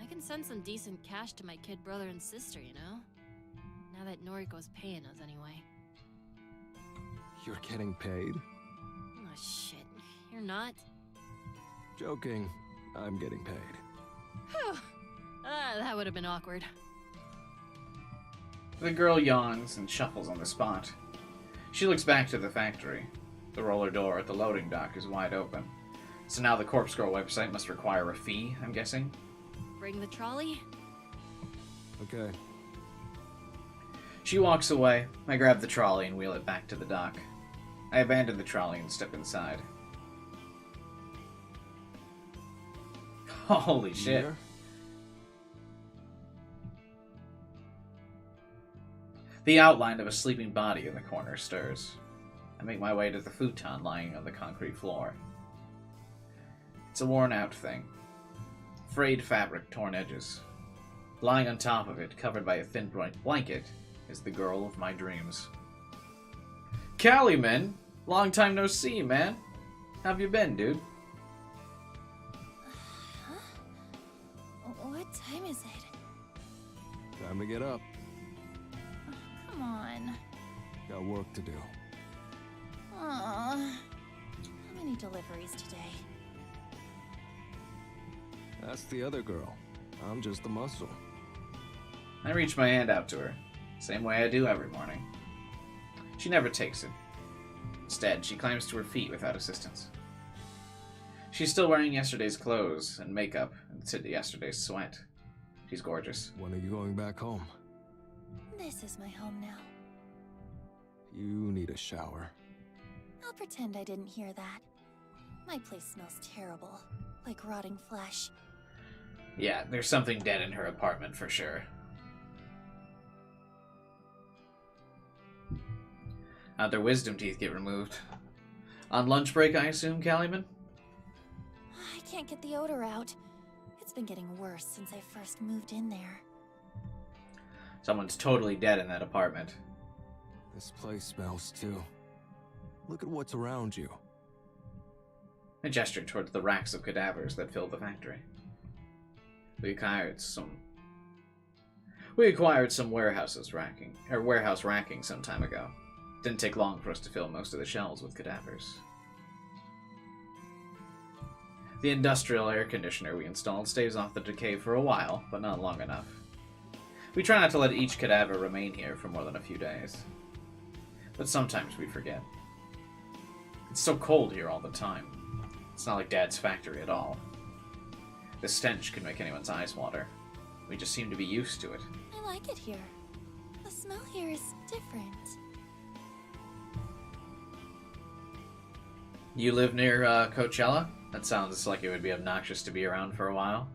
I can send some decent cash to my kid brother and sister, you know? Now that Noriko's paying us anyway. You're getting paid? Oh shit, you're not? Joking. I'm getting paid. Whew. That would have been awkward. The girl yawns and shuffles on the spot. She looks back to the factory. The roller door at the loading dock is wide open. So now the Corpse Girl website must require a fee, I'm guessing? Bring the trolley? Okay. She walks away. I grab the trolley and wheel it back to the dock. I abandon the trolley and step inside. Holy shit. Here? The outline of a sleeping body in the corner stirs. I make my way to the futon lying on the concrete floor. It's a worn-out thing. Frayed fabric, torn edges. Lying on top of it, covered by a thin blanket, is the girl of my dreams. Callie, long time no see, man. How've you been, dude? What time is it? Time to get up. Come on. Got work to do. Aw. How many deliveries today? That's the other girl. I'm just the muscle. I reach my hand out to her, same way I do every morning. She never takes it. Instead, she climbs to her feet without assistance. She's still wearing yesterday's clothes and makeup and yesterday's sweat. She's gorgeous. When are you going back home? This is my home now. You need a shower. I'll pretend I didn't hear that. My place smells terrible, like rotting flesh. Yeah, there's something dead in her apartment for sure. How'd their wisdom teeth get removed? On lunch break, I assume, Calumet? I can't get the odor out. It's been getting worse since I first moved in there. Someone's totally dead in that apartment. This place smells too. Look at what's around you. I gestured towards the racks of cadavers that filled the factory. We acquired some warehouse racking some time ago. Didn't take long for us to fill most of the shelves with cadavers. The industrial air conditioner we installed stays off the decay for a while, but not long enough. We try not to let each cadaver remain here for more than a few days. But sometimes we forget. It's so cold here all the time. It's not like Dad's factory at all. The stench can make anyone's eyes water. We just seem to be used to it. I like it here. The smell here is different. You live near Coachella? That sounds like it would be obnoxious to be around for a while.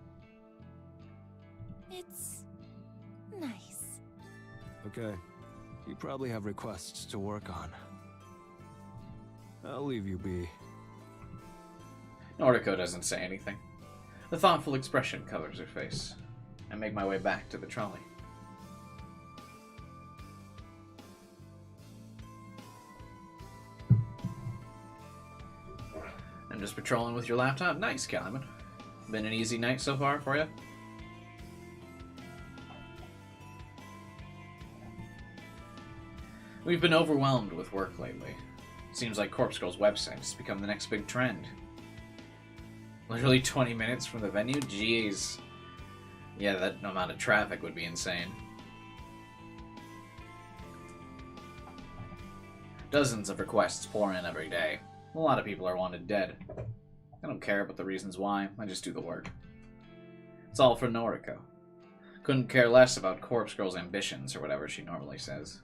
It's nice. Okay. You probably have requests to work on. I'll leave you be. Noriko doesn't say anything. A thoughtful expression covers her face. I make my way back to the trolley. I'm just patrolling with your laptop. Nice, Calumet. Been an easy night so far for you? We've been overwhelmed with work lately. Seems like Corpse Girl's website has become the next big trend. Literally 20 minutes from the venue? Jeez. Yeah, that amount of traffic would be insane. Dozens of requests pour in every day. A lot of people are wanted dead. I don't care about the reasons why, I just do the work. It's all for Noriko. Couldn't care less about Corpse Girl's ambitions or whatever she normally says.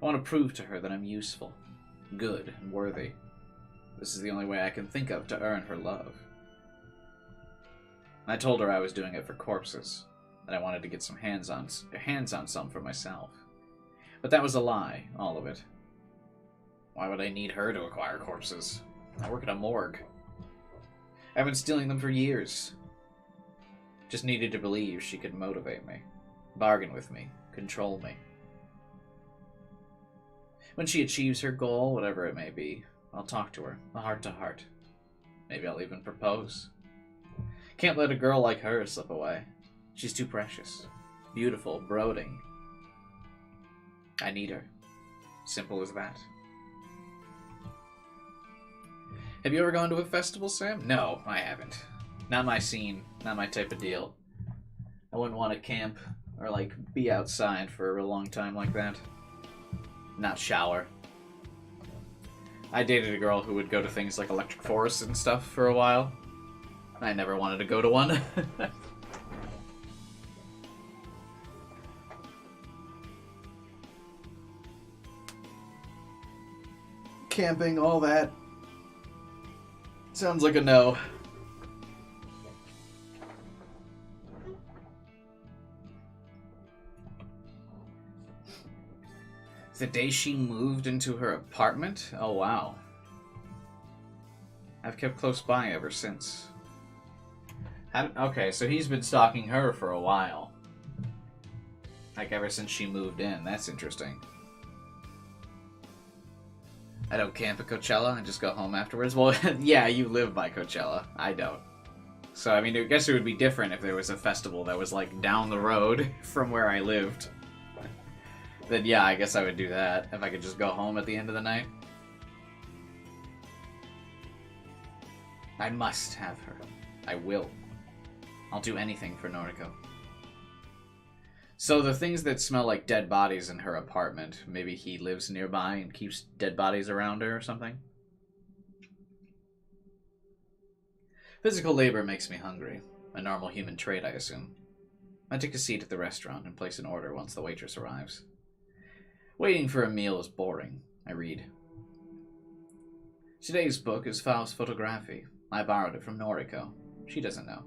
I want to prove to her that I'm useful, good, and worthy. This is the only way I can think of to earn her love. I told her I was doing it for corpses, that I wanted to get some hands on some for myself. But that was a lie, all of it. Why would I need her to acquire corpses? I work at a morgue. I've been stealing them for years. Just needed to believe she could motivate me, bargain with me, control me. When she achieves her goal, whatever it may be, I'll talk to her, a heart to heart. Maybe I'll even propose. Can't let a girl like her slip away. She's too precious, beautiful, brooding. I need her. Simple as that. Have you ever gone to a festival, Sam? No, I haven't. Not my scene, not my type of deal. I wouldn't want to camp or, be outside for a long time like that. Not shower. I dated a girl who would go to things like Electric Forest and stuff for a while. I never wanted to go to one. Camping, all that. Sounds like a no. The day she moved into her apartment? Oh, wow. I've kept close by ever since. Okay, so he's been stalking her for a while. Ever since she moved in. That's interesting. I don't camp at Coachella. I just go home afterwards. Well, yeah, you live by Coachella. I don't. So, I guess it would be different if there was a festival that was, down the road from where I lived. Then yeah, I guess I would do that, if I could just go home at the end of the night. I must have her. I will. I'll do anything for Noriko. So the things that smell like dead bodies in her apartment, maybe he lives nearby and keeps dead bodies around her or something? Physical labor makes me hungry. A normal human trait, I assume. I take a seat at the restaurant and place an order once the waitress arrives. Waiting for a meal is boring. I read. Today's book is Faust Photography. I borrowed it from Noriko. She doesn't know.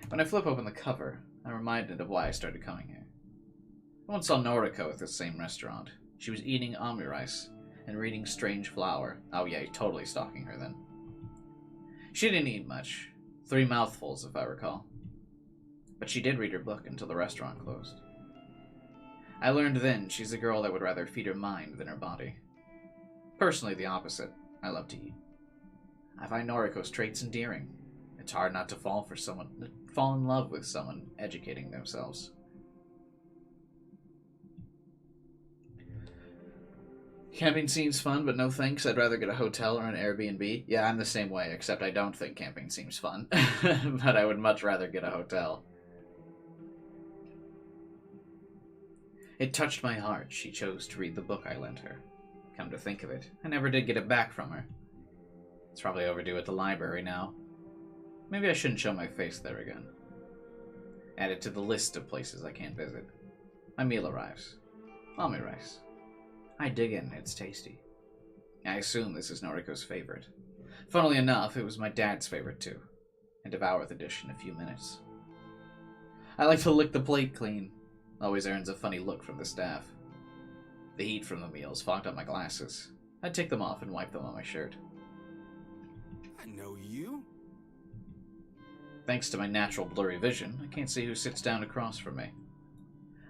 When I flip open the cover, I'm reminded of why I started coming here. I once saw Noriko at this same restaurant. She was eating omnirice and reading Strange Flower. Oh yeah, totally stalking her then. She didn't eat much. 3 mouthfuls, if I recall. But she did read her book until the restaurant closed. I learned then she's a girl that would rather feed her mind than her body. Personally, the opposite. I love to eat. I find Noriko's traits endearing. It's hard not to fall in love with someone educating themselves. Camping seems fun, but no thanks. I'd rather get a hotel or an Airbnb. Yeah, I'm the same way, except I don't think camping seems fun. But I would much rather get a hotel. It touched my heart she chose to read the book I lent her. Come to think of it, I never did get it back from her. It's probably overdue at the library now. Maybe I shouldn't show my face there again. Add it to the list of places I can't visit. My meal arrives. Omnirice. I dig in, it's tasty. I assume this is Noriko's favorite. Funnily enough, it was my dad's favorite too. And devour the dish in a few minutes. I like to lick the plate clean. Always earns a funny look from the staff. The heat from the meals fogged up my glasses. I'd take them off and wipe them on my shirt. I know you. Thanks to my natural blurry vision, I can't see who sits down across from me.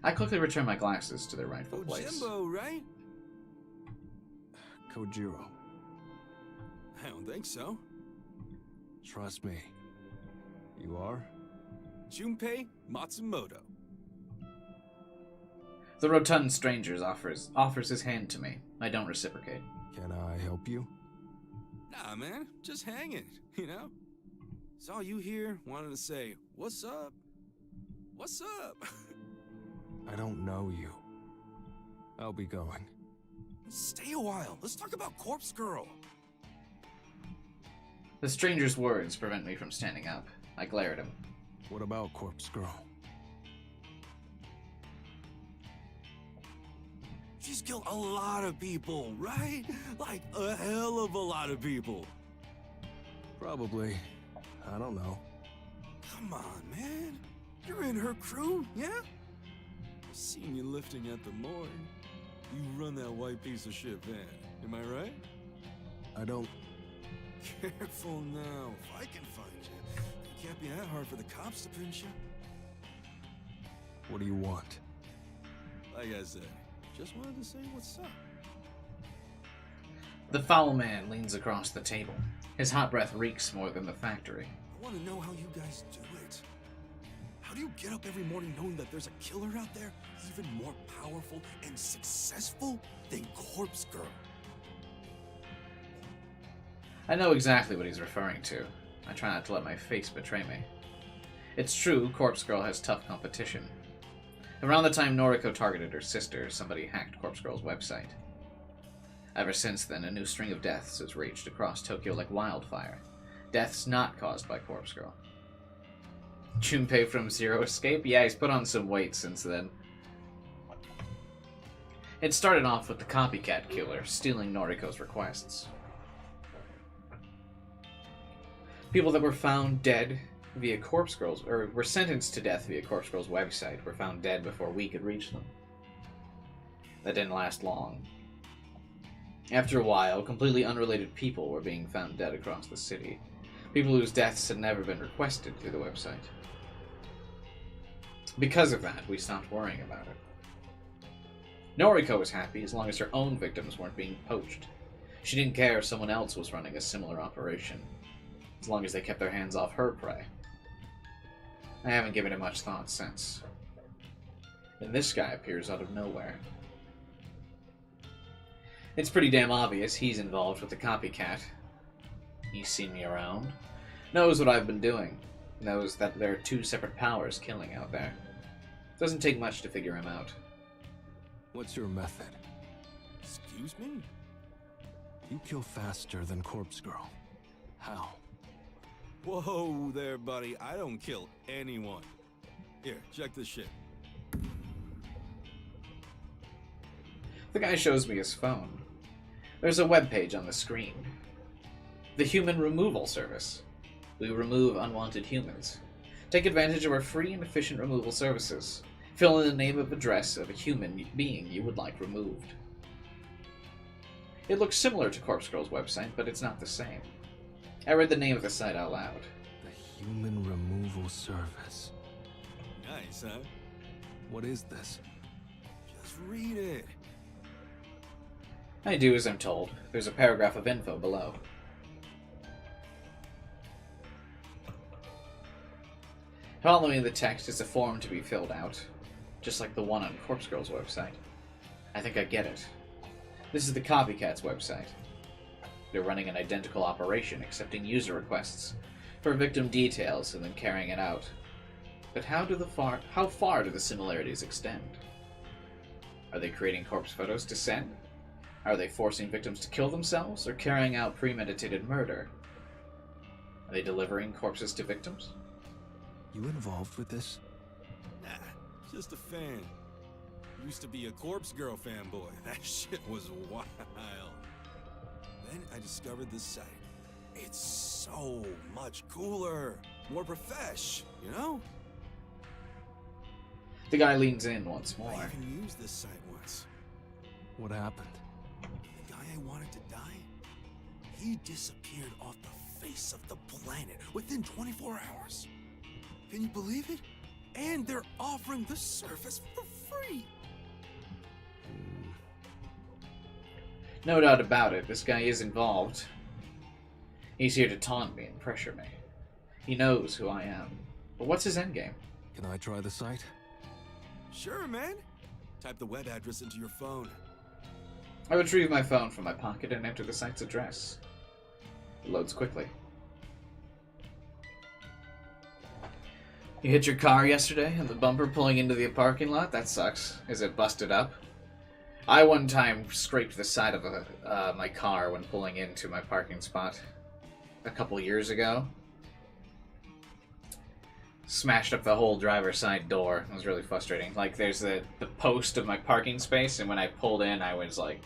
I quickly return my glasses to their rightful place. Jimbo, right? Kojiro. I don't think so. Trust me. You are? Junpei Matsumoto. The rotund stranger offers his hand to me. I don't reciprocate. Can I help you? Nah, man. Just hanging, you know? Saw you here, wanted to say, what's up? What's up? I don't know you. I'll be going. Stay a while. Let's talk about Corpse Girl. The stranger's words prevent me from standing up. I glare at him. What about Corpse Girl? She's killed a lot of people, right? Like a hell of a lot of people. Probably. I don't know. Come on, man. You're in her crew, yeah? I've seen you lifting at the morgue. You run that white piece of shit van, am I right? I don't... Careful now. If I can find you, it can't be that hard for the cops to pinch you. What do you want? Like I said, just wanted to say what's up. The foul man leans across the table. His hot breath reeks more than the factory. I want to know how you guys do it. How do you get up every morning knowing that there's a killer out there even more powerful and successful than Corpse Girl? I know exactly what he's referring to. I try not to let my face betray me. It's true, Corpse Girl has tough competition. Around the time Noriko targeted her sister, somebody hacked Corpse Girl's website. Ever since then, a new string of deaths has raged across Tokyo like wildfire. Deaths not caused by Corpse Girl. Junpei from Zero Escape? Yeah, he's put on some weight since then. It started off with the copycat killer stealing Noriko's requests. People that were found dead via Corpse Girl's, or were sentenced to death via Corpse Girl's website, were found dead before we could reach them. That didn't last long. After a while, completely unrelated people were being found dead across the city. People whose deaths had never been requested through the website. Because of that, we stopped worrying about it. Noriko was happy as long as her own victims weren't being poached. She didn't care if someone else was running a similar operation, as long as they kept their hands off her prey. I haven't given it much thought since. And this guy appears out of nowhere. It's pretty damn obvious he's involved with the copycat. He's seen me around, knows what I've been doing, knows that there are two separate powers killing out there. Doesn't take much to figure him out. What's your method? Excuse me? You kill faster than Corpse Girl. How? Whoa there, buddy. I don't kill anyone. Here, check this shit. The guy shows me his phone. There's a webpage on the screen. The Human Removal Service. We remove unwanted humans. Take advantage of our free and efficient removal services. Fill in the name and address of a human being you would like removed. It looks similar to Corpse Girl's website, but it's not the same. I read the name of the site out loud. The Human Removal Service. Nice, huh? What is this? Just read it. I do as I'm told. There's a paragraph of info below. Following the text is a form to be filled out, just like the one on Corpse Girl's website. I think I get it. This is the Copycat's website. They're running an identical operation, accepting user requests for victim details and then carrying it out. But how far do the similarities extend? Are they creating corpse photos to send? Are they forcing victims to kill themselves or carrying out premeditated murder? Are they delivering corpses to victims? You involved with this? Nah, just a fan. Used to be a Corpse Girl fanboy. That shit was wild. Then I discovered this site. It's so much cooler. More profesh, you know? The guy leans in once more. I even used this site once. What happened? The guy I wanted to die, he disappeared off the face of the planet within 24 hours. Can you believe it? And they're offering the service for free. No doubt about it, this guy is involved. He's here to taunt me and pressure me. He knows who I am. But what's his endgame? Can I try the site? Sure, man. Type the web address into your phone. I retrieve my phone from my pocket and enter the site's address. It loads quickly. You hit your car yesterday and the bumper pulling into the parking lot? That sucks. Is it busted up? I one time scraped the side of my car when pulling into my parking spot a couple years ago. Smashed up the whole driver's side door. It was really frustrating. Like, there's the post of my parking space, and when I pulled in, I was like...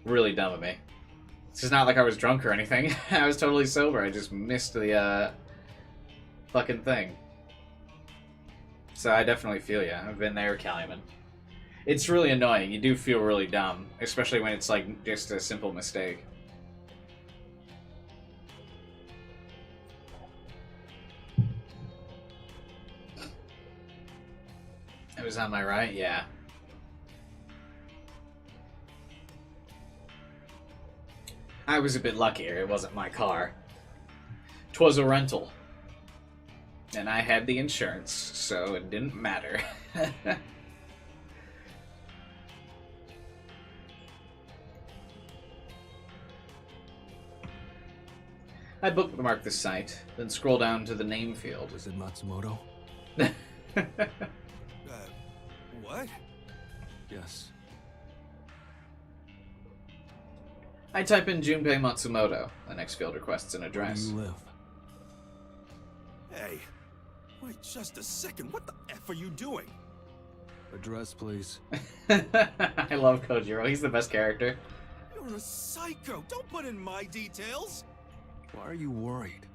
Really dumb of me. This is not like I was drunk or anything. I was totally sober. I just missed the fucking thing. So I definitely feel ya. I've been there, Calumet. It's really annoying. You do feel really dumb, especially when it's like just a simple mistake. It was on my right? Yeah. I was a bit luckier. It wasn't my car. 'Twas a rental. And I had the insurance, so it didn't matter. I bookmark the site, then scroll down to the name field. Was it Matsumoto? What? Yes. I type in Junpei Matsumoto. The next field requests an address. Where do you live? Hey, wait just a second. What the F are you doing? Address, please. I love Kojiro. He's the best character. You're a psycho. Don't put in my details. Why are you worried?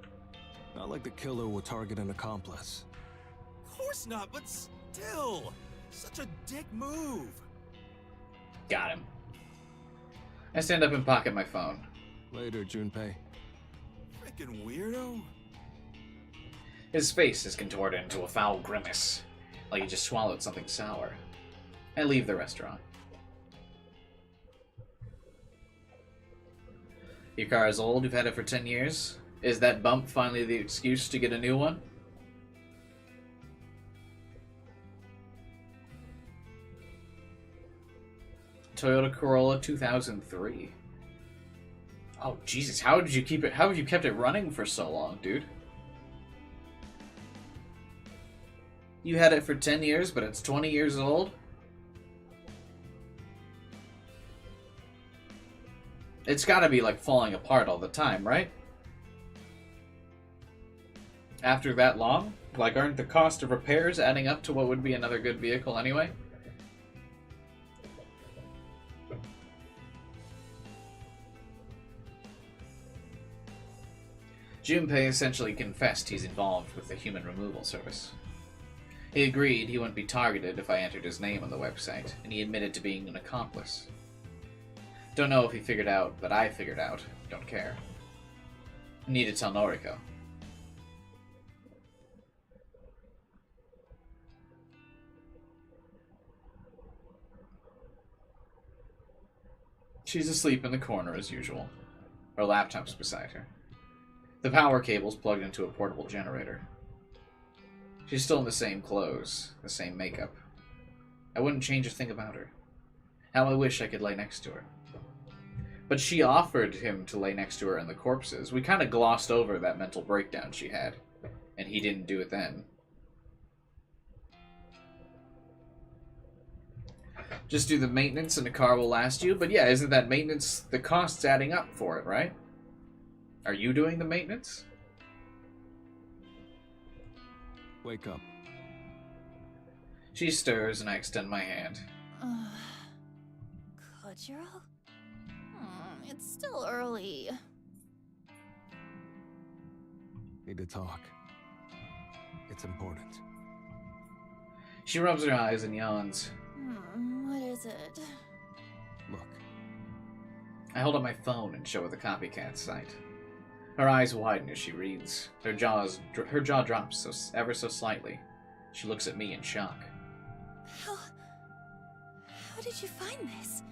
Not like the killer will target an accomplice. Of course not, but still. Such a dick move. Got him. I stand up and pocket my phone. Later, Junpei. Frickin' weirdo. His face is contorted into a foul grimace, like he just swallowed something sour. I leave the restaurant. Your car is old, you've had it for 10 years. Is that bump finally the excuse to get a new one? Toyota Corolla 2003. Oh Jesus, how did you keep it? How have you kept it running for so long, dude? You had it for 10 years, but it's 20 years old? It's gotta be like falling apart all the time, right? After that long? Like, aren't the cost of repairs adding up to what would be another good vehicle anyway? Junpei essentially confessed he's involved with the human removal service. He agreed he wouldn't be targeted if I entered his name on the website, and he admitted to being an accomplice. Don't know if he figured out that I figured out. Don't care. Need to tell Noriko. She's asleep in the corner as usual. Her laptop's beside her. The power cable's plugged into a portable generator. She's still in the same clothes, the same makeup. I wouldn't change a thing about her. How I wish I could lay next to her. But she offered him to lay next to her in the corpses. We kind of glossed over that mental breakdown she had, and he didn't do it then. Just do the maintenance and the car will last you. But yeah, isn't that maintenance, the cost's adding up for it, right? Are you doing the maintenance? Wake up. She stirs and I extend my hand. Kojiro? It's still early. Need to talk. It's important. She rubs her eyes and yawns. What is it? Look. I hold up my phone and show her the copycat site. Her eyes widen as she reads. Her jaw drops ever so slightly. She looks at me in shock. How did you find this?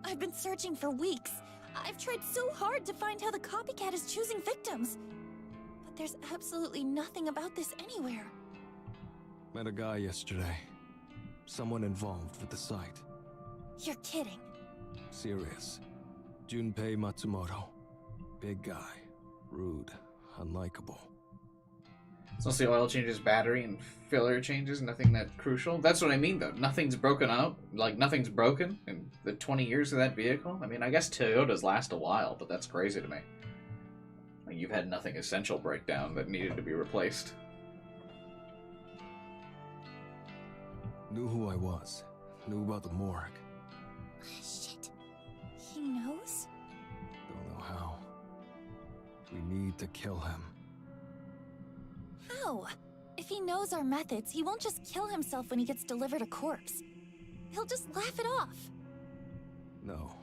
I've been searching for weeks. I've tried so hard to find how the copycat is choosing victims. But there's absolutely nothing about this anywhere. Met a guy yesterday. Someone involved with the site. You're kidding. Serious. Junpei Matsumoto. Big guy. Rude. Unlikable. It's mostly oil changes, battery, and filler changes. Nothing that crucial. That's what I mean, though. Nothing's broken out. Like, nothing's broken in the 20 years of that vehicle. I mean, I guess Toyotas last a while, but that's crazy to me. Like, you've had nothing essential break down that needed to be replaced. Knew who I was. Knew about the morgue. Shit. He knows? Don't know how. We need to kill him. How? If he knows our methods, he won't just kill himself when he gets delivered a corpse. He'll just laugh it off. No,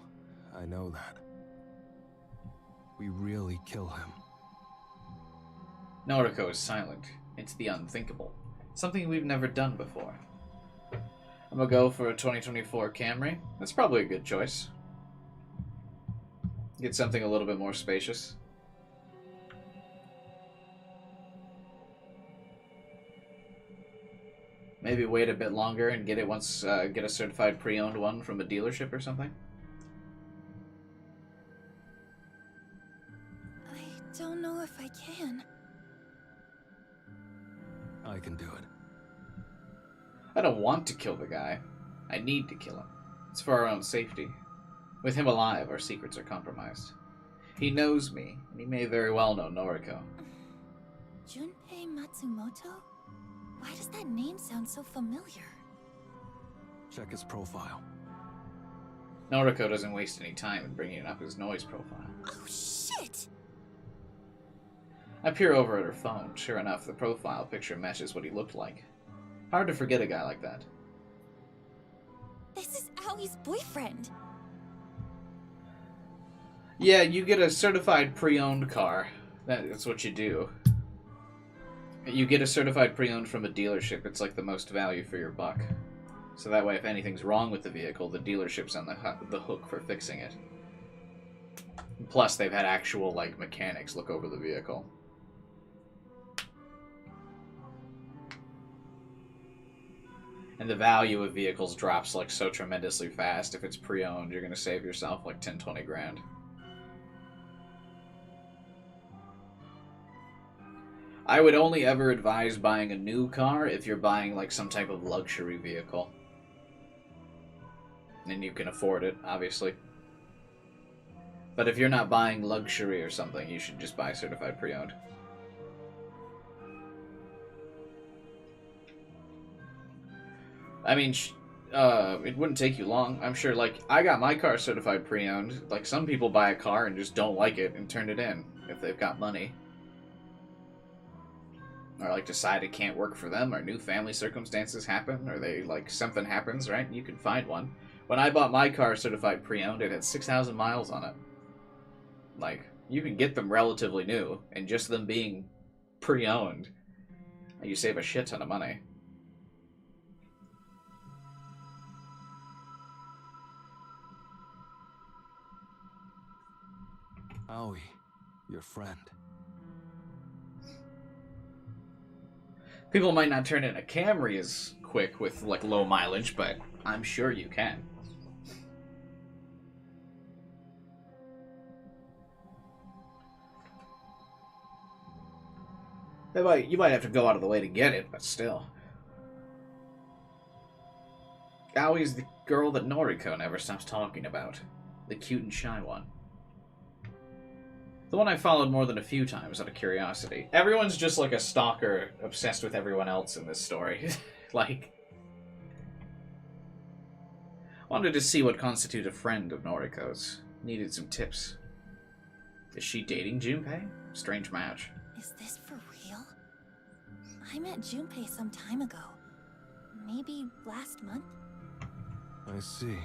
I know that. We really kill him. Noriko is silent. It's the unthinkable. Something we've never done before. I'm gonna go for a 2024 Camry. That's probably a good choice. Get something a little bit more spacious. Maybe wait a bit longer and get it once, get a certified pre-owned one from a dealership or something. I don't know if I can. I can do it. I don't want to kill the guy. I need to kill him. It's for our own safety. With him alive, our secrets are compromised. He knows me, and he may very well know Noriko. Junpei Matsumoto? Why does that name sound so familiar? Check his profile. Noriko doesn't waste any time in bringing up his noise profile. Oh, shit! I peer over at her phone. Sure enough, the profile picture matches what he looked like. Hard to forget a guy like that. This is Aoi's boyfriend. Yeah, you get a certified pre-owned car. That's what you do. You get a certified pre-owned from a dealership. It's like the most value for your buck. So that way, if anything's wrong with the vehicle, the dealership's on the hook for fixing it. Plus, they've had actual, like, mechanics look over the vehicle. And the value of vehicles drops, like, so tremendously fast. If it's pre-owned, you're going to save yourself, like, 10, 20 grand. I would only ever advise buying a new car if you're buying, like, some type of luxury vehicle. And you can afford it, obviously. But if you're not buying luxury or something, you should just buy certified pre-owned. I mean, it wouldn't take you long. I'm sure, like, I got my car certified pre-owned. Like, some people buy a car and just don't like it and turn it in if they've got money. or like decide it can't work for them, or new family circumstances happen, or they like something happens, right? You can find one. When I bought my car certified pre-owned, it had 6,000 miles on it. Like, you can get them relatively new, and just them being pre-owned, you save a shit ton of money. Aoi, your friend. People might not turn in a Camry as quick with, like, low mileage, but I'm sure you can. You might have to go out of the way to get it, but still. Aoi's the girl that Noriko never stops talking about. The cute and shy one. The one I followed more than a few times out of curiosity. Everyone's just like a stalker obsessed with everyone else in this story. Like... Wanted to see what constituted a friend of Noriko's. Needed some tips. Is she dating Junpei? Strange match. Is this for real? I met Junpei some time ago. Maybe last month? I see.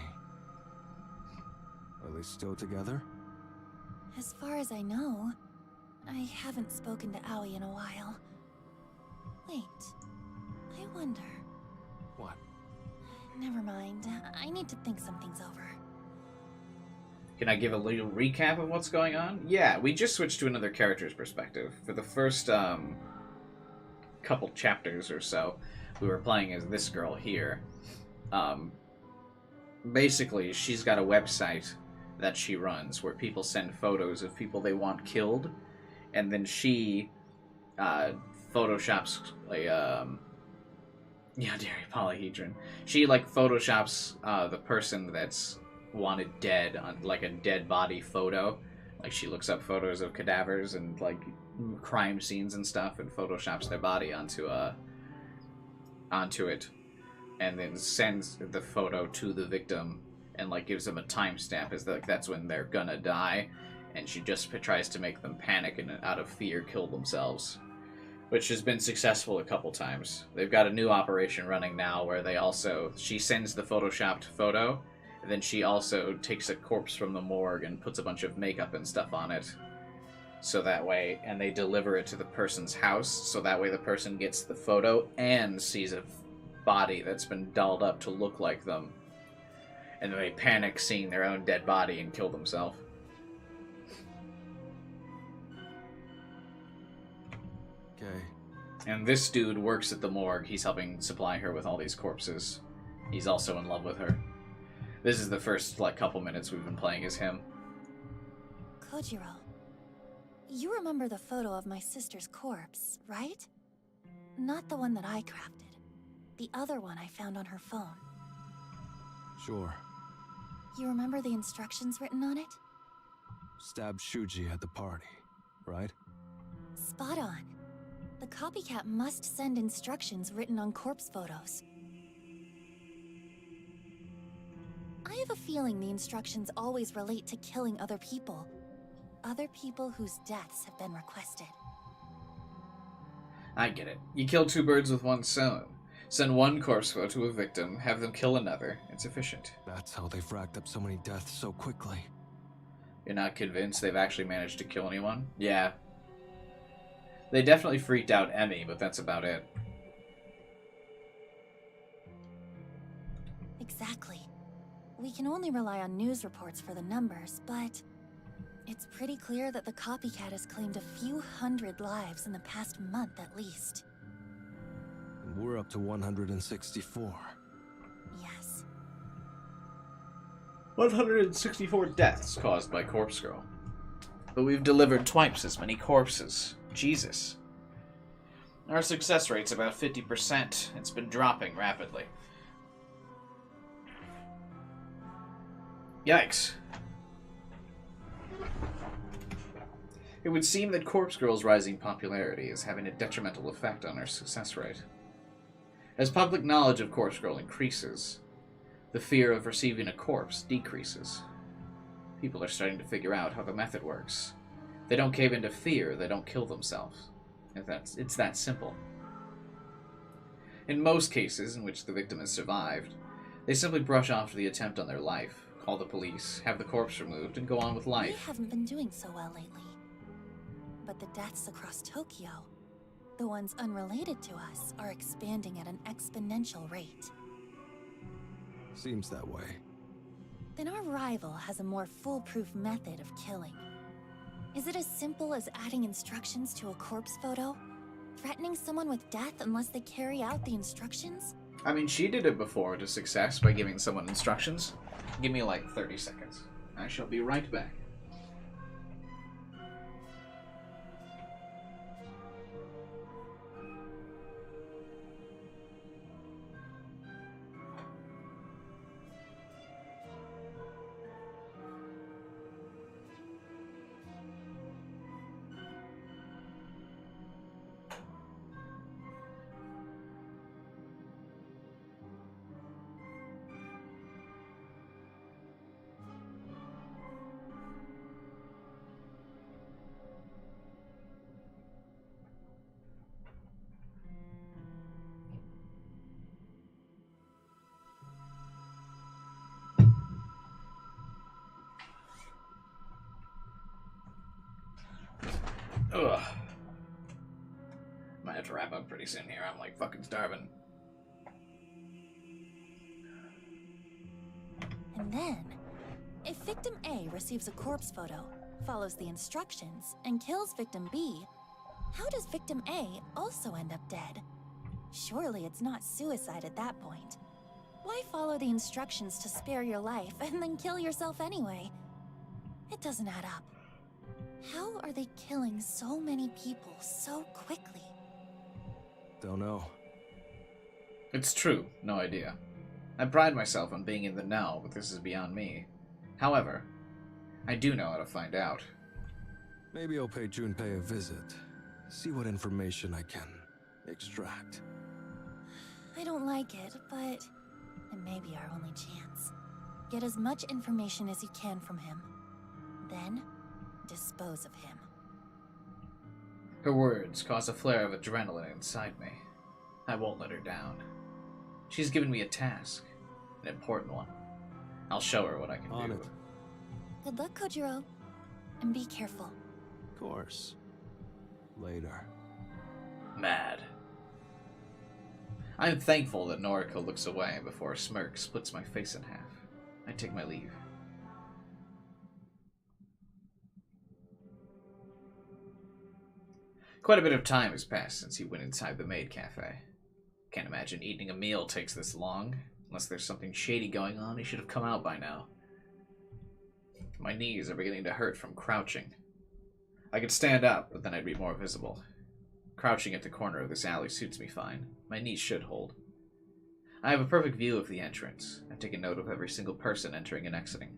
Are they still together? As far as I know, I haven't spoken to Aoi in a while. Wait, I wonder... What? Never mind. I need to think some things over. Can I give a little recap of what's going on? Yeah, we just switched to another character's perspective. For the first couple chapters or so, we were playing as this girl here. Basically, she's got a website that she runs where people send photos of people they want killed, and then she photoshops a yandere polyhedron. She like photoshops the person that's wanted dead on like a dead body photo. Like she looks up photos of cadavers and like crime scenes and stuff and photoshops their body onto it, and then sends the photo to the victim and like gives them a timestamp as like that's when they're gonna die, and she just tries to make them panic and out of fear kill themselves, which has been successful a couple times. They've got a new operation running now where she sends the photoshopped photo, and then she also takes a corpse from the morgue and puts a bunch of makeup and stuff on it, so that way, and they deliver it to the person's house, so that way the person gets the photo and sees a body that's been dolled up to look like them. And then they panic seeing their own dead body and kill themselves. Okay. And this dude works at the morgue. He's helping supply her with all these corpses. He's also in love with her. This is the first, like, couple minutes we've been playing as him. Kojiro, you remember the photo of my sister's corpse, right? Not the one that I crafted. The other one I found on her phone. Sure. You remember the instructions written on it? Stab Shuji at the party, right? Spot on. The copycat must send instructions written on corpse photos. I have a feeling the instructions always relate to killing other people. Other people whose deaths have been requested. I get it. You kill two birds with one stone. Send one corpse photo to a victim, have them kill another. It's efficient. That's how they've racked up so many deaths so quickly. You're not convinced they've actually managed to kill anyone? Yeah. They definitely freaked out Emmy, but that's about it. Exactly. We can only rely on news reports for the numbers, but it's pretty clear that the copycat has claimed a few hundred lives in the past month at least. And we're up to 164. Yes. 164 deaths caused by Corpse Girl. But we've delivered twice as many corpses. Jesus. Our success rate's about 50%. It's been dropping rapidly. Yikes. It would seem that Corpse Girl's rising popularity is having a detrimental effect on her success rate. As public knowledge of Corpse Girl increases, the fear of receiving a corpse decreases. People are starting to figure out how the method works. They don't cave into fear, they don't kill themselves. It's that simple. In most cases in which the victim has survived, they simply brush off the attempt on their life, call the police, have the corpse removed, and go on with We life. haven't been doing so well lately. But the deaths across Tokyo, the ones unrelated to us, are expanding at an exponential rate. Seems that way. Then our rival has a more foolproof method of killing. Is it as simple as adding instructions to a corpse photo? Threatening someone with death unless they carry out the instructions? I mean, she did it before to success by giving someone instructions. Give me like 30 seconds. I shall be right back. Ugh. Might have to wrap up pretty soon here. I'm like fucking starving. And then, if Victim A receives a corpse photo, follows the instructions, and kills Victim B, how does Victim A also end up dead? Surely it's not suicide at that point. Why follow the instructions to spare your life and then kill yourself anyway? It doesn't add up. How are they killing so many people so quickly? Don't know. It's true, no idea. I pride myself on being in the know, but this is beyond me. However, I do know how to find out. Maybe I'll pay Junpei a visit. See what information I can extract. I don't like it, but it may be our only chance. Get as much information as you can from him. Then, dispose of him. Her words cause a flare of adrenaline inside me. I won't let her down. She's given me a task, an important one. I'll show her what I can On do. it. Good luck, Kojiro. And be careful. Of course. Later. Mad. I am thankful that Noriko looks away before a smirk splits my face in half. I take my leave. Quite a bit of time has passed since he went inside the maid cafe. Can't imagine eating a meal takes this long. Unless there's something shady going on, he should have come out by now. My knees are beginning to hurt from crouching. I could stand up, but then I'd be more visible. Crouching at the corner of this alley suits me fine. My knees should hold. I have a perfect view of the entrance. I've taken note of every single person entering and exiting.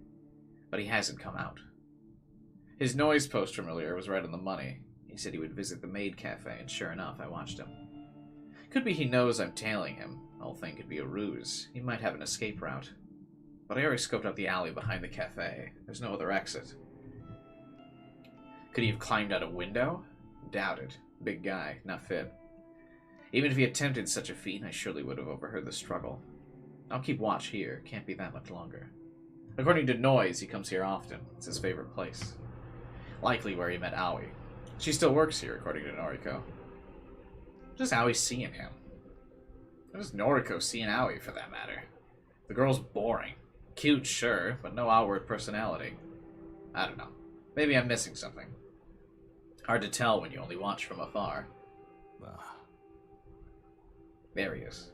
But he hasn't come out. His noise post from earlier was right on the money. He said he would visit the maid cafe, and sure enough, I watched him. Could be he knows I'm tailing him. The whole thing could be a ruse. He might have an escape route. But I already scoped out the alley behind the cafe. There's no other exit. Could he have climbed out a window? Doubt it. Big guy, not fit. Even if he attempted such a feat, I surely would have overheard the struggle. I'll keep watch here. Can't be that much longer. According to Noise, he comes here often. It's his favorite place. Likely where he met Aoi. She still works here, according to Noriko. What does Aoi see in him? What does Noriko see in Aoi, for that matter? The girl's boring. Cute, sure, but no outward personality. I don't know. Maybe I'm missing something. Hard to tell when you only watch from afar. There he is.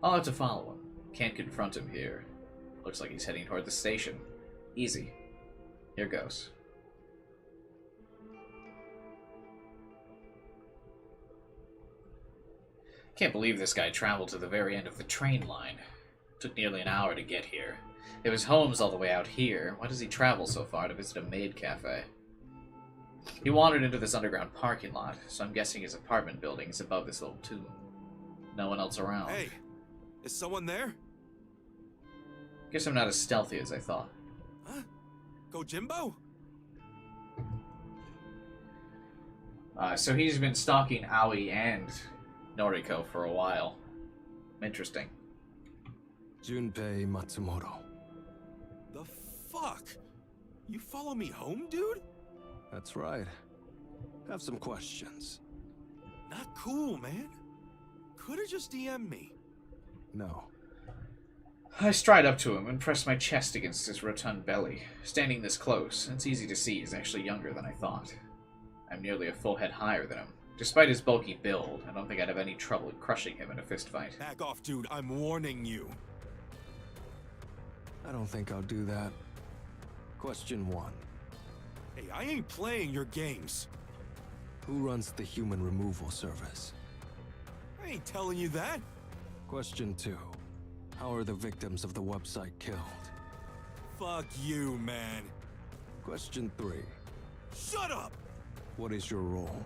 I'll have to follow him. Can't confront him here. Looks like he's heading toward the station. Easy. Here goes. Can't believe this guy traveled to the very end of the train line. Took nearly an hour to get here. If his home's all the way out here, why does he travel so far to visit a maid cafe? He wandered into this underground parking lot, so I'm guessing his apartment building is above this little tomb. No one else around. Hey, is someone there? Guess I'm not as stealthy as I thought. Huh? Go Jimbo? So he's been stalking Aoi and Noriko for a while. Interesting. Junpei Matsumoto. The fuck? You follow me home, dude? That's right. Have some questions. Not cool, man. Could've just DM'd me. No. I stride up to him and press my chest against his rotund belly. Standing this close, it's easy to see he's actually younger than I thought. I'm nearly a full head higher than him. Despite his bulky build, I don't think I'd have any trouble crushing him in a fistfight. Back off, dude. I'm warning you. I don't think I'll do that. Question 1. Hey, I ain't playing your games. Who runs the human removal service? I ain't telling you that. Question 2. How are the victims of the website killed? Fuck you, man. Question 3. Shut up! What is your role?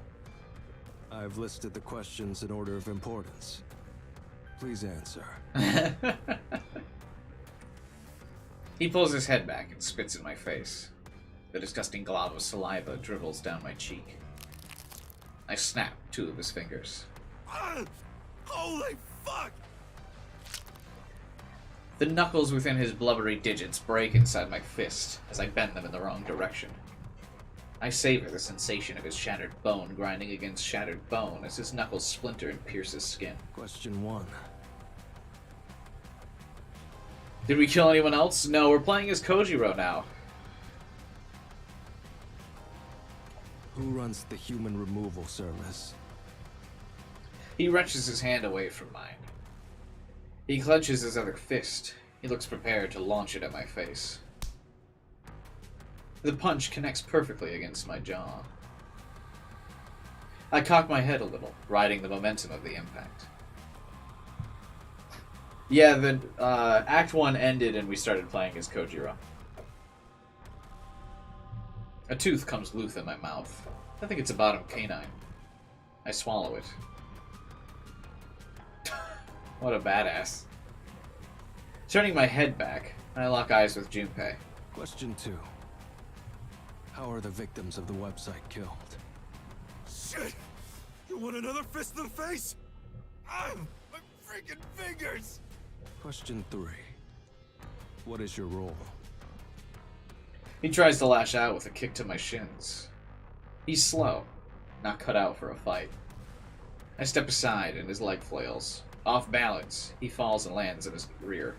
I've listed the questions in order of importance. Please answer. He pulls his head back and spits in my face. The disgusting glob of saliva dribbles down my cheek. I snap 2 of his fingers. Holy fuck! The knuckles within his blubbery digits break inside my fist as I bend them in the wrong direction. I savor the sensation of his shattered bone grinding against shattered bone as his knuckles splinter and pierce his skin. Question 1. Did we kill anyone else? No, we're playing as Kojiro now. Who runs the human removal service? He wrenches his hand away from mine. He clenches his other fist. He looks prepared to launch it at my face. The punch connects perfectly against my jaw. I cock my head a little, riding the momentum of the impact. Yeah, the Act 1 ended and we started playing as Kojiro. A tooth comes loose in my mouth. I think it's a bottom canine. I swallow it. What a badass. Turning my head back, I lock eyes with Junpei. Question 2. How are the victims of the website killed? Shit! You want another fist in the face? Ah, my freaking fingers! Question 3. What is your role? He tries to lash out with a kick to my shins. He's slow, not cut out for a fight. I step aside and his leg flails. Off balance, he falls and lands in his rear.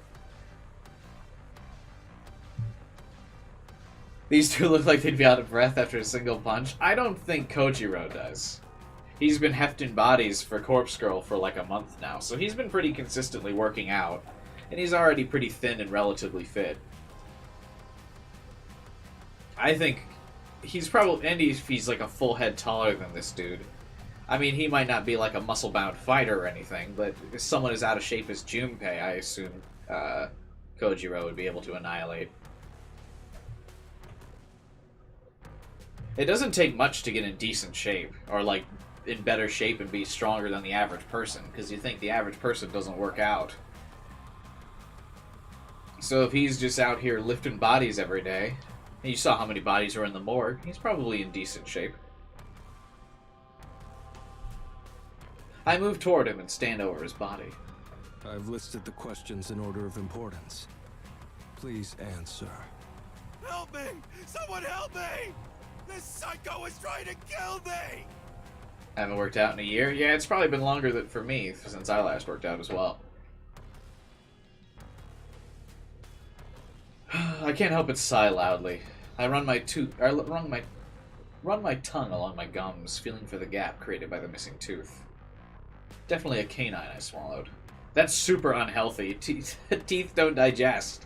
These 2 look like they'd be out of breath after a single punch. I don't think Kojiro does. He's been hefting bodies for Corpse Girl for like a month now, so he's been pretty consistently working out. And he's already pretty thin and relatively fit. I think he's probably... And he's like a full head taller than this dude. I mean, he might not be like a muscle-bound fighter or anything, but if someone as out of shape as Junpei, I assume Kojiro would be able to annihilate. It doesn't take much to get in decent shape, or like in better shape and be stronger than the average person, because you think the average person doesn't work out. So if he's just out here lifting bodies every day, and you saw how many bodies are in the morgue, he's probably in decent shape. I move toward him and stand over his body. I've listed the questions in order of importance. Please answer. Help me! Someone help me! This psycho is trying to kill me! Haven't worked out in a year? Yeah, it's probably been longer than for me since I last worked out as well. I can't help but sigh loudly. I run my tongue along my gums, feeling for the gap created by the missing tooth. Definitely a canine I swallowed. That's super unhealthy. Teeth don't digest.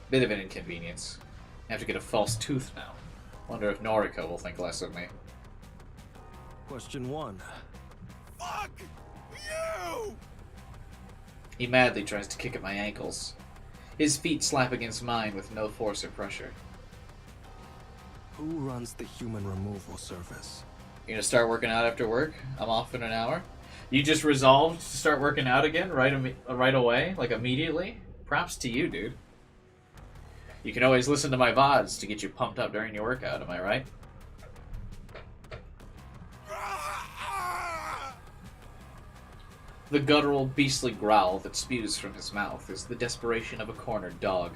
Bit of an inconvenience. I have to get a false tooth now. Wonder if Noriko will think less of me. Question 1. Fuck you! He madly tries to kick at my ankles. His feet slap against mine with no force or pressure. Who runs the human removal service? You gonna start working out after work? I'm off in an hour. You just resolved to start working out again right away? Like immediately? Props to you, dude. You can always listen to my VODs to get you pumped up during your workout, am I right? The guttural, beastly growl that spews from his mouth is the desperation of a cornered dog.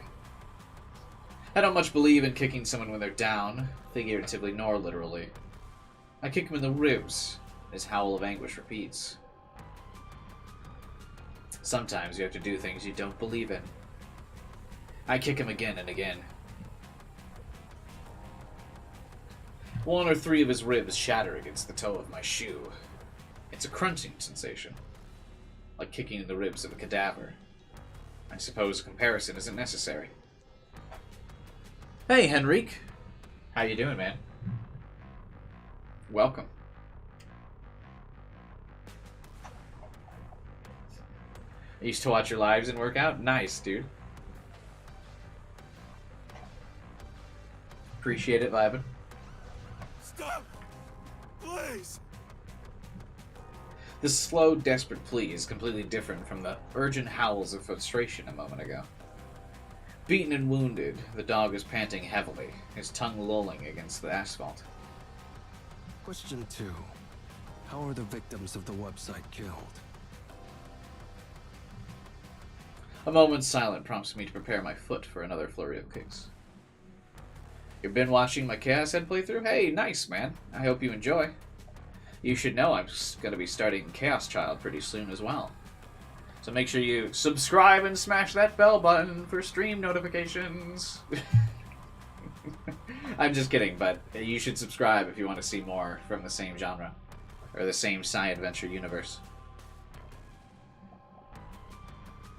I don't much believe in kicking someone when they're down, figuratively nor literally. I kick him in the ribs. His howl of anguish repeats. Sometimes you have to do things you don't believe in. I kick him again and again. 1 or 3 of his ribs shatter against the toe of my shoe. It's a crunching sensation, like kicking in the ribs of a cadaver. I suppose a comparison isn't necessary. Hey, Henrique. How you doing, man? Welcome. I used to watch your lives and work out? Nice, dude. Appreciate it, vibing. Stop! Please! This slow, desperate plea is completely different from the urgent howls of frustration a moment ago. Beaten and wounded, the dog is panting heavily, his tongue lolling against the asphalt. Question 2. How are the victims of the website killed? A moment's silence prompts me to prepare my foot for another flurry of kicks. You've been watching my Chaos Head playthrough? Hey, nice, man. I hope you enjoy. You should know I'm going to be starting Chaos Child pretty soon as well. So make sure you subscribe and smash that bell button for stream notifications. I'm just kidding, but you should subscribe if you want to see more from the same genre. Or the same sci-adventure universe.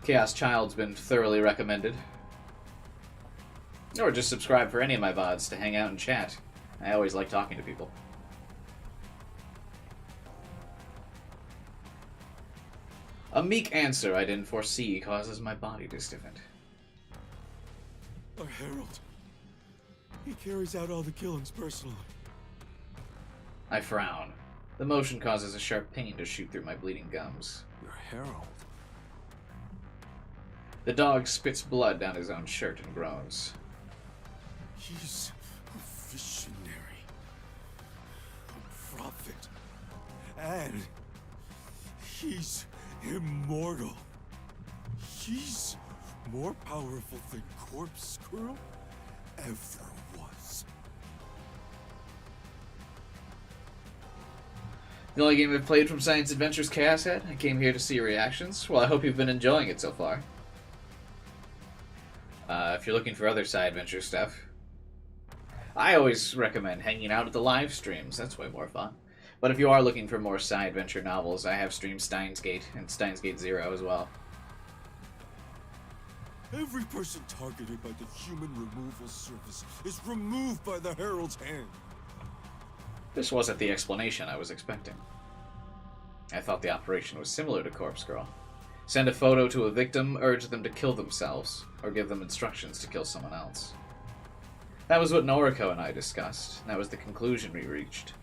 Chaos Child's been thoroughly recommended. Or just subscribe for any of my VODs to hang out and chat. I always like talking to people. A meek answer I didn't foresee causes my body to stiffen. Our Herald. He carries out all the killings personally. I frown. The motion causes a sharp pain to shoot through my bleeding gums. Your Herald? The dog spits blood down his own shirt and groans. He's a visionary. A prophet. And he's immortal. He's more powerful than Corpse Girl ever was. The only game I've played from Science Adventures Chaos Head. I came here to see your reactions. Well, I hope you've been enjoying it so far. If you're looking for other side adventure stuff, I always recommend hanging out at the live streams. That's way more fun. But if you are looking for more side adventure novels, I have streamed Steins Gate and Steins Gate Zero as well. Every person targeted by the Human Removal Service is removed by the Herald's hand. This wasn't the explanation I was expecting. I thought the operation was similar to Corpse Girl. Send a photo to a victim, urge them to kill themselves, or give them instructions to kill someone else. That was what Noriko and I discussed. That was the conclusion we reached.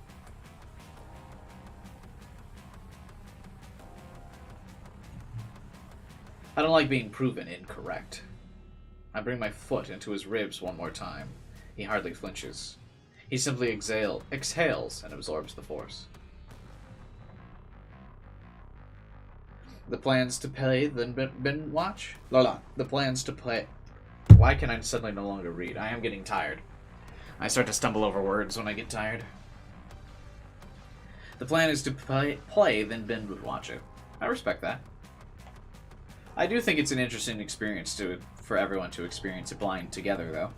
I don't like being proven incorrect. I bring my foot into his ribs one more time. He hardly flinches. He simply exhales and absorbs the force. The plans to play, then binge watch? Lola, the plans to play. Why can I suddenly no longer read? I am getting tired. I start to stumble over words when I get tired. The plan is to play then binge watch it. I respect that. I do think it's an interesting experience for everyone to experience it blind together, though.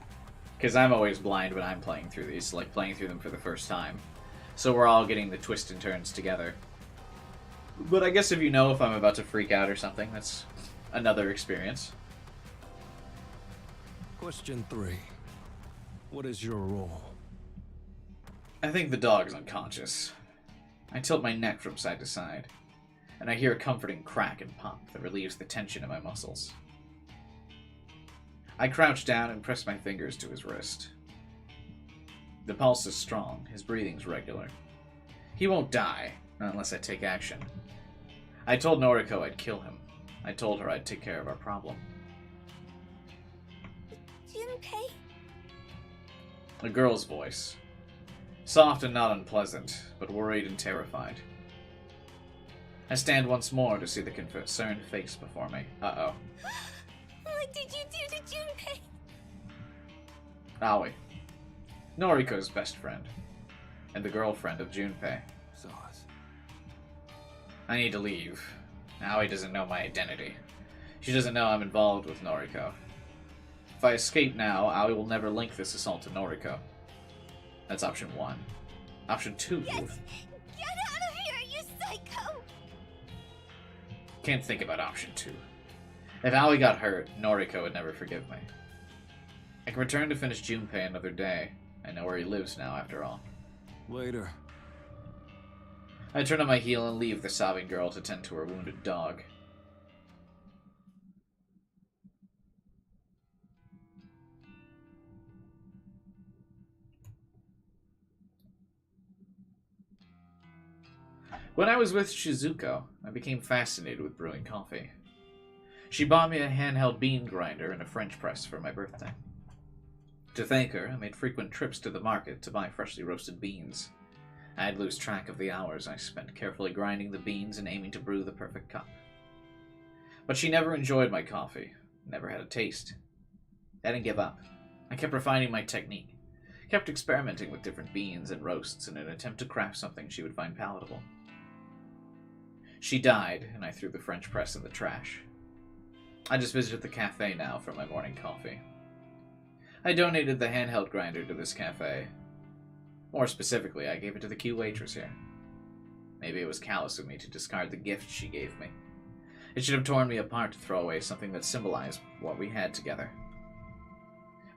Because I'm always blind when I'm playing through these, like playing through them for the first time. So we're all getting the twists and turns together. But I guess if you know if I'm about to freak out or something, that's another experience. Question 3. What is your role? I think the dog's unconscious. I tilt my neck from side to side, and I hear a comforting crack and pop that relieves the tension in my muscles. I crouch down and press my fingers to his wrist. The pulse is strong, his breathing's regular. He won't die, not unless I take action. I told Noriko I'd kill him. I told her I'd take care of our problem. Junpei? A girl's voice. Soft and not unpleasant, but worried and terrified. I stand once more to see the concerned face before me. Uh-oh. What did you do to Junpei? Aoi. Noriko's best friend. And the girlfriend of Junpei. Sauce. I need to leave. Aoi doesn't know my identity. She doesn't know I'm involved with Noriko. If I escape now, Aoi will never link this assault to Noriko. That's option 1. Option 2... Yes! Get out of here, you psycho! Can't think about option 2. If Aoi got hurt, Noriko would never forgive me. I can return to finish Junpei another day. I know where he lives now, after all. Later. I turn on my heel and leave the sobbing girl to tend to her wounded dog. When I was with Shizuko, I became fascinated with brewing coffee. She bought me a handheld bean grinder and a French press for my birthday. To thank her, I made frequent trips to the market to buy freshly roasted beans. I'd lose track of the hours I spent carefully grinding the beans and aiming to brew the perfect cup. But she never enjoyed my coffee, never had a taste. I didn't give up. I kept refining my technique, kept experimenting with different beans and roasts in an attempt to craft something she would find palatable. She died, and I threw the French press in the trash. I just visited the cafe now for my morning coffee. I donated the handheld grinder to this cafe. More specifically, I gave it to the queue waitress here. Maybe it was callous of me to discard the gift she gave me. It should have torn me apart to throw away something that symbolized what we had together.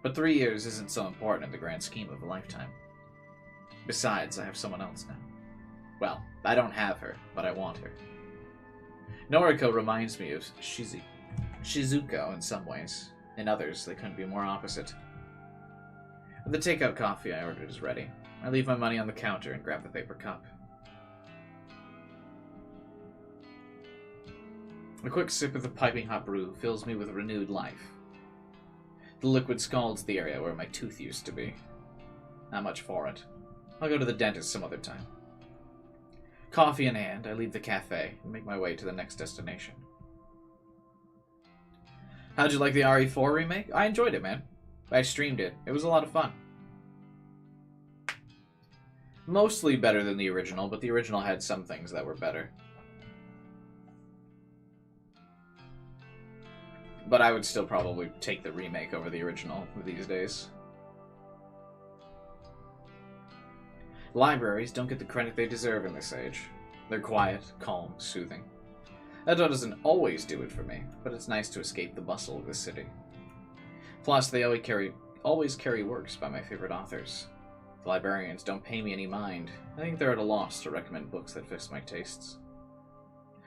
But 3 years isn't so important in the grand scheme of a lifetime. Besides, I have someone else now. Well, I don't have her, but I want her. Noriko reminds me of Shizuko in some ways. In others, they couldn't be more opposite. The takeout coffee I ordered is ready. I leave my money on the counter and grab the paper cup. A quick sip of the piping hot brew fills me with renewed life. The liquid scalds the area where my tooth used to be. Not much for it. I'll go to the dentist some other time. Coffee in hand, I leave the cafe and make my way to the next destination. How'd you like the RE4 remake? I enjoyed it, man. I streamed it. It was a lot of fun. Mostly better than the original, but the original had some things that were better. But I would still probably take the remake over the original these days. Libraries don't get the credit they deserve in this age. They're quiet, calm, soothing. That doesn't always do it for me, but it's nice to escape the bustle of the city. Plus, they always carry works by my favorite authors. The librarians don't pay me any mind. I think they're at a loss to recommend books that fit my tastes.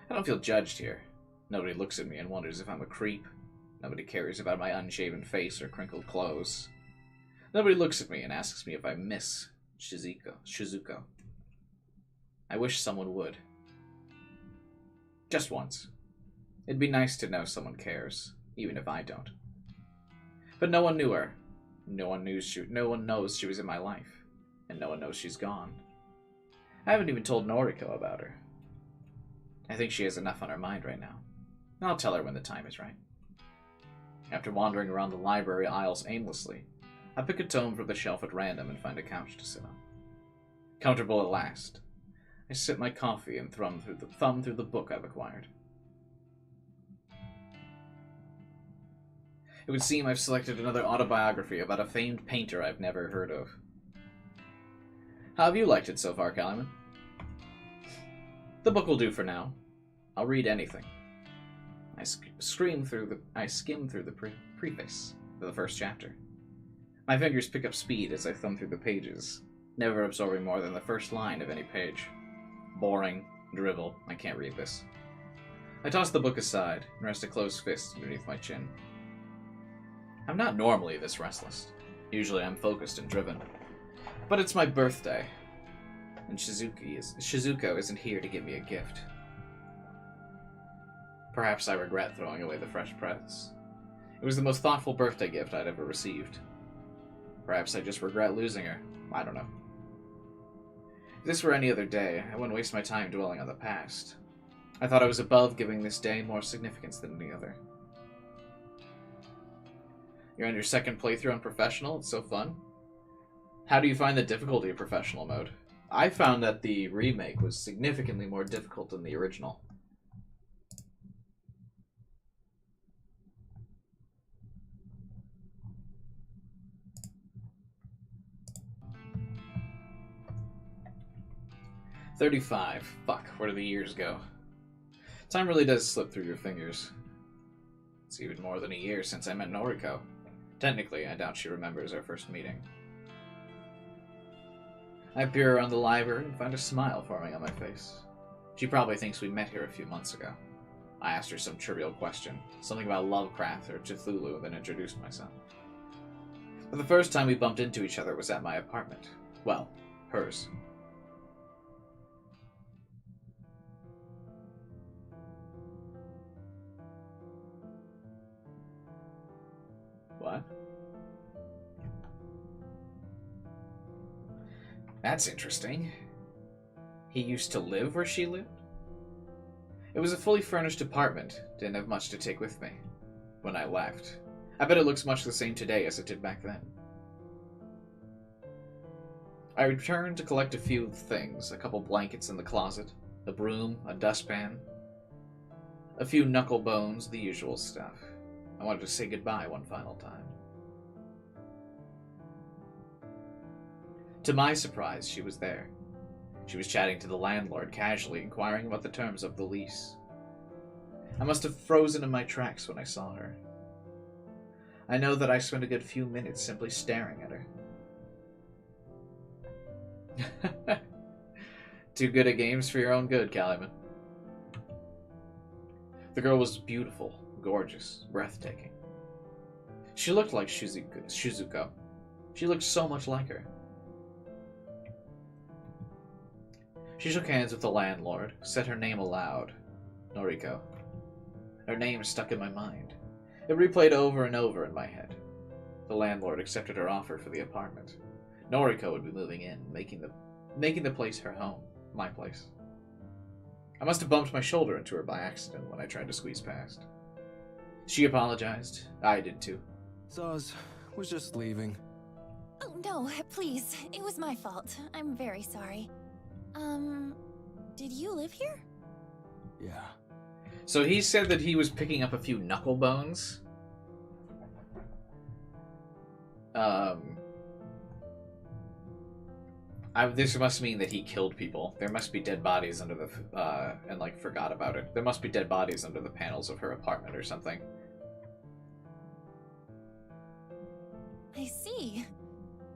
I don't feel judged here. Nobody looks at me and wonders if I'm a creep. Nobody cares about my unshaven face or crinkled clothes. Nobody looks at me and asks me if I miss Shizuko. I wish someone would. Just once. It'd be nice to know someone cares, even if I don't. But no one knew her. No one knows she was in my life, and no one knows she's gone. I haven't even told Noriko about her. I think she has enough on her mind right now. I'll tell her when the time is right. After wandering around the library aisles aimlessly, I pick a tome from the shelf at random and find a couch to sit on. Comfortable at last, I sip my coffee and thumb through the book I've acquired. It would seem I've selected another autobiography about a famed painter I've never heard of. How have you liked it so far, Calumet? The book will do for now. I'll read anything. I skim through the preface to the first chapter. My fingers pick up speed as I thumb through the pages, never absorbing more than the first line of any page. Boring, drivel, I can't read this. I toss the book aside and rest a closed fist underneath my chin. I'm not normally this restless. Usually I'm focused and driven. But it's my birthday, and Shizuko isn't here to give me a gift. Perhaps I regret throwing away the fresh press. It was the most thoughtful birthday gift I'd ever received. Perhaps I just regret losing her. I don't know. If this were any other day, I wouldn't waste my time dwelling on the past. I thought I was above giving this day more significance than any other. You're on your second playthrough on Professional? It's so fun. How do you find the difficulty of Professional mode? I found that the remake was significantly more difficult than the original. $35. Fuck, where do the years go? Time really does slip through your fingers. It's even more than a year since I met Noriko. Technically, I doubt she remembers our first meeting. I peer around the library and find a smile forming on my face. She probably thinks we met here a few months ago. I asked her some trivial question, something about Lovecraft or Cthulhu, then introduced myself. But the first time we bumped into each other was at my apartment. Well, hers. What? That's interesting. He used to live where she lived? It was a fully furnished apartment. Didn't have much to take with me. When I left. I bet it looks much the same today as it did back then. I returned to collect a few things. A couple blankets in the closet. A broom, a dustpan. A few knuckle bones, the usual stuff. I wanted to say goodbye one final time. To my surprise, she was there. She was chatting to the landlord, casually inquiring about the terms of the lease. I must have frozen in my tracks when I saw her. I know that I spent a good few minutes simply staring at her. Too good at games for your own good, Calumet. The girl was beautiful, gorgeous, breathtaking. She looked like Shizuko. She looked so much like her. She shook hands with the landlord, said her name aloud. Noriko. Her name stuck in my mind. It replayed over and over in my head. The landlord accepted her offer for the apartment. Noriko would be moving in, making the place her home, my place. I must have bumped my shoulder into her by accident when I tried to squeeze past. She apologized. I did too. Zaz was just leaving. Oh, no, please. It was my fault. I'm very sorry. Did you live here? Yeah. So he said that he was picking up a few knuckle bones. This must mean that he killed people. There must be dead bodies under the, and like forgot about it. There must be dead bodies under the panels of her apartment or something. I see.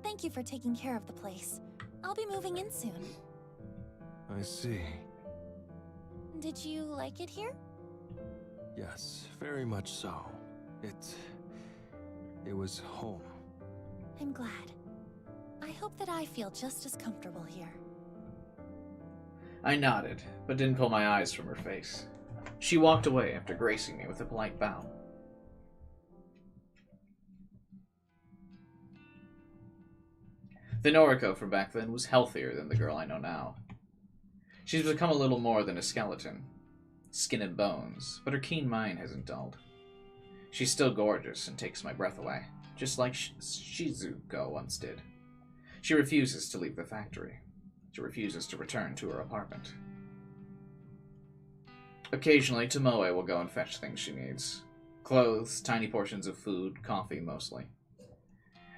Thank you for taking care of the place. I'll be moving in soon. I see. Did you like it here? Yes, very much so. It was home. I'm glad. I hope that I feel just as comfortable here. I nodded, but didn't pull my eyes from her face. She walked away after gracing me with a polite bow. The Noriko from back then was healthier than the girl I know now. She's become a little more than a skeleton. Skin and bones, but her keen mind hasn't dulled. She's still gorgeous and takes my breath away, just like Shizuko once did. She refuses to leave the factory. She refuses to return to her apartment. Occasionally, Tomoe will go and fetch things she needs. Clothes, tiny portions of food, coffee mostly.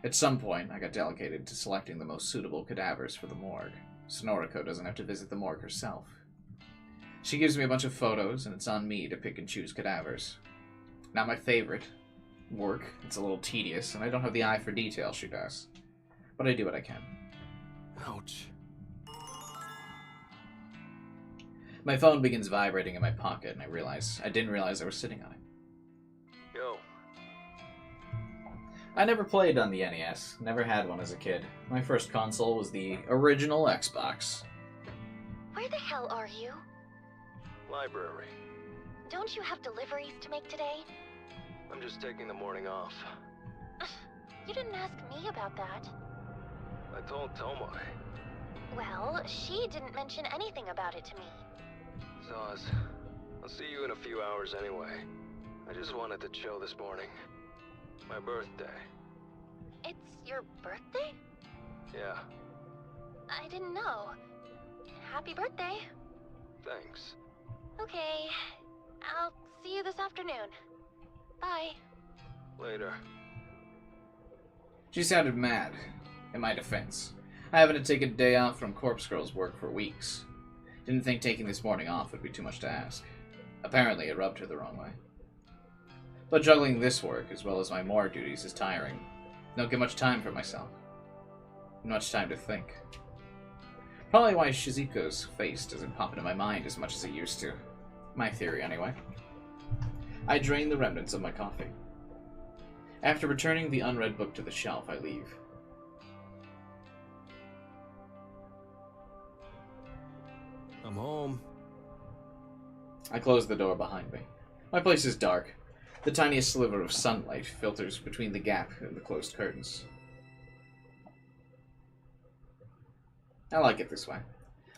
At some point, I got delegated to selecting the most suitable cadavers for the morgue, so Noriko doesn't have to visit the morgue herself. She gives me a bunch of photos, and it's on me to pick and choose cadavers. Not my favorite work. It's a little tedious, and I don't have the eye for detail she does. But I do what I can. Ouch. My phone begins vibrating in my pocket, and I didn't realize I was sitting on it. Yo. I never played on the NES. Never had one as a kid. My first console was the original Xbox. Where the hell are you? Library. Don't you have deliveries to make today? I'm just taking the morning off. You didn't ask me about that. I told Tomoe. Well, she didn't mention anything about it to me. Zaz, I'll see you in a few hours anyway. I just wanted to chill this morning. My birthday. It's your birthday? Yeah, I didn't know. Happy birthday. thanks. Okay, I'll see you this afternoon. Bye. Later. She sounded mad, in my defense. I haven't taken a day off from Corpse Girl's work for weeks. Didn't think taking this morning off would be too much to ask. Apparently, it rubbed her the wrong way. But juggling this work, as well as my morgue duties, is tiring. Don't get much time for myself. Much time to think. Probably why Shizuko's face doesn't pop into my mind as much as it used to. My theory, anyway. I drain the remnants of my coffee. After returning the unread book to the shelf, I leave. I'm home. I close the door behind me. My place is dark. The tiniest sliver of sunlight filters between the gap in the closed curtains. I like it this way.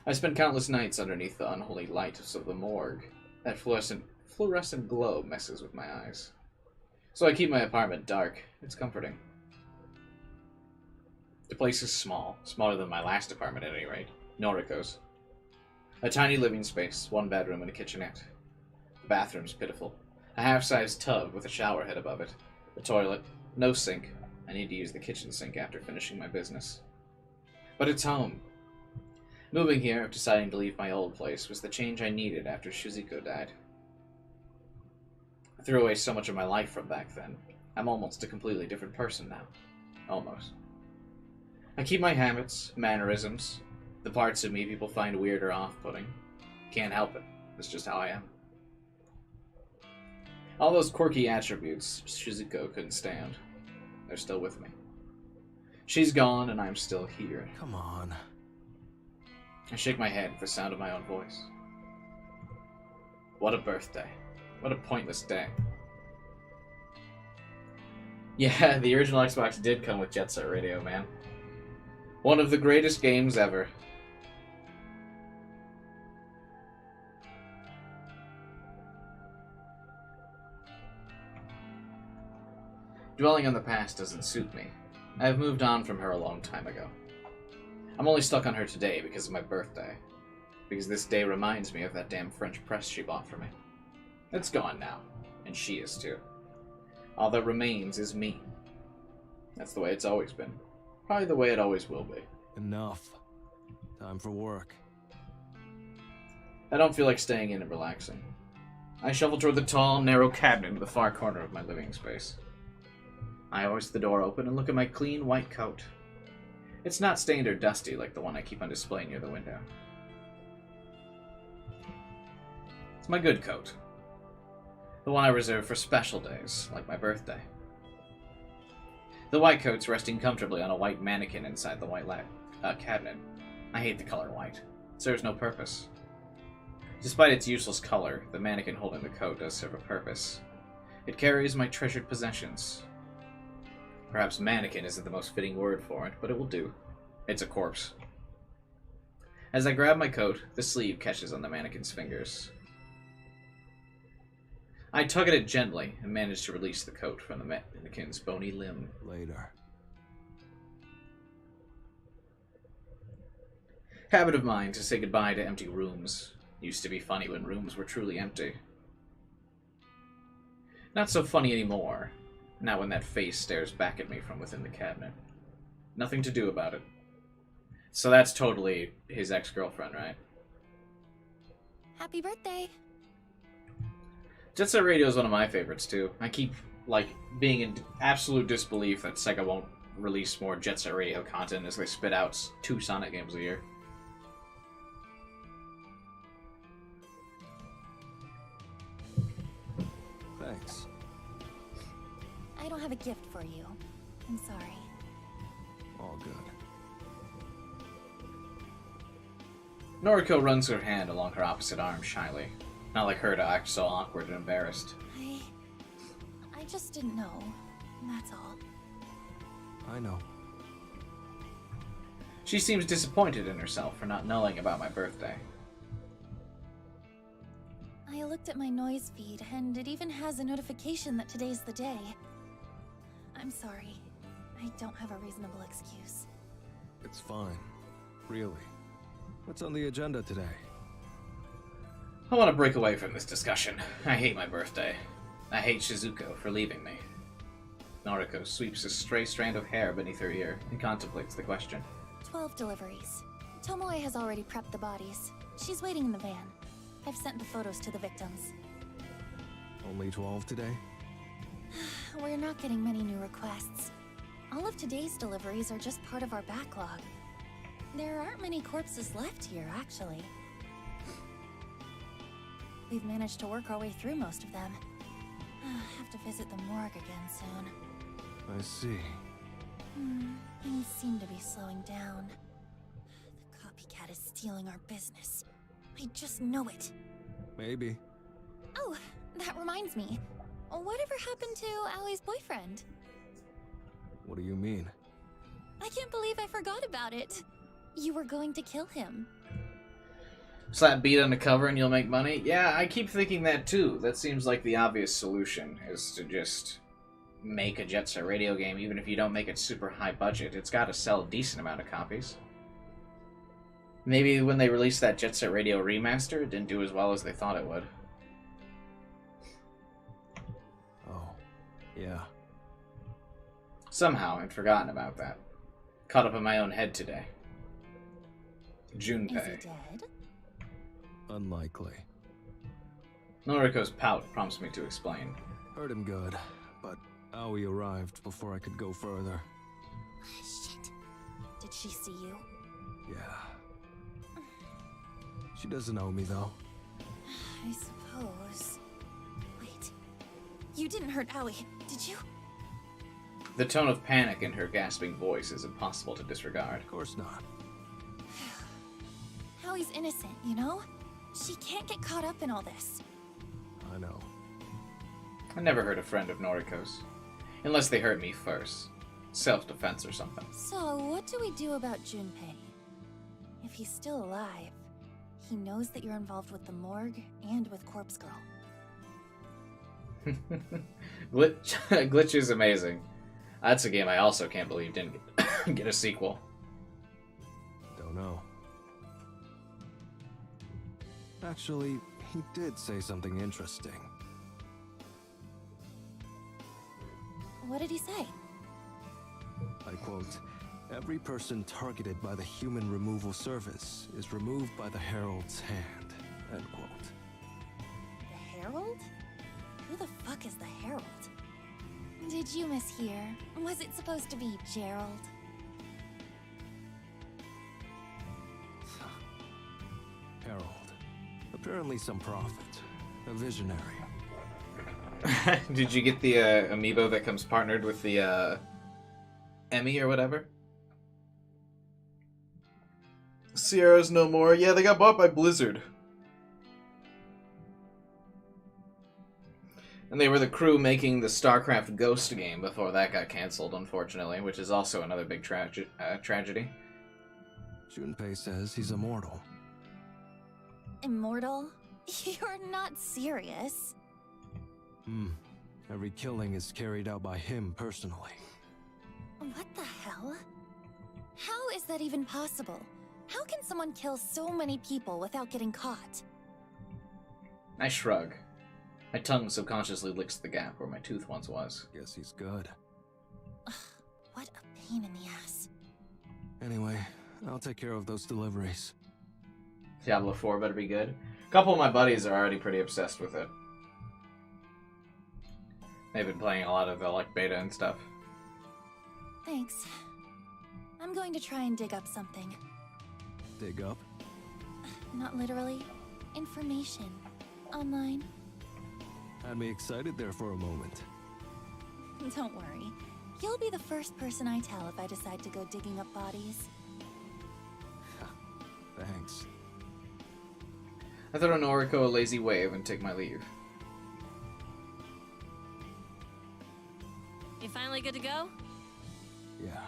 I spend countless nights underneath the unholy lights of the morgue. That fluorescent glow messes with my eyes. So I keep my apartment dark. It's comforting. The place is small. Smaller than my last apartment at any rate. Noriko's. A tiny living space, one bedroom and a kitchenette. The bathroom's pitiful. A half-sized tub with a shower head above it. A toilet. No sink. I need to use the kitchen sink after finishing my business. But it's home. Moving here, deciding to leave my old place, was the change I needed after Shizuko died. I threw away so much of my life from back then. I'm almost a completely different person now. Almost. I keep my habits, mannerisms, the parts of me people find weird or off-putting. Can't help it. That's just how I am. All those quirky attributes Shizuko couldn't stand. They're still with me. She's gone, and I'm still here. Come on. I shake my head at the sound of my own voice. What a birthday. What a pointless day. Yeah, the original Xbox did come with Jet Set Radio, man. One of the greatest games ever. Dwelling on the past doesn't suit me. I have moved on from her a long time ago. I'm only stuck on her today because of my birthday. Because this day reminds me of that damn French press she bought for me. It's gone now, and she is too. All that remains is me. That's the way it's always been. Probably the way it always will be. Enough. Time for work. I don't feel like staying in and relaxing. I shuffle toward the tall, narrow cabinet in the far corner of my living space. I hoist the door open and look at my clean white coat. It's not stained or dusty like the one I keep on display near the window. It's my good coat. The one I reserve for special days, like my birthday. The white coat's resting comfortably on a white mannequin inside the white cabinet. I hate the color white. It serves no purpose. Despite its useless color, the mannequin holding the coat does serve a purpose. It carries my treasured possessions. Perhaps mannequin isn't the most fitting word for it, but it will do. It's a corpse. As I grab my coat, the sleeve catches on the mannequin's fingers. I tug at it gently and manage to release the coat from the mannequin's bony limb. Later. Habit of mine to say goodbye to empty rooms. Used to be funny when rooms were truly empty. Not so funny anymore, now when that face stares back at me from within the cabinet. Nothing to do about it. So that's totally his ex-girlfriend, right? Happy birthday. Jet Set Radio is one of my favorites, too. I keep, being in absolute disbelief that Sega won't release more Jet Set Radio content as they spit out 2 Sonic games a year. Thanks. I don't have a gift for you. I'm sorry. All good. Noriko runs her hand along her opposite arm shyly. Not like her to act so awkward and embarrassed. I just didn't know. That's all. I know. She seems disappointed in herself for not knowing about my birthday. I looked at my noise feed, and it even has a notification that today's the day. I'm sorry. I don't have a reasonable excuse. It's fine. Really. What's on the agenda today? I want to break away from this discussion. I hate my birthday. I hate Shizuko for leaving me. Noriko sweeps a stray strand of hair beneath her ear and contemplates the question. 12 deliveries. Tomoe has already prepped the bodies. She's waiting in the van. I've sent the photos to the victims. Only 12 today? We're not getting many new requests. All of today's deliveries are just part of our backlog. There aren't many corpses left here, actually. We've managed to work our way through most of them. Have to visit the morgue again soon. I see. Things seem to be slowing down. The copycat is stealing our business. I just know it. Maybe. Oh, that reminds me. Whatever happened to Ali's boyfriend? What do you mean? I can't believe I forgot about it. You were going to kill him. Slap beat on the cover and you'll make money? Yeah, I keep thinking that too. That seems like the obvious solution, is to just make a Jet Set Radio game, even if you don't make it super high budget. It's got to sell a decent amount of copies. Maybe when they released that Jet Set Radio remaster, it didn't do as well as they thought it would. Oh, yeah. Somehow, I'd forgotten about that. Caught up in my own head today. Junpei. Is he dead? Unlikely. Noriko's pout prompts me to explain. Heard him good, but Aoi arrived before I could go further. Shit. Did she see you? Yeah. She doesn't owe me, though. I suppose. Wait. You didn't hurt Aoi, did you? The tone of panic in her gasping voice is impossible to disregard. Of course not. Aoi's innocent, you know? She can't get caught up in all this. I know. I never hurt a friend of Noriko's. Unless they hurt me first. Self-defense or something. So, what do we do about Junpei? If he's still alive, he knows that you're involved with the morgue and with Corpse Girl. Glitch is amazing. That's a game I also can't believe didn't get a sequel. Don't know. Actually, he did say something interesting. What did he say? I quote, "Every person targeted by the Human Removal Service is removed by the Herald's hand." End quote. The Herald? Who the fuck is the Herald? Did you mishear? Was it supposed to be Gerald? Herald. Apparently some prophet. A visionary. Did you get the amiibo that comes partnered with the Emmy or whatever? Sierra's no more. Yeah, they got bought by Blizzard. And they were the crew making the StarCraft Ghost game before that got cancelled, unfortunately, which is also another big tragedy. Junpei says he's immortal. Immortal? You're not serious. Every killing is carried out by him personally. What the hell? How is that even possible? How can someone kill so many people without getting caught? I shrug. My tongue subconsciously licks the gap where my tooth once was. Guess he's good. Ugh, what a pain in the ass. Anyway, I'll take care of those deliveries. Diablo 4 better be good. A couple of my buddies are already pretty obsessed with it. They've been playing a lot of the beta and stuff. Thanks. I'm going to try and dig up something. Dig up? Not literally. Information. Online. Had me excited there for a moment. Don't worry. You'll be the first person I tell if I decide to go digging up bodies. Thanks. I throw Noriko a lazy wave and take my leave. You finally good to go? Yeah.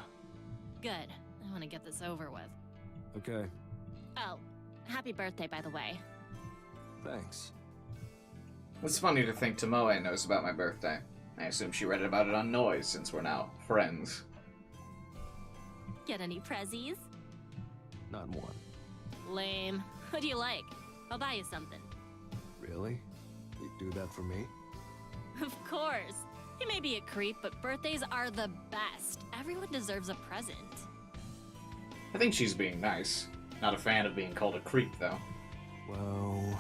Good. I want to get this over with. Okay. Oh, happy birthday, by the way. Thanks. It's funny to think Tomoe knows about my birthday. I assume she read about it on Noise, since we're now friends. Get any prezzies? Not one. Lame. What do you like? I'll buy you something. Really? You'd do that for me? Of course. He may be a creep, but birthdays are the best. Everyone deserves a present. I think she's being nice. Not a fan of being called a creep, though. Well,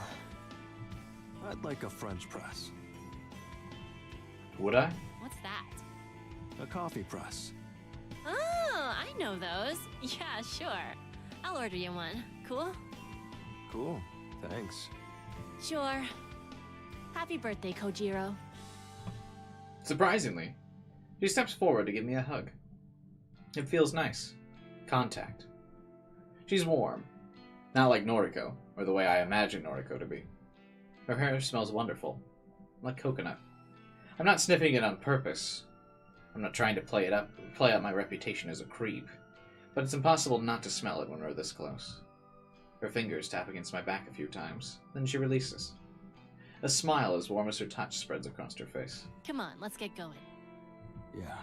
I'd like a French press. Would I? What's that? A coffee press. Oh, I know those. Yeah, sure. I'll order you one. Cool? Cool. Thanks. Sure. Happy birthday, Kojiro. Surprisingly, she steps forward to give me a hug. It feels nice. Contact. She's warm. Not like Noriko, or the way I imagine Noriko to be. Her hair smells wonderful. Like coconut. I'm not sniffing it on purpose. I'm not trying to play out my reputation as a creep. But it's impossible not to smell it when we're this close. Her fingers tap against my back a few times, then she releases. A smile as warm as her touch spreads across her face. Come on, let's get going. Yeah.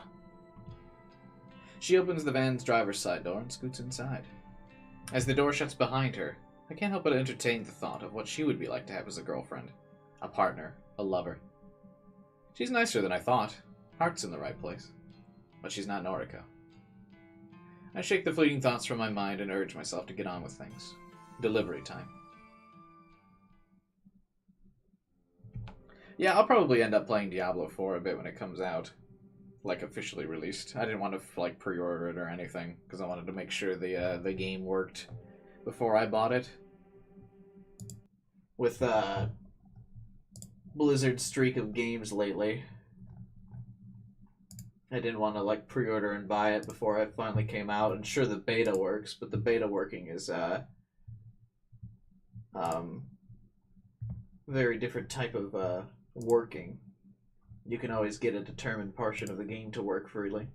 She opens the van's driver's side door and scoots inside. As the door shuts behind her, I can't help but entertain the thought of what she would be like to have as a girlfriend, a partner, a lover. She's nicer than I thought. Heart's in the right place. But she's not Noriko. I shake the fleeting thoughts from my mind and urge myself to get on with things. Delivery time. Yeah, I'll probably end up playing Diablo 4 a bit when it comes out. Like, officially released. I didn't want to, like, pre-order it or anything, because I wanted to make sure the game worked before I bought it. With, Blizzard's streak of games lately, I didn't want to, like, pre-order and buy it before it finally came out. And sure, the beta works, but the beta working is, very different type of, working. You can always get a determined portion of the game to work freely.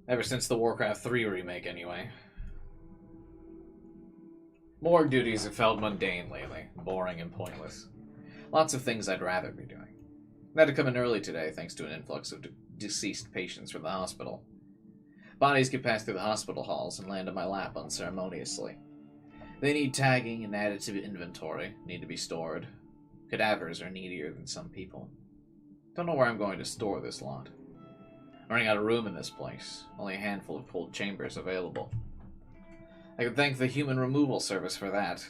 Ever since the Warcraft 3 remake, anyway. Morgue duties have felt mundane lately, boring and pointless. Lots of things I'd rather be doing. I had to come in early today thanks to an influx of deceased patients from the hospital. Bodies can pass through the hospital halls and land on my lap unceremoniously. They need tagging and added to inventory, need to be stored. Cadavers are needier than some people. Don't know where I'm going to store this lot. I'm running out of room in this place, only a handful of cold chambers available. I could thank the human removal service for that.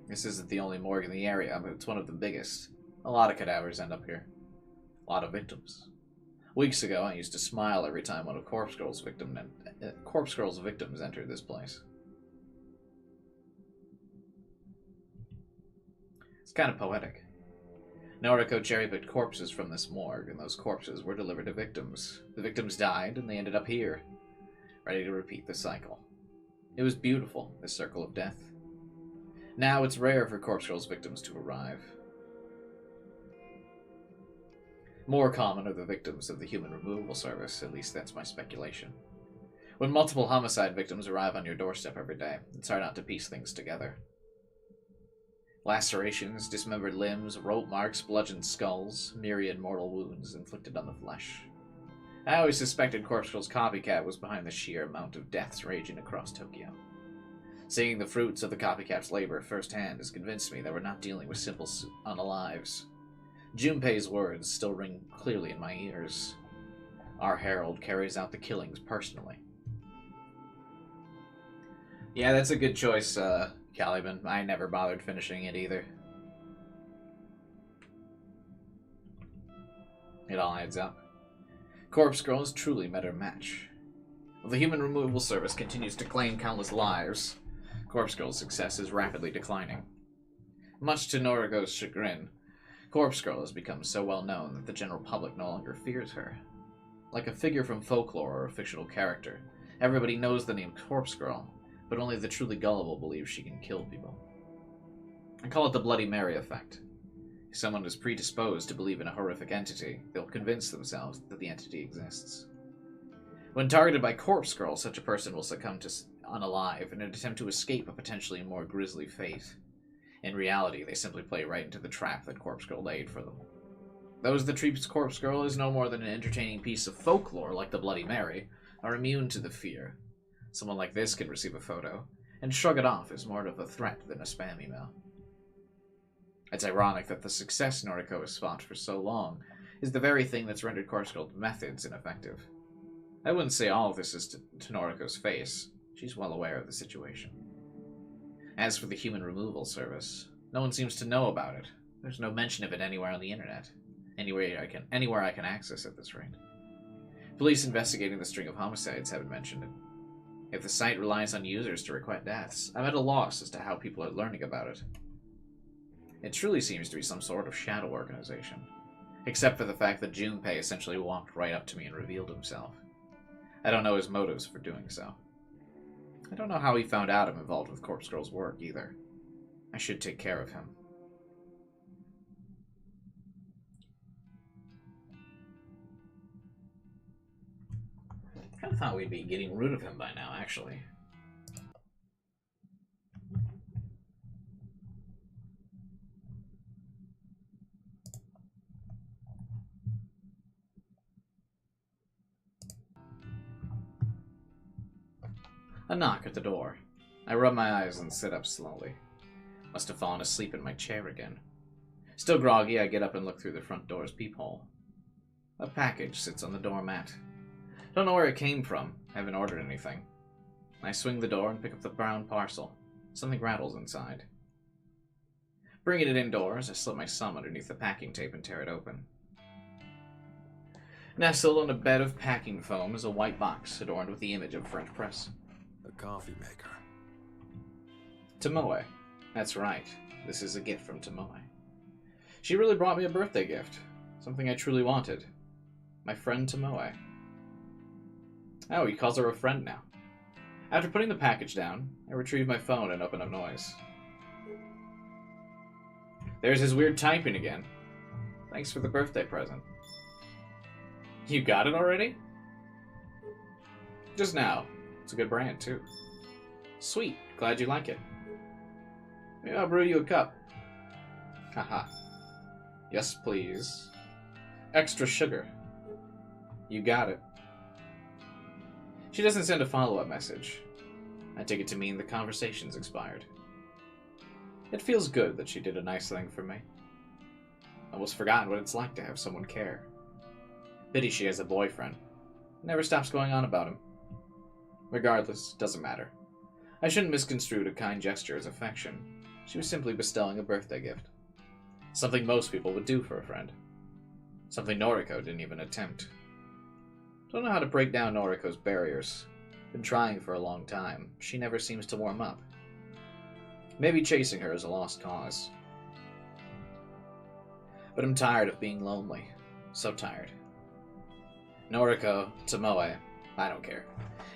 This isn't the only morgue in the area, but it's one of the biggest. A lot of cadavers end up here. A lot of victims. Weeks ago, I used to smile every time one of Corpse Girl's victims entered this place. It's kind of poetic. Noriko cherry-picked corpses from this morgue, and those corpses were delivered to victims. The victims died, and they ended up here, ready to repeat the cycle. It was beautiful, this circle of death. Now it's rare for Corpse Girl's victims to arrive. More common are the victims of the human removal service, at least that's my speculation. When multiple homicide victims arrive on your doorstep every day, it's hard not to piece things together. Lacerations, dismembered limbs, rope marks, bludgeoned skulls, myriad mortal wounds inflicted on the flesh. I always suspected Corpse Girl's copycat was behind the sheer amount of deaths raging across Tokyo. Seeing the fruits of the copycat's labor firsthand has convinced me that we're not dealing with simple unalives. Junpei's words still ring clearly in my ears. Our herald carries out the killings personally. Yeah, that's a good choice, Caliban. I never bothered finishing it either. It all adds up. Corpse Girl has truly met her match. While the human removal service continues to claim countless lives, Corpse Girl's success is rapidly declining. Much to Noriko's chagrin, Corpse Girl has become so well known that the general public no longer fears her. Like a figure from folklore or a fictional character, everybody knows the name Corpse Girl, but only the truly gullible believe she can kill people. I call it the Bloody Mary effect. If someone is predisposed to believe in a horrific entity, they'll convince themselves that the entity exists. When targeted by Corpse Girl, such a person will succumb to unalive in an attempt to escape a potentially more grisly fate. In reality, they simply play right into the trap that Corpse Girl laid for them. Those that treat Corpse Girl as no more than an entertaining piece of folklore like the Bloody Mary are immune to the fear. Someone like this can receive a photo and shrug it off as more of a threat than a spam email. It's ironic that the success Noriko has fought for so long is the very thing that's rendered Corpse Girl's methods ineffective. I wouldn't say all of this is to Noriko's face. She's well aware of the situation. As for the human removal service, no one seems to know about it. There's no mention of it anywhere on the internet. Anywhere I can access at this rate. Police investigating the string of homicides haven't mentioned it. If the site relies on users to request deaths, I'm at a loss as to how people are learning about it. It truly seems to be some sort of shadow organization. Except for the fact that Junpei essentially walked right up to me and revealed himself. I don't know his motives for doing so. I don't know how he found out I'm involved with Corpse Girl's work, either. I should take care of him. I thought we'd be getting rid of him by now, actually. A knock at the door. I rub my eyes and sit up slowly. Must have fallen asleep in my chair again. Still groggy, I get up and look through the front door's peephole. A package sits on the doormat. Don't know where it came from. Haven't ordered anything. I swing the door and pick up the brown parcel. Something rattles inside. Bringing it indoors, I slip my thumb underneath the packing tape and tear it open. Nestled on a bed of packing foam is a white box adorned with the image of French press. A coffee maker. Tomoe. That's right. This is a gift from Tomoe. She really brought me a birthday gift. Something I truly wanted. My friend Tomoe. Oh, he calls her a friend now. After putting the package down, I retrieve my phone and open up Noise. There's his weird typing again. Thanks for the birthday present. You got it already? Just now. It's a good brand, too. Sweet. Glad you like it. Maybe I'll brew you a cup. Haha. Yes, please. Extra sugar. You got it. She doesn't send a follow-up message. I take it to mean the conversation's expired. It feels good that she did a nice thing for me. Almost forgotten what it's like to have someone care. Pity she has a boyfriend. Never stops going on about him. Regardless, doesn't matter. I shouldn't misconstrue a kind gesture as affection. She was simply bestowing a birthday gift. Something most people would do for a friend. Something Noriko didn't even attempt. Don't know how to break down Noriko's barriers. Been trying for a long time. She never seems to warm up. Maybe chasing her is a lost cause. But I'm tired of being lonely. So tired. Noriko, Tomoe, I don't care.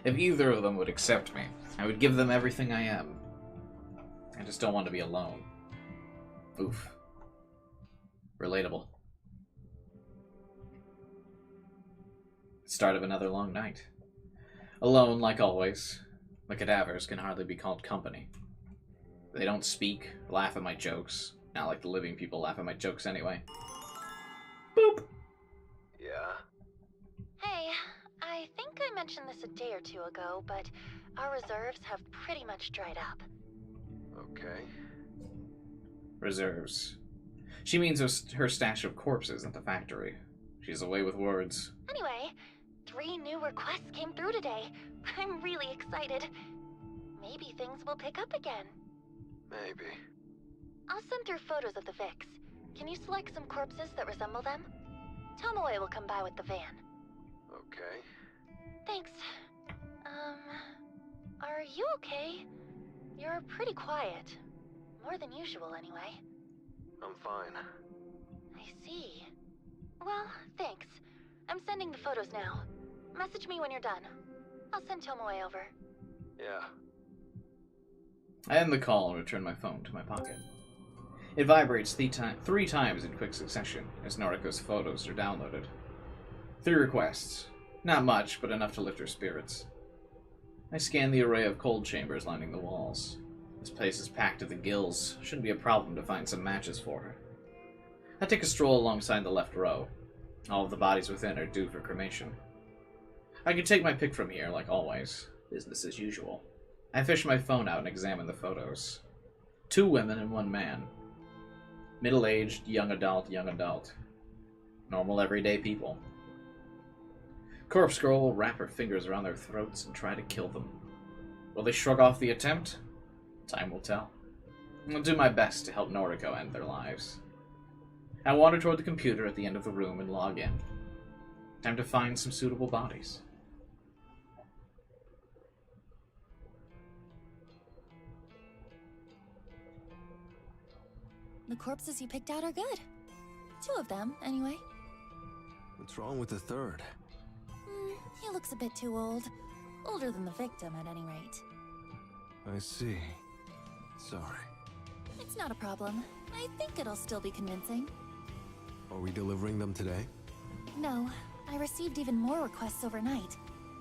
If either of them would accept me, I would give them everything I am. I just don't want to be alone. Oof. Relatable. Start of another long night. Alone, like always. The cadavers can hardly be called company. They don't speak, laugh at my jokes. Not like the living people laugh at my jokes anyway. Boop! Yeah? Hey, I think I mentioned this a day or two ago, but our reserves have pretty much dried up. Okay. Reserves. She means her stash of corpses at the factory. She's away with words. Anyway, 3 new requests came through today. I'm really excited. Maybe things will pick up again. Maybe. I'll send through photos of the Vix. Can you select some corpses that resemble them? Tomoe will come by with the van. Okay. Thanks. Are you okay? You're pretty quiet. More than usual, anyway. I'm fine. I see. Well, thanks. I'm sending the photos now. Message me when you're done. I'll send Tomoe over. Yeah. I end the call and return my phone to my pocket. It vibrates 3 times in quick succession as Noriko's photos are downloaded. 3 requests. Not much, but enough to lift her spirits. I scan the array of cold chambers lining the walls. This place is packed to the gills. Shouldn't be a problem to find some matches for her. I take a stroll alongside the left row. All of the bodies within are due for cremation. I can take my pick from here, like always. Business as usual. I fish my phone out and examine the photos. 2 women and 1 man. Middle-aged, young adult. Normal, everyday people. Corpse Girl will wrap her fingers around their throats and try to kill them. Will they shrug off the attempt? Time will tell. I'll do my best to help Noriko end their lives. I wander toward the computer at the end of the room and log in. Time to find some suitable bodies. The corpses you picked out are good. 2 of them, anyway. What's wrong with the third? He looks a bit too old. Older than the victim, at any rate. I see. Sorry. It's not a problem. I think it'll still be convincing. Are we delivering them today? No, I received even more requests overnight.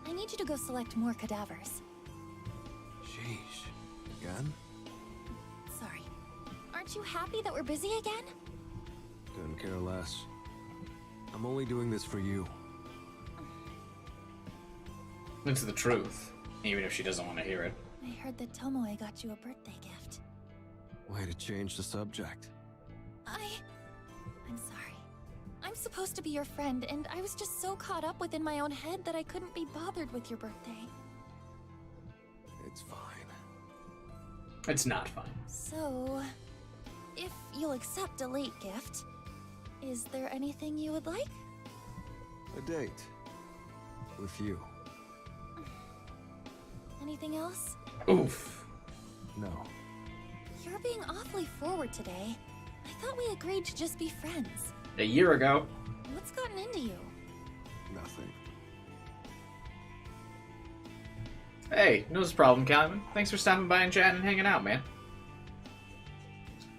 I need you to go select more cadavers. Sheesh. Again? Sorry. Aren't you happy that we're busy again? Couldn't care less. I'm only doing this for you. It's the truth, even if she doesn't want to hear it. I heard that Tomoe got you a birthday gift. Way to change the subject. I'm sorry. I'm supposed to be your friend, and I was just so caught up within my own head that I couldn't be bothered with your birthday. It's fine. It's not fine. So, if you'll accept a late gift, is there anything you would like? A date. With you. Anything else? Oof. No. You're being awfully forward today. I thought we agreed to just be friends. A year ago. What's gotten into you? Nothing. Hey, no problem, Calvin. Thanks for stopping by and chatting and hanging out, man.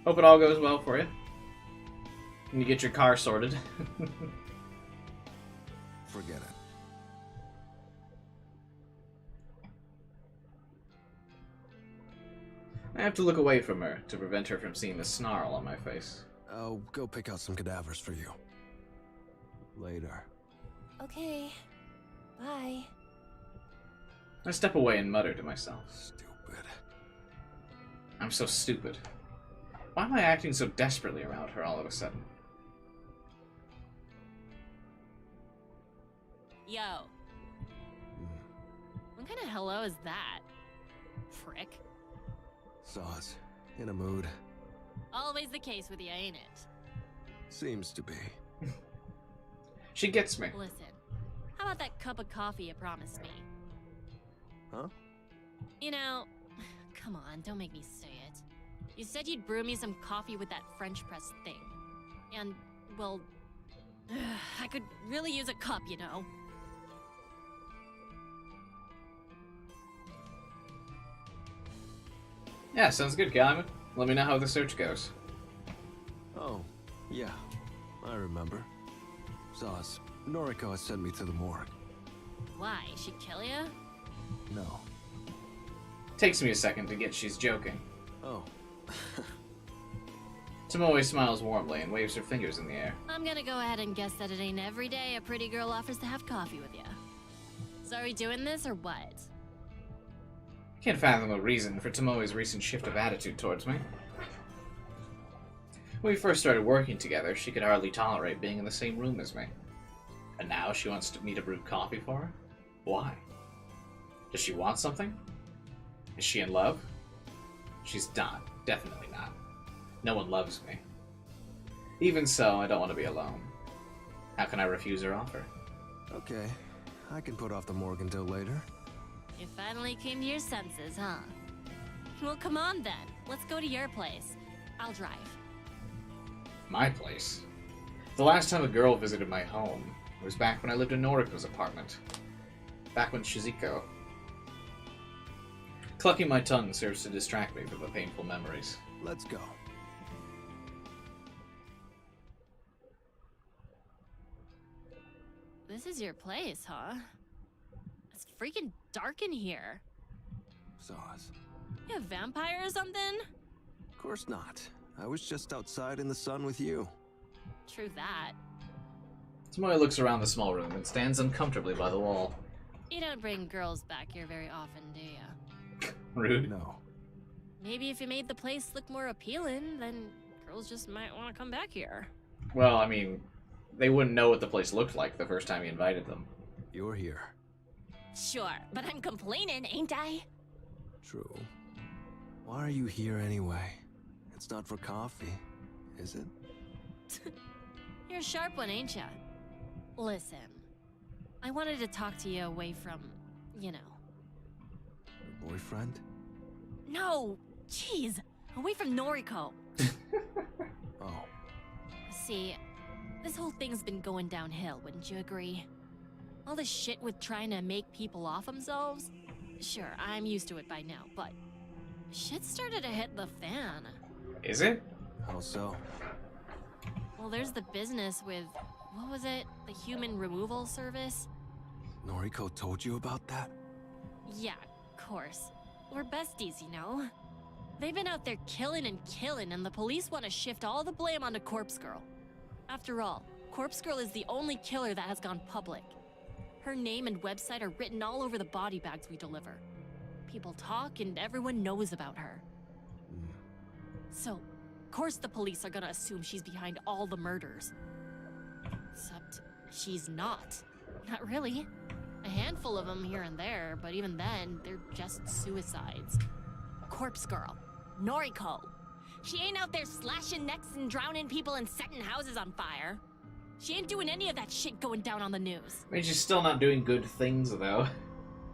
Hope it all goes well for you. And you get your car sorted. Forget it. I have to look away from her to prevent her from seeing the snarl on my face. I'll go pick out some cadavers for you. Later. Okay. Bye. I step away and mutter to myself. Stupid. I'm so stupid. Why am I acting so desperately around her all of a sudden? Yo. What kind of hello is that? Frick. Saz, in a mood. Always the case with you, ain't it? Seems to be. She gets me. Listen, how about that cup of coffee you promised me? Huh? You know, come on, don't make me say it. You said you'd brew me some coffee with that French press thing. And, well, I could really use a cup, you know. Yeah, sounds good, Calumet. Let me know how the search goes. Oh, yeah. I remember. Saz, Noriko has sent me to the morgue. Why? She'd kill you? No. Takes me a second to get she's joking. Oh. Tomoe smiles warmly and waves her fingers in the air. I'm gonna go ahead and guess that it ain't every day a pretty girl offers to have coffee with you. So are we doing this or what? Can't fathom a reason for Tomoe's recent shift of attitude towards me. When we first started working together, she could hardly tolerate being in the same room as me. And now she wants me to brew coffee for her? Why? Does she want something? Is she in love? She's not. Definitely not. No one loves me. Even so, I don't want to be alone. How can I refuse her offer? Okay. I can put off the morgue until later. You finally came to your senses, huh? Well, come on then. Let's go to your place. I'll drive. My place? The last time a girl visited my home was back when I lived in Noriko's apartment. Back when Shizuko. Clucking my tongue serves to distract me from the painful memories. Let's go. this is your place, huh? It's freaking dark in here. Zaz. You a vampire or something? Of course not. I was just outside in the sun with you. True that. Tomoe looks around the small room and stands uncomfortably by the wall. You don't bring girls back here very often, do ya? Rude. No. Maybe if you made the place look more appealing, then girls just might want to come back here. Well, I mean, they wouldn't know what the place looked like the first time you invited them. You're here. Sure, but I'm complaining, ain't I? True. Why are you here anyway? It's not for coffee, is it? You're a sharp one, ain't ya? Listen, I wanted to talk to you away from, you know. Your boyfriend? No! Jeez! Away from Noriko! Oh. See, this whole thing's been going downhill, wouldn't you agree? All this shit with trying to make people off themselves? Sure, I'm used to it by now, but shit started to hit the fan. Is it? How so? Well, there's the business with, what was it? The human removal service? Noriko told you about that? Yeah, of course. We're besties, you know? They've been out there killing, and the police want to shift all the blame onto Corpse Girl. After all, Corpse Girl is the only killer that has gone public. Her name and website are written all over the body bags we deliver. People talk and everyone knows about her. So, of course the police are gonna assume she's behind all the murders. Except, she's not. Not really. A handful of them here and there, but even then, they're just suicides. Corpse Girl. Noriko. She ain't out there slashing necks and drowning people and setting houses on fire. She ain't doing any of that shit going down on the news. I mean, she's still not doing good things, though.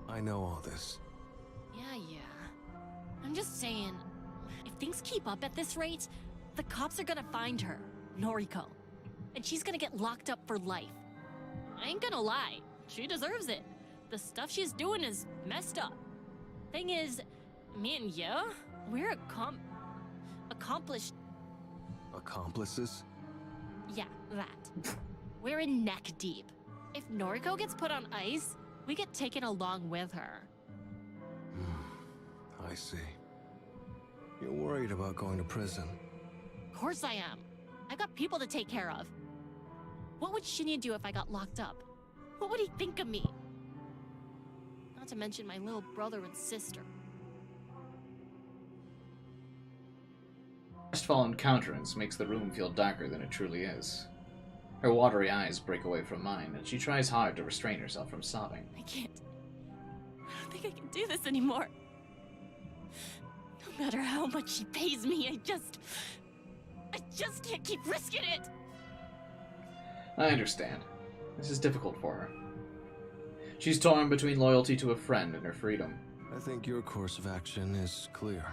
I know all this. Yeah. I'm just saying, if things keep up at this rate, the cops are gonna find her, Noriko. And she's gonna get locked up for life. I ain't gonna lie, she deserves it. The stuff she's doing is messed up. Thing is, me and you, we're accomplished. Accomplices? Yeah, that. We're in neck deep. If Noriko gets put on ice, we get taken along with her. I see. You're worried about going to prison. Of course I am. I got people to take care of. What would Shinya do if I got locked up? What would he think of me? Not to mention my little brother and sister. Crestfallen countenance makes the room feel darker than it truly is. Her watery eyes break away from mine, and she tries hard to restrain herself from sobbing. I can't. I don't think I can do this anymore. No matter how much she pays me, I just can't keep risking it. I understand. This is difficult for her. She's torn between loyalty to a friend and her freedom. I think your course of action is clear.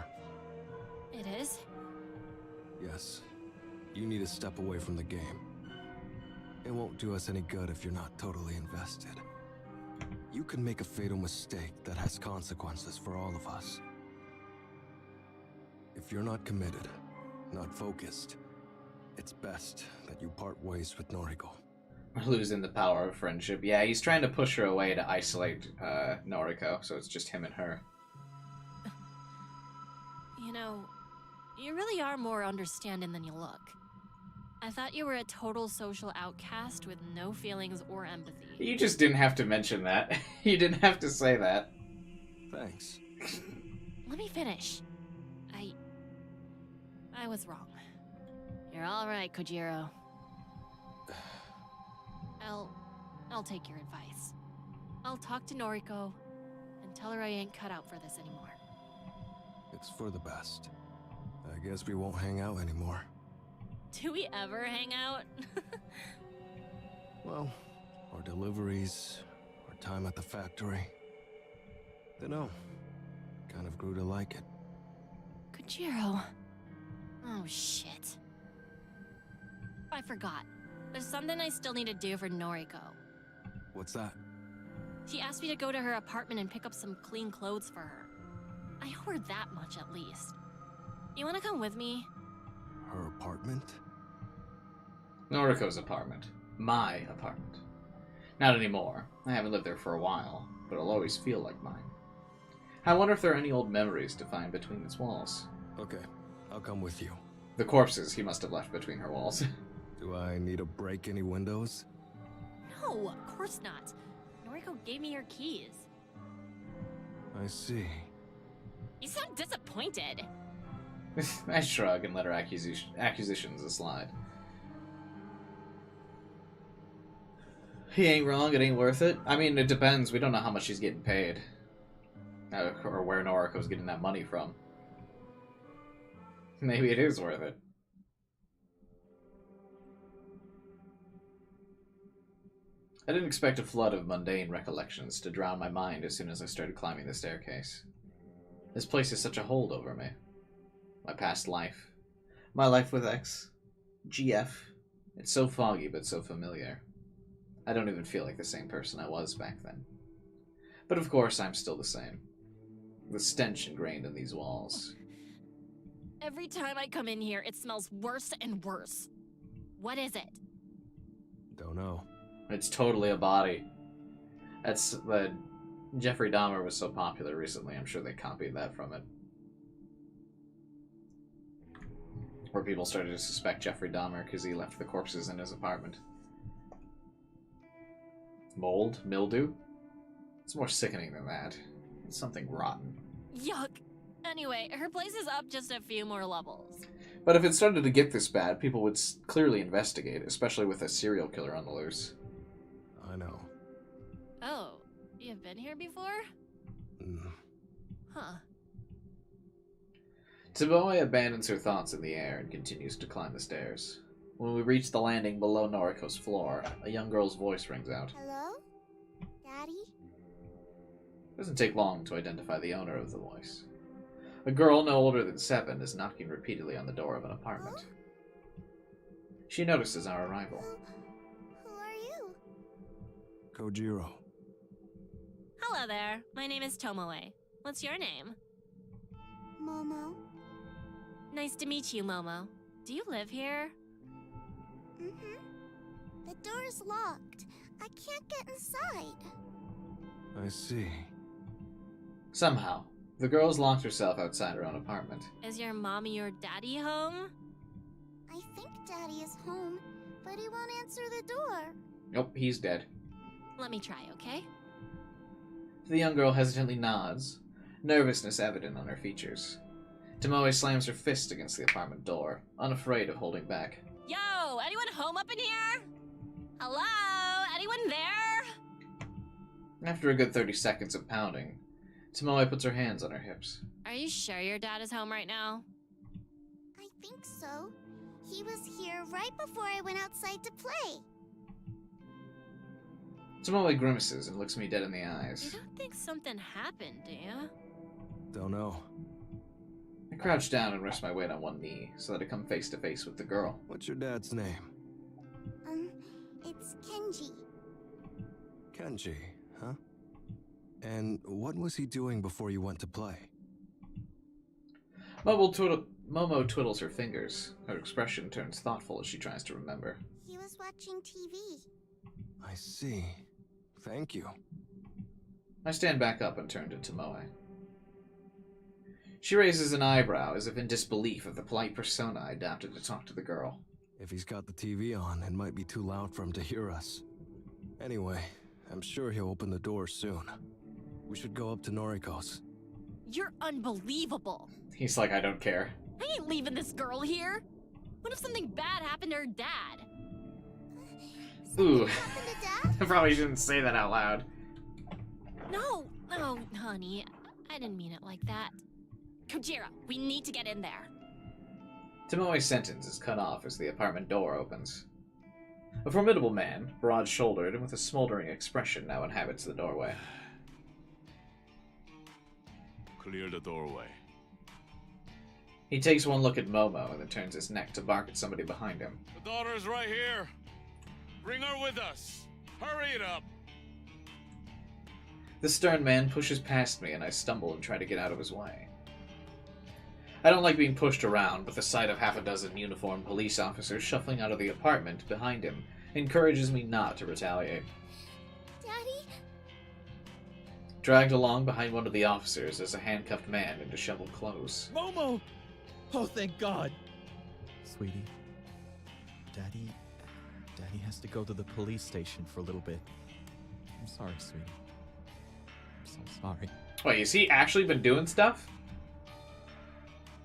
It is? Yes. You need to step away from the game. It won't do us any good if you're not totally invested. You can make a fatal mistake that has consequences for all of us. If you're not committed, not focused, it's best that you part ways with Noriko. Losing the power of friendship. Yeah, he's trying to push her away to isolate Noriko, so it's just him and her. You know, you really are more understanding than you look. I thought you were a total social outcast with no feelings or empathy. You just didn't have to mention that. You didn't have to say that. Thanks. Let me finish. I was wrong. You're all right, Kojiro. I'll take your advice. I'll talk to Noriko and tell her I ain't cut out for this anymore. It's for the best. I guess we won't hang out anymore. Do we ever hang out? Well, our deliveries, our time at the factory. Dunno. Kind of grew to like it. Kojiro. Oh, shit. I forgot. There's something I still need to do for Noriko. What's that? She asked me to go to her apartment and pick up some clean clothes for her. I owe her that much at least. You wanna come with me? Her apartment? Noriko's apartment. My apartment. Not anymore. I haven't lived there for a while, but it'll always feel like mine. I wonder if there are any old memories to find between its walls. Okay, I'll come with you. The corpses he must have left between her walls. Do I need to break any windows? No, of course not. Noriko gave me her keys. I see. You sound disappointed. I shrug and let her accusations slide. He ain't wrong, it ain't worth it. I mean, it depends. We don't know how much she's getting paid. Or where Noriko's getting that money from. Maybe it is worth it. I didn't expect a flood of mundane recollections to drown my mind as soon as I started climbing the staircase. This place is such a hold over me. My past life. My life with X. GF. It's so foggy but so familiar. I don't even feel like the same person I was back then. But of course, I'm still the same. The stench ingrained in these walls. Every time I come in here, it smells worse and worse. What is it? Don't know. It's totally a body. That's the Jeffrey Dahmer was so popular recently. I'm sure they copied that from it. Where people started to suspect Jeffrey Dahmer because he left the corpses in his apartment. Mold? Mildew? It's more sickening than that. It's something rotten. Yuck. Anyway, her place is up just a few more levels. But if it started to get this bad, people would clearly investigate, especially with a serial killer on the loose. I know. Oh, you've been here before? Huh. Tomoe abandons her thoughts in the air and continues to climb the stairs. When we reach the landing below Noriko's floor, a young girl's voice rings out. Hello? Daddy? It doesn't take long to identify the owner of the voice. A girl no older than 7 is knocking repeatedly on the door of an apartment. She notices our arrival. Who are you? Kojiro. Hello there. My name is Tomoe. What's your name? Momo. Nice to meet you, Momo. Do you live here? The door is locked. I can't get inside. I see. Somehow, the girl's locked herself outside her own apartment. Is your mommy or daddy home? I think Daddy is home, but he won't answer the door. Nope, he's dead. Let me try, okay? The young girl hesitantly nods, nervousness evident on her features. Tomoe slams her fist against the apartment door, unafraid of holding back. Yo, anyone home up in here? Hello? Anyone there? After a good 30 seconds of pounding, Tomoe puts her hands on her hips. Are you sure your dad is home right now? I think so. He was here right before I went outside to play. Tomoe grimaces and looks me dead in the eyes. You don't think something happened, do you? Don't know. I crouch down and rest my weight on one knee so that I come face to face with the girl. What's your dad's name? It's Kenji. Kenji, huh? And what was he doing before you went to play? Momo twiddles her fingers. Her expression turns thoughtful as she tries to remember. He was watching TV. I see. Thank you. I stand back up and turn to Tomoe. She raises an eyebrow as if in disbelief of the polite persona I adopted to talk to the girl. If he's got the TV on, it might be too loud for him to hear us. Anyway, I'm sure he'll open the door soon. We should go up to Noriko's. You're unbelievable. He's like, I don't care. I ain't leaving this girl here. What if something bad happened to her dad? Ooh. Happened to Dad? I probably shouldn't say that out loud. No, honey. I didn't mean it like that. Kojiro, we need to get in there. Tomoe's sentence is cut off as the apartment door opens. A formidable man, broad-shouldered and with a smoldering expression, now inhabits the doorway. Clear the doorway. He takes one look at Momo and then turns his neck to bark at somebody behind him. The daughter's right here. Bring her with us. Hurry it up. The stern man pushes past me and I stumble and try to get out of his way. I don't like being pushed around, but the sight of half a dozen uniformed police officers shuffling out of the apartment behind him encourages me not to retaliate. dragged along behind one of the officers is a handcuffed man in disheveled clothes. Momo! Oh, thank God. Sweetie, Daddy has to go to the police station for a little bit. I'm sorry, sweetie. I'm so sorry. Wait, has he actually been doing stuff?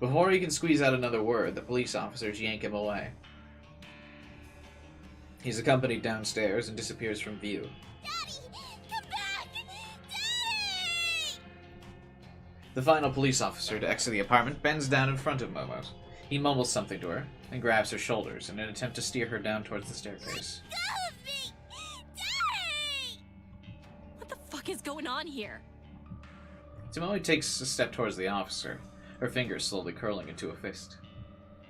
Before he can squeeze out another word, the police officers yank him away. He's accompanied downstairs and disappears from view. Daddy! Come back! Daddy! The final police officer to exit the apartment bends down in front of Momo. He mumbles something to her and grabs her shoulders in an attempt to steer her down towards the staircase. Go of me! Daddy! What the fuck is going on here? Tomoe takes a step towards the officer, her fingers slowly curling into a fist.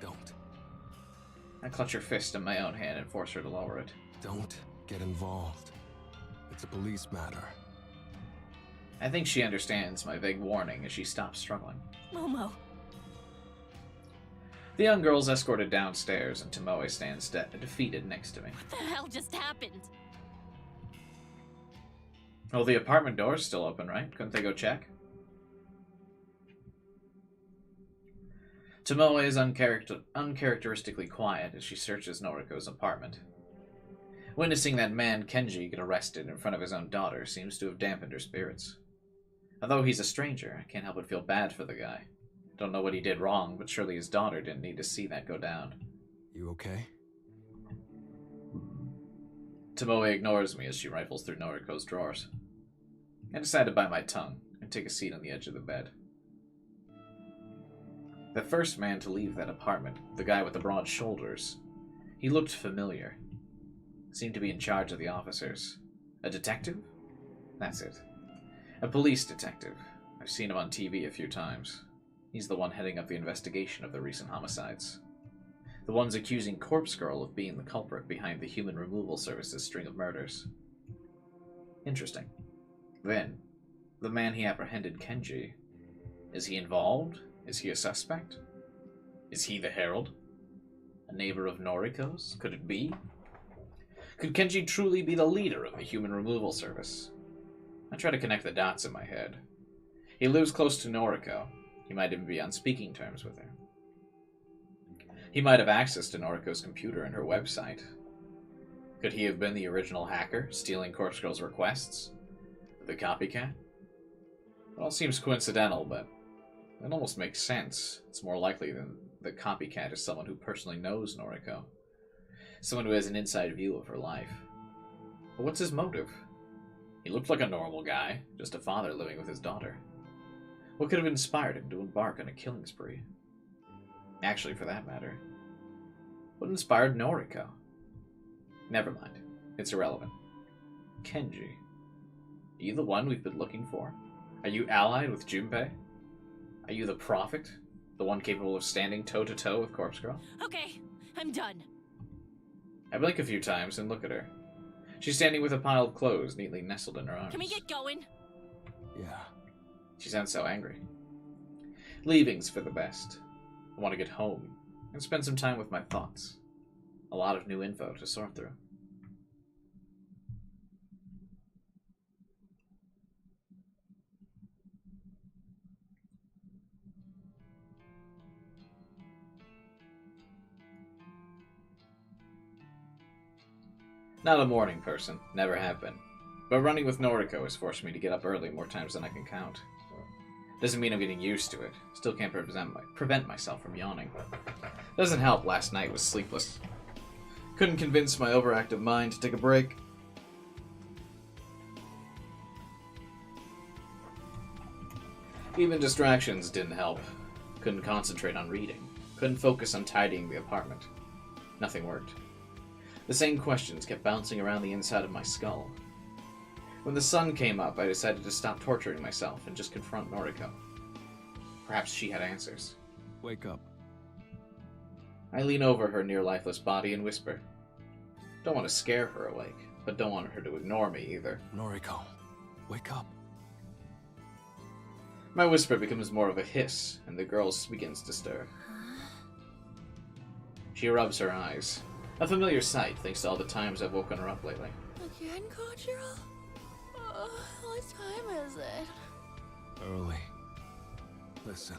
Don't. I clutch her fist in my own hand and force her to lower it. Don't get involved. It's a police matter. I think she understands my vague warning as she stops struggling. Momo. The young girl's escorted downstairs, and Tomoe stands defeated next to me. What the hell just happened? Well, the apartment door's still open, right? Couldn't they go check? Tomoe is uncharacteristically quiet as she searches Noriko's apartment. Witnessing that man Kenji get arrested in front of his own daughter seems to have dampened her spirits. Although he's a stranger, I can't help but feel bad for the guy. Don't know what he did wrong, but surely his daughter didn't need to see that go down. You okay? Tomoe ignores me as she rifles through Noriko's drawers. I decide to bite my tongue and take a seat on the edge of the bed. The first man to leave that apartment, the guy with the broad shoulders, he looked familiar. Seemed to be in charge of the officers. A detective? That's it. A police detective. I've seen him on TV a few times. He's the one heading up the investigation of the recent homicides. The ones accusing Corpse Girl of being the culprit behind the Human Removal Service's string of murders. Interesting. Then, the man he apprehended, Kenji. Is he involved? Is he a suspect? Is he the Herald? A neighbor of Noriko's? Could it be? Could Kenji truly be the leader of the Human Removal Service? I try to connect the dots in my head. He lives close to Noriko. He might even be on speaking terms with her. He might have access to Noriko's computer and her website. Could he have been the original hacker, stealing Corpse Girl's requests? The copycat? It all seems coincidental, but it almost makes sense. It's more likely than the copycat is someone who personally knows Noriko. Someone who has an inside view of her life. But what's his motive? He looked like a normal guy, just a father living with his daughter. What could have inspired him to embark on a killing spree? Actually, for that matter, what inspired Noriko? Never mind. It's irrelevant. Kenji. Are you the one we've been looking for? Are you allied with Junpei? Are you the prophet? The one capable of standing toe-to-toe with Corpse Girl? Okay, I'm done. I blink a few times and look at her. She's standing with a pile of clothes neatly nestled in her arms. Can we get going? Yeah. She sounds so angry. Leaving's for the best. I want to get home and spend some time with my thoughts. A lot of new info to sort through. Not a morning person, never have been. But running with Noriko has forced me to get up early more times than I can count. Doesn't mean I'm getting used to it. Still can't prevent myself from yawning. Doesn't help last night was sleepless. Couldn't convince my overactive mind to take a break. Even distractions didn't help. Couldn't concentrate on reading. Couldn't focus on tidying the apartment. Nothing worked. The same questions kept bouncing around the inside of my skull. When the sun came up, I decided to stop torturing myself and just confront Noriko. Perhaps she had answers. Wake up. I lean over her near-lifeless body and whisper. Don't want to scare her awake, but don't want her to ignore me either. Noriko, wake up. My whisper becomes more of a hiss, and the girl begins to stir. She rubs her eyes. A familiar sight thanks to all the times I've woken her up lately. Again, Kojiro? What time is it? Early. Listen,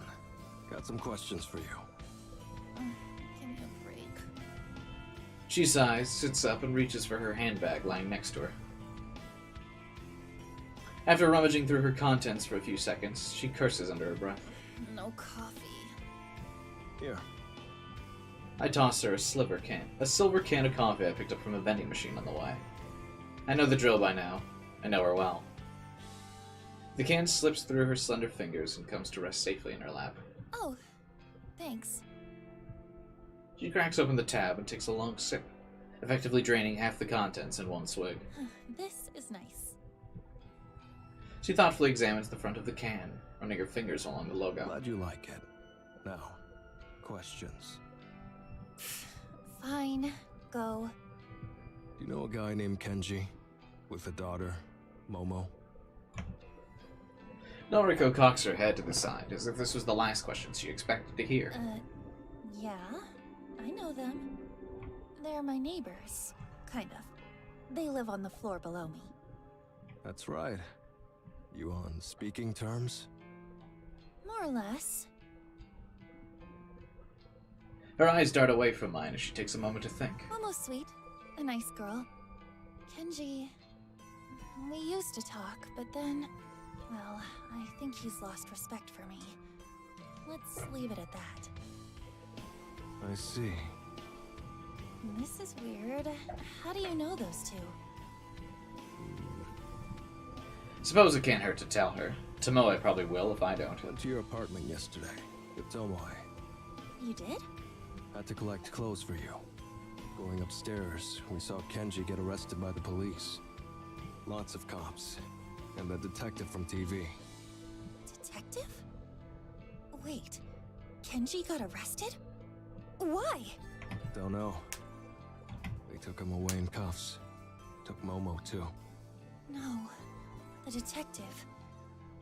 got some questions for you. Give me a break. She sighs, sits up, and reaches for her handbag lying next to her. After rummaging through her contents for a few seconds, she curses under her breath. No coffee. Here. I toss her a silver can of coffee I picked up from a vending machine on the way. I know the drill by now. I know her well. The can slips through her slender fingers and comes to rest safely in her lap. Oh, thanks. She cracks open the tab and takes a long sip, effectively draining half the contents in one swig. This is nice. She thoughtfully examines the front of the can, running her fingers along the logo. Glad you like it. Now, questions. Fine, go. Do you know a guy named Kenji? With a daughter, Momo? Noriko cocks her head to the side, as if this was the last question she expected to hear. Yeah, I know them. They're my neighbors, kind of. They live on the floor below me. That's right. You on speaking terms? More or less. Her eyes dart away from mine as she takes a moment to think. Almost sweet. A nice girl. Kenji... We used to talk, but then... Well, I think he's lost respect for me. Let's leave it at that. I see. This is weird. How do you know those two? Suppose it can't hurt to tell her. Tomoe probably will if I don't. Went to your apartment yesterday, with Tomoe. You did? Had to collect clothes for you. Going upstairs, we saw Kenji get arrested by the police. Lots of cops. And the detective from TV. Detective? Wait, Kenji got arrested? Why? Don't know. They took him away in cuffs. Took Momo, too. No, the detective.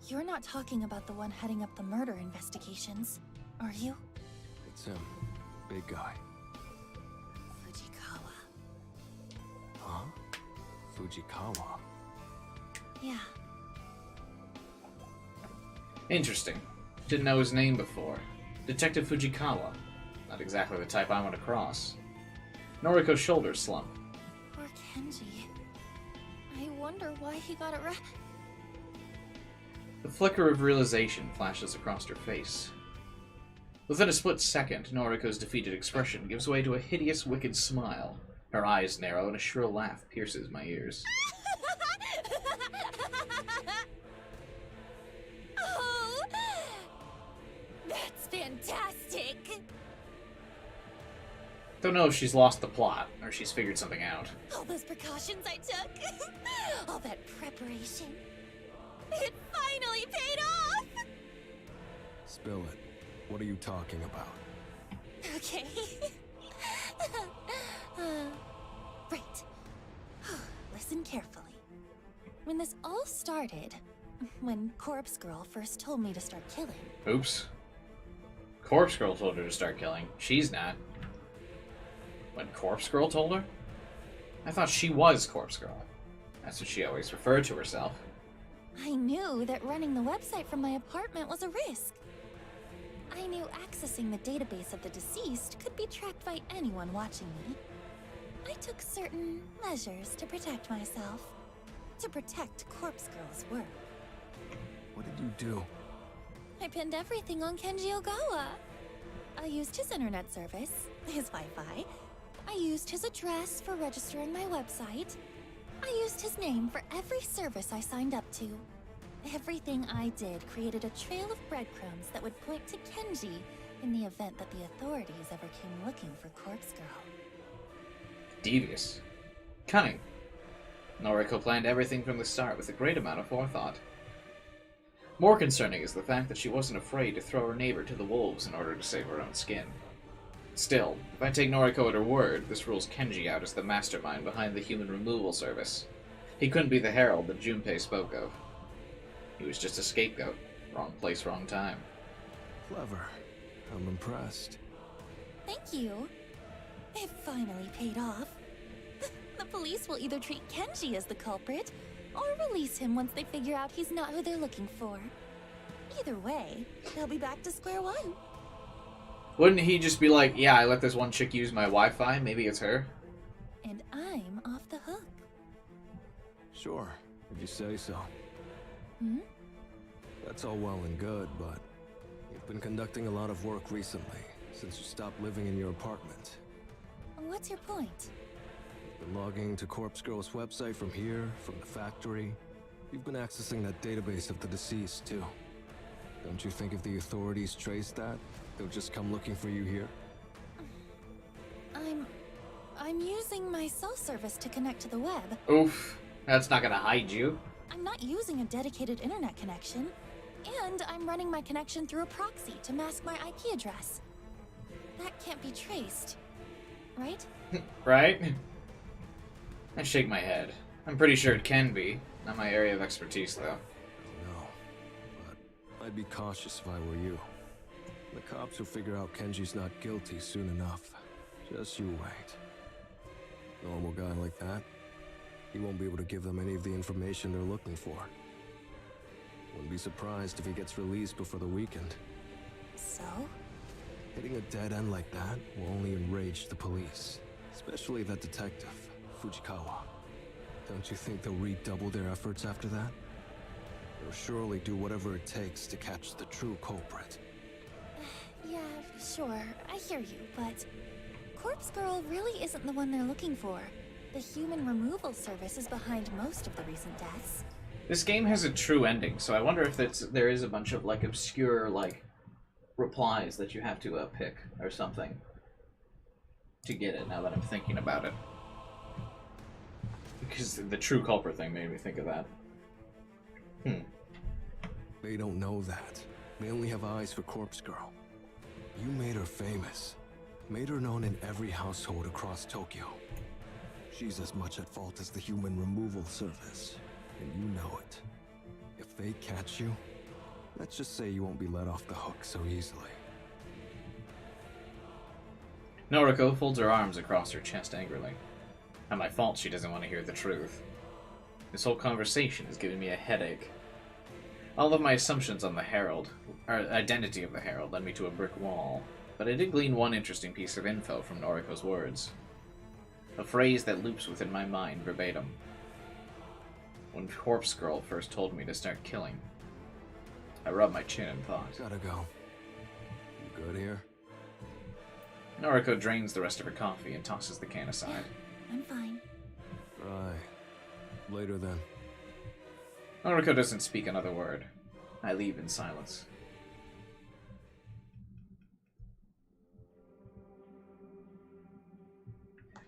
You're not talking about the one heading up the murder investigations, are you? It's him. Big guy. Fujikawa. Huh? Fujikawa? Yeah. Interesting. Didn't know his name before. Detective Fujikawa. Not exactly the type I want to cross. Noriko's shoulders slump. Poor Kenji. I wonder why he got arrested. The flicker of realization flashes across her face. Within a split second, Noriko's defeated expression gives way to a hideous, wicked smile. Her eyes narrow and a shrill laugh pierces my ears. Oh, that's fantastic! Don't know if she's lost the plot, or she's figured something out. All those precautions I took, all that preparation, it finally paid off! Spill it. What are you talking about? Okay. Right. Listen carefully. When this all started, when Corpse Girl first told me to start killing... Oops. Corpse Girl told her to start killing. She's not. When Corpse Girl told her? I thought she was Corpse Girl. That's what she always referred to herself. I knew that running the website from my apartment was a risk. I knew accessing the database of the deceased could be tracked by anyone watching me. I took certain measures to protect myself. To protect Corpse Girl's work. What did you do? I pinned everything on Kenji Ogawa. I used his internet service, his Wi-Fi. I used his address for registering my website. I used his name for every service I signed up to. Everything I did created a trail of breadcrumbs that would point to Kenji in the event that the authorities ever came looking for Corpse Girl. Devious. Cunning. Noriko planned everything from the start with a great amount of forethought. More concerning is the fact that she wasn't afraid to throw her neighbor to the wolves in order to save her own skin. Still, if I take Noriko at her word, this rules Kenji out as the mastermind behind the human removal service. He couldn't be the herald that Junpei spoke of. He was just a scapegoat. Wrong place, wrong time. Clever. I'm impressed. Thank you. It finally paid off. The police will either treat Kenji as the culprit, Or release him once they figure out he's not who they're looking for. Either way, they'll be back to square one. Wouldn't he just be like, yeah, I let this one chick use my Wi-Fi, maybe it's her? And I'm off the hook. Sure, if you say so. Hmm? That's all well and good, but you've been conducting a lot of work recently, since you stopped living in your apartment. What's your point? You've been logging to Corpse Girl's website from here, from the factory. You've been accessing that database of the deceased, too. Don't you think if the authorities trace that, they'll just come looking for you here? I'm using my cell service to connect to the web. Oof, that's not gonna hide you. I'm not using a dedicated internet connection. And I'm running my connection through a proxy to mask my IP address. That can't be traced, right? Right? I shake my head. I'm pretty sure it can be. Not my area of expertise, though. No, but I'd be cautious if I were you. The cops will figure out Kenji's not guilty soon enough. Just you wait. Normal guy like that, he won't be able to give them any of the information they're looking for. Wouldn't be surprised if he gets released before the weekend. So? Hitting a dead end like that will only enrage the police, especially that detective, Fujikawa. Don't you think they'll redouble their efforts after that? They'll surely do whatever it takes to catch the true culprit. Yeah, sure, I hear you, but Corpse Girl really isn't the one they're looking for. The human removal service is behind most of the recent deaths. This game has a true ending, so I wonder if there is a bunch of like obscure like replies that you have to pick or something to get it. Now that I'm thinking about it, because the true culprit thing made me think of that. They don't know that. They only have eyes for Corpse Girl. You made her famous. Made her known in every household across Tokyo. She's as much at fault as the human removal service. And you know it. If they catch you, let's just say you won't be let off the hook so easily. Noriko folds her arms across her chest angrily. Not my fault she doesn't want to hear the truth. This whole conversation is giving me a headache. All of my assumptions on the Herald, or identity of the Herald, led me to a brick wall. But I did glean one interesting piece of info from Noriko's words. A phrase that loops within my mind verbatim. When Corpse Girl first told me to start killing, I rubbed my chin and thought. Gotta go. You good here? Noriko drains the rest of her coffee and tosses the can aside. I'm fine. Right. Later then. Noriko doesn't speak another word. I leave in silence.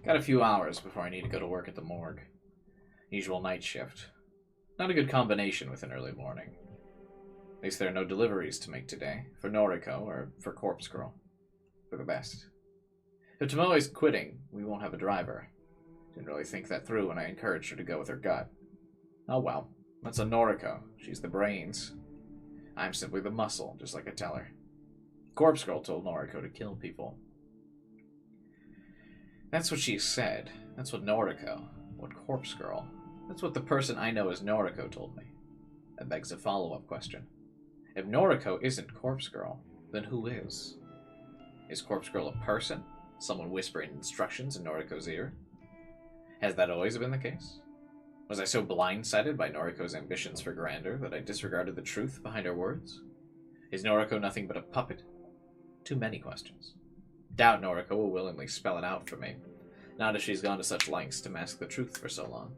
Got a few hours before I need to go to work at the morgue. Usual night shift. Not a good combination with an early morning. At least there are no deliveries to make today, for Noriko or for Corpse Girl. For the best. If Tomoe is quitting, we won't have a driver. Didn't really think that through when I encouraged her to go with her gut. Oh well, that's on Noriko. She's the brains. I'm simply the muscle, just like I tell her. Corpse Girl told Noriko to kill people. That's what she said. That's what Noriko, what Corpse Girl, that's what the person I know as Noriko told me. That begs a follow-up question. If Noriko isn't Corpse Girl, then who is? Is Corpse Girl a person? Someone whispering instructions in Noriko's ear? Has that always been the case? Was I so blindsided by Noriko's ambitions for grandeur that I disregarded the truth behind her words? Is Noriko nothing but a puppet? Too many questions. Doubt Noriko will willingly spell it out for me, not if she's gone to such lengths to mask the truth for so long.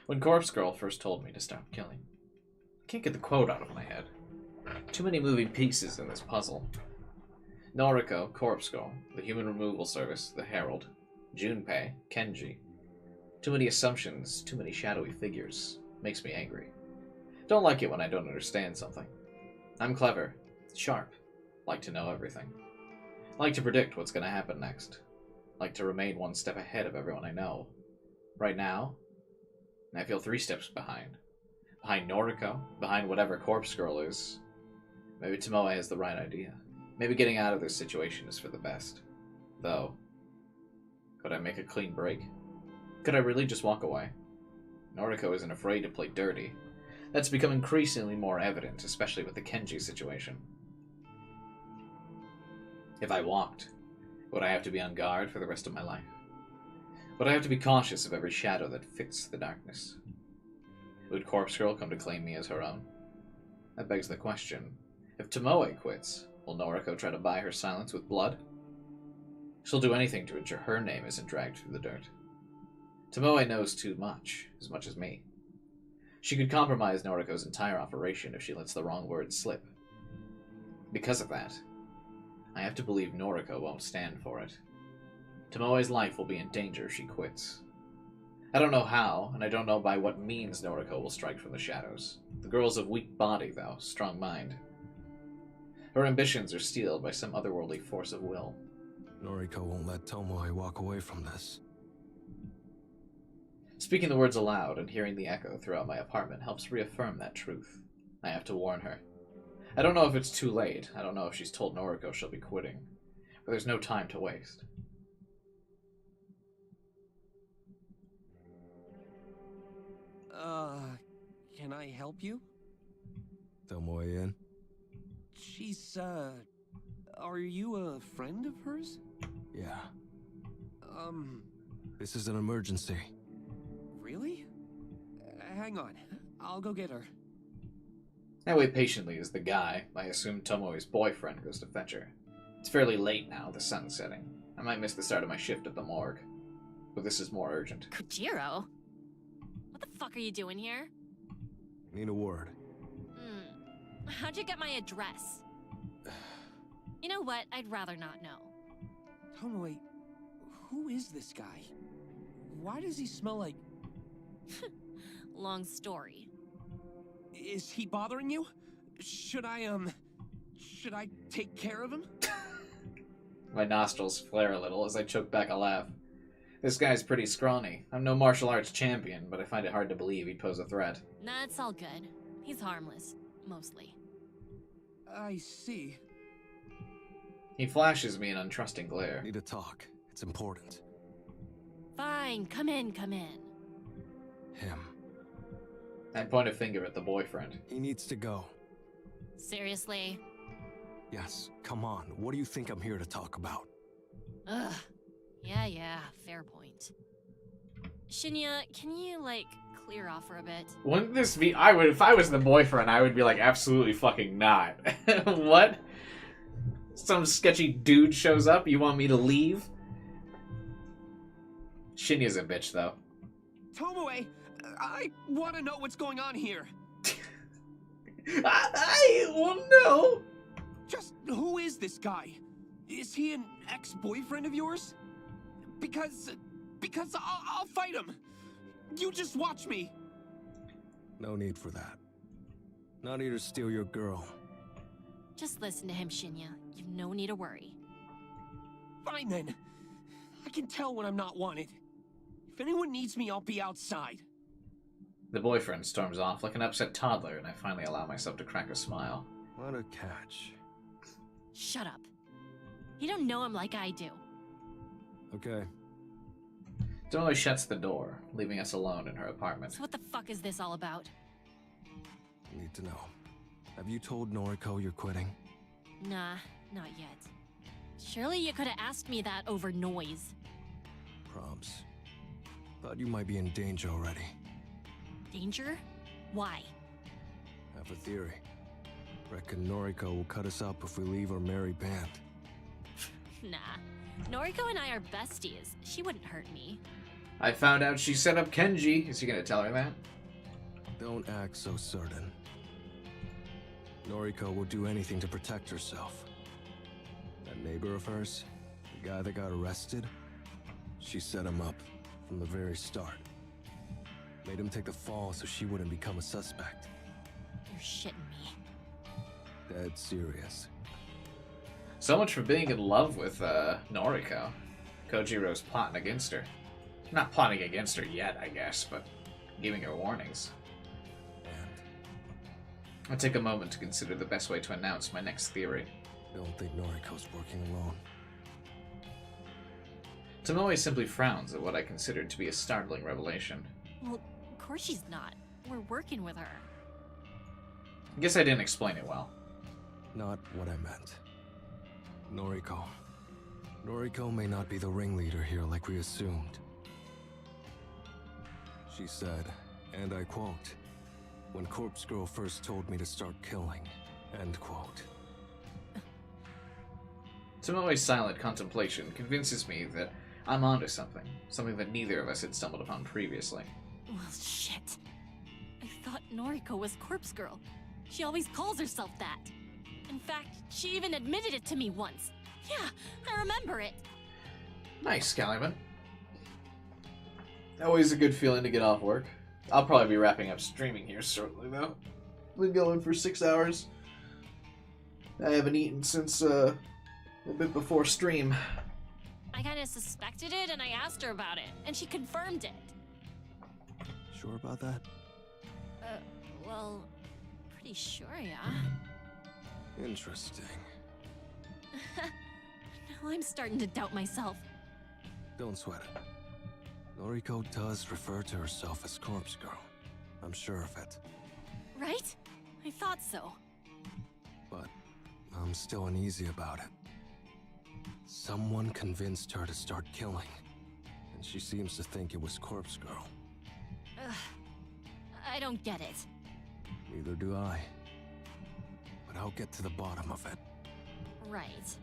When Corpse Girl first told me to stop killing, I can't get the quote out of my head. Too many moving pieces in this puzzle. Noriko, Corpse Girl, the Human Removal Service, the Herald, Junpei, Kenji. Too many assumptions, too many shadowy figures. Makes me angry. Don't like it when I don't understand something. I'm clever, sharp, like to know everything. Like to predict what's going to happen next. Like to remain one step ahead of everyone I know. Right now, I feel 3 steps behind. Behind Noriko, behind whatever Corpse Girl is. Maybe Tomoe has the right idea. Maybe getting out of this situation is for the best. Though, could I make a clean break? Could I really just walk away? Noriko isn't afraid to play dirty. That's become increasingly more evident, especially with the Kenji situation. If I walked, would I have to be on guard for the rest of my life? Would I have to be cautious of every shadow that fits the darkness? Would Corpse Girl come to claim me as her own? That begs the question, if Tomoe quits, will Noriko try to buy her silence with blood? She'll do anything to ensure her name isn't dragged through the dirt. Tomoe knows too much as me. She could compromise Noriko's entire operation if she lets the wrong words slip. Because of that, I have to believe Noriko won't stand for it. Tomoe's life will be in danger if she quits. I don't know how, and I don't know by what means Noriko will strike from the shadows. The girl's of weak body, though, strong mind. Her ambitions are steeled by some otherworldly force of will. Noriko won't let Tomoe walk away from this. Speaking the words aloud and hearing the echo throughout my apartment helps reaffirm that truth. I have to warn her. I don't know if it's too late. I don't know if she's told Noriko she'll be quitting. But there's no time to waste. Can I help you? Tomoe in? She's, are you a friend of hers? Yeah. This is an emergency. Really? Hang on. I'll go get her. I wait patiently as the guy, I assume Tomoe's boyfriend, goes to fetch her. It's fairly late now, the sun's setting. I might miss the start of my shift at the morgue. But this is more urgent. Kojiro? What the fuck are you doing here? Need a word. How'd you get my address? You know what? I'd rather not know. Tomoe, who is this guy? Why does he smell like... Long story. Is he bothering you? Should I take care of him? My nostrils flare a little as I choke back a laugh. This guy's pretty scrawny. I'm no martial arts champion, but I find it hard to believe he'd pose a threat. Nah, it's all good. He's harmless. Mostly. I see. He flashes me an untrusting glare. Need to talk. It's important. Fine, come in, come in. Him. I point a finger at the boyfriend. He needs to go. Seriously? Yes, come on. What do you think I'm here to talk about? Ugh. Yeah, fair point. Shinya, can you, clear off for a bit? Wouldn't this be... if I was the boyfriend, I would be like, absolutely fucking not. What? Some sketchy dude shows up, you want me to leave? Shinya's a bitch, though. Tomoe, I want to know what's going on here. I won't know. Just who is this guy? Is he an ex-boyfriend of yours? Because I'll fight him. You just watch me. No need for that. Not here to steal your girl. Just listen to him, Shinya. You've no need to worry. Fine then. I can tell when I'm not wanted. If anyone needs me, I'll be outside. The boyfriend storms off like an upset toddler, and I finally allow myself to crack a smile. What a catch. Shut up. You don't know him like I do. Okay. Tomoe shuts the door, leaving us alone in her apartment. So what the fuck is this all about? Need to know. Have you told Noriko you're quitting? Nah, not yet. Surely you could have asked me that over noise. Proms. Thought you might be in danger already. Danger? Why? Have a theory. Reckon Noriko will cut us up if we leave our merry band. Nah. Noriko and I are besties. She wouldn't hurt me. I found out she set up Kenji. Is he gonna tell her that? Don't act so certain. Noriko will do anything to protect herself. That neighbor of hers, the guy that got arrested, she set him up from the very start. Made him take the fall so she wouldn't become a suspect. You're shitting me. Dead serious. So much for being in love with Noriko. Kojiro's plotting against her. Not plotting against her yet, I guess, but giving her warnings. I take a moment to consider the best way to announce my next theory. Don't think Noriko's working alone. Tomoe simply frowns at what I considered to be a startling revelation. Well, of course she's not. We're working with her. I guess I didn't explain it well. Not what I meant. Noriko. Noriko may not be the ringleader here like we assumed. She said, and I quote, "When Corpse Girl first told me to start killing," end quote. Tomoe's silent contemplation convinces me that I'm onto something. Something that neither of us had stumbled upon previously. Well, shit. I thought Noriko was Corpse Girl. She always calls herself that. In fact, she even admitted it to me once. Yeah, I remember it. Nice, Caliban. Always a good feeling to get off work. I'll probably be wrapping up streaming here shortly, though. Been going for 6 hours. I haven't eaten since a bit before stream. I kinda suspected it and I asked her about it, and she confirmed it. Sure about that? Well, pretty sure, yeah. Interesting. Now I'm starting to doubt myself. Don't sweat it. Noriko does refer to herself as Corpse Girl. I'm sure of it. Right? I thought so. But I'm still uneasy about it. Someone convinced her to start killing, and she seems to think it was Corpse Girl. Ugh. I don't get it. Neither do I. But I'll get to the bottom of it. Right.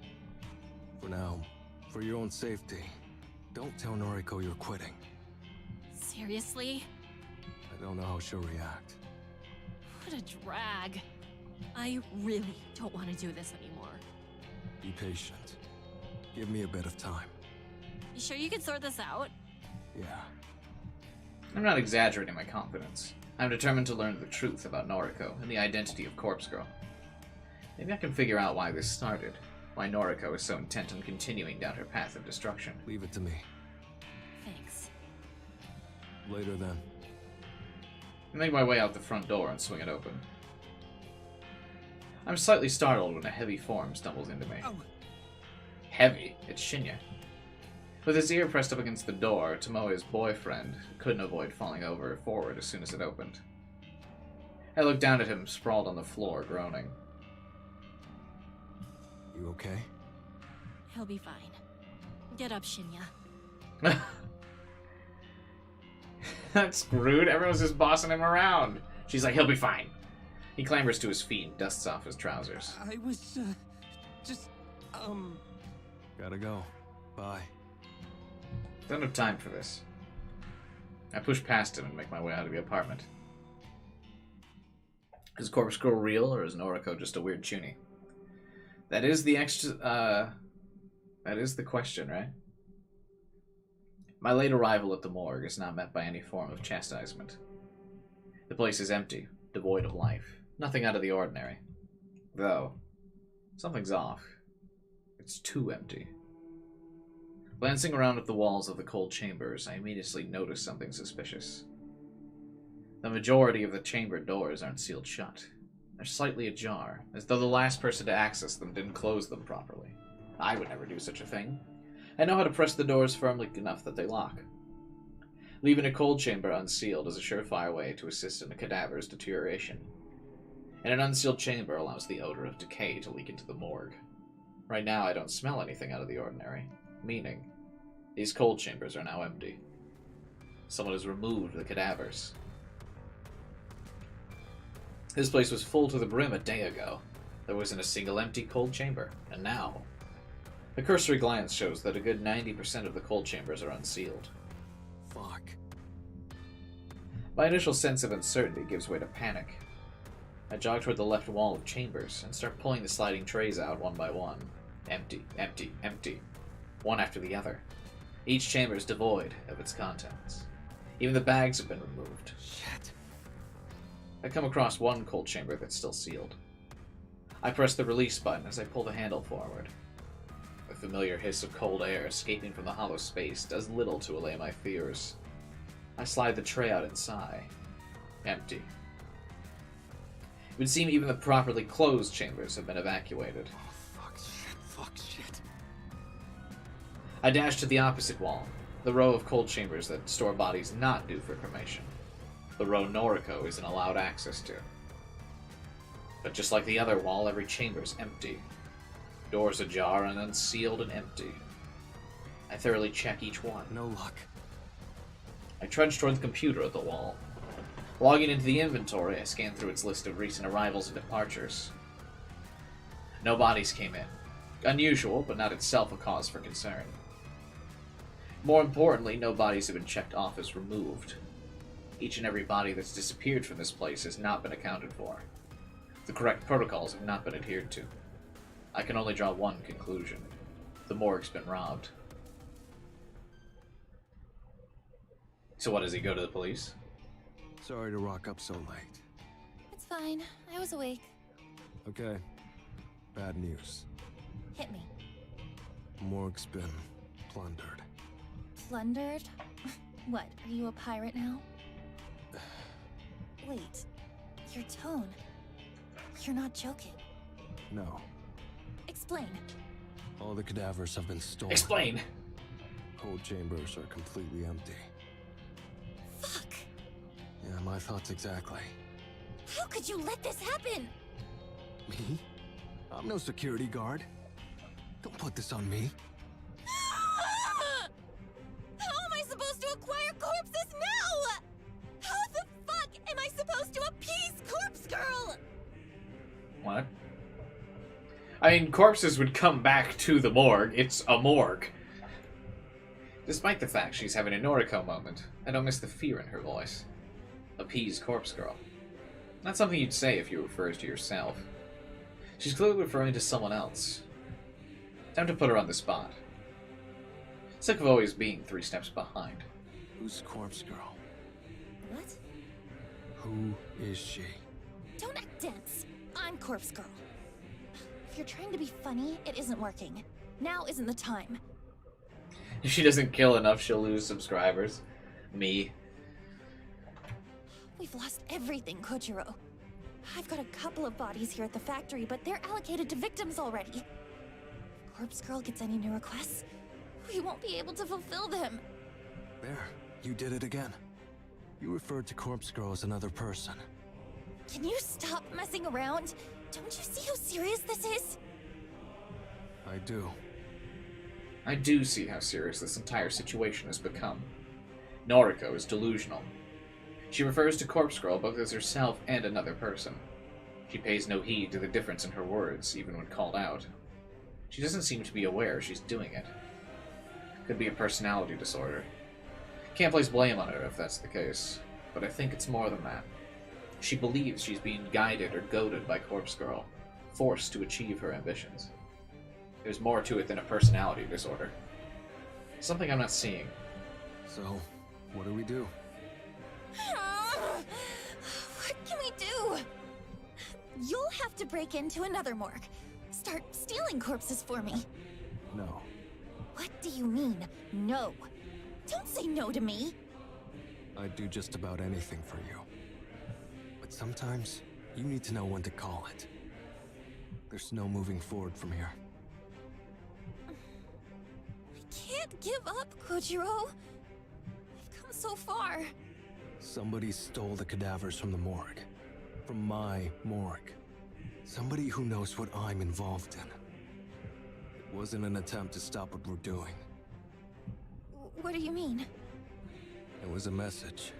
For now, for your own safety, don't tell Noriko you're quitting. Seriously? I don't know how she'll react. What a drag. I really don't want to do this anymore. Be patient. Give me a bit of time. You sure you can sort this out? Yeah. I'm not exaggerating my confidence. I'm determined to learn the truth about Noriko and the identity of Corpse Girl. Maybe I can figure out why this started. Why Noriko is so intent on continuing down her path of destruction. Leave it to me. Thanks. Later then. I make my way out the front door and swing it open. I'm slightly startled when a heavy form stumbles into me. Oh. Heavy? It's Shinya. With his ear pressed up against the door, Tomoe's boyfriend couldn't avoid falling over forward as soon as it opened. I looked down at him, sprawled on the floor, groaning. You okay? He'll be fine. Get up, Shinya. That's rude. Everyone's just bossing him around. She's like, he'll be fine. He clambers to his feet and dusts off his trousers. I was, just, Gotta go. Bye. Don't have time for this. I push past him and make my way out of the apartment. Is Corpse Girl real, or is Noriko just a weird chuny? That is the that is the question, right? My late arrival at the morgue is not met by any form of chastisement. The place is empty, devoid of life. Nothing out of the ordinary. Though, something's off. It's too empty. Glancing around at the walls of the cold chambers, I immediately notice something suspicious. The majority of the chamber doors aren't sealed shut. They're slightly ajar, as though the last person to access them didn't close them properly. I would never do such a thing. I know how to press the doors firmly enough that they lock. Leaving a cold chamber unsealed is a surefire way to assist in a cadaver's deterioration. And an unsealed chamber allows the odor of decay to leak into the morgue. Right now I don't smell anything out of the ordinary, meaning these cold chambers are now empty. Someone has removed the cadavers. This place was full to the brim a day ago. There wasn't a single empty cold chamber, and now... A cursory glance shows that a good 90% of the cold chambers are unsealed. Fuck. My initial sense of uncertainty gives way to panic. I jog toward the left wall of chambers and start pulling the sliding trays out one by one. Empty, empty, empty. One after the other. Each chamber is devoid of its contents. Even the bags have been removed. Shit. I come across one cold chamber that's still sealed. I press the release button as I pull the handle forward. The familiar hiss of cold air escaping from the hollow space does little to allay my fears. I slide the tray out and sigh. Empty. It would seem even the properly closed chambers have been evacuated. Oh, fuck, shit, fuck, shit. I dash to the opposite wall, the row of cold chambers that store bodies not due for cremation. The row Noriko isn't allowed access to. But just like the other wall, every chamber's empty. Doors ajar and unsealed and empty. I thoroughly check each one. No luck. I trudge toward the computer at the wall. Logging into the inventory, I scan through its list of recent arrivals and departures. No bodies came in. Unusual, but not itself a cause for concern. More importantly, no bodies have been checked off as removed. Each and every body that's disappeared from this place has not been accounted for. The correct protocols have not been adhered to. I can only draw one conclusion. The morgue's been robbed. So what, does he go to the police? Sorry to rock up so late. It's fine. I was awake. Okay. Bad news. Hit me. Morgue's been plundered. Plundered? What, are you a pirate now? Wait, your tone. You're not joking. No. Explain. All the cadavers have been stolen. Explain! Cold chambers are completely empty. Fuck! Yeah, my thoughts exactly. How could you let this happen? Me? I'm no security guard. Don't put this on me. How am I supposed to acquire corpses now? How the fuck am I supposed to appease Corpse Girl? What? I mean, corpses would come back to the morgue. It's a morgue. Despite the fact she's having a Noriko moment, I don't miss the fear in her voice. Appease Corpse Girl. Not something you'd say if you refers to yourself. She's clearly referring to someone else. Time to put her on the spot. Sick of always being 3 steps behind. Who's Corpse Girl? What? Who is she? Don't act dense. I'm Corpse Girl. If you're trying to be funny, it isn't working. Now isn't the time. If she doesn't kill enough, she'll lose subscribers. Me. We've lost everything, Kojiro. I've got a couple of bodies here at the factory, but they're allocated to victims already. If Corpse Girl gets any new requests, we won't be able to fulfill them. There, you did it again. You referred to Corpse Girl as another person. Can you stop messing around? Don't you see how serious this is? I do. I do see how serious this entire situation has become. Noriko is delusional. She refers to Corpse Girl both as herself and another person. She pays no heed to the difference in her words, even when called out. She doesn't seem to be aware she's doing it. Could be a personality disorder. Can't place blame on her if that's the case, but I think it's more than that. She believes she's being guided or goaded by Corpse Girl, forced to achieve her ambitions. There's more to it than a personality disorder. Something I'm not seeing. So, what do we do? What can we do? You'll have to break into another morgue. Start stealing corpses for me. No. What do you mean, no? Don't say no to me. I'd do just about anything for you. But sometimes, you need to know when to call it. There's no moving forward from here. I can't give up, Kojiro. I've come so far. Somebody stole the cadavers from the morgue. From my morgue. Somebody who knows what I'm involved in. It wasn't an attempt to stop what we're doing. What do you mean? It was a message.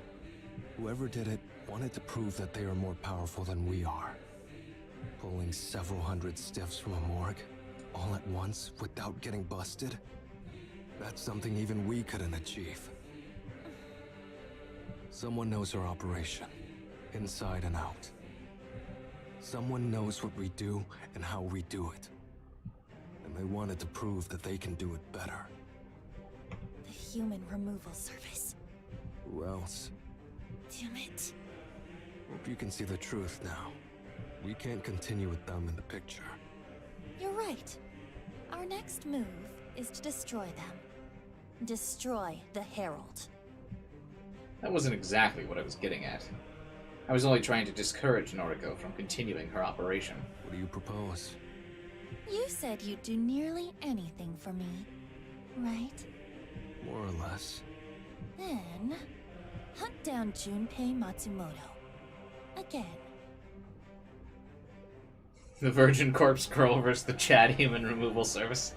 Whoever did it wanted to prove that they are more powerful than we are. Pulling several hundred stiffs from a morgue, all at once, without getting busted? That's something even we couldn't achieve. Someone knows our operation, inside and out. Someone knows what we do and how we do it. And they wanted to prove that they can do it better. The Human Removal Service. Who else? Damn it. Hope you can see the truth now. We can't continue with them in the picture. You're right. Our next move is to destroy them. Destroy the Herald. That wasn't exactly what I was getting at. I was only trying to discourage Noriko from continuing her operation. What do you propose? You said you'd do nearly anything for me. right? More or less. Then, hunt down Junpei Matsumoto. Again. The Virgin Corpse Girl versus the Chad Human Removal Service.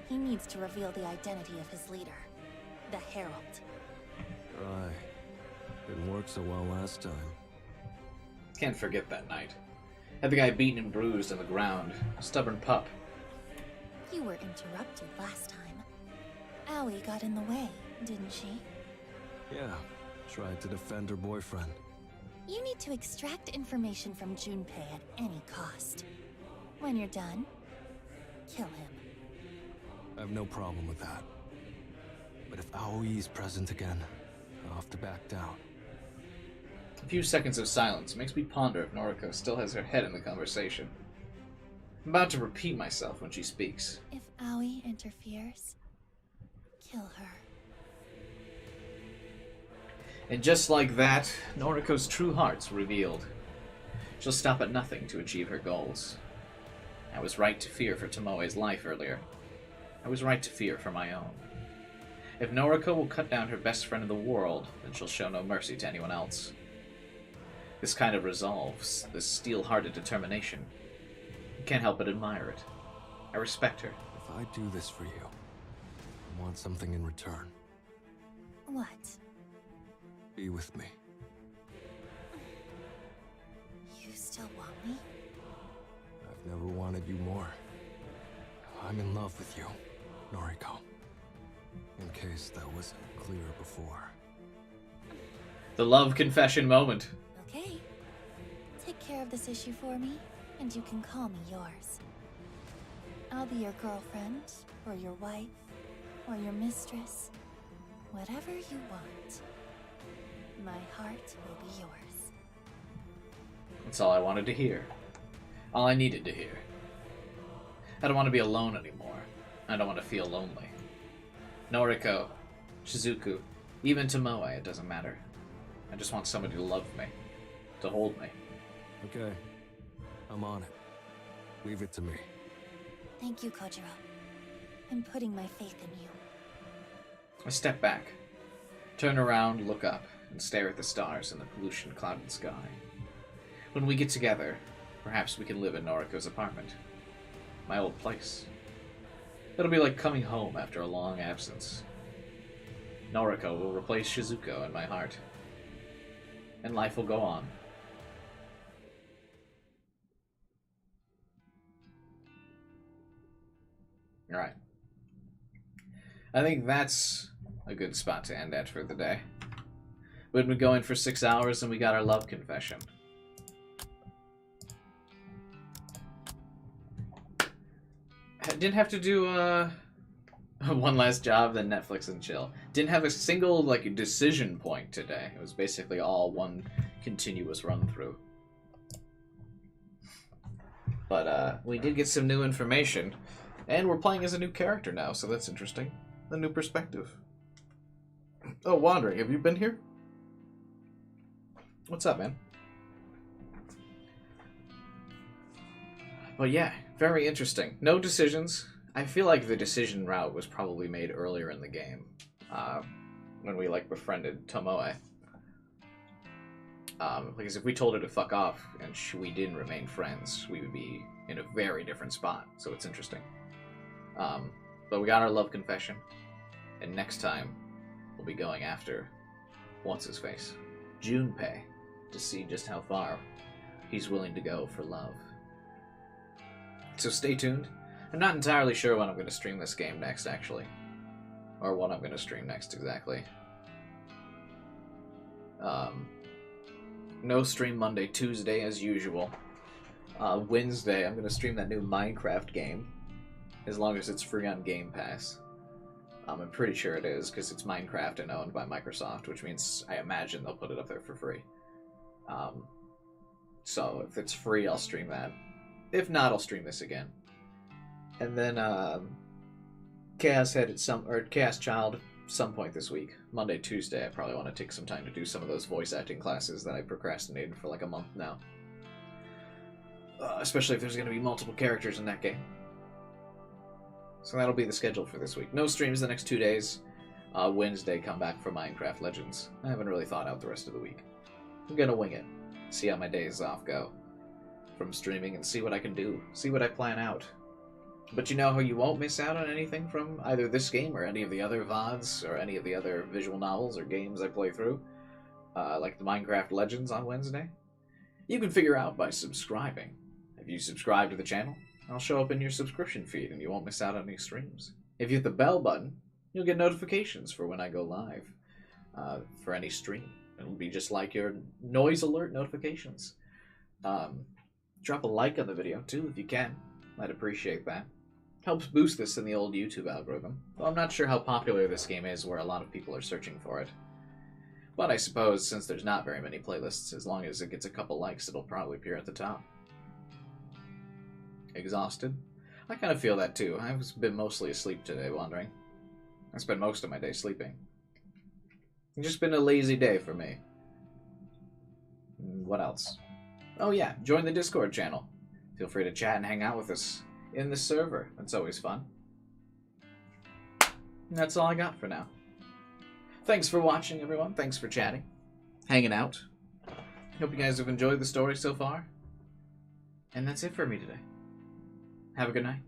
He needs to reveal the identity of his leader, the Herald. Right. Didn't work so well last time. Can't forget that night. Had the guy beaten and bruised on the ground. A stubborn pup. You were interrupted last time. Aoi got in the way, didn't she? Yeah. Tried to defend her boyfriend. You need to extract information from Junpei at any cost. When you're done, kill him. I have no problem with that. But if Aoi's present again, I'll have to back down. A few seconds of silence makes me ponder if Noriko still has her head in the conversation. I'm about to repeat myself when she speaks. If Aoi interferes, kill her. And just like that, Noriko's true heart's revealed. She'll stop at nothing to achieve her goals. I was right to fear for Tomoe's life earlier. I was right to fear for my own. If Noriko will cut down her best friend in the world, then she'll show no mercy to anyone else. This kind of resolve, this steel-hearted determination, you can't help but admire it. I respect her. If I do this for you, I want something in return. What? Be with me. You still want me? I've never wanted you more. I'm in love with you, Noriko. In case that wasn't clear before. The love confession moment. Okay. Take care of this issue for me, and you can call me yours. I'll be your girlfriend, or your wife, or your mistress. Whatever you want. My heart will be yours. That's all I wanted to hear. All I needed to hear. I don't want to be alone anymore. I don't want to feel lonely. Noriko, Shizuku, even Tomoe, it doesn't matter. I just want somebody to love me. To hold me. Okay. I'm on it. Leave it to me. Thank you, Kojiro. I'm putting my faith in you. I step back, turn around, look up, and stare at the stars in the pollution-clouded sky. When we get together, perhaps we can live in Noriko's apartment. My old place. It'll be like coming home after a long absence. Noriko will replace Shizuko in my heart. And life will go on. Alright. I think that's a good spot to end at for the day. We've been going for 6 hours and we got our love confession. I didn't have to do one last job, then Netflix and chill. Didn't have a single decision point today. It was basically all one continuous run through. But we did get some new information, and we're playing as a new character now, so that's interesting. A new perspective. Oh, Wandering, have you been here? What's up, man? But yeah, very interesting. No decisions. I feel like the decision route was probably made earlier in the game, when we befriended Tomoe. Because if we told her to fuck off and we didn't remain friends, we would be in a very different spot. So it's interesting. But we got our love confession, and next time we'll be going after what's his face, Junpei, to see just how far he's willing to go for love. So stay tuned. I'm not entirely sure when I'm going to stream this game next, actually. Or what I'm going to stream next, exactly. No stream Monday, Tuesday, as usual. Wednesday, I'm going to stream that new Minecraft game. As long as it's free on Game Pass. I'm pretty sure it is, because it's Minecraft and owned by Microsoft, which means I imagine they'll put it up there for free. So if it's free, I'll stream that. If not, I'll stream this again. And then Chaos Head Chaos Child at some point this week. Monday, Tuesday, I probably want to take some time to do some of those voice acting classes that I procrastinated for a month now. Especially if there's going to be multiple characters in that game. So that'll be the schedule for this week. No streams the next 2 days. Wednesday, come back for Minecraft Legends. I haven't really thought out the rest of the week. I'm gonna wing it. See how my days off go from streaming and see what I can do. See what I plan out. But you know how you won't miss out on anything from either this game or any of the other VODs or any of the other visual novels or games I play through? Like the Minecraft Legends on Wednesday? You can figure out by subscribing. If you subscribe to the channel, I'll show up in your subscription feed and you won't miss out on any streams. If you hit the bell button, you'll get notifications for when I go live for any stream. It'll be just like your noise alert notifications. Drop a like on the video too if you can. I'd appreciate that. Helps boost this in the old YouTube algorithm. Though I'm not sure how popular this game is where a lot of people are searching for it. But I suppose since there's not very many playlists, as long as it gets a couple likes, it'll probably appear at the top. Exhausted? I kind of feel that too. I've been mostly asleep today, wandering. I spent most of my day sleeping. It's just been a lazy day for me. What else? Oh yeah, join the Discord channel. Feel free to chat and hang out with us in the server. That's always fun. And that's all I got for now. Thanks for watching, everyone. Thanks for chatting, hanging out. Hope you guys have enjoyed the story so far. And that's it for me today. Have a good night.